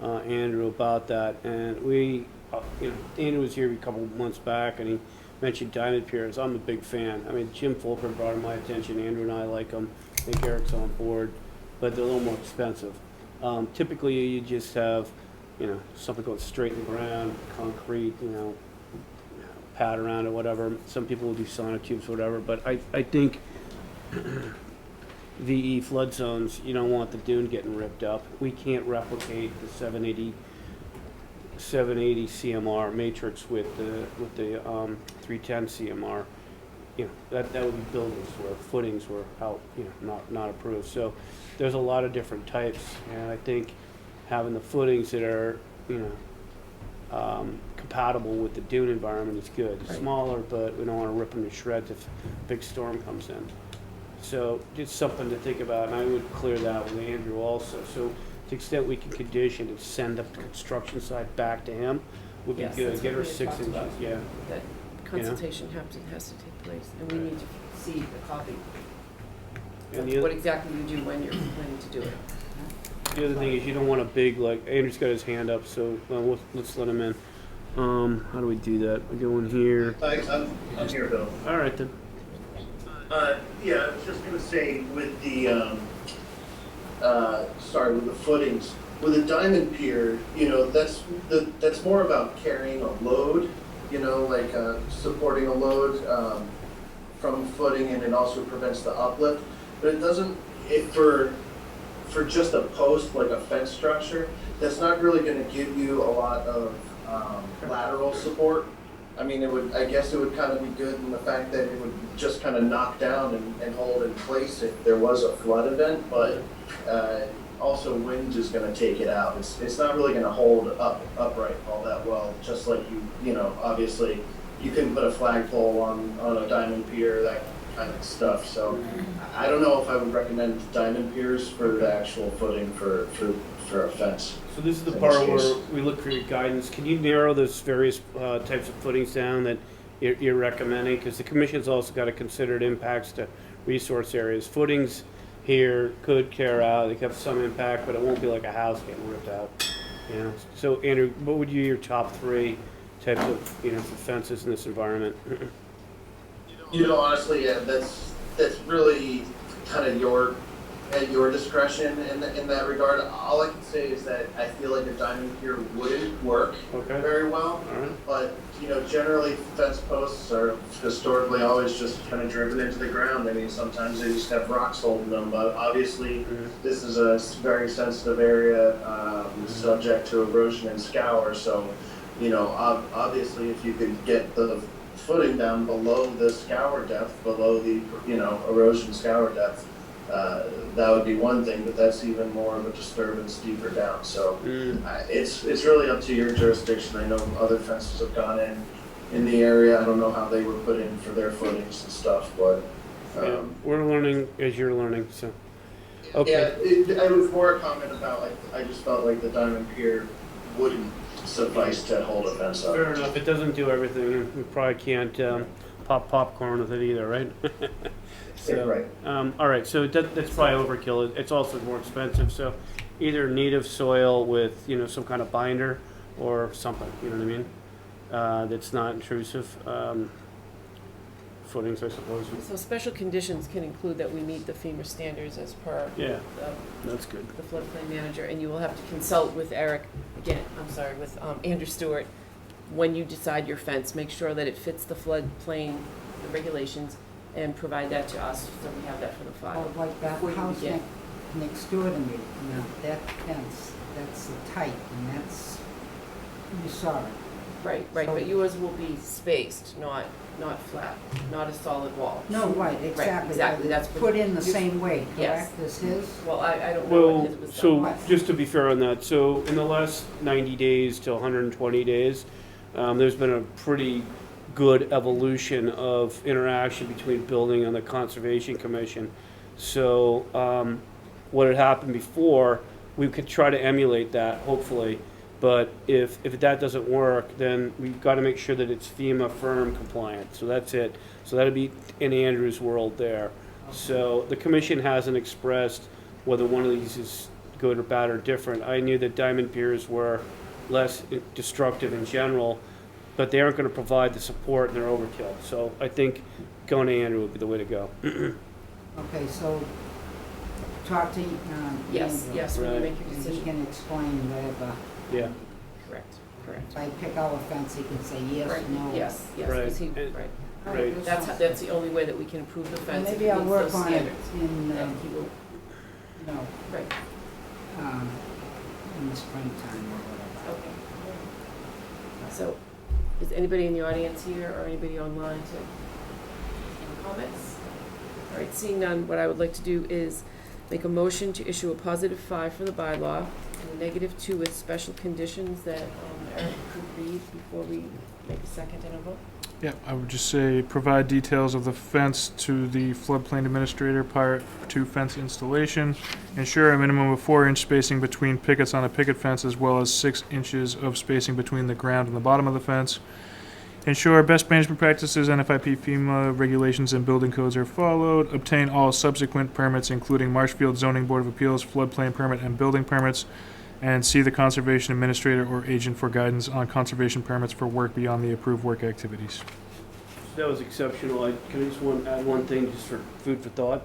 S3: Andrew about that, and we, you know, Andrew was here a couple months back, and he mentioned diamond piers. I'm a big fan. I mean, Jim Fulker brought them to my attention. Andrew and I like them. I think Eric's on board, but they're a little more expensive. Typically, you just have, you know, something going straight in the ground, concrete, you know, pad around it, whatever. Some people will do sonotubes, whatever. But I think VE flood zones, you don't want the dune getting ripped up. We can't replicate the 780 CMR matrix with the 310 CMR. You know, that would be buildings where footings were out, you know, not approved. So there's a lot of different types, and I think having the footings that are, you know, compatible with the dune environment is good. It's
S13: Right.
S3: smaller, but we don't want to rip them to shreds if a big storm comes in. So it's something to think about, and I would clear that with Andrew also. So to the extent we can condition and send up the construction side back to him would be
S13: Yes,
S3: good.
S13: that's
S3: Get
S13: what
S3: her
S13: we had
S3: 6
S13: talked
S3: inches,
S13: about.
S3: yeah.
S13: That consultation has to take place, and we need to see the copy.
S3: And
S13: of
S3: the
S13: what
S3: other,
S13: exactly you do when you're planning to do it.
S3: the other thing is you don't want a big, like, Andrew's got his hand up, so let's let him in. How do we do that? We go in here.
S5: I'm here, Bill.
S3: All right then.
S5: Yeah, I was just gonna say with the, with the footings, with a diamond pier, that's more about carrying a load, like, supporting a load, from footing, and it also prevents the uplift. But it doesn't, for just a post, like a fence structure, that's not really gonna give you a lot of, lateral support. I mean, I guess it would kind of be good in the fact that it would just kind of knock down and hold in place if there was a flood event, but also wind is going to take it out. It's not really going to hold upright all that well, just like obviously you can put a flagpole on a diamond pier, that kind of stuff. So I don't know if I would recommend diamond piers for the actual footing for a fence.
S3: So this is the part where we look for your guidance. Can you narrow those various types of footings down that you're recommending? Because the commission's also got to consider impacts to resource areas. Footings here could carry out, they have some impact, but it won't be like a house getting ripped out. So Andrew, what would you your top 3 types of for fences in this environment?
S5: Honestly, yeah, that's really kind of at your discretion in that regard. All I can say is that I feel like a diamond pier wouldn't work very well. But generally fence posts are historically always just kind of driven into the ground. I mean, sometimes they just have rocks holding them, but obviously this is a very sensitive area, subject to erosion and scour. So, obviously if you could get the footing down below the scour depth, below the erosion scour depth, that would be one thing, but that's even more of a disturbance deeper down. So it's really up to your jurisdiction. I know other fences have gone in the area. I don't know how they were put in for their footings and stuff, but
S3: we're learning as you're learning. So okay.
S5: Yeah, it was more a comment about I just felt like the diamond pier wouldn't suffice to hold a fence up.
S3: Fair enough. It doesn't do everything. We probably can't pop popcorn with it either, right? So,
S5: right.
S3: All right, so that's probably overkill. It's also more expensive. So either native soil with some kind of binder or something. You know what I mean? That's not intrusive. Footings, I suppose.
S13: So special conditions can include that we meet the FEMA standards as per
S3: that's good.
S13: The floodplain manager, and you will have to consult with with Andrew Stewart when you decide your fence. Make sure that it fits the floodplain regulations, and provide that to us so we have that for the file.
S20: Oh, like that
S13: Before you
S20: house
S13: begin.
S20: next door to me, that fence, that's tight, and you saw it.
S13: Right,
S20: So-
S13: but yours will be spaced, not flat, not a solid wall.
S20: No, right, exactly.
S13: That's
S20: Put in the
S13: you-
S20: same way,
S13: Yes.
S20: correct, as his?
S13: Well, I don't know
S3: Well,
S13: what his was
S3: so
S13: done.
S3: just to be fair on that, so in the last 90 days to 120 days, there's been a pretty good evolution of interaction between building and the Conservation Commission. So what had happened before, we could try to emulate that, hopefully. But if that doesn't work, then we've got to make sure that it's FEMA firm compliant. So that's it. So that'd be in Andrew's world there. So the commission hasn't expressed whether one of these is good or bad or different. I knew that diamond piers were less destructive in general, but they aren't going to provide the support and they're overkill. So I think going to Andrew would be the way to go.
S20: Okay, so talk to
S13: Yes,
S20: Andrew,
S13: yes, when you
S3: Right.
S13: make your
S20: and he
S13: decision.
S20: can explain whatever.
S3: Yeah.
S13: Correct.
S20: If I pick out a fence, he can say yes,
S13: Right,
S20: no.
S13: yes,
S3: Right.
S13: 'cause he,
S3: And-
S13: right.
S3: Right.
S13: That's the only way that we can improve the
S20: And
S13: fence. if
S20: maybe
S13: it
S20: I'll
S13: meets
S20: work
S13: those
S20: on it
S13: standards.
S20: in,
S13: And he will, right,
S20: in the springtime or whatever.
S13: okay. So, is anybody in the audience here or anybody online to any comments? All right, seeing none, what I would like to do is make a motion to issue a +5 for the bylaw and a -2 with special conditions that Eric could read before we make a second and a vote.
S4: Yeah, I would just say provide details of the fence to the floodplain administrator prior to fence installation. Ensure a minimum of 4-inch spacing between pickets on a picket fence, as well as 6 inches of spacing between the ground and the bottom of the fence. Ensure best management practices, NFIP, FEMA regulations, and building codes are followed. Obtain all subsequent permits, including Marshfield Zoning Board of Appeals, floodplain permit, and building permits. And see the conservation administrator or agent for guidance on conservation permits for work beyond the approved work activities.
S3: that was exceptional. Can I just add one thing just for food for thought?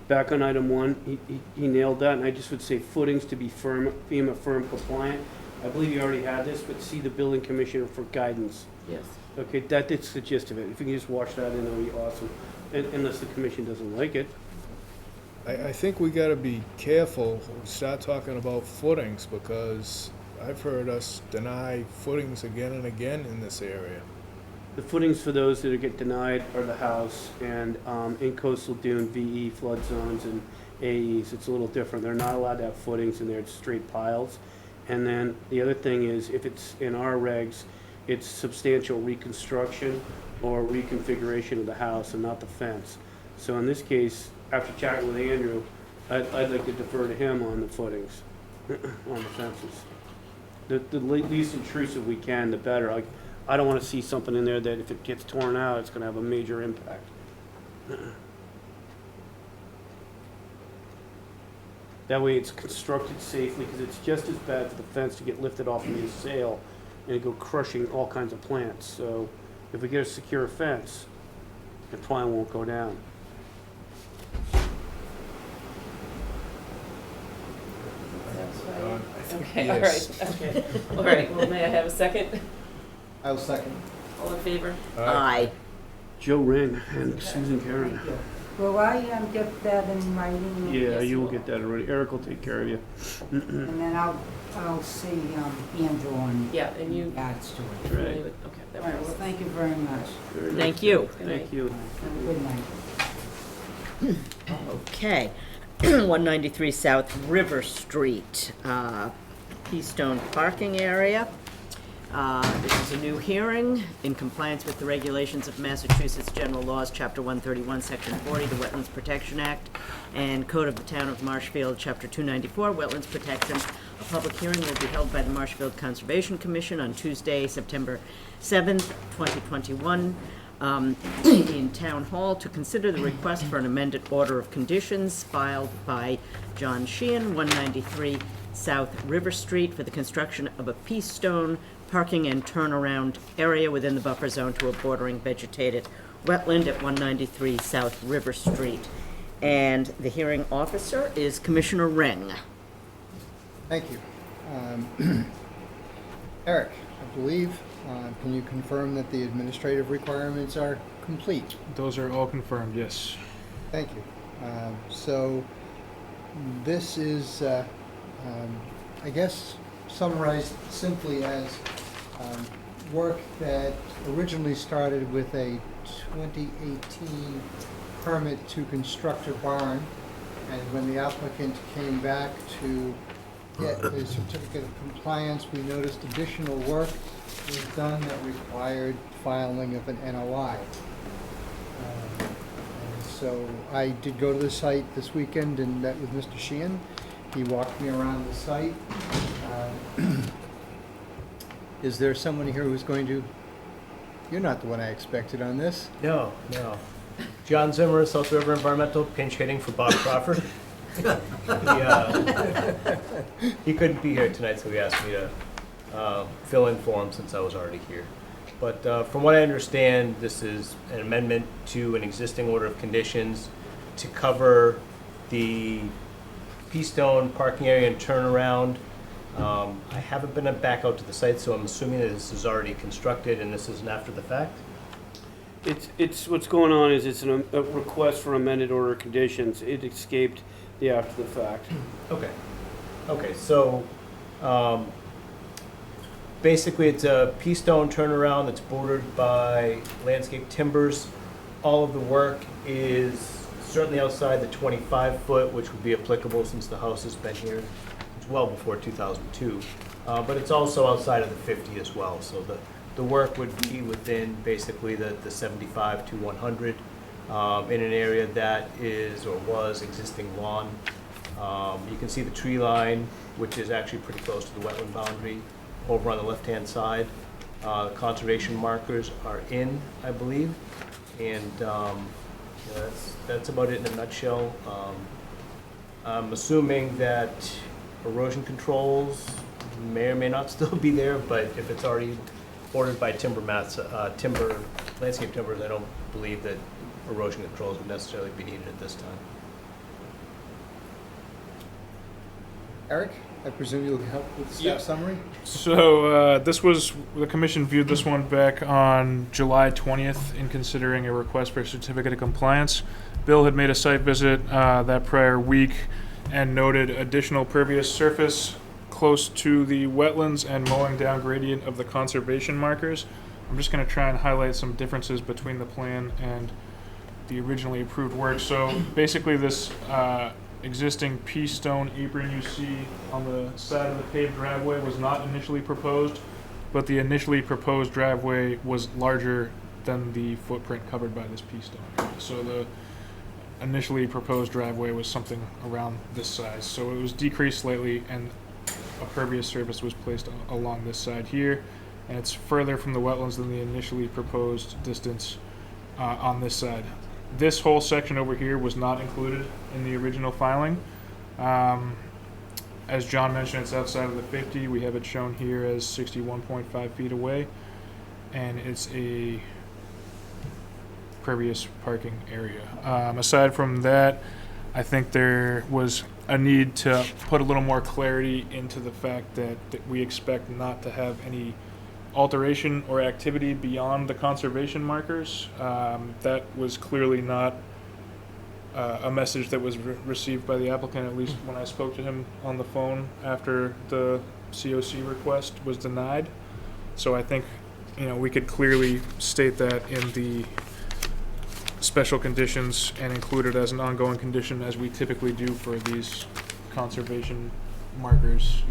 S3: Back on item 1, he nailed that, and I just would say footings to be FEMA firm compliant. I believe you already had this, but see the building commissioner for guidance.
S13: Yes.
S3: Okay, that's the gist of it. If you can just watch that in, that would be awesome, unless the commission doesn't like it.
S10: I think we gotta be careful, when we start talking about footings, because I've heard us deny footings again and again in this area.
S3: The footings for those that get denied are the house, and in coastal dune, VE flood zones and AEs, it's a little different. They're not allowed to have footings in there, it's straight piles. And then the other thing is, if it's in our regs, it's substantial reconstruction or reconfiguration of the house and not the fence. So in this case, after chatting with Andrew, I'd like to defer to him on the footings, on the fences. The least intrusive we can, the better. Like, I don't want to see something in there that if it gets torn out, it's going to have a major impact. That way it's constructed safely, because it's just as bad for the fence to get lifted off of the sail and go crushing all kinds of plants. So if we get a secure fence, it probably won't go down.
S13: Okay, all right, okay. All right, well, may I have a second?
S9: I'll second.
S13: All in favor?
S1: Aye.
S3: Joe Ring and Susan Karen.
S20: Will I get that in writing?
S3: Yeah, you will get that already. Eric will take care of you.
S20: And then I'll see Andrew on
S13: Yeah, and you.
S20: adds to it.
S3: Right.
S13: Okay, that
S20: All right, well,
S13: works.
S20: thank you very much.
S1: Thank you.
S3: Thank you.
S20: Have a good night.
S1: Okay. 193 South River Street, Keystone Parking Area. This is a new hearing in compliance with the regulations of Massachusetts General Laws, Chapter 131, Section 40, the Wetlands Protection Act, and Code of the Town of Marshfield, Chapter 294, Wetlands Protection. A public hearing will be held by the Marshfield Conservation Commission on Tuesday, September 7th, 2021, in Town Hall to consider the request for an amended order of conditions filed by John Sheehan, 193 South River Street, for the construction of a Keystone parking and turnaround area within the buffer zone to a bordering vegetated wetland at 193 South River Street. And the hearing officer is Commissioner Ring.
S9: Thank you. Eric, I believe, can you confirm that the administrative requirements are complete?
S4: Those are all confirmed, yes.
S9: Thank you. So this is, I guess, summarized simply as work that originally started with a 2018 permit to construct a barn, and when the applicant came back to get a certificate of compliance, we noticed additional work was done that required filing of an NOI. And so I did go to the site this weekend and met with Mr. Sheehan. He walked me around the site. Is there someone here who's going to, you're not the one I expected on this.
S12: No. John Zimmer, South River Environmental, pinch hitting for Bob Crawford. He couldn't be here tonight, so he asked me to fill in for him since I was already here. But from what I understand, this is an amendment to an existing order of conditions to cover the Keystone parking area and turnaround. I haven't been back out to the site, so I'm assuming that this is already constructed and this isn't after the fact?
S3: It's what's going on is it's a request for amended order of conditions. It escaped the after the fact.
S12: Okay, so basically it's a Keystone turnaround that's bordered by landscape timbers. All of the work is certainly outside the 25-foot, which would be applicable since the house has been here. It's well before 2002. But it's also outside of the 50 as well. So the work would be within basically the 75 to 100 in an area that is or was existing lawn. You can see the tree line, which is actually pretty close to the wetland boundary, over on the left-hand side. The conservation markers are in, I believe, and that's about it in a nutshell. I'm assuming that erosion controls may or may not still be there, but if it's already ordered by timber landscape timbers, I don't believe that erosion controls would necessarily be needed at this time.
S9: Eric, I presume you'll help with the staff summary?
S4: So the commission viewed this one back on July 20th in considering a request for a certificate of compliance. Bill had made a site visit that prior week and noted additional pervious surface close to the wetlands and mowing down gradient of the conservation markers. I'm just going to try and highlight some differences between the plan and the originally approved work. So basically this existing pea stone apron you see on the side of the paved driveway was not initially proposed, but the initially proposed driveway was larger than the footprint covered by this pea stone. So the initially proposed driveway was something around this size. So it was decreased slightly and a pervious surface was placed along this side here, and it's further from the wetlands than the initially proposed distance on this side. This whole section over here was not included in the original filing. As John mentioned, it's outside of the 50. We have it shown here as 61.5 feet away, and it's a pervious parking area. Aside from that, I think there was a need to put a little more clarity into the fact that we expect not to have any alteration or activity beyond the conservation markers. That was clearly not a message that was received by the applicant, at least when I spoke to him on the phone after the COC request was denied. So I think, we could clearly state that in the special conditions and include it as an ongoing condition, as we typically do for these conservation markers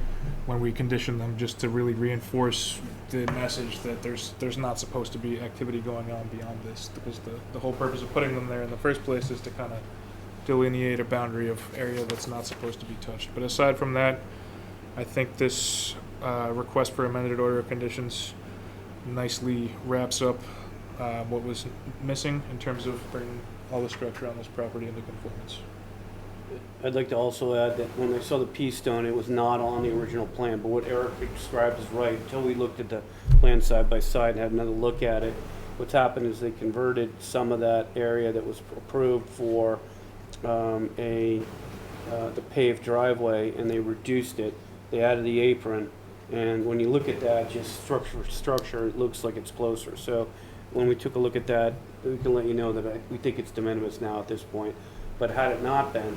S4: when we condition them, just to really reinforce the message that there's not supposed to be activity going on beyond this, because the whole purpose of putting them there in the first place is to kind of delineate a boundary of area that's not supposed to be touched. But aside from that, I think this request for amended order of conditions nicely wraps up what was missing in terms of bringing all the structure on this property into conformance.
S3: I'd like to also add that when I saw the pea stone, it was not on the original plan, but what Eric described is right. Until we looked at the plan side by side and had another look at it, what's happened is they converted some of that area that was approved for the paved driveway, and they reduced it. They added the apron, and when you look at that, just structure, it looks like it's closer. So when we took a look at that, we can let you know that we think it's de minimis now at this point. But had it not been,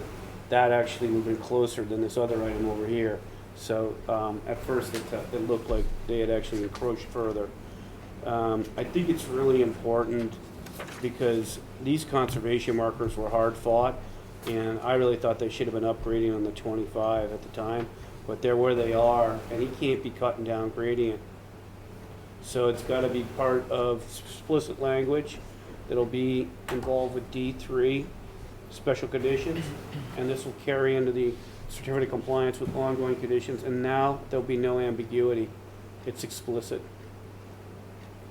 S3: that actually would have been closer than this other item over here. So at first it looked like they had actually encroached further. I think it's really important because these conservation markers were hard fought, and I really thought they should have been upgrading on the 25 at the time, but they're where they are, and he can't be cutting down gradient. So it's got to be part of explicit language that'll be involved with D3 special conditions, and this will carry into the certificate of compliance with ongoing conditions, and now there'll be no ambiguity. It's explicit.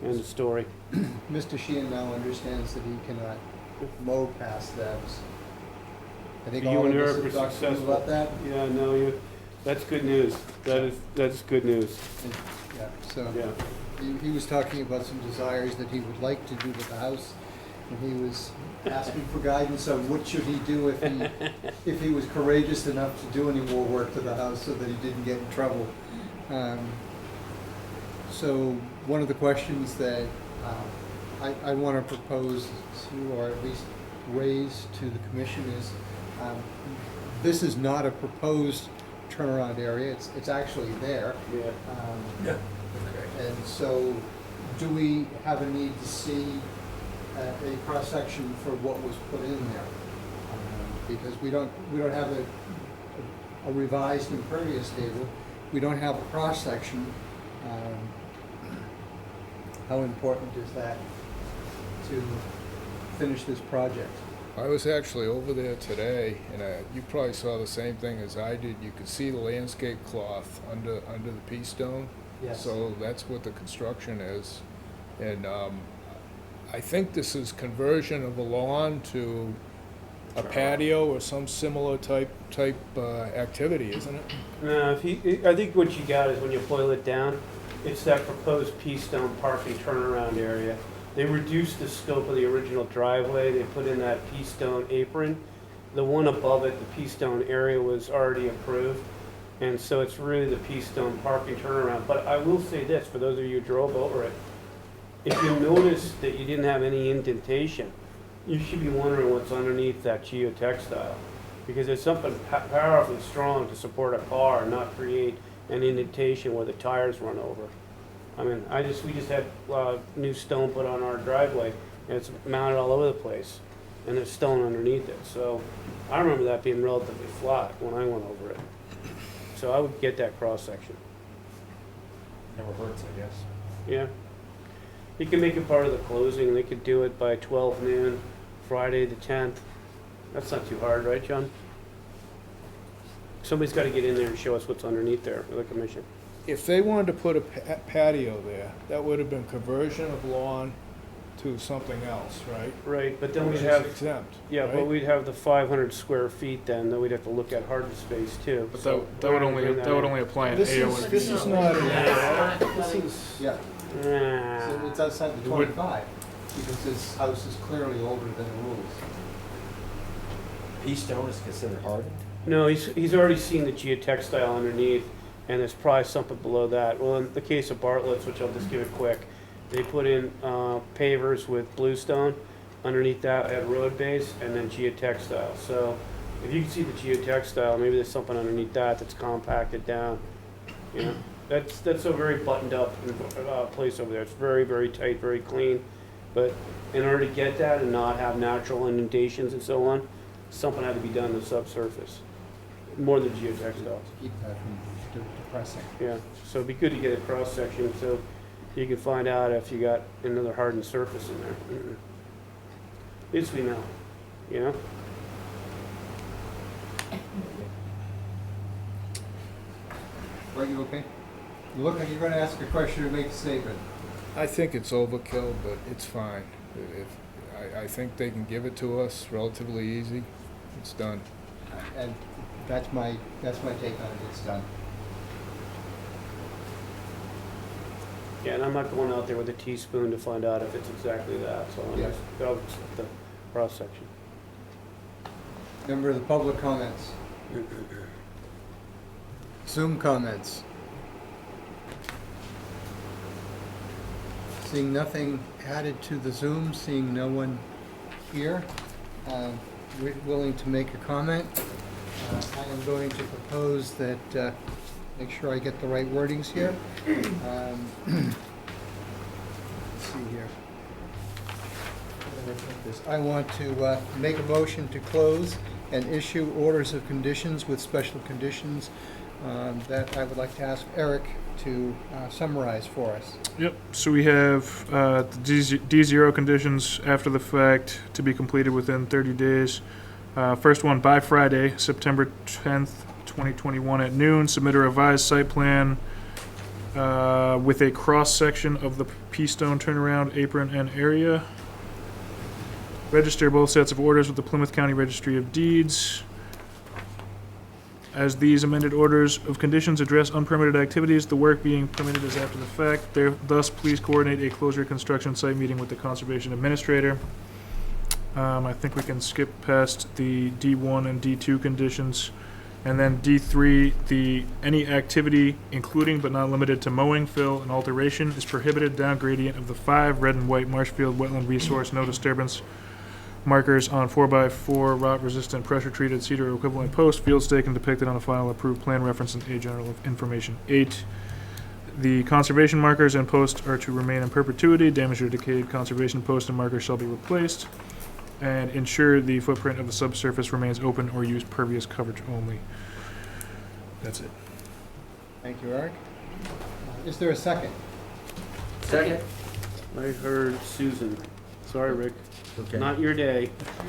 S3: End of story.
S9: Mr. Sheehan now understands that he cannot mow past that. I think all of us have talked to him about that.
S3: Yeah, no, that's good news. That's good news.
S9: And, yeah, so
S3: yeah.
S9: He was talking about some desires that he would like to do with the house, and he was asking for guidance on what should he do if he was courageous enough to do any more work to the house so that he didn't get in trouble. So one of the questions that I want to propose to, or at least raise to the commission, is this is not a proposed turnaround area. It's actually there.
S3: Yeah.
S9: And so, do we have a need to see a cross section for what was put in there? Because we don't have a revised impervious table. We don't have a cross section. How important is that to finish this project?
S10: I was actually over there today, and you probably saw the same thing as I did. You could see the landscape cloth under the pea stone.
S9: Yes.
S10: So that's what the construction is. And I think this is conversion of a lawn to a patio or some similar type activity, isn't it?
S3: No, I think what you got is when you boil it down, it's that proposed pea stone parking turnaround area. They reduced the scope of the original driveway. They put in that pea stone apron. The one above it, the pea stone area, was already approved. And so it's really the pea stone parking turnaround. But I will say this, for those of you who drove over it, if you notice that you didn't have any indentation, you should be wondering what's underneath that geotextile. Because it's something powerfully strong to support a car and not create an indentation where the tires run over. I mean, we just had new stone put on our driveway, and it's mounted all over the place, and there's stone underneath it. So I remember that being relatively flat when I went over it. So I would get that cross section.
S2: Never hurts, I guess.
S3: Yeah. You can make it part of the closing. They could do it by 12 noon, Friday the 10th. That's not too hard, right, John? Somebody's got to get in there and show us what's underneath there for the commission.
S10: If they wanted to put a patio there, that would have been conversion of lawn to something else, right?
S3: Right, but then
S10: Which
S3: we'd
S10: is
S3: have,
S10: exempt,
S3: yeah,
S10: right?
S3: but we'd have the 500 square feet then we'd have to look at hardened space too.
S4: But
S3: So
S4: that would only apply in
S10: This
S4: AO
S10: is,
S4: and
S10: this
S4: BO.
S10: is not, this is,
S9: Yeah,
S3: Nah.
S9: so it's outside the
S4: It would-
S9: 25, because this house is clearly older than the rules.
S2: Pea stone is considered hardened?
S3: No, he's already seen the geotextile underneath, and there's probably something below that. Well, in the case of Bartlett's, which I'll just give it quick, they put in pavers with bluestone. Underneath that had road base and then geotextile. So if you can see the geotextile, maybe there's something underneath that that's compacted down. You know, that's a very buttoned up place over there. It's very, very tight, very clean. But in order to get that and not have natural indentations and so on, something had to be done to the subsurface, more than geotextile.
S9: Keep that from depressing.
S3: Yeah, so it'd be good to get a cross section so you can find out if you got another hardened surface in there. At least we know, you know?
S9: Are you okay? You look like you're gonna ask a question or make a statement.
S10: I think it's overkill, but it's fine. I think they can give it to us relatively easy. It's done.
S9: And that's my take on it, it's done.
S3: Yeah, and I'm not going out there with a teaspoon to find out if it's exactly that, so I'm
S9: Yeah.
S3: just go with the cross section.
S9: Member of the public comments. Zoom comments. Seeing nothing added to the Zoom, seeing no one here, willing to make a comment. I am going to propose that, make sure I get the right wordings here. Let's see here. Where did I put this? I want to make a motion to close and issue orders of conditions with special conditions that I would like to ask Eric to summarize for us.
S4: Yep, so we have the D0 conditions after the fact to be completed within 30 days. First one, by Friday, September 10th, 2021 at noon, submit a revised site plan with a cross-section of the pea stone turnaround apron and area. Register both sets of orders with the Plymouth County Registry of Deeds. As these amended orders of conditions address unpermitted activities, the work being permitted is after the fact. Thus, please coordinate a closure construction site meeting with the Conservation Administrator. I think we can skip past the D1 and D2 conditions. And then D3, any activity, including but not limited to mowing, fill, and alteration, is prohibited down gradient of the 5 red and white Marshfield wetland resource no disturbance markers on 4x4 rot-resistant pressure-treated cedar equivalent post, field stake, and depicted on a final approved plan reference in A General Information 8. The conservation markers and posts are to remain in perpetuity. Damaged or decayed conservation posts and markers shall be replaced. And ensure the footprint of the subsurface remains open or use pervious coverage only. That's it.
S9: Thank you, Eric. Is there a second?
S2: Second.
S3: I heard Susan. Sorry, Rick.
S2: Okay.
S3: Not your day.
S9: I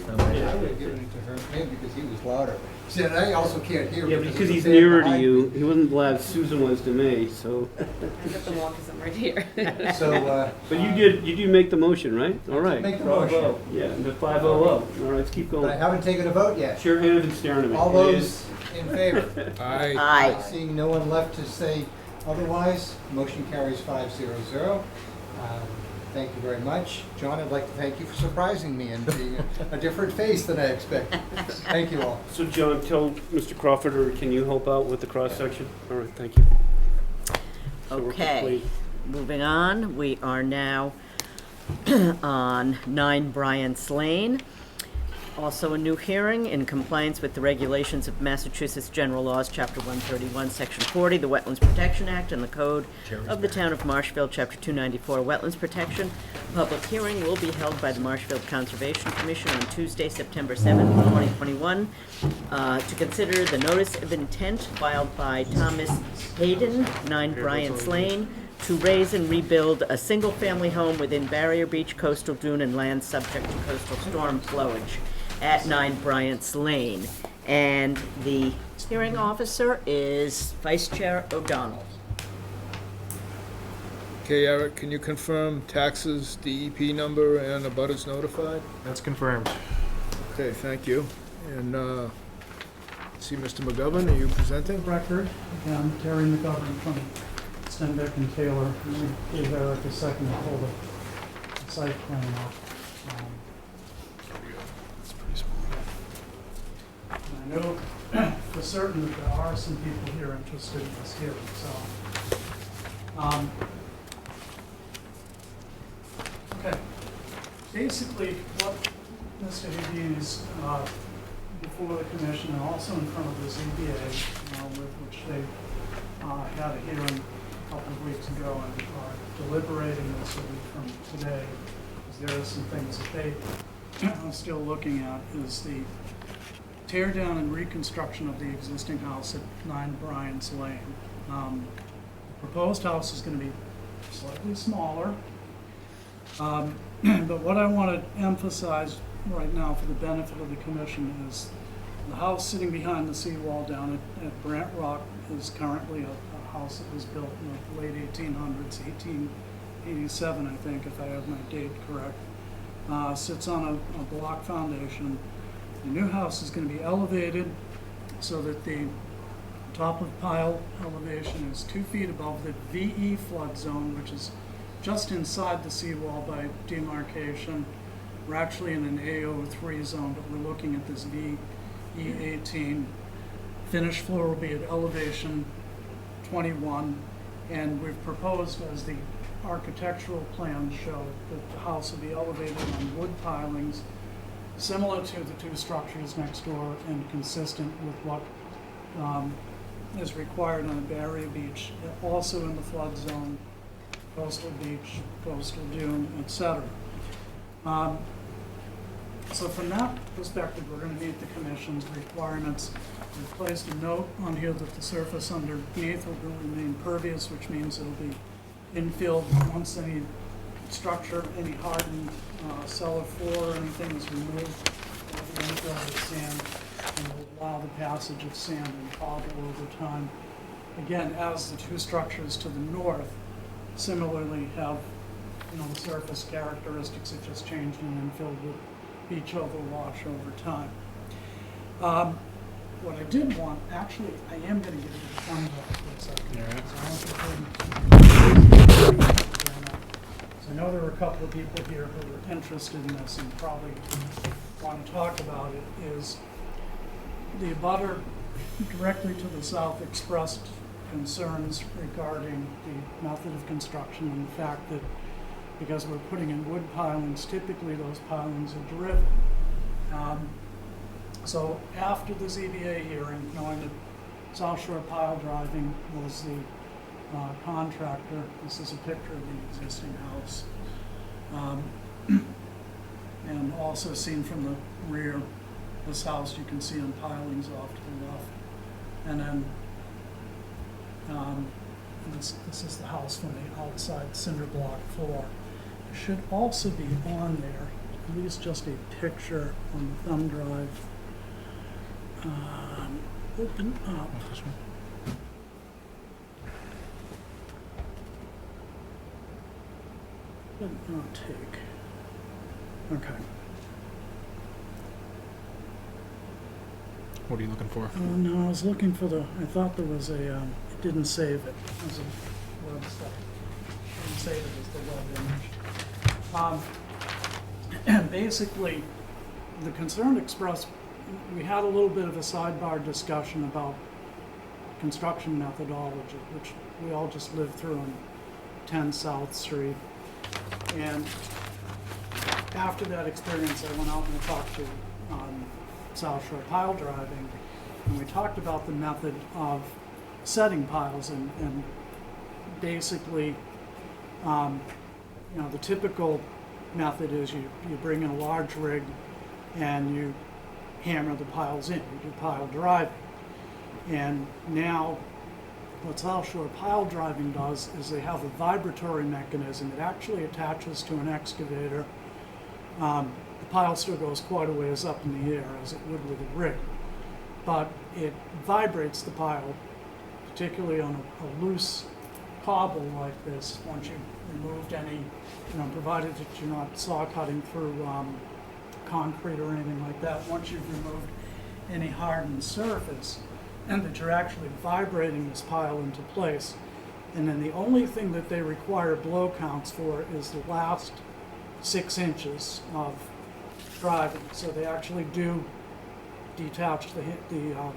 S9: would have given it to him because he was louder. See, and I also can't hear.
S3: Yeah, because
S9: there's a
S3: he's
S9: fan
S3: nearer to
S9: behind
S3: you. He wasn't glad Susan was to me, so.
S13: I got the wall because I'm right here.
S9: me. So,
S3: But you did make the motion, right? All right.
S9: make the motion.
S3: Bravo. Yeah, the 500. All right, let's keep
S9: but I
S3: going.
S9: haven't taken a vote yet.
S3: Sure, hand been staring at me.
S9: All
S3: It
S9: those
S3: is.
S9: in favor?
S2: Aye.
S9: Seeing no one left to say otherwise, motion carries 5-0-0. Thank you very much. John, I'd like to thank you for surprising me and being a different face than I expected. Thank you all.
S3: So John, tell Mr. Crawford, or can you help out with the cross-section? All right, thank you. So we're
S1: Okay,
S3: complete.
S1: moving on, we are now on 9 Bryant's Lane. Also a new hearing in compliance with the regulations of Massachusetts General Laws, Chapter 131, Section 40, the Wetlands Protection Act, and the Code of the Town of Marshfield, Chapter 294, Wetlands Protection. Public hearing will be held by the Marshfield Conservation Commission on Tuesday, September 7th, 2021, to consider the notice of intent filed by Thomas Hayden, 9 Bryant's Lane, to raise and rebuild a single-family home within Barrier Beach coastal dune and land subject to coastal storm flowage at 9 Bryant's Lane. And the hearing officer is Vice Chair O'Donnell.
S10: Okay, Eric, can you confirm taxes, DEP number, and abutters notified?
S4: That's confirmed.
S10: Okay, thank you. And, see, Mr. McGovern, are you presenting?
S6: Record, again, Terry McGovern from Stenbeck and Taylor. We gave Eric a second to hold the site plan up. I know for certain that there are some people here interested in this hearing, so. Okay. Basically, what Mr. Hades, before the commission and also in front of the ZBA, with which they had a hearing a couple of weeks ago and are deliberating this a week from today, because there are some things that they are still looking at, is the tear down and reconstruction of the existing house at 9 Bryant's Lane. The proposed house is going to be slightly smaller, but what I want to emphasize right now for the benefit of the commission is the house sitting behind the seawall down at Brant Rock is currently a house that was built in the late 1800s, 1887, I think, if I have my date correct. Sits on a block foundation. The new house is going to be elevated so that the top of pile elevation is 2 feet above the VE flood zone, which is just inside the seawall by demarcation. We're actually in an AO3 zone, but we're looking at this VE18. Finished floor will be at elevation 21, and we've proposed, as the architectural plans show, that the house will be elevated on wood pilings, similar to the 2 structures next door and consistent with what is required on a barrier beach, also in the flood zone, coastal beach, coastal dune, etc. So from that perspective, we're going to meet the commission's requirements. We've placed a note on here that the surface underneath will remain pervious, which means it'll be infilled once any structure, any hardened cellar floor or anything is removed. It'll be infilled with sand and will allow the passage of sand and cobble over time. Again, as the 2 structures to the north similarly have, the surface characteristics that just changed and infilled with beach overwash over time. What I did want, actually, I am going to give you the thumbs up for a second.
S4: Yeah.
S6: So I know there were a couple of people here who were interested in this and probably want to talk about it, is the abutter directly to the south expressed concerns regarding the method of construction and the fact that because we're putting in wood pilings, typically those pilings are driven. So after the ZBA hearing, knowing that South Shore Pile Driving was the contractor, this is a picture of the existing house. And also seen from the rear, this house you can see on pilings off to the left. And then this is the house from the outside cinder block floor. There should also be on there, at least just a picture on the thumb drive. Open up. Did not take. Okay.
S4: What are you looking for?
S6: No, I was looking for I thought there was a, it didn't save it as a website. It didn't save it as the web image. And basically, the concern expressed, we had a little bit of a sidebar discussion about construction methodology, which we all just lived through on 10 South Street. And after that experience, I went out and talked to South Shore Pile Driving, and we talked about the method of setting piles, and basically, the typical method is you bring in a large rig and you hammer the piles in, you do pile driving. And now what South Shore Pile Driving does is they have a vibratory mechanism. It actually attaches to an excavator. The pile still goes quite a ways up in the air as it would with a rig, but it vibrates the pile, particularly on a loose cobble like this. Once you've removed any, provided that you're not saw cutting through concrete or anything like that, once you've removed any hardened surface, and that you're actually vibrating this pile into place. And then the only thing that they require blow counts for is the last 6 inches of driving. So they actually do detach the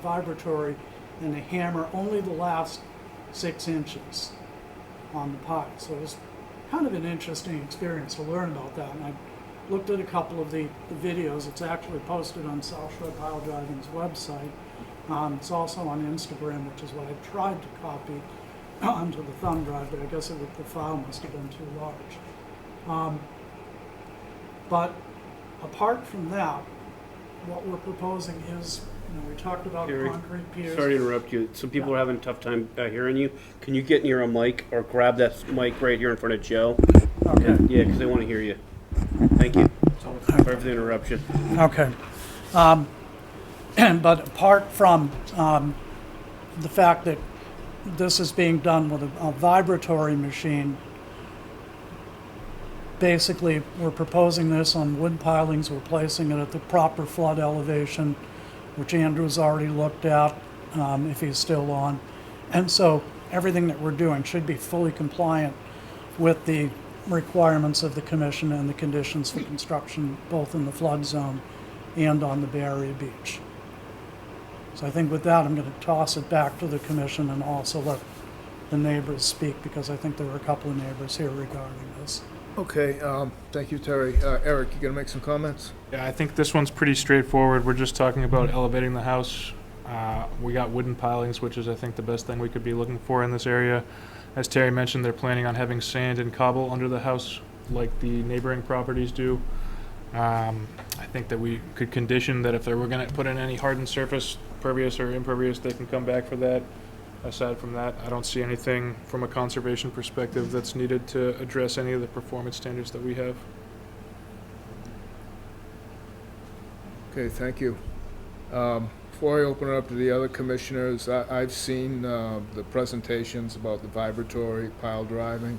S6: vibratory, and they hammer only the last 6 inches on the pile. So it was kind of an interesting experience to learn about that. And I looked at a couple of the videos. It's actually posted on South Shore Pile Driving's website. It's also on Instagram, which is what I tried to copy onto the thumb drive, but I guess the file must have been too large. But apart from that, what we're proposing is, we talked about
S3: Gary,
S6: concrete piers.
S3: Sorry to interrupt you. Some people are having a tough time hearing you. Can you get near a mic or grab that mic right here in front of Joe?
S6: Okay.
S3: Yeah, because they want to hear you. Thank you. Sorry for the interruption.
S6: Okay. But apart from the fact that this is being done with a vibratory machine, basically we're proposing this on wood pilings. We're placing it at the proper flood elevation, which Andrew's already looked at, if he's still on. And so everything that we're doing should be fully compliant with the requirements of the commission and the conditions for construction, both in the flood zone and on the Bay Area beach. So I think with that, I'm going to toss it back to the commission and also let the neighbors speak, because I think there were a couple of neighbors here regarding this.
S10: Okay, thank you, Terry. Eric, you gonna make some comments?
S4: Yeah, I think this one's pretty straightforward. We're just talking about elevating the house. We got wooden pilings, which is, I think, the best thing we could be looking for in this area. As Terry mentioned, they're planning on having sand and cobble under the house like the neighboring properties do. I think that we could condition that if they were going to put in any hardened surface, pervious or impervious, they can come back for that. Aside from that, I don't see anything from a conservation perspective that's needed to address any of the performance standards that we have.
S10: Okay, thank you. Before I open it up to the other commissioners, I've seen the presentations about the vibratory pile driving.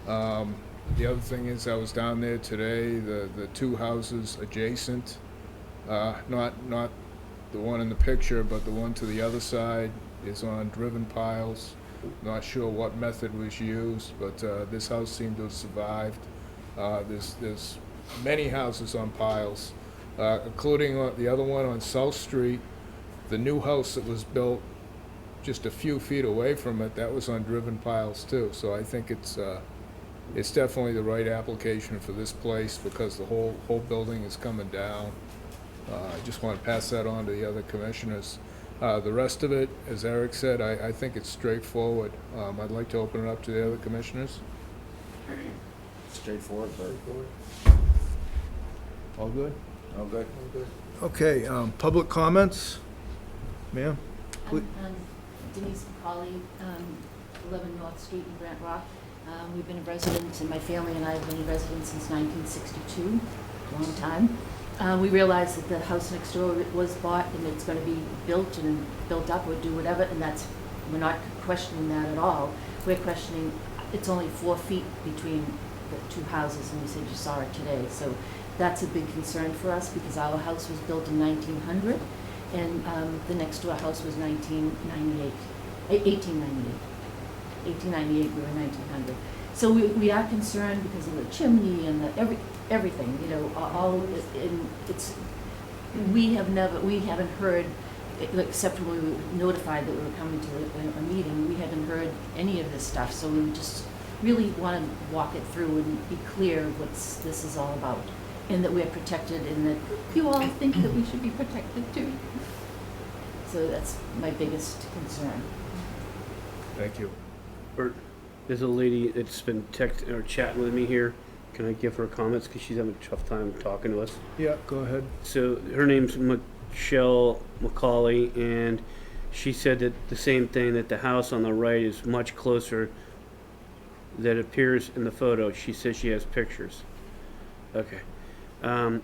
S10: The other thing is, I was down there today, the two houses adjacent, not the one in the picture, but the one to the other side is on driven piles. Not sure what method was used, but this house seemed to have survived. There's many houses on piles, including the other one on South Street. The new house that was built just a few feet away from it, that was on driven piles too. So I think it's definitely the right application for this place, because the whole building is coming down. I just want to pass that on to the other commissioners. The rest of it, as Eric said, I think it's straightforward. I'd like to open it up to the other commissioners.
S2: Straightforward, very good.
S10: All good?
S2: All good.
S10: Okay, public comments? Ma'am?
S21: Denise McCauley, 11 North Street in Grant Rock. We've been residents, and my family and I have been residents since 1962, a long time. We realized that the house next door was bought and it's going to be built and built up or do whatever, and we're not questioning that at all. We're questioning, it's only 4 feet between the two houses, and you said you saw it today. So that's a big concern for us, because our house was built in 1900, and the next door house was 1898. 1898, we were 1900. So we are concerned because of the chimney and everything, you know, all, and it's, we haven't heard, except when we were notified that we were coming to a meeting, we haven't heard any of this stuff, so we just really want to walk it through and be clear what this is all about, and that we're protected, and that you all think that we should be protected too. So that's my biggest concern.
S10: Thank you.
S3: Bert, there's a lady that's been texting or chatting with me here. Can I give her comments, because she's having a tough time talking to us?
S10: Yeah, go ahead.
S3: So her name's Michelle McCauley, and she said that the same thing, that the house on the right is much closer that appears in the photo. She says she has pictures. Okay. How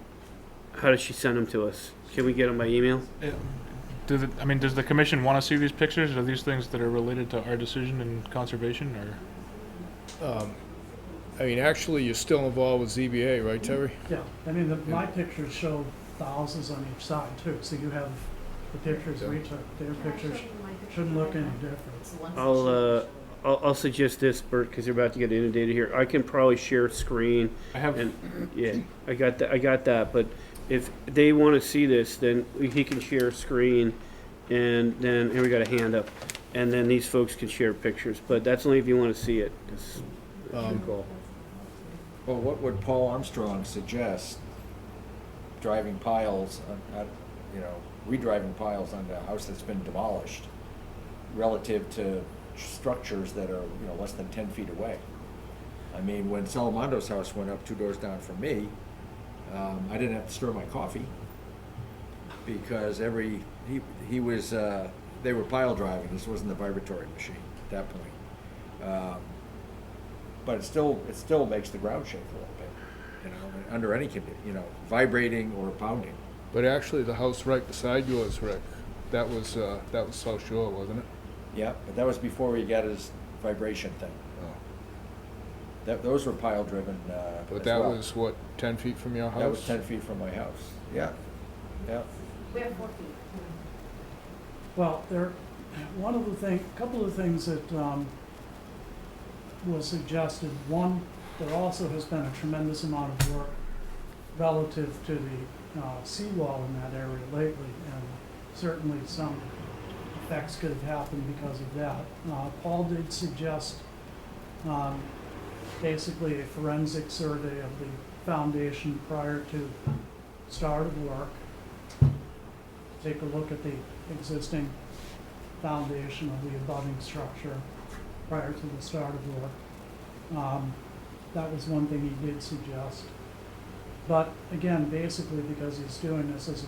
S3: does she send them to us? Can we get them by email?
S4: Does the commission want to see these pictures? Are these things that are related to our decision in conservation, or?
S10: I mean, actually, you're still involved with ZBA, right, Terry?
S6: Yeah, I mean, my pictures show the houses on each side too, so you have the pictures we took, their pictures shouldn't look any different.
S3: I'll suggest this, Bert, because you're about to get inundated here. I can probably share screen.
S4: I have.
S3: And yeah, I got that. But if they want to see this, then he can share screen, and then here we got a hand up, and then these folks can share pictures. But that's only if you want to see it. That's cool.
S2: Well, what would Paul Armstrong suggest? Driving piles, re-driving piles on the house that's been demolished, relative to structures that are, less than 10 feet away. I mean, when Salamondo's house went up 2 doors down from me, I didn't have to stir my coffee because they were pile driving. This wasn't the vibratory machine at that point. But it still makes the ground shake a little bit, under any condition, vibrating or pounding.
S10: But actually, the house right beside yours, Rick, that was South Shore, wasn't it?
S2: Yeah, but that was before he got his vibration thing. Oh. Those were pile driven.
S10: But that was what, 10 feet from your house?
S2: That was 10 feet from my house. Yeah, yeah.
S15: We have 4 feet.
S6: Well, a couple of things that was suggested. One, there also has been a tremendous amount of work relative to the seawall in that area lately, and certainly some effects could have happened because of that. Paul did suggest basically a forensic survey of the foundation prior to start of work. Take a look at the existing foundation of the abutting structure prior to the start of work. That was one thing he did suggest. But again, basically because he's doing this as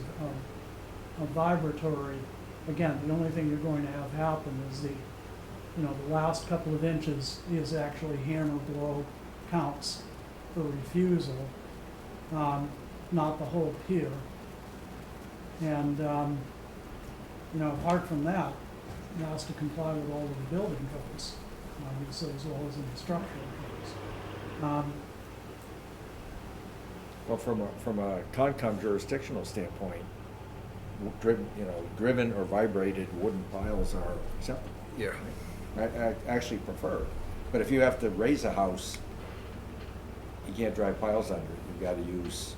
S6: a vibratory, again, the only thing you're going to have happen is the last couple of inches is actually hammer blow counts for refusal, not the whole pier. And, apart from that, it has to comply with all of the building codes, obviously, as well as in the structural codes.
S2: Well, from a Concom jurisdictional standpoint, driven or vibrated wooden piles are acceptable.
S10: Yeah.
S2: I actually prefer. But if you have to raise a house, you can't drive piles under it. You've got to use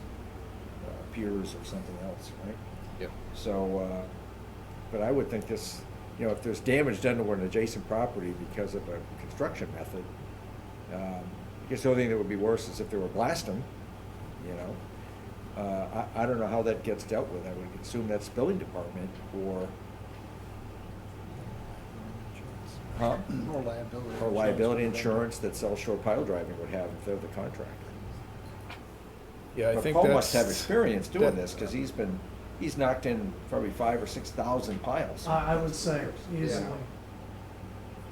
S2: piers or something else, right?
S10: Yep.
S2: So, but I would think this, if there's damage done to an adjacent property because of a construction method, I guess the only thing that would be worse is if they were blasting, I don't know how that gets dealt with. I would assume that's building department or or liability insurance that South Shore Pile Driving would have if they're the contractor.
S10: Yeah, I
S2: but
S10: think
S2: Paul
S10: that's,
S2: must have experience doing this because he's knocked in probably 5,000 or 6,000 piles.
S6: I would say easily,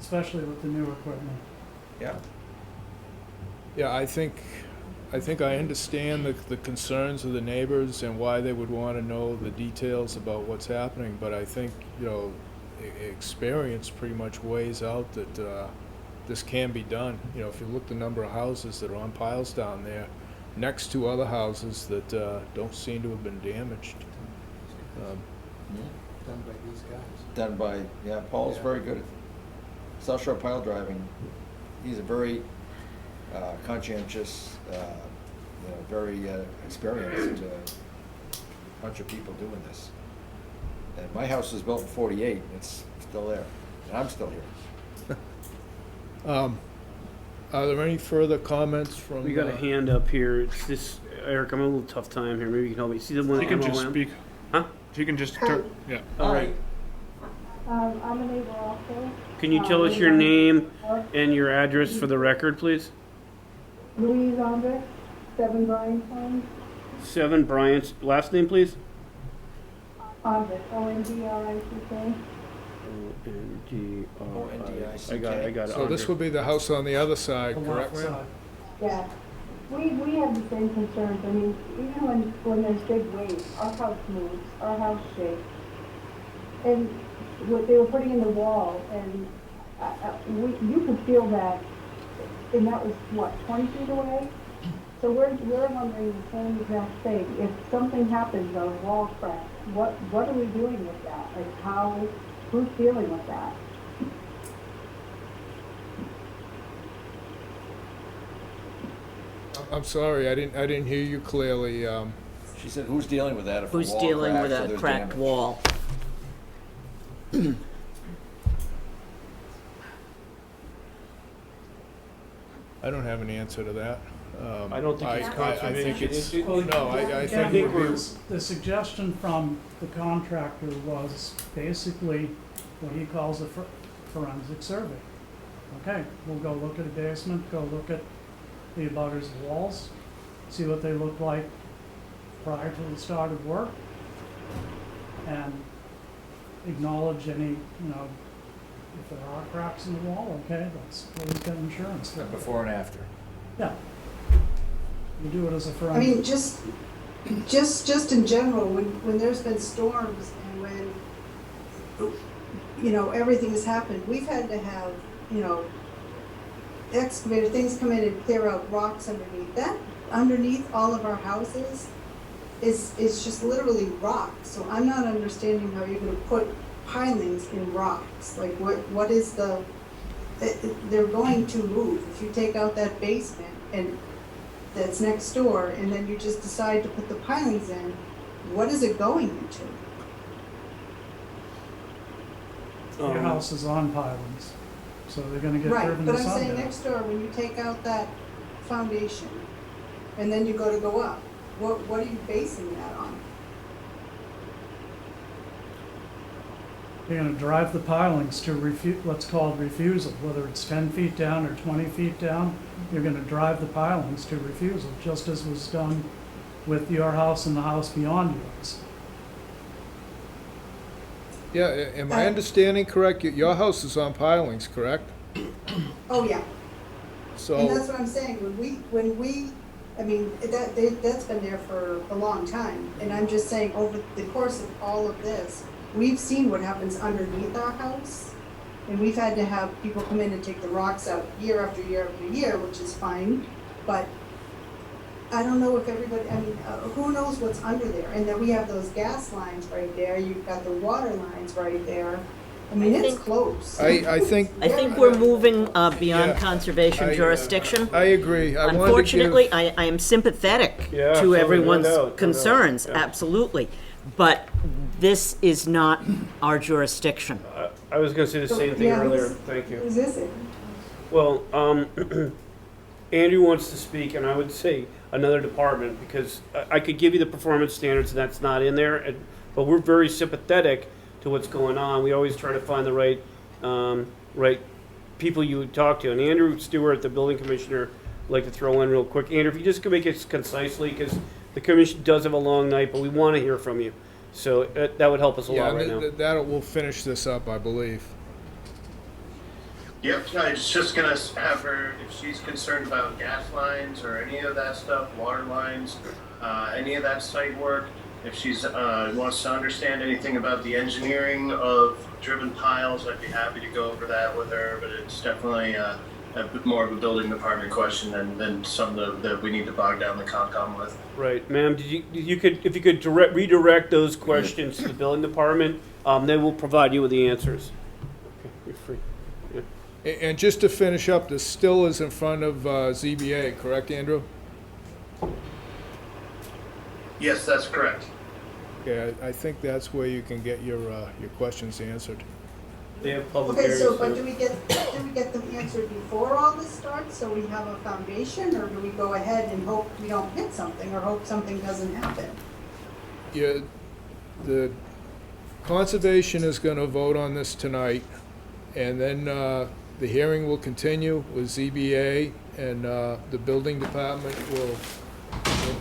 S6: especially with the new equipment.
S2: Yeah.
S10: Yeah, I think I understand the concerns of the neighbors and why they would want to know the details about what's happening, but I think, experience pretty much weighs out that this can be done. If you look the number of houses that are on piles down there, next to other houses that don't seem to have been damaged.
S9: Done by these guys.
S2: Done by, Paul's very good at South Shore Pile Driving. He's a very conscientious, very experienced bunch of people doing this. And my house was built in '48, and it's still there, and I'm still here.
S10: Are there any further comments from?
S3: We got a hand up here. It's this, Eric, I'm having a little tough time here. Maybe you can help me. See the one?
S4: He can just
S3: MOM?
S4: speak.
S3: Huh?
S4: He can just, yeah.
S3: All right.
S7: I'm a neighbor also.
S3: Can you tell us your name and your address for the record, please?
S7: Louise Andre, 7 Bryant Farm.
S3: 7 Bryant's last name, please?
S7: Andre, O-N-D-R-I-C-K.
S3: O-N-D-R-I. I got it.
S10: So this would be the house on the other side, correct, ma'am?
S7: Yeah. We have the same concerns. I mean, even when there's big waves, our house moves, our house shakes. And what they were putting in the wall, and you could feel that, and that was, what, 20 feet away? So we're wondering the same exact thing. If something happens, a wall cracks, what are we doing with that? Like who's dealing with that?
S10: I'm sorry, I didn't hear you clearly.
S2: She said, who's dealing with that if a
S1: Who's
S2: wall
S1: dealing
S2: cracks
S1: with
S2: or
S1: a
S2: there's
S1: cracked
S2: damage?
S1: wall?
S10: I don't have an answer to that.
S3: I don't think it's
S10: I think it's,
S3: conservation.
S10: no, I
S6: Again,
S10: think
S6: the suggestion from the contractor was basically what he calls a forensic survey. Okay, we'll go look at a basement, go look at the abutter's walls, see what they look like prior to the start of work, and acknowledge any, if there are cracks in the wall, okay, that's what we've got insurance for.
S2: Before and after.
S6: Yeah. You do it as a
S22: I
S6: forensic.
S22: mean, just in general, when there's been storms and when, everything has happened, we've had to have, excavator, things come in and clear out rocks underneath. That, underneath all of our houses is just literally rock. So I'm not understanding how you're gonna put pilings in rocks. Like what is they're going to move. If you take out that basement and that's next door, and then you just decide to put the pilings in, what is it going into?
S6: Your house is on pilings, so they're gonna get
S22: Right,
S6: driven
S22: but
S6: to
S22: I'm saying
S6: sundown.
S22: next door, when you take out that foundation, and then you go up, what are you basing that on?
S6: You're gonna drive the pilings to what's called refusal, whether it's 10 feet down or 20 feet down, you're gonna drive the pilings to refusal, just as was done with your house and the house beyond yours.
S10: Yeah, am I understanding correct? Your house is on pilings, correct?
S22: Oh, yeah.
S10: So.
S22: And that's what I'm saying, when we, I mean, that's been there for a long time, and I'm just saying, over the course of all of this, we've seen what happens underneath our house, and we've had to have people come in and take the rocks out year after year after year, which is fine, but I don't know if everybody, I mean, who knows what's under there? And then we have those gas lines right there, you've got the water lines right there. I mean, it's close.
S10: I think
S1: we're moving beyond
S10: Yeah.
S1: conservation jurisdiction.
S10: I agree. I wanted to give-
S1: Unfortunately, I am sympathetic
S3: Yeah,
S1: to
S3: absolutely,
S1: everyone's
S3: no doubt.
S1: concerns,
S3: Yeah.
S1: absolutely. But this is not our jurisdiction.
S3: I was going to say the same thing
S22: Yeah,
S3: earlier.
S22: who's-
S3: Thank you.
S22: Who's is it?
S3: Well, Andrew wants to speak, and I would say another department, because I could give you the performance standards, and that's not in there, but we're very sympathetic to what's going on. We always try to find the right people you would talk to. And Andrew Stewart, the building commissioner, would like to throw in real quick. Andrew, if you just could make it concisely, because the commission does have a long night, but we want to hear from you. So that would help us a lot right now.
S10: that will finish this up, I believe.
S5: Yep, I was just gonna have her, if she's concerned about gas lines or any of that stuff, water lines, any of that site work, if she's wants to understand anything about the engineering of driven piles, I'd be happy to go over that with her, but it's definitely a bit more of a building department question than some that we need to bog down the Concom with.
S3: Right, ma'am. If you could redirect those questions to the building department, they will provide you with the answers. Okay, you're free. Yeah.
S10: And just to finish up, this still is in front of ZBA, correct, Andrew?
S5: Yes, that's correct.
S10: Okay, I think that's where you can get your questions answered.
S3: They have public
S22: Okay,
S3: areas.
S22: so, but do we get them answered before all this starts, so we have a foundation, or do we go ahead and hope we don't hit something, or hope something doesn't happen?
S10: Yeah, the conservation is gonna vote on this tonight, and then the hearing will continue with ZBA, and the building department will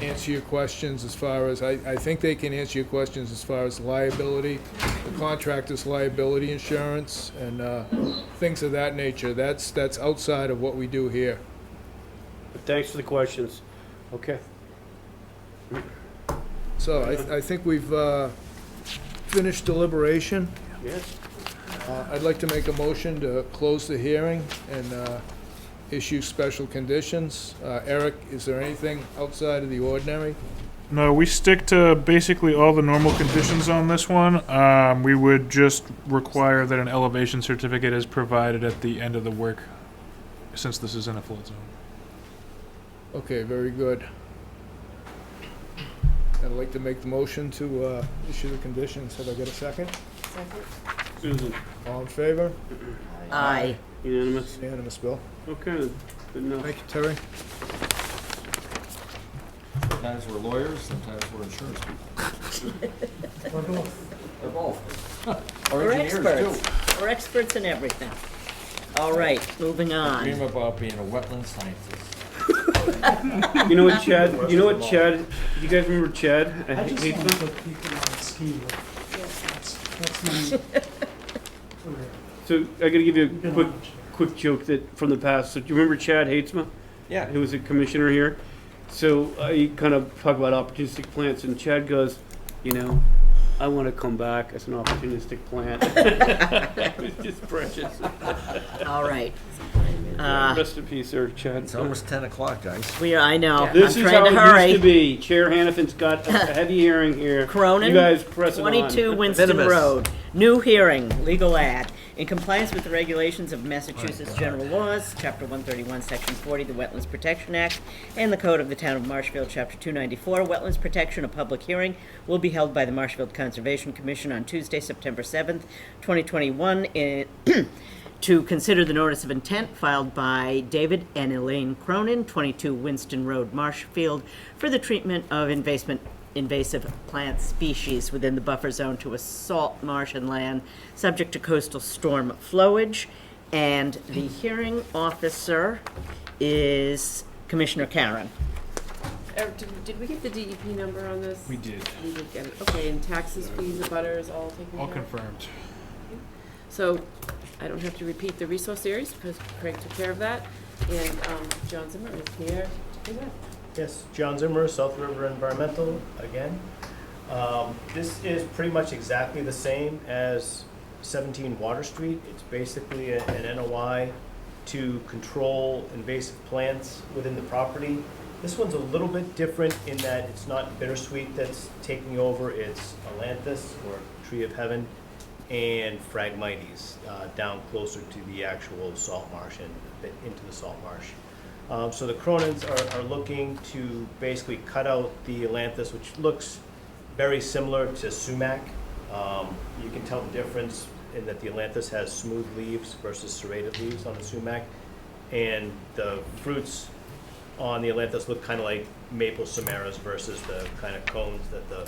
S10: answer your questions as far as, I think they can answer your questions as far as liability, the contractor's liability insurance, and things of that nature. That's outside of what we do here.
S3: But thanks for the questions. Okay.
S10: So I think we've finished deliberation.
S3: Yes.
S10: I'd like to make a motion to close the hearing and issue special conditions. Eric, is there anything outside of the ordinary?
S4: No, we stick to basically all the normal conditions on this one. We would just require that an elevation certificate is provided at the end of the work, since this is in a flood zone.
S10: Okay, very good. I'd like to make the motion to issue the conditions. Have I got a second?
S13: Second?
S3: Susan?
S10: All in favor?
S1: Aye.
S3: Unanimous?
S10: Unanimous, Bill.
S3: Okay, good enough.
S10: Thank you, Terry.
S2: Sometimes we're lawyers, sometimes we're insurance people.
S22: Or both.
S2: Or both. Or
S1: We're
S2: engineers,
S1: experts.
S2: too.
S1: We're experts in everything. All right, moving
S2: I dream
S1: on.
S2: about being a wetland scientist.
S3: You know what, Chad? You guys remember Chad?
S6: I just
S3: Hate
S6: want to
S3: them?
S6: put people on ski with. That's my career.
S3: So I gotta give you a
S6: Been
S3: quick joke that from the past. So do you remember Chad Hatesma?
S2: Yeah.
S3: Who was a commissioner here? So I kind of talk about opportunistic plants, and Chad goes, I want to come back as an opportunistic plant. It was just precious.
S1: All right.
S3: Rest in peace, there, Chad.
S2: It's almost 10 o'clock, guys.
S1: I know.
S3: This
S1: I'm
S3: is
S1: trying
S3: how
S1: to
S3: it
S1: hurry.
S3: used to be. Chair Hannafin's got a heavy hearing here.
S1: Cronin,
S3: You guys press it
S1: 22
S3: on.
S1: Winston
S2: Minimus.
S1: Road. New hearing, legal ad. In compliance with the regulations of Massachusetts General Laws, Chapter 131, Section 40, the Wetlands Protection Act, and the Code of the Town of Marshfield, Chapter 294, Wetlands Protection, a public hearing will be held by the Marshfield Conservation Commission on Tuesday, September 7th, 2021, to consider the notice of intent filed by David and Elaine Cronin, 22 Winston Road, Marshfield, for the treatment of invasive plant species within the buffer zone to a salt marsh and land subject to coastal storm flowage. And the hearing officer is Commissioner Karen.
S13: Eric, did we get the DEP number on this?
S4: We did.
S13: We did get it. Okay, and taxes, fees, the butters, all taken
S4: All
S13: care of?
S4: confirmed.
S13: So I don't have to repeat the resource areas because Craig took care of that. And John Zimmer is here to do that.
S12: Yes, John Zimmer, South River Environmental, again. This is pretty much exactly the same as 17 Water Street. It's basically an NOI to control invasive plants within the property. This one's a little bit different in that it's not bittersweet that's taking over, it's Ailanthus, or Tree of Heaven, and Phragmites, down closer to the actual salt marsh and a bit into the salt marsh. So the Cronins are looking to basically cut out the Ailanthus, which looks very similar to sumac. You can tell the difference in that the Ailanthus has smooth leaves versus serrated leaves on the sumac. And the fruits on the Ailanthus look kind of like maple samaras versus the kind of cones that the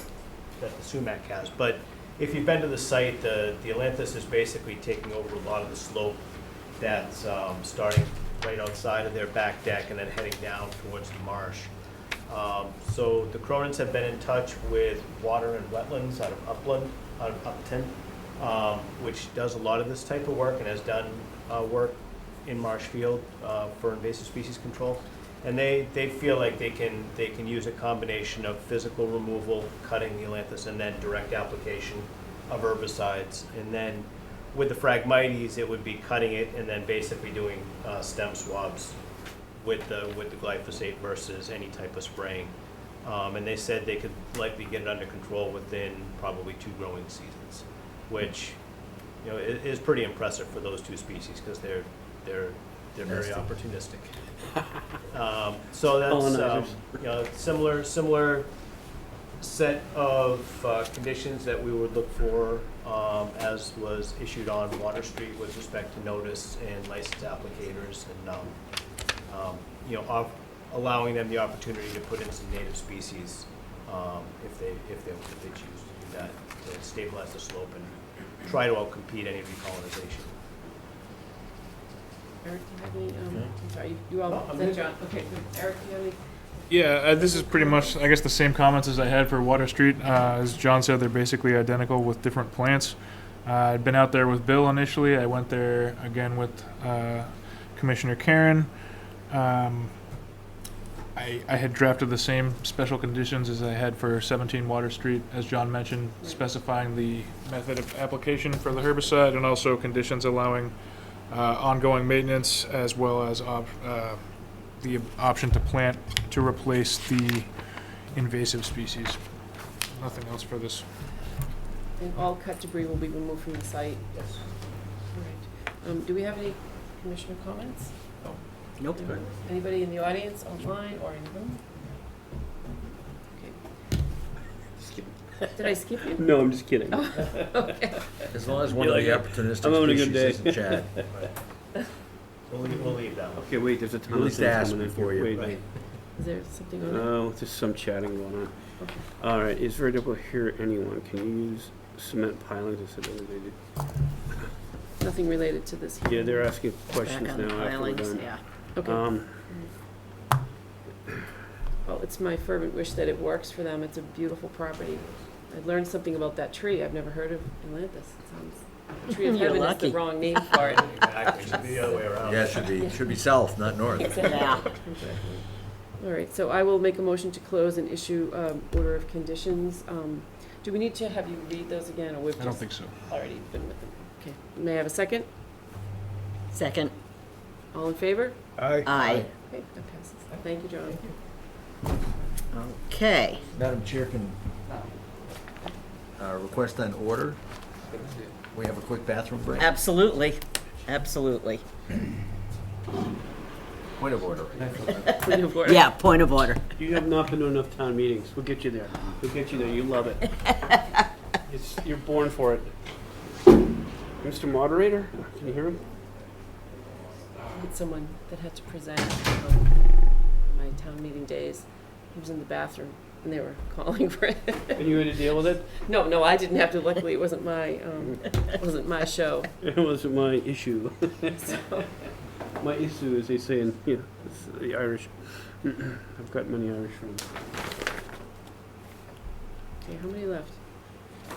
S12: sumac has. But if you've been to the site, the Ailanthus is basically taking over a lot of the slope that's starting right outside of their back deck and then heading down towards the marsh. So the Cronins have been in touch with Water and Wetlands out of Upton, which does a lot of this type of work and has done work in Marshfield for invasive species control. And they feel like they can use a combination of physical removal, cutting the Ailanthus, and then direct application of herbicides. And then with the Phragmites, it would be cutting it and then basically doing stem swabs with the glyphosate versus any type of spraying. And they said they could likely get it under control within probably 2 growing seasons, which is pretty impressive for those 2 species because they're they're very opportunistic. So that's, you know, similar set of conditions that we would look for as was issued on Water Street with respect to notice and license applicators, and you know, allowing them the opportunity to put in some native species if they choose to do that, to stabilize the slope and try to outcompete any recolonization.
S13: Eric, do you have any, I'm sorry, you all,
S12: I'm
S13: then
S12: good.
S13: John, okay, good. Eric, do you have any?
S4: Yeah, this is pretty much, I guess, the same comments as I had for Water Street. As John said, they're basically identical with different plants. I'd been out there with Bill initially. I went there again with Commissioner Karen. I had drafted the same special conditions as I had for 17 Water Street, as John mentioned, specifying the method of application for the herbicide and also conditions allowing ongoing maintenance, as well as the option to plant to replace the invasive species. Nothing else for this.
S13: And all cut debris will be removed from the site?
S12: Yes.
S13: All right. Do we have any commissioner comments?
S1: Nope.
S13: Anybody in the audience, online, or in the room? Okay. Did I skip you?
S8: No, I'm just kidding.
S13: Oh, okay.
S2: As long as one of the opportunistic
S8: I'm having a good
S2: species
S8: day.
S2: isn't Chad.
S12: We'll leave that one.
S8: Okay, wait, there's a ton
S2: At
S8: of
S2: least
S8: things
S2: ask
S8: coming in
S2: before
S8: here.
S2: you-
S8: Wait,
S2: Right.
S13: Is there something on it?
S8: Oh, there's some chatting going on.
S13: Okay.
S8: All right, it's very difficult to hear anyone. Can you use cement pilings instead of they do?
S13: Nothing related to this here?
S8: Yeah, they're asking questions
S1: Back on the
S8: now after we're
S1: pilings,
S8: done.
S1: yeah.
S13: Okay. Well, it's my fervent wish that it works for them. It's a beautiful property. I learned something about that tree I've never heard of in Atlantis. It sounds, the tree of
S1: You're
S13: heaven is
S1: lucky.
S13: the wrong name for it.
S12: Exactly, it should be the other way around.
S2: Yeah, it should be south, not north.
S1: Yeah.
S13: All right, so I will make a motion to close and issue order of conditions. Do we need to have you read those again, or we've
S4: I don't
S13: just
S4: think so.
S13: already been with them? Okay, may I have a second?
S1: Second.
S13: All in favor?
S2: Aye.
S1: Aye.
S13: Okay, that passes. Thank you, John.
S1: Okay.
S2: Madam Chair, can request an order? We have a quick bathroom break?
S1: Absolutely. Absolutely.
S2: Point of order.
S13: Point of order.
S1: Yeah, point of order.
S8: You have not been to enough town meetings. We'll get you there. We'll get you there. You love it. You're born for it. Mr. Moderator, can you hear him?
S13: I had someone that had to present my town meeting days. He was in the bathroom, and they were calling for it.
S8: And you had to deal with it?
S13: No, I didn't have to. Luckily, it wasn't my show.
S8: It wasn't my issue.
S13: So,
S8: My issue, as they say in, it's the Irish. I've got many Irish friends.
S13: okay, how many left?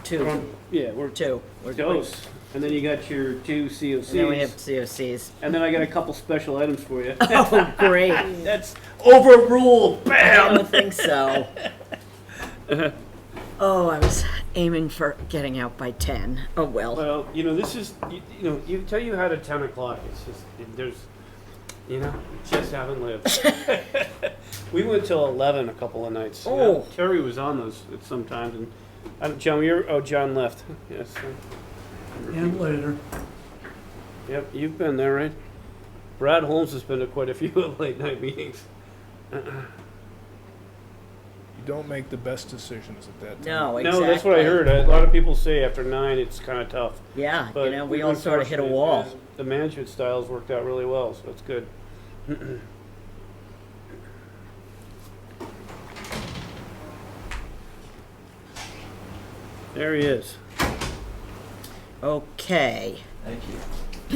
S1: Two.
S8: Yeah, we're
S1: Two. We're
S8: dose. And then you got your two COCs.
S1: And then we have COCs.
S8: And then I got a couple special items for you.
S1: Oh, great.
S8: That's overruled.
S1: I
S8: Bam!
S1: don't think so. Oh, I was aiming for getting out by 10. Oh, well.
S8: Well, this is, you tell you had at 10 o'clock. It's just, there's, you just haven't lived. We went till 11 a couple of nights.
S1: Oh.
S8: Terry was on those at some times, and John left. Yes.
S6: And later.
S8: Yep, you've been there, right? Brad Holmes has been to quite a few late night meetings.
S10: You don't make the best decisions at that time.
S1: No, exactly.
S8: No, that's what I heard. A lot of people say after 9 it's kind of tough.
S1: Yeah,
S8: But
S1: we
S8: we've
S1: all
S8: been
S1: sort of hit a
S8: fortunate,
S1: wall.
S8: and the management styles worked out really well, so it's good. There he is.
S1: Okay.
S2: Thank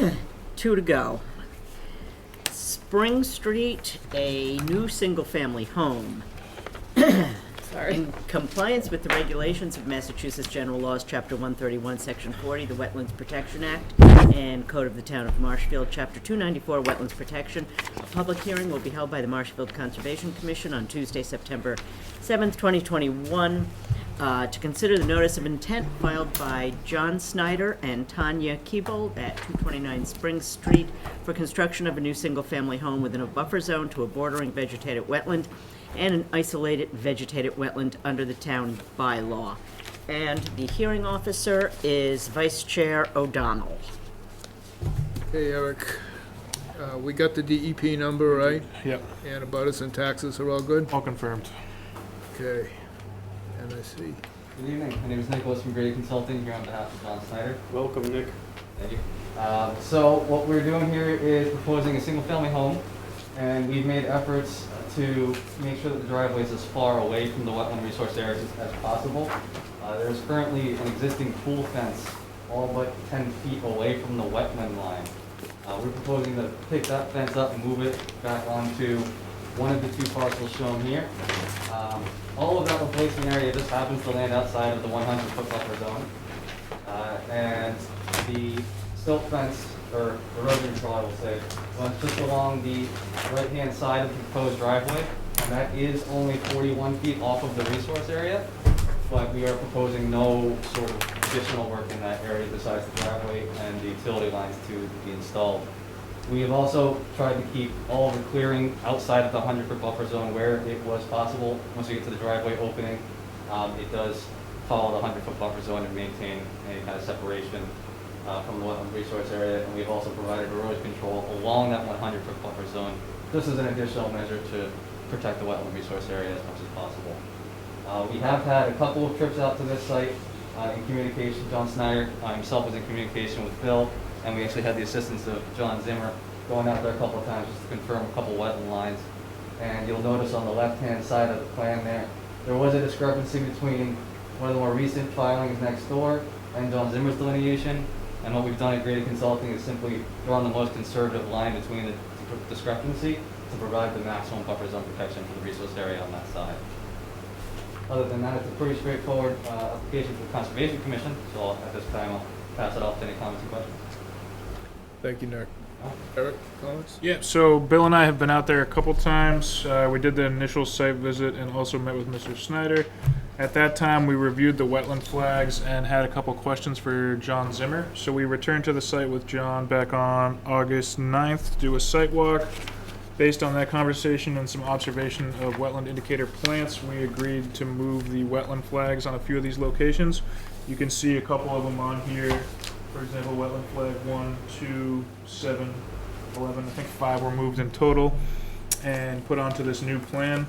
S2: you.
S1: 2 to go. Spring Street, a new single-family home.
S13: Sorry.
S1: In compliance with the regulations of Massachusetts General Laws, Chapter 131, Section 40, the Wetlands Protection Act, and Code of the Town of Marshfield, Chapter 294, Wetlands Protection, a public hearing will be held by the Marshfield Conservation Commission on Tuesday, September 7th, 2021, to consider the notice of intent filed by John Snyder and Tanya Keebold at 229 Spring Street for construction of a new single-family home within a buffer zone to a bordering vegetated wetland and an isolated vegetated wetland under the town bylaw. And the hearing officer is Vice Chair O'Donnell.
S10: Hey, Eric. We got the DEP number, right?
S4: Yep,
S10: And abutters and taxes are all good?
S4: all confirmed.
S10: Okay. And I see.
S11: Good evening. My name is Nicholas from Grady Consulting here on behalf of John Snyder.
S3: Welcome, Nick.
S11: Thank you. So what we're doing here is proposing a single-family home, and we've made efforts to make sure that the driveway is as far away from the wetland resource areas as possible. There's currently an existing pool fence all but 10 feet away from the wetland line. We're proposing to take that fence up and move it back onto one of the 2 parcels shown here. All of that replacement area just happens to land outside of the 100-foot buffer zone. And the silt fence, or erosion control, I will say, runs just along the right-hand side of the proposed driveway, and that is only 41 feet off of the resource area, but we are proposing no sort of additional work in that area besides the driveway and the utility lines to be installed. We have also tried to keep all of the clearing outside of the 100-foot buffer zone where it was possible. Once we get to the driveway opening, it does follow the 100-foot buffer zone and maintain any kind of separation from the wetland resource area. And we've also provided erosion control along that 100-foot buffer zone, just as an additional measure to protect the wetland resource area as much as possible. We have had a couple of trips out to this site in communication. John Snyder himself was in communication with Bill, and we actually had the assistance of John Zimmer going out there a couple of times just to confirm a couple wetland lines. And you'll notice on the left-hand side of the plan there was a discrepancy between one of the more recent filings next door and John Zimmer's delineation. And what we've done at Grady Consulting is simply drawn the most conservative line between the discrepancy to provide the maximum buffer zone protection for the resource area on that side. Other than that, it's a pretty straightforward application for the Conservation Commission, so at this time I'll pass it off to any comments and questions.
S10: Thank you, Nick. Eric, comments?
S4: Yeah, so Bill and I have been out there a couple times. We did the initial site visit and also met with Mr. Snyder. At that time, we reviewed the wetland flags and had a couple questions for John Zimmer. So we returned to the site with John back on August 9th to do a site walk. Based on that conversation and some observation of wetland indicator plants, we agreed to move the wetland flags on a few of these locations. You can see a couple of them on here. For example, wetland flag 1, 2, 7, 11, I think 5 were moved in total and put onto this new plan.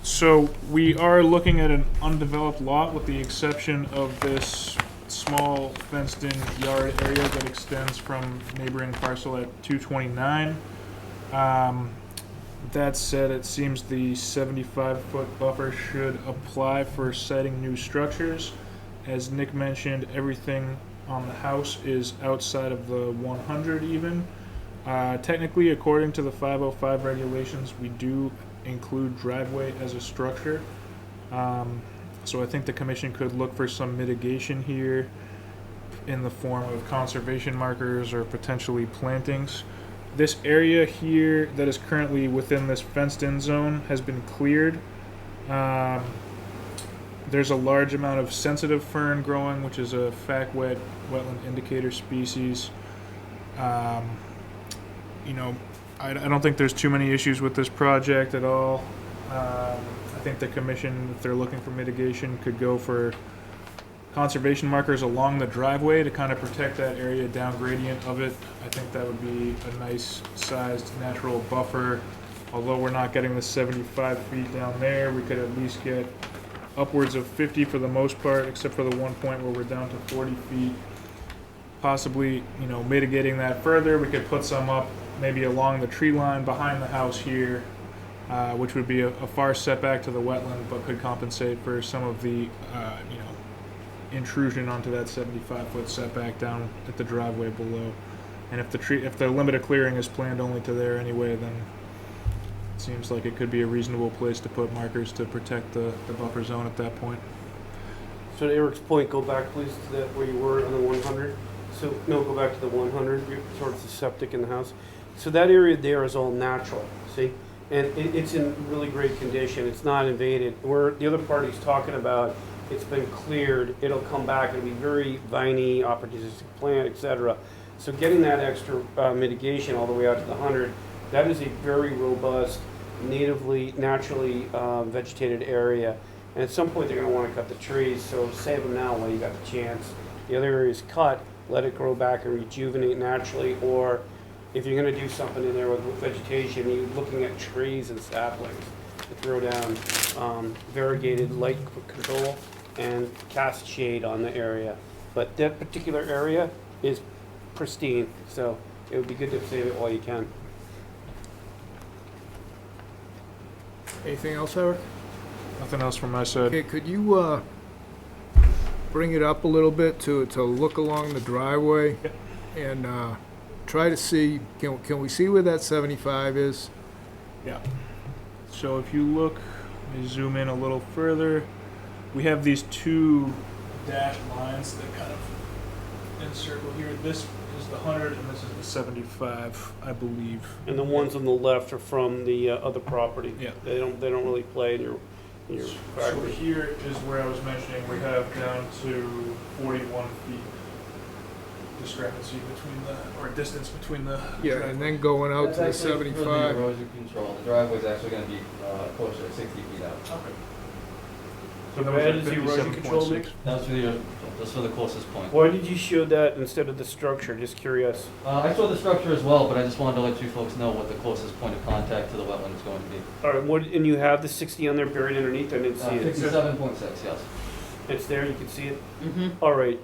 S4: So we are looking at an undeveloped lot with the exception of this small fenced-in yard area that extends from neighboring parcel at 229. That said, it seems the 75-foot buffer should apply for siting new structures. As Nick mentioned, everything on the house is outside of the 100 even. Technically, according to the 505 regulations, we do include driveway as a structure. So I think the commission could look for some mitigation here in the form of conservation markers or potentially plantings. This area here that is currently within this fenced-in zone has been cleared. There's a large amount of sensitive fern growing, which is a FACWET wetland indicator species. You know, I don't think there's too many issues with this project at all. I think the commission, if they're looking for mitigation, could go for conservation markers along the driveway to kind of protect that area down gradient of it. I think that would be a nice sized natural buffer. Although we're not getting the 75 feet down there, we could at least get upwards of 50 for the most part, except for the one point where we're down to 40 feet. Possibly, you know, mitigating that further, we could put some up maybe along the tree line behind the house here, which would be a far setback to the wetland, but could compensate for some of the, you know, intrusion onto that 75-foot setback down at the driveway below. And if the limit of clearing is planned only to there anyway, then it seems like it could be a reasonable place to put markers to protect the buffer zone at that point.
S3: So to Eric's point, go back please to that where you were on the 100. So no, go back to the 100 towards the septic in the house. So that area there is all natural, see? And it's in really great condition. It's not invaded. Where the other party's talking about, it's been cleared, it'll come back, it'll be very viney, opportunistic plant, etc. So getting that extra mitigation all the way out to the 100, that is a very robust, natively, naturally vegetated area. And at some point they're going to want to cut the trees, so save them now while you got the chance. The other area is cut, let it grow back and rejuvenate naturally, or if you're gonna do something in there with vegetation, you're looking at trees and saplings to throw down, variegated light control and cast shade on the area. But that particular area is pristine, so it would be good to save it while you can.
S10: Anything else, Eric?
S4: Nothing else from my side.
S10: Okay, could you bring it up a little bit to look along the driveway and try to see, can we see where that 75 is?
S4: Yeah. So if you look, let me zoom in a little further. We have these two dashed lines that kind of encircle here. This is the 100 and this is the 75, I believe.
S3: And the ones on the left are from the other property.
S4: Yeah.
S3: They don't really play in your
S4: So
S3: property.
S4: here is where I was mentioning we have down to 41 feet discrepancy between or distance between the.
S10: Yeah, and then going out to the
S11: That's actually for the
S10: 75.
S11: erosion control. The driveway's actually gonna be closer to 60 feet out.
S4: Okay.
S3: So
S4: that was
S3: where
S4: at
S3: is the erosion control,
S4: 57.6.
S3: Nick?
S11: That's for the, just for the closest point.
S3: Why did you show that instead of the structure? Just curious.
S11: I saw the structure as well, but I just wanted to let you folks know what the closest point of contact to the wetland is going to be.
S3: All right, and you have the 60 on there buried underneath? I didn't see it.
S11: 57.6, yes.
S3: It's there, you can see it?
S13: Mm-hmm.
S3: All right,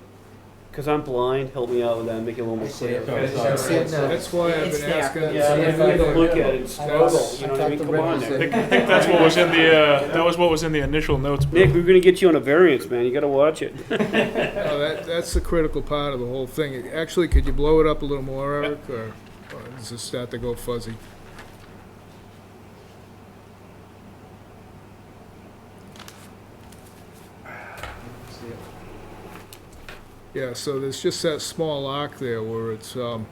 S3: because I'm blind, help me out with that, make it a little more clear.
S10: That's why I've
S1: It's
S10: been
S1: there.
S10: asking.
S3: Yeah, maybe we can look at it and struggle, you know what I mean? Come on,
S4: I
S3: Nick.
S4: think that's what was in the that was what was in the initial notes. Bill.
S3: Nick, we're gonna get you on a variance, man, you gotta watch it.
S10: That's the critical part of the whole thing. Actually, could you blow it up a little more, Eric, or does it start to go fuzzy? Yeah, so there's just that small arc there where it's, you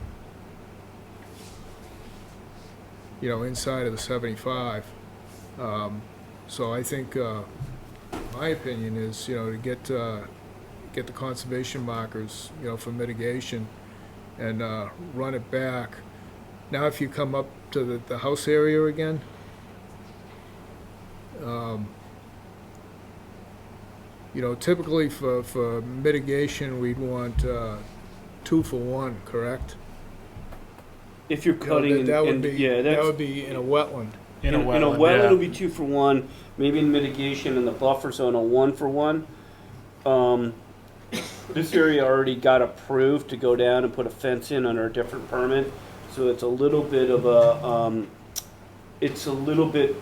S10: know, inside of the 75. So I think, my opinion is, you know, to get the conservation markers, you know, for mitigation and run it back. Now, if you come up to the house area again, you know, typically for mitigation, we'd want 2 for 1, correct?
S3: If you're
S10: You know,
S3: cutting,
S10: that would
S3: and,
S10: be,
S3: yeah,
S10: that
S3: that's,
S10: would be in a wetland.
S3: in a wetland, it'll be 2 for 1, maybe in mitigation in the buffer zone, a 1 for 1. This area already got approved to go down and put a fence in under a different permit, so it's a little bit of a, it's a little bit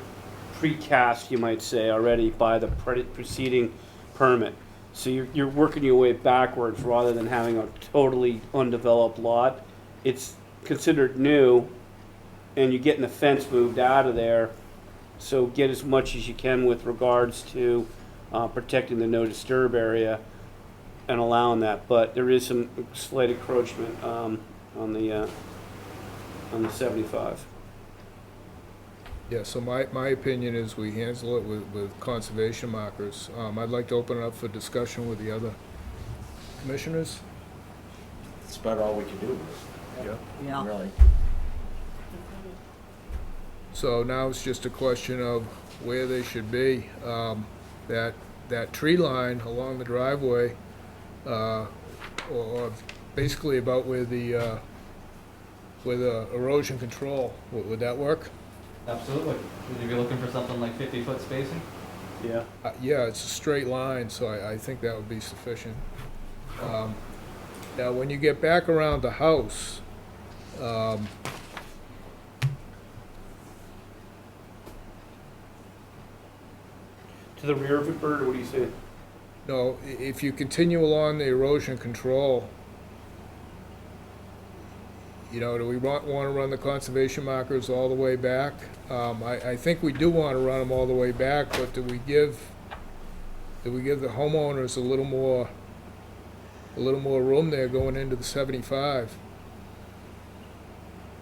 S3: precast, you might say, already by the preceding permit. So you're working your way backwards rather than having a totally undeveloped lot. It's considered new, and you're getting the fence moved out of there, so get as much as you can with regards to protecting the no disturb area and allowing that, but there is some slight encroachment on the 75.
S10: Yeah, so my opinion is we handle it with conservation markers. I'd like to open it up for discussion with the other commissioners.
S2: It's about all we can do.
S10: Yeah.
S1: Yeah.
S2: Really.
S10: So now it's just a question of where they should be. That tree line along the driveway, or basically about where the erosion control, would that work?
S11: Absolutely. Would you be looking for something like 50-foot spacing?
S3: Yeah.
S10: Yeah, it's a straight line, so I think that would be sufficient. Now, when you get back around the house,
S3: To the rear of it, Bert, or what do you say?
S10: no, if you continue along the erosion control, you know, do we want to run the conservation markers all the way back? I think we do want to run them all the way back, but do we give the homeowners a little more room there going into the 75?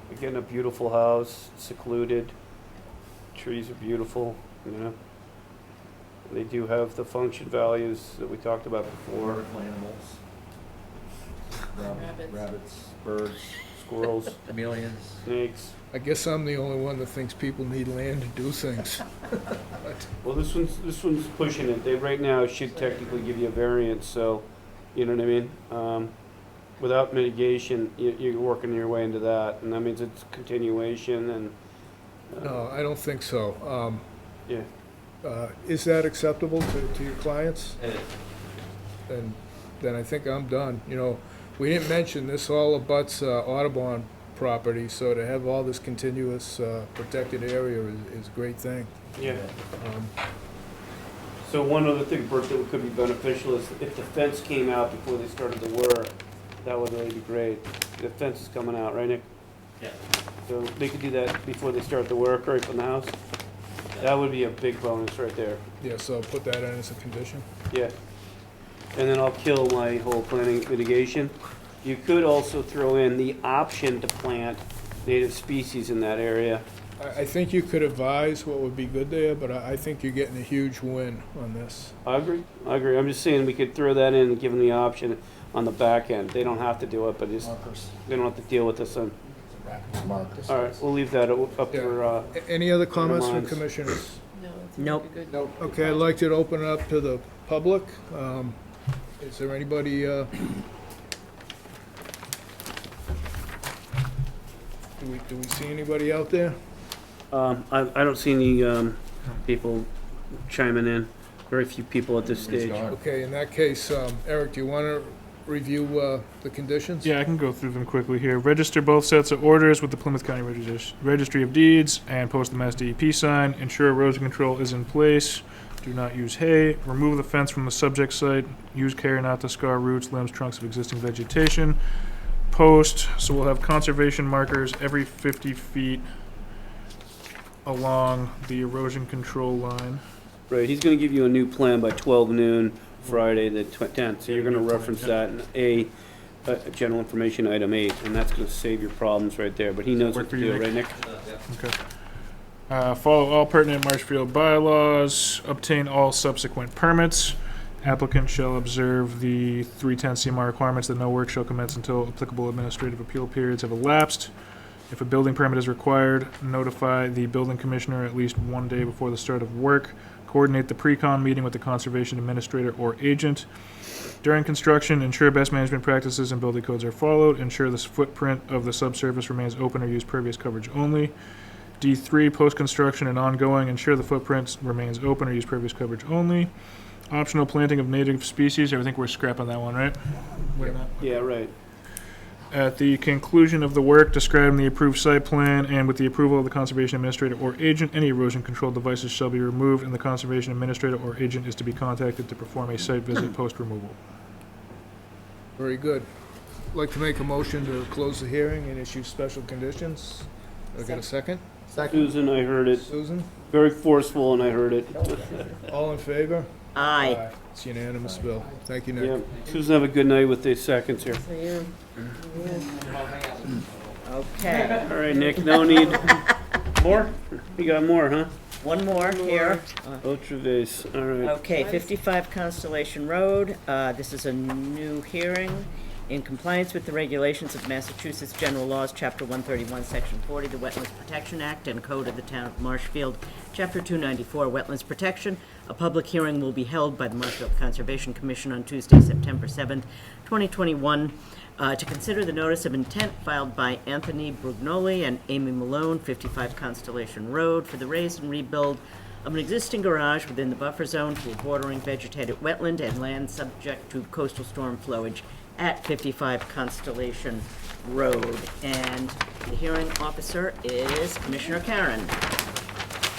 S3: You're getting a beautiful house, secluded, trees are beautiful, you know. They do have the function values that we talked about before.
S2: Animals.
S13: Rabbits.
S2: Rabbits, birds,
S3: Squirrels,
S2: chameleons.
S3: snakes.
S10: I guess I'm the only one that thinks people need land to do things.
S3: Well, this one's pushing it. They right now should technically give you a variance, so, you know what I mean?
S8: without mitigation, you're working your way into that, and that means it's continuation and.
S10: No, I don't think so.
S8: Yeah.
S10: Is that acceptable to your clients?
S11: It is.
S10: Then I think I'm done. You know, we didn't mention this all abuts Audubon property, so to have all this continuous protected area is a great thing.
S8: Yeah. So one other thing, Bert, that could be beneficial is if the fence came out before they started the work, that would really be great. The fence is coming out, right, Nick?
S11: Yeah.
S8: So they could do that before they start the work, right from the house? That would be a big bonus right there.
S10: Yeah, so put that in as a condition.
S8: Yeah. And then I'll kill my whole planting mitigation. You could also throw in the option to plant native species in that area.
S10: I think you could advise what would be good there, but I think you're getting a huge win on this.
S8: I agree. I'm just saying we could throw that in and give them the option on the back end. They don't have to do it, but just they don't have to deal with this one. All right, we'll leave that up for.
S10: Any other comments from
S8: minds.
S10: commissioners?
S13: No,
S1: Nope.
S13: Nope.
S10: Okay, I'd like to open it up to the public. Is there anybody, do we see anybody out there?
S8: I don't see any people chiming in. Very few people at this stage.
S10: Okay, in that case, Eric, do you want to review the conditions?
S4: Yeah, I can go through them quickly here. Register both sets of orders with the Plymouth County Registry of Deeds and post the Mass DEP sign. Ensure erosion control is in place. Do not use hay. Remove the fence from the subject site. Use care not to scar roots, limbs, trunks of existing vegetation. Post, so we'll have conservation markers every 50 feet along the erosion control line.
S8: Right, he's gonna give you a new plan by 12 noon, Friday the 10th, so you're gonna reference that in general information item 8, and that's gonna save your problems right there, but he knows what to do, right, Nick?
S4: Okay. Follow all pertinent Marshfield bylaws. Obtain all subsequent permits. Applicant shall observe the 310 CMR requirements that no work shall commence until applicable administrative appeal periods have elapsed. If a building permit is required, notify the building commissioner at least 1 day before the start of work. Coordinate the pre-con meeting with the conservation administrator or agent. During construction, ensure best management practices and building codes are followed. Ensure the footprint of the subsurface remains open or use pervious coverage only. D3, post-construction and ongoing, ensure the footprint remains open or use pervious coverage only. Optional planting of native species. I think we're scrapping that one, right?
S8: Yeah, right.
S4: At the conclusion of the work described in the approved site plan and with the approval of the conservation administrator or agent, any erosion control devices shall be removed and the conservation administrator or agent is to be contacted to perform a site visit post-removal.
S10: Very good. I'd like to make a motion to close the hearing and issue special conditions. I get a second?
S8: Susan, I heard it.
S10: Susan?
S8: Very forceful, and I heard it.
S10: All in favor?
S1: Aye.
S10: It's unanimous, Bill. Thank you, Nick.
S8: Yeah. Susan, have a good night with the seconds here.
S1: Okay.
S8: All right, Nick, no need. More? We got more, huh?
S1: One more here.
S8: Otraves, all right.
S1: Okay, 55 Constellation Road. This is a new hearing. In compliance with the regulations of Massachusetts General Laws, Chapter 131, Section 40, the Wetlands Protection Act, and Code of the Town of Marshfield, Chapter 294, Wetlands Protection, a public hearing will be held by the Marshfield Conservation Commission on Tuesday, September 7th, 2021, to consider the notice of intent filed by Anthony Brugnoli and Amy Malone, 55 Constellation Road, for the raise and rebuild of an existing garage within the buffer zone to a bordering vegetated wetland and land subject to coastal storm flowage at 55 Constellation Road. And the hearing officer is Commissioner Karen.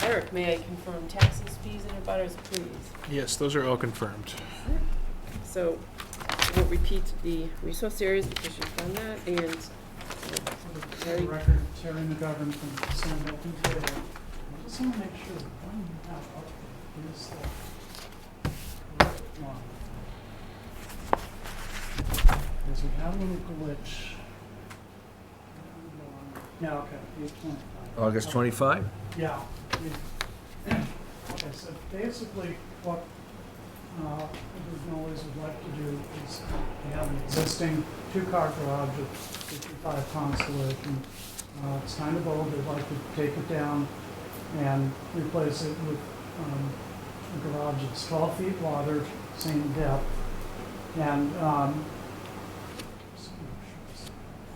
S13: Eric, may I confirm taxes, fees, and abutters, please?
S4: Yes, those are all confirmed.
S13: So we'll repeat the resource areas because you've done that, and
S6: For the record, Terry McGovern from San Hilton Taylor. I just want to make sure the one you have up is the correct one. Because we have a little glitch. Yeah, okay, 825.
S2: August 25?
S6: Yeah. Okay, so basically what the Noise would like to do is they have an existing two-car garage at 55 Constellation. It's kind of old, they'd like to take it down and replace it with a garage that's 12 feet wider, same depth. And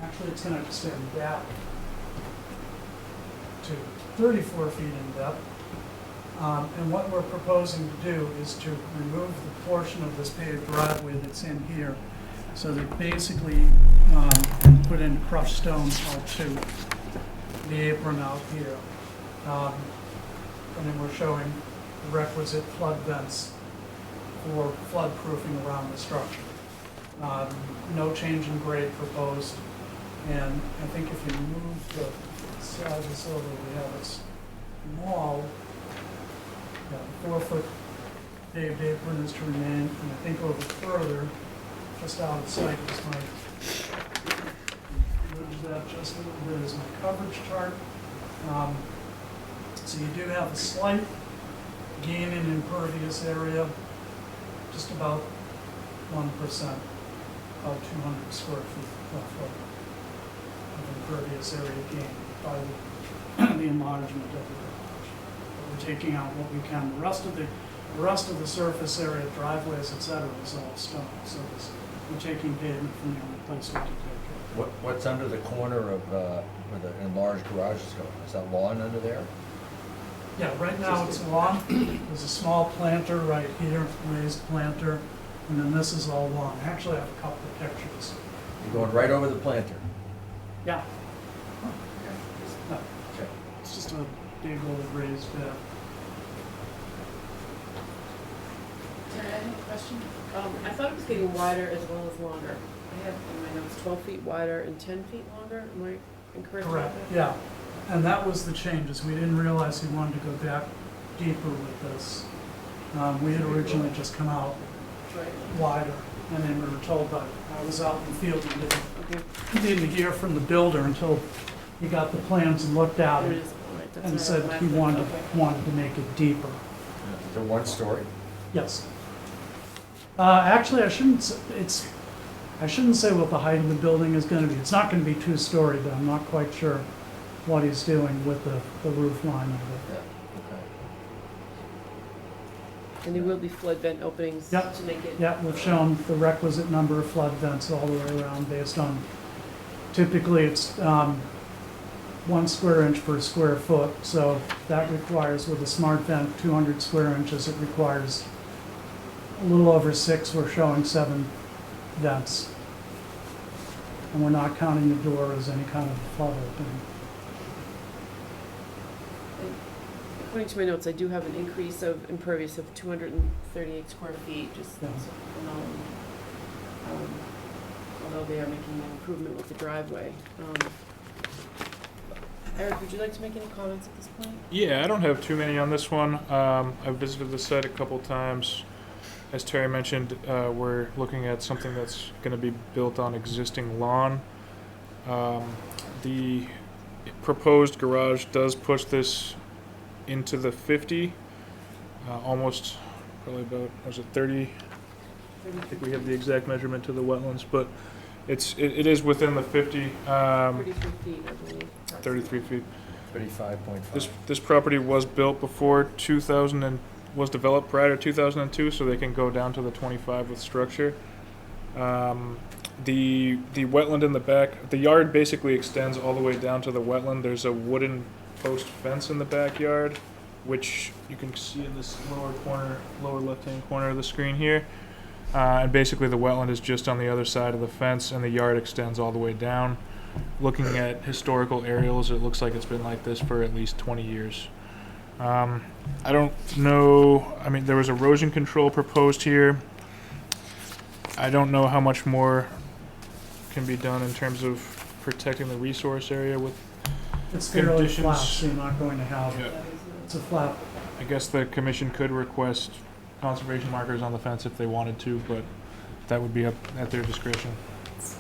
S6: Actually, it's gonna extend back to 34 feet in depth. And what we're proposing to do is to remove the portion of this paved driveway that's in here. So they basically put in crushed stone out to the apron out here. And then we're showing the requisite flood vents for flood proofing around the structure. No change in grade proposed. And I think if you move the slide this over, we have a small 4-foot paved apron is to remain, and I think over further, just out of sight is move that just a little bit is my coverage chart. So you do have a slight gain in impervious area, just about 1%, about 200 square feet roughly of impervious area gain by the enlargement of the garage. But we're taking out what we can. The rest of the surface area, driveways, etc., is all stone. So we're taking pavement from the only place we can take it.
S2: What's under the corner of where the enlarged garage is going? Is that lawn under there?
S6: Yeah, right now it's lawn. There's a small planter right here, raised planter, and then this is all lawn. Actually, I have a couple of pictures.
S2: You're going right over the planter?
S6: Yeah.
S2: Okay.
S6: It's just a big old raised bed.
S13: Terry, I have a question. I thought it was getting wider as well as longer. I have in my notes 12 feet wider and 10 feet longer. Am I incorrect?
S6: Correct, yeah. And that was the changes. We didn't realize we wanted to go back deeper with this. We had originally just come out wider, and then we were told by, I was out in the field and didn't hear from the builder until he got the plans and looked at it and said he wanted to make it deeper.
S2: The one story?
S6: Yes. Actually, I shouldn't say what the height of the building is going to be. It's not going to be 2-story, but I'm not quite sure what he's doing with the roof line of it.
S13: And there will be flood vent openings to make it.
S6: Yeah, we've shown the requisite number of flood vents all the way around based on, typically it's 1 square inch per square foot. So that requires, with a smart vent, 200 square inches. It requires a little over 6. We're showing 7 vents. And we're not counting the door as any kind of flood opening.
S13: According to my notes, I do have an increase of impervious of 238 square feet, just so you know, although they are making an improvement with the driveway. Eric, would you like to make any comments at this point?
S4: Yeah, I don't have too many on this one. I've visited the site a couple times. As Terry mentioned, we're looking at something that's going to be built on existing lawn. The proposed garage does push this into the 50, almost probably about, was it 30? I think we have the exact measurement to the wetlands, but it is within the 50.
S13: 33 feet, I believe.
S4: 33 feet.
S2: 35.5.
S4: This property was built before 2000 and was developed prior to 2002, so they can go down to the 25 with structure. The wetland in the back, the yard basically extends all the way down to the wetland. There's a wooden post fence in the backyard, which you can see in this lower left-hand corner of the screen here. And basically the wetland is just on the other side of the fence, and the yard extends all the way down. Looking at historical aerials, it looks like it's been like this for at least 20 years. I don't know, I mean, there was erosion control proposed here. I don't know how much more can be done in terms of protecting the resource area with
S6: It's fairly
S4: conditions.
S6: flat, so you're not going to have, it's a flat.
S4: I guess the commission could request conservation markers on the fence if they wanted to, but that would be up at their discretion.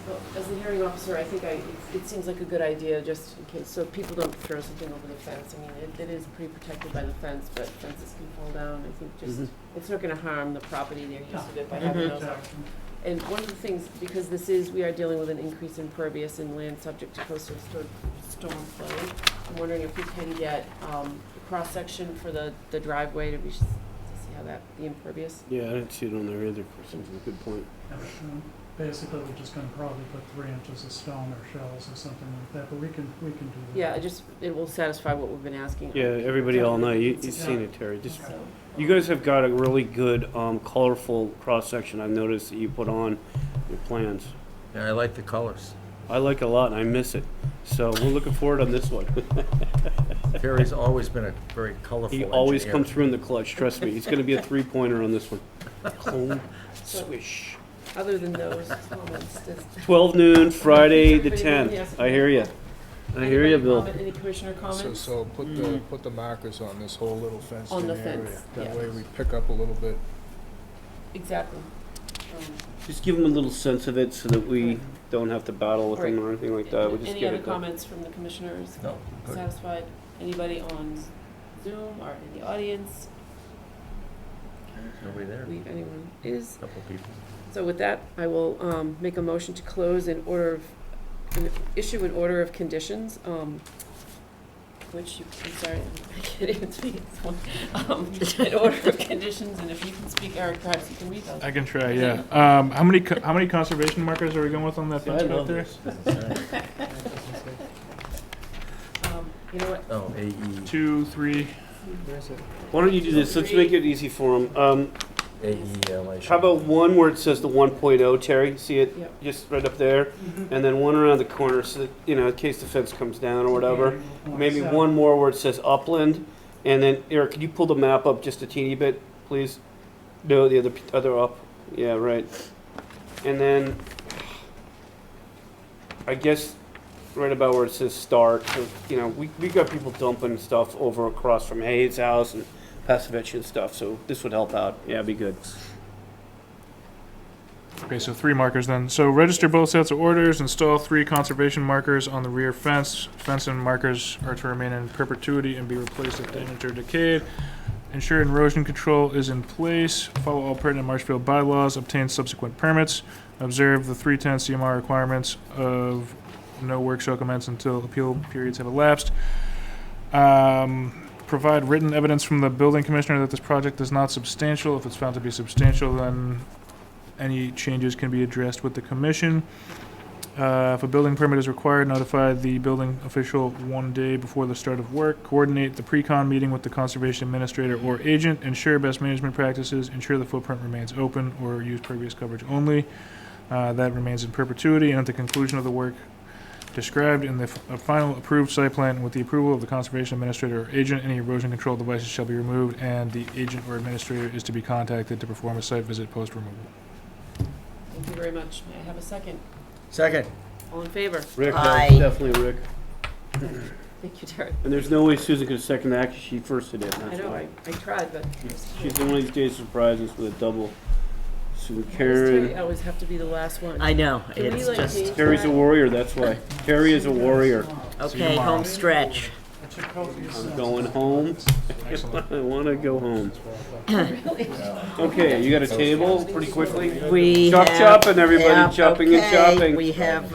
S13: Well, as the hearing officer, I think it seems like a good idea, just in case, so people don't throw something over the fence. I mean, it is pretty protected by the fence, but fences can fall down. I think just, it's not gonna harm the property they're used to it by having those up. And one of the things, because we are dealing with an increase in impervious in land subject to coastal storm flow, I'm wondering if we can get a cross-section for the driveway to see how that, the impervious.
S8: Yeah, I didn't see it on there either, Chris. That's a good point.
S6: Basically, we're just gonna probably put 3 inches of stone or shells or something like that, but we can do that.
S13: Yeah, it will satisfy what we've been asking.
S8: Yeah, everybody all night. You've seen it, Terry. You guys have got a really good, colorful cross-section I've noticed that you put on your plans.
S2: Yeah, I like the colors.
S8: I like it a lot, and I miss it. So we're looking forward on this one.
S2: Terry's always been a very colorful
S8: He always
S2: engineer.
S8: comes through in the clutch, trust me. He's gonna be a three-pointer on this one. Home,
S13: So,
S8: swish.
S13: Other than those comments,
S8: 12 noon, Friday the
S13: Anybody
S8: 10th.
S13: else?
S8: I hear you. I hear you, Bill.
S13: Any commissioner comments?
S10: So put the markers on this whole little fenced
S13: On
S10: in
S13: the
S10: area.
S13: fence,
S10: That
S13: yeah.
S10: way we pick up a little bit.
S13: Exactly.
S8: Just give them a little sense of it so that we don't have to battle with them or anything like that. We just
S13: Any
S8: get
S13: other
S8: it done.
S13: comments from the commissioners?
S2: No, good.
S13: Satisfied? Anybody on Zoom or in the audience?
S2: Nobody there.
S13: Believe anyone is.
S2: Couple people.
S13: So with that, I will make a motion to close issue an order of conditions, which I'm sorry, I can't even speak. An order of conditions, and if you can speak, Eric, perhaps you can read those.
S4: I can try, yeah. How many conservation markers are we going with on that fence right there?
S13: You know what?
S2: Oh, AE.
S4: 2, 3.
S8: Why don't you do this? Let's make it easy for them.
S2: AELA.
S8: How about one where it says the 1.0, Terry? See it?
S13: Yep.
S8: Just right up there. And then one around the corner so that, in case the fence comes down or whatever. Maybe one more where it says upland. And then, Eric, could you pull the map up just a teeny bit, please? No, the other up. Yeah, right. And then, I guess, right about where it says start. So, we got people dumping stuff over across from Hayes' house and Pasovich and stuff, so this would help out. Yeah, it'd be good.
S4: Okay, so 3 markers then. So register both sets of orders, install 3 conservation markers on the rear fence. Fence and markers are to remain in perpetuity and be replaced if damaged or decayed. Ensure erosion control is in place. Follow all pertinent Marshfield bylaws. Obtain subsequent permits. Observe the 310 CMR requirements of no work shall commence until appeal periods have elapsed. Provide written evidence from the building commissioner that this project is not substantial. If it's found to be substantial, then any changes can be addressed with the commission. If a building permit is required, notify the building official 1 day before the start of work. Coordinate the pre-con meeting with the conservation administrator or agent. Ensure best management practices. Ensure the footprint remains open or use previous coverage only. That remains in perpetuity, and at the conclusion of the work described in the final approved site plan with the approval of the conservation administrator or agent, any erosion control devices shall be removed, and the agent or administrator is to be contacted to perform a site visit post-removal.
S13: Thank you very much. May I have a second?
S2: Second.
S13: All in favor?
S8: Rick,
S1: Aye.
S8: definitely Rick.
S13: Thank you, Terry.
S8: And there's no way Susan could second that 'cause she first did it.
S13: I
S8: That's
S13: know,
S8: why.
S13: I tried, but.
S8: She's one of these days surprises with a double. Sue
S13: Why does
S8: Karen.
S13: Terry always have to be the last one?
S1: I know,
S13: Can we,
S1: it's
S13: like,
S1: just-
S13: change
S8: Terry's a
S13: that?
S8: warrior, that's why. Terry is a warrior.
S1: Okay, home stretch.
S8: I'm going home. I want to go home.
S13: Really?
S8: Okay, you got a table pretty quickly?
S1: We
S8: Chop
S1: have-
S8: chopping, everybody,
S1: yeah,
S8: chopping and
S1: okay,
S8: chopping.
S1: We have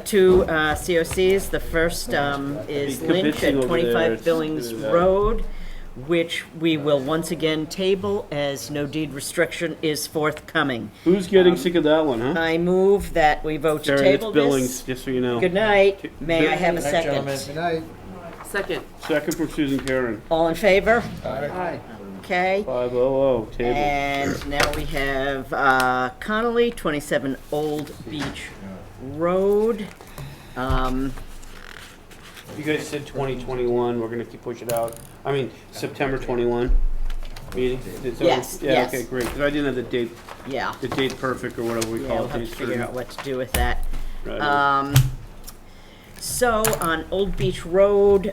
S1: 2 COCs. The first is
S8: Be
S1: Lynch
S8: kibitzing
S1: at
S8: over
S1: 25
S8: there.
S1: Billings
S8: Do that.
S1: Road, which we will once again table as no deed restriction is forthcoming.
S8: Who's getting sick of that one, huh?
S1: I move that we vote to
S8: Terry, it's
S1: table
S8: Billings,
S1: this.
S8: just so you know.
S1: Good night. May I have a
S2: Good night, gentlemen.
S1: second?
S9: Good night.
S13: Second.
S8: Second from Susan Karen.
S1: All in favor?
S13: Aye.
S1: Okay.
S8: 500, table.
S1: And now we have Connolly, 27 Old Beach Road.
S8: You guys said 2021, we're gonna keep push it out. I mean, September 21 meeting? Is that-
S1: Yes,
S8: Yeah,
S1: yes.
S8: okay, great, because I didn't have the date,
S1: Yeah.
S8: the date perfect or whatever we
S1: Yeah,
S8: call
S1: we'll
S8: it.
S1: have to
S8: date
S1: figure
S8: certain.
S1: out what to do with that.
S8: Right.
S1: So on Old Beach Road,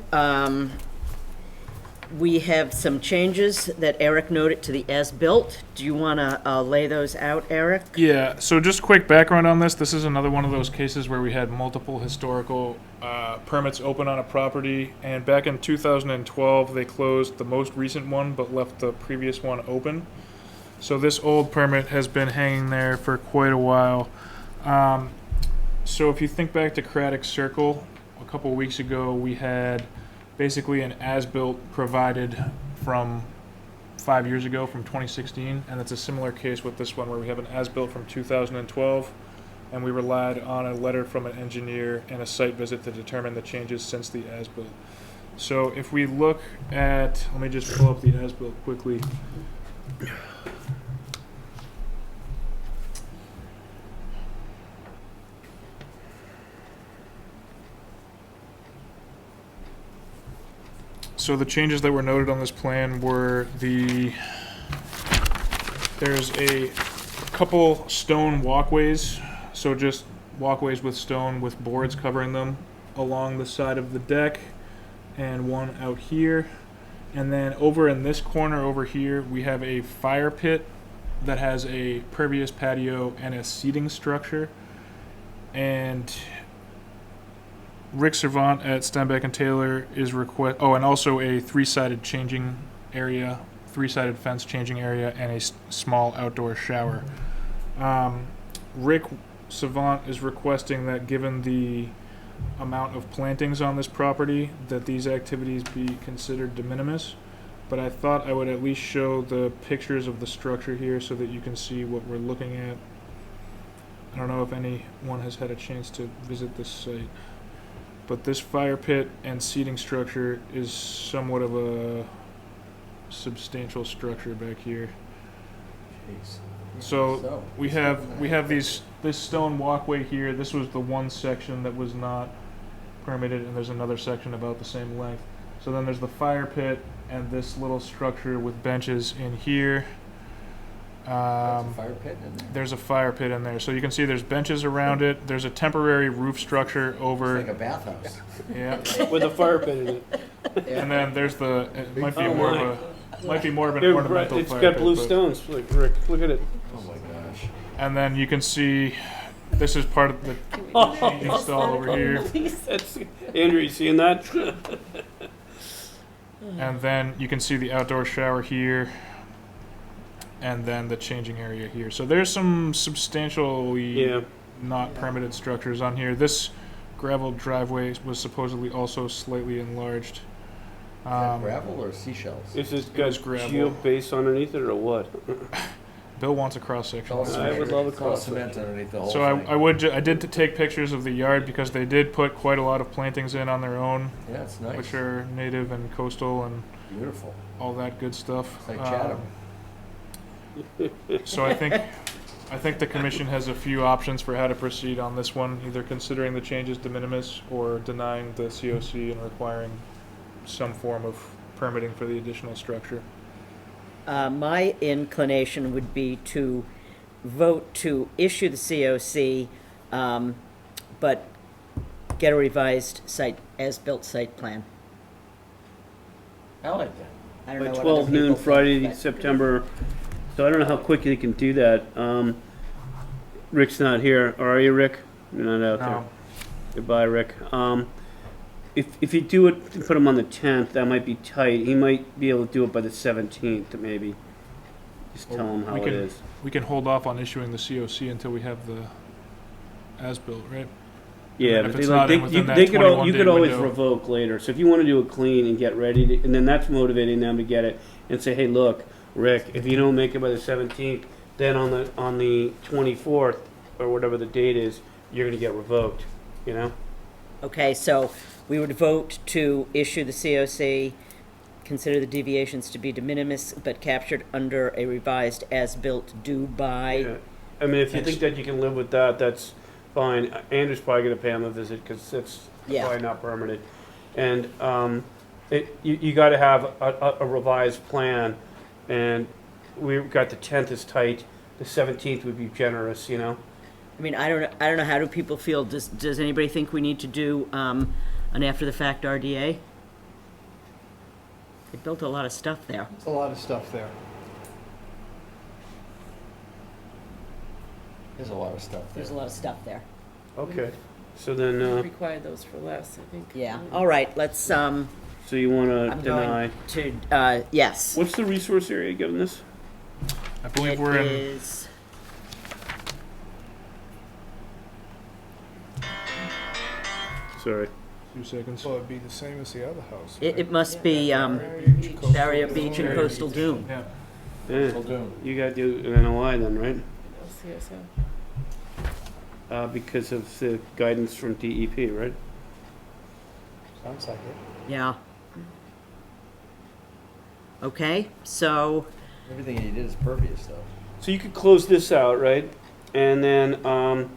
S1: we have some changes that Eric noted to the as-built. Do you want to lay those out, Eric?
S4: Yeah, so just quick background on this. This is another one of those cases where we had multiple historical permits open on a property, and back in 2012, they closed the most recent one but left the previous one open. So this old permit has been hanging there for quite a while. So if you think back to Craddock Circle, a couple of weeks ago, we had basically an as-built provided from 5 years ago from 2016, and it's a similar case with this one where we have an as-built from 2012, and we relied on a letter from an engineer and a site visit to determine the changes since the as-built. So if we look at, let me just pull up the as-built quickly. So the changes that were noted on this plan were there's a couple stone walkways, so just walkways with stone with boards covering them along the side of the deck, and one out here. And then over in this corner over here, we have a fire pit that has a pervious patio and a seating structure. And Rick Servant at Stenbeck and Taylor is and also a three-sided changing area, three-sided fence changing area, and a small outdoor shower. Rick Savant is requesting that, given the amount of plantings on this property, that these activities be considered de minimis. But I thought I would at least show the pictures of the structure here so that you can see what we're looking at. I don't know if anyone has had a chance to visit this site, but this fire pit and seating structure is somewhat of a substantial structure back here.
S2: Jeez.
S4: So we have this stone walkway here. This was the one section that was not permitted, and there's another section about the same length. So then there's the fire pit and this little structure with benches in here.
S2: There's a fire pit in there.
S4: There's a fire pit in there. So you can see there's benches around it. There's a temporary roof structure over.
S2: It's like a bathhouse.
S4: Yeah.
S8: With a fire pit in it.
S4: And then there's it might be
S8: Oh
S4: more
S8: my.
S4: of a might be more of an
S8: Yeah,
S4: ornamental
S8: it's
S4: fire
S8: got
S4: pit,
S8: blue
S4: but-
S8: stones. Like Rick, look at it.
S2: Oh my gosh.
S4: And then you can see this is part of the changing stall over here.
S8: That's, Andrew, you seeing that?
S4: And then you can see the outdoor shower here, and then the changing area here. So there's some substantially not permitted structures on here. This gravel driveway was supposedly also slightly enlarged.
S2: Is that gravel or seashells?
S8: Is this
S4: It
S8: got
S4: was gravel.
S8: geobase underneath it or what?
S4: Bill wants a cross section.
S8: I would love a
S2: It's all
S8: cross
S2: cement
S8: section.
S2: underneath the whole
S4: So
S2: thing.
S4: I did take pictures of the yard because they did put quite a lot of plantings in on their own.
S2: Yeah, it's nice.
S4: Which are native and coastal and
S2: Beautiful.
S4: all that good stuff.
S2: It's like Chatham.
S4: So I think the commission has a few options for how to proceed on this one, either considering the changes de minimis or denying the COC and requiring some form of permitting for the additional structure.
S1: My inclination would be to vote to issue the COC, but get a revised as-built site plan.
S2: I like that.
S1: I don't know
S8: By
S1: what
S8: 12
S1: other
S8: noon
S1: people think,
S8: Friday,
S1: but-
S8: September. So I don't know how quickly you can do that. Rick's not here. Or are you, Rick? You're not out there.
S4: No.
S8: Goodbye, Rick. If you do it, put him on the 10th, that might be tight. He might be able to do it by the 17th, maybe. Just tell him how it is.
S4: We can hold off on issuing the COC until we have the as-built, right?
S8: Yeah,
S4: And
S8: but
S4: if it's not within that
S8: you
S4: 21-day
S8: could always
S4: window-
S8: revoke later. So if you want to do it clean and get ready, and then that's motivating them to get it and say, hey, look, Rick, if you don't make it by the 17th, then on the 24th or whatever the date is, you're going to get revoked. You know?
S1: Okay, so we would vote to issue the COC, consider the deviations to be de minimis, but captured under a revised as-built due by.
S8: Yeah. I mean, if you think that you can live with that, that's fine. Andrew's probably going to pay him a visit because it's probably not permitted. And you got to have a revised plan. And we've got the 10th is tight. The 17th would be generous, you know?
S1: I mean, I don't know, how do people feel? Does anybody think we need to do an after-the-fact RDA? They built a lot of stuff there.
S9: There's a lot of stuff there.
S2: There's a lot of stuff there.
S1: There's a lot of stuff there.
S8: Okay. So then,
S13: Require those for less, I think.
S1: Yeah, all right, let's,
S8: so you want to
S1: I'm
S8: deny?
S1: going to, yes.
S8: What's the resource area given this?
S4: I believe
S1: It
S4: we're in.
S1: is,
S8: Sorry.
S4: 2 seconds.
S10: Well, it'd be the same as the other house.
S1: It must be Barrier Beach and Coastal Dune.
S4: Yeah.
S8: Yeah. You gotta do an NOI then, right?
S13: CSO.
S8: Because of the guidance from DEP, right?
S2: Sounds like it.
S1: Yeah. Okay, so,
S2: Everything he did is pervious, though.
S8: So you could close this out, right? And then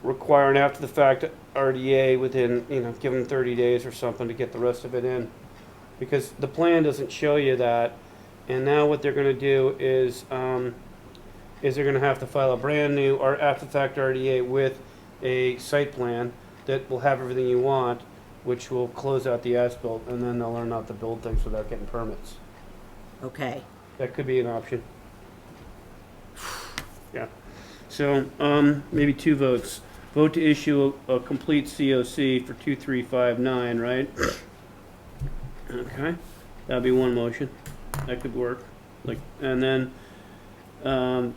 S8: require an after-the-fact RDA within, give them 30 days or something to get the rest of it in. Because the plan doesn't show you that. And now what they're going to do is they're going to have to file a brand new or after-the-fact RDA with a site plan that will have everything you want, which will close out the as-built, and then they'll learn not to build things without getting permits.
S1: okay.
S8: That could be an option. Yeah. So, maybe 2 votes. Vote to issue a complete COC for 2359, right? Okay. That'd be one motion. That could work. And then,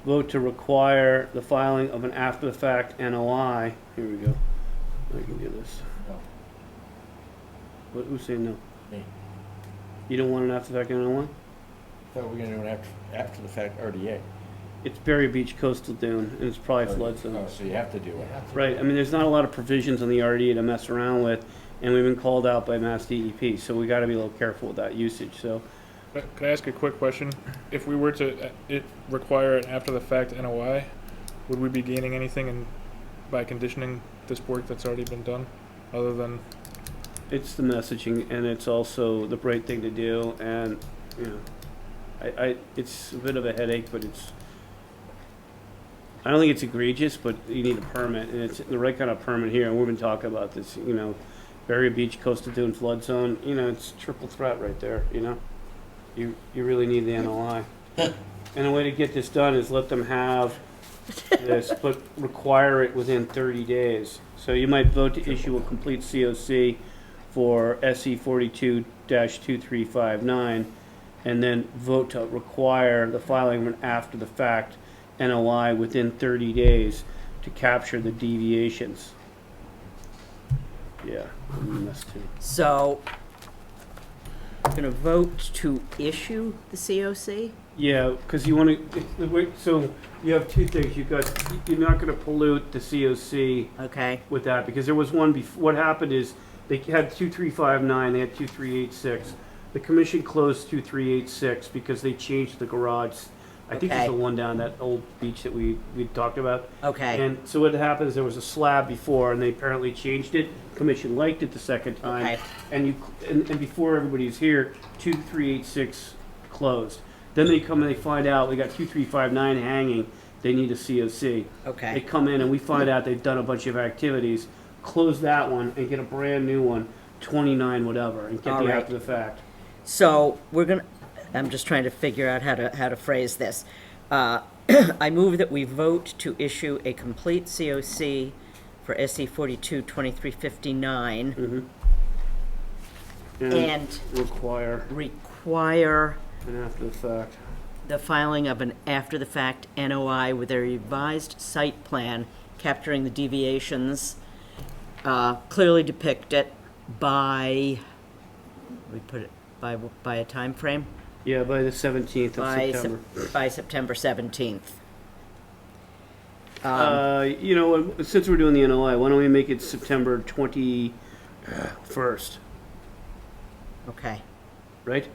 S8: vote to require the filing of an after-the-fact NOI. Here we go. I can do this. Who's saying no?
S2: Me.
S8: You don't want an after-the-fact NOI?
S2: Thought we were gonna do an after the fact RDA.
S8: It's Berry Beach Coastal Dune, and it's probably flood zone.
S2: Oh, so you have to do it.
S8: Right, I mean, there's not a lot of provisions on the RDA to mess around with, and we've been called out by Mass DEP, so we gotta be a little careful with that usage, so.
S4: Can I ask a quick question? If we were to require an after-the-fact NOI, would we be gaining anything by conditioning this work that's already been done, other than?
S8: It's the messaging, and it's also the right thing to do, and, it's a bit of a headache, but I don't think it's egregious, but you need a permit, and it's the right kind of permit here, and we've been talking about this, Berry Beach, Coastal Dune flood zone, it's triple threat right there, You really need the NOI. And the way to get this done is let them have this, but require it within 30 days. So you might vote to issue a complete COC for SE 42-2359, and then vote to require the filing of an after-the-fact NOI within 30 days to capture the deviations. Yeah, that's too.
S1: So, we're gonna vote to issue the COC?
S8: Yeah, because you want to, so you have 2 things. You're not going to pollute the COC
S1: Okay,
S8: with that, because there was one before. What happened is they had 2359, they had 2386. The commission closed 2386 because they changed the garage. I think it's
S1: Okay.
S8: the one down that old beach that we talked about.
S1: okay,
S8: And so what happens, there was a slab before, and they apparently changed it. Commission liked it the second time.
S1: Okay.
S8: And before everybody's here, 2386 closed. Then they come and they find out we got 2359 hanging, they need a COC. They
S1: okay.
S8: come in and we find out they've done a bunch of activities, close that one and get a brand new one, 29 whatever, and get
S1: All
S8: the
S1: right.
S8: after the fact.
S1: So, I'm just trying to figure out how to phrase this. I move that we vote to issue a complete COC for SE 42-2359 and
S8: require
S1: an
S8: after the fact.
S1: the filing of an after-the-fact NOI with a revised site plan capturing the deviations, clearly depicted by, we put it, by a time frame?
S8: Yeah, by the 17th of September.
S1: By September 17th.
S8: Since we're doing the NOI, why don't we make it September 21st,
S1: Okay.
S8: right?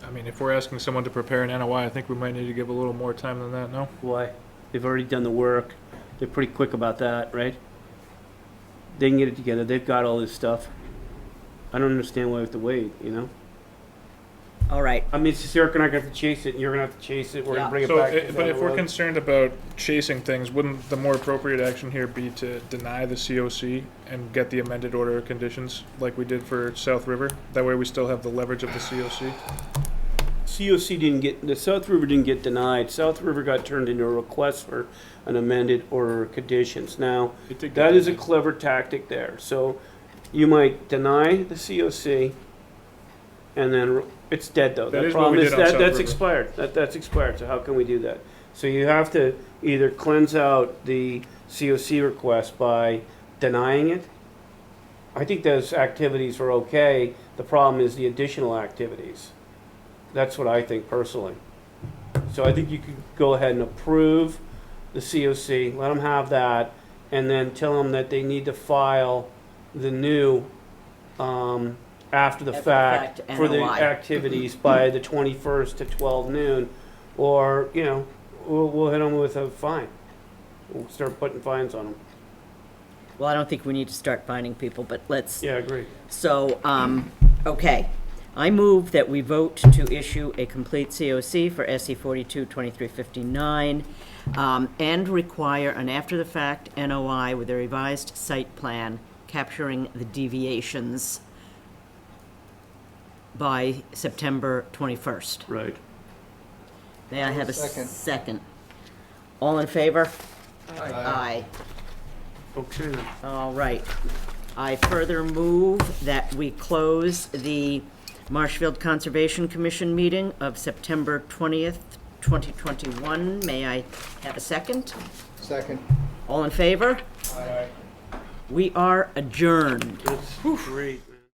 S4: I mean, if we're asking someone to prepare an NOI, I think we might need to give a little more time than that, no?
S8: Why? They've already done the work. They're pretty quick about that, right? They can get it together. They've got all this stuff. I don't understand why we have to wait,
S1: All right.
S8: I mean, it's just Eric and I have to chase it, and you're gonna have to chase it. We're
S1: Yeah.
S8: gonna bring it
S4: So,
S8: back.
S4: but if we're
S8: concerned,
S4: concerned about chasing things, wouldn't the more appropriate action here be to deny the COC and get the amended order of conditions like we did for South River? That way we still have the leverage of the COC.
S8: the South River didn't get denied. South River got turned into a request for an amended order of conditions. Now, that is a clever tactic there. So, you might deny the COC, and then it's dead though.
S4: That
S8: The
S4: is what
S8: problem
S4: we
S8: is
S4: did on
S8: that
S4: South
S8: that's
S4: River.
S8: expired. That's expired. So how can we do that? So you have to either cleanse out the COC request by denying it, I think those activities are okay. The problem is the additional activities. That's what I think personally. So I think you could go ahead and approve the COC, let them have that, and then tell them that they need to file the new, after the fact for the
S1: NOI.
S8: activities by the 21st at 12 noon, or, you know, we'll hit them with a fine. We'll start putting fines on them.
S1: Well, I don't think we need to start finding people, but let's.
S8: Yeah, I agree.
S1: So, okay. I move that we vote to issue a complete COC for SE 422359 and require an after-the-fact NOI with a revised site plan capturing the deviations by September 21st.
S8: Right.
S1: May I have a
S9: Second.
S1: second? All in favor?
S8: Aye.
S1: Aye.
S8: Okay then.
S1: All right. I further move that we close the Marshfield Conservation Commission meeting of September 20th, 2021. May I have a second?
S9: Second.
S1: All in favor?
S9: Aye.
S1: We are adjourned.
S8: That's great.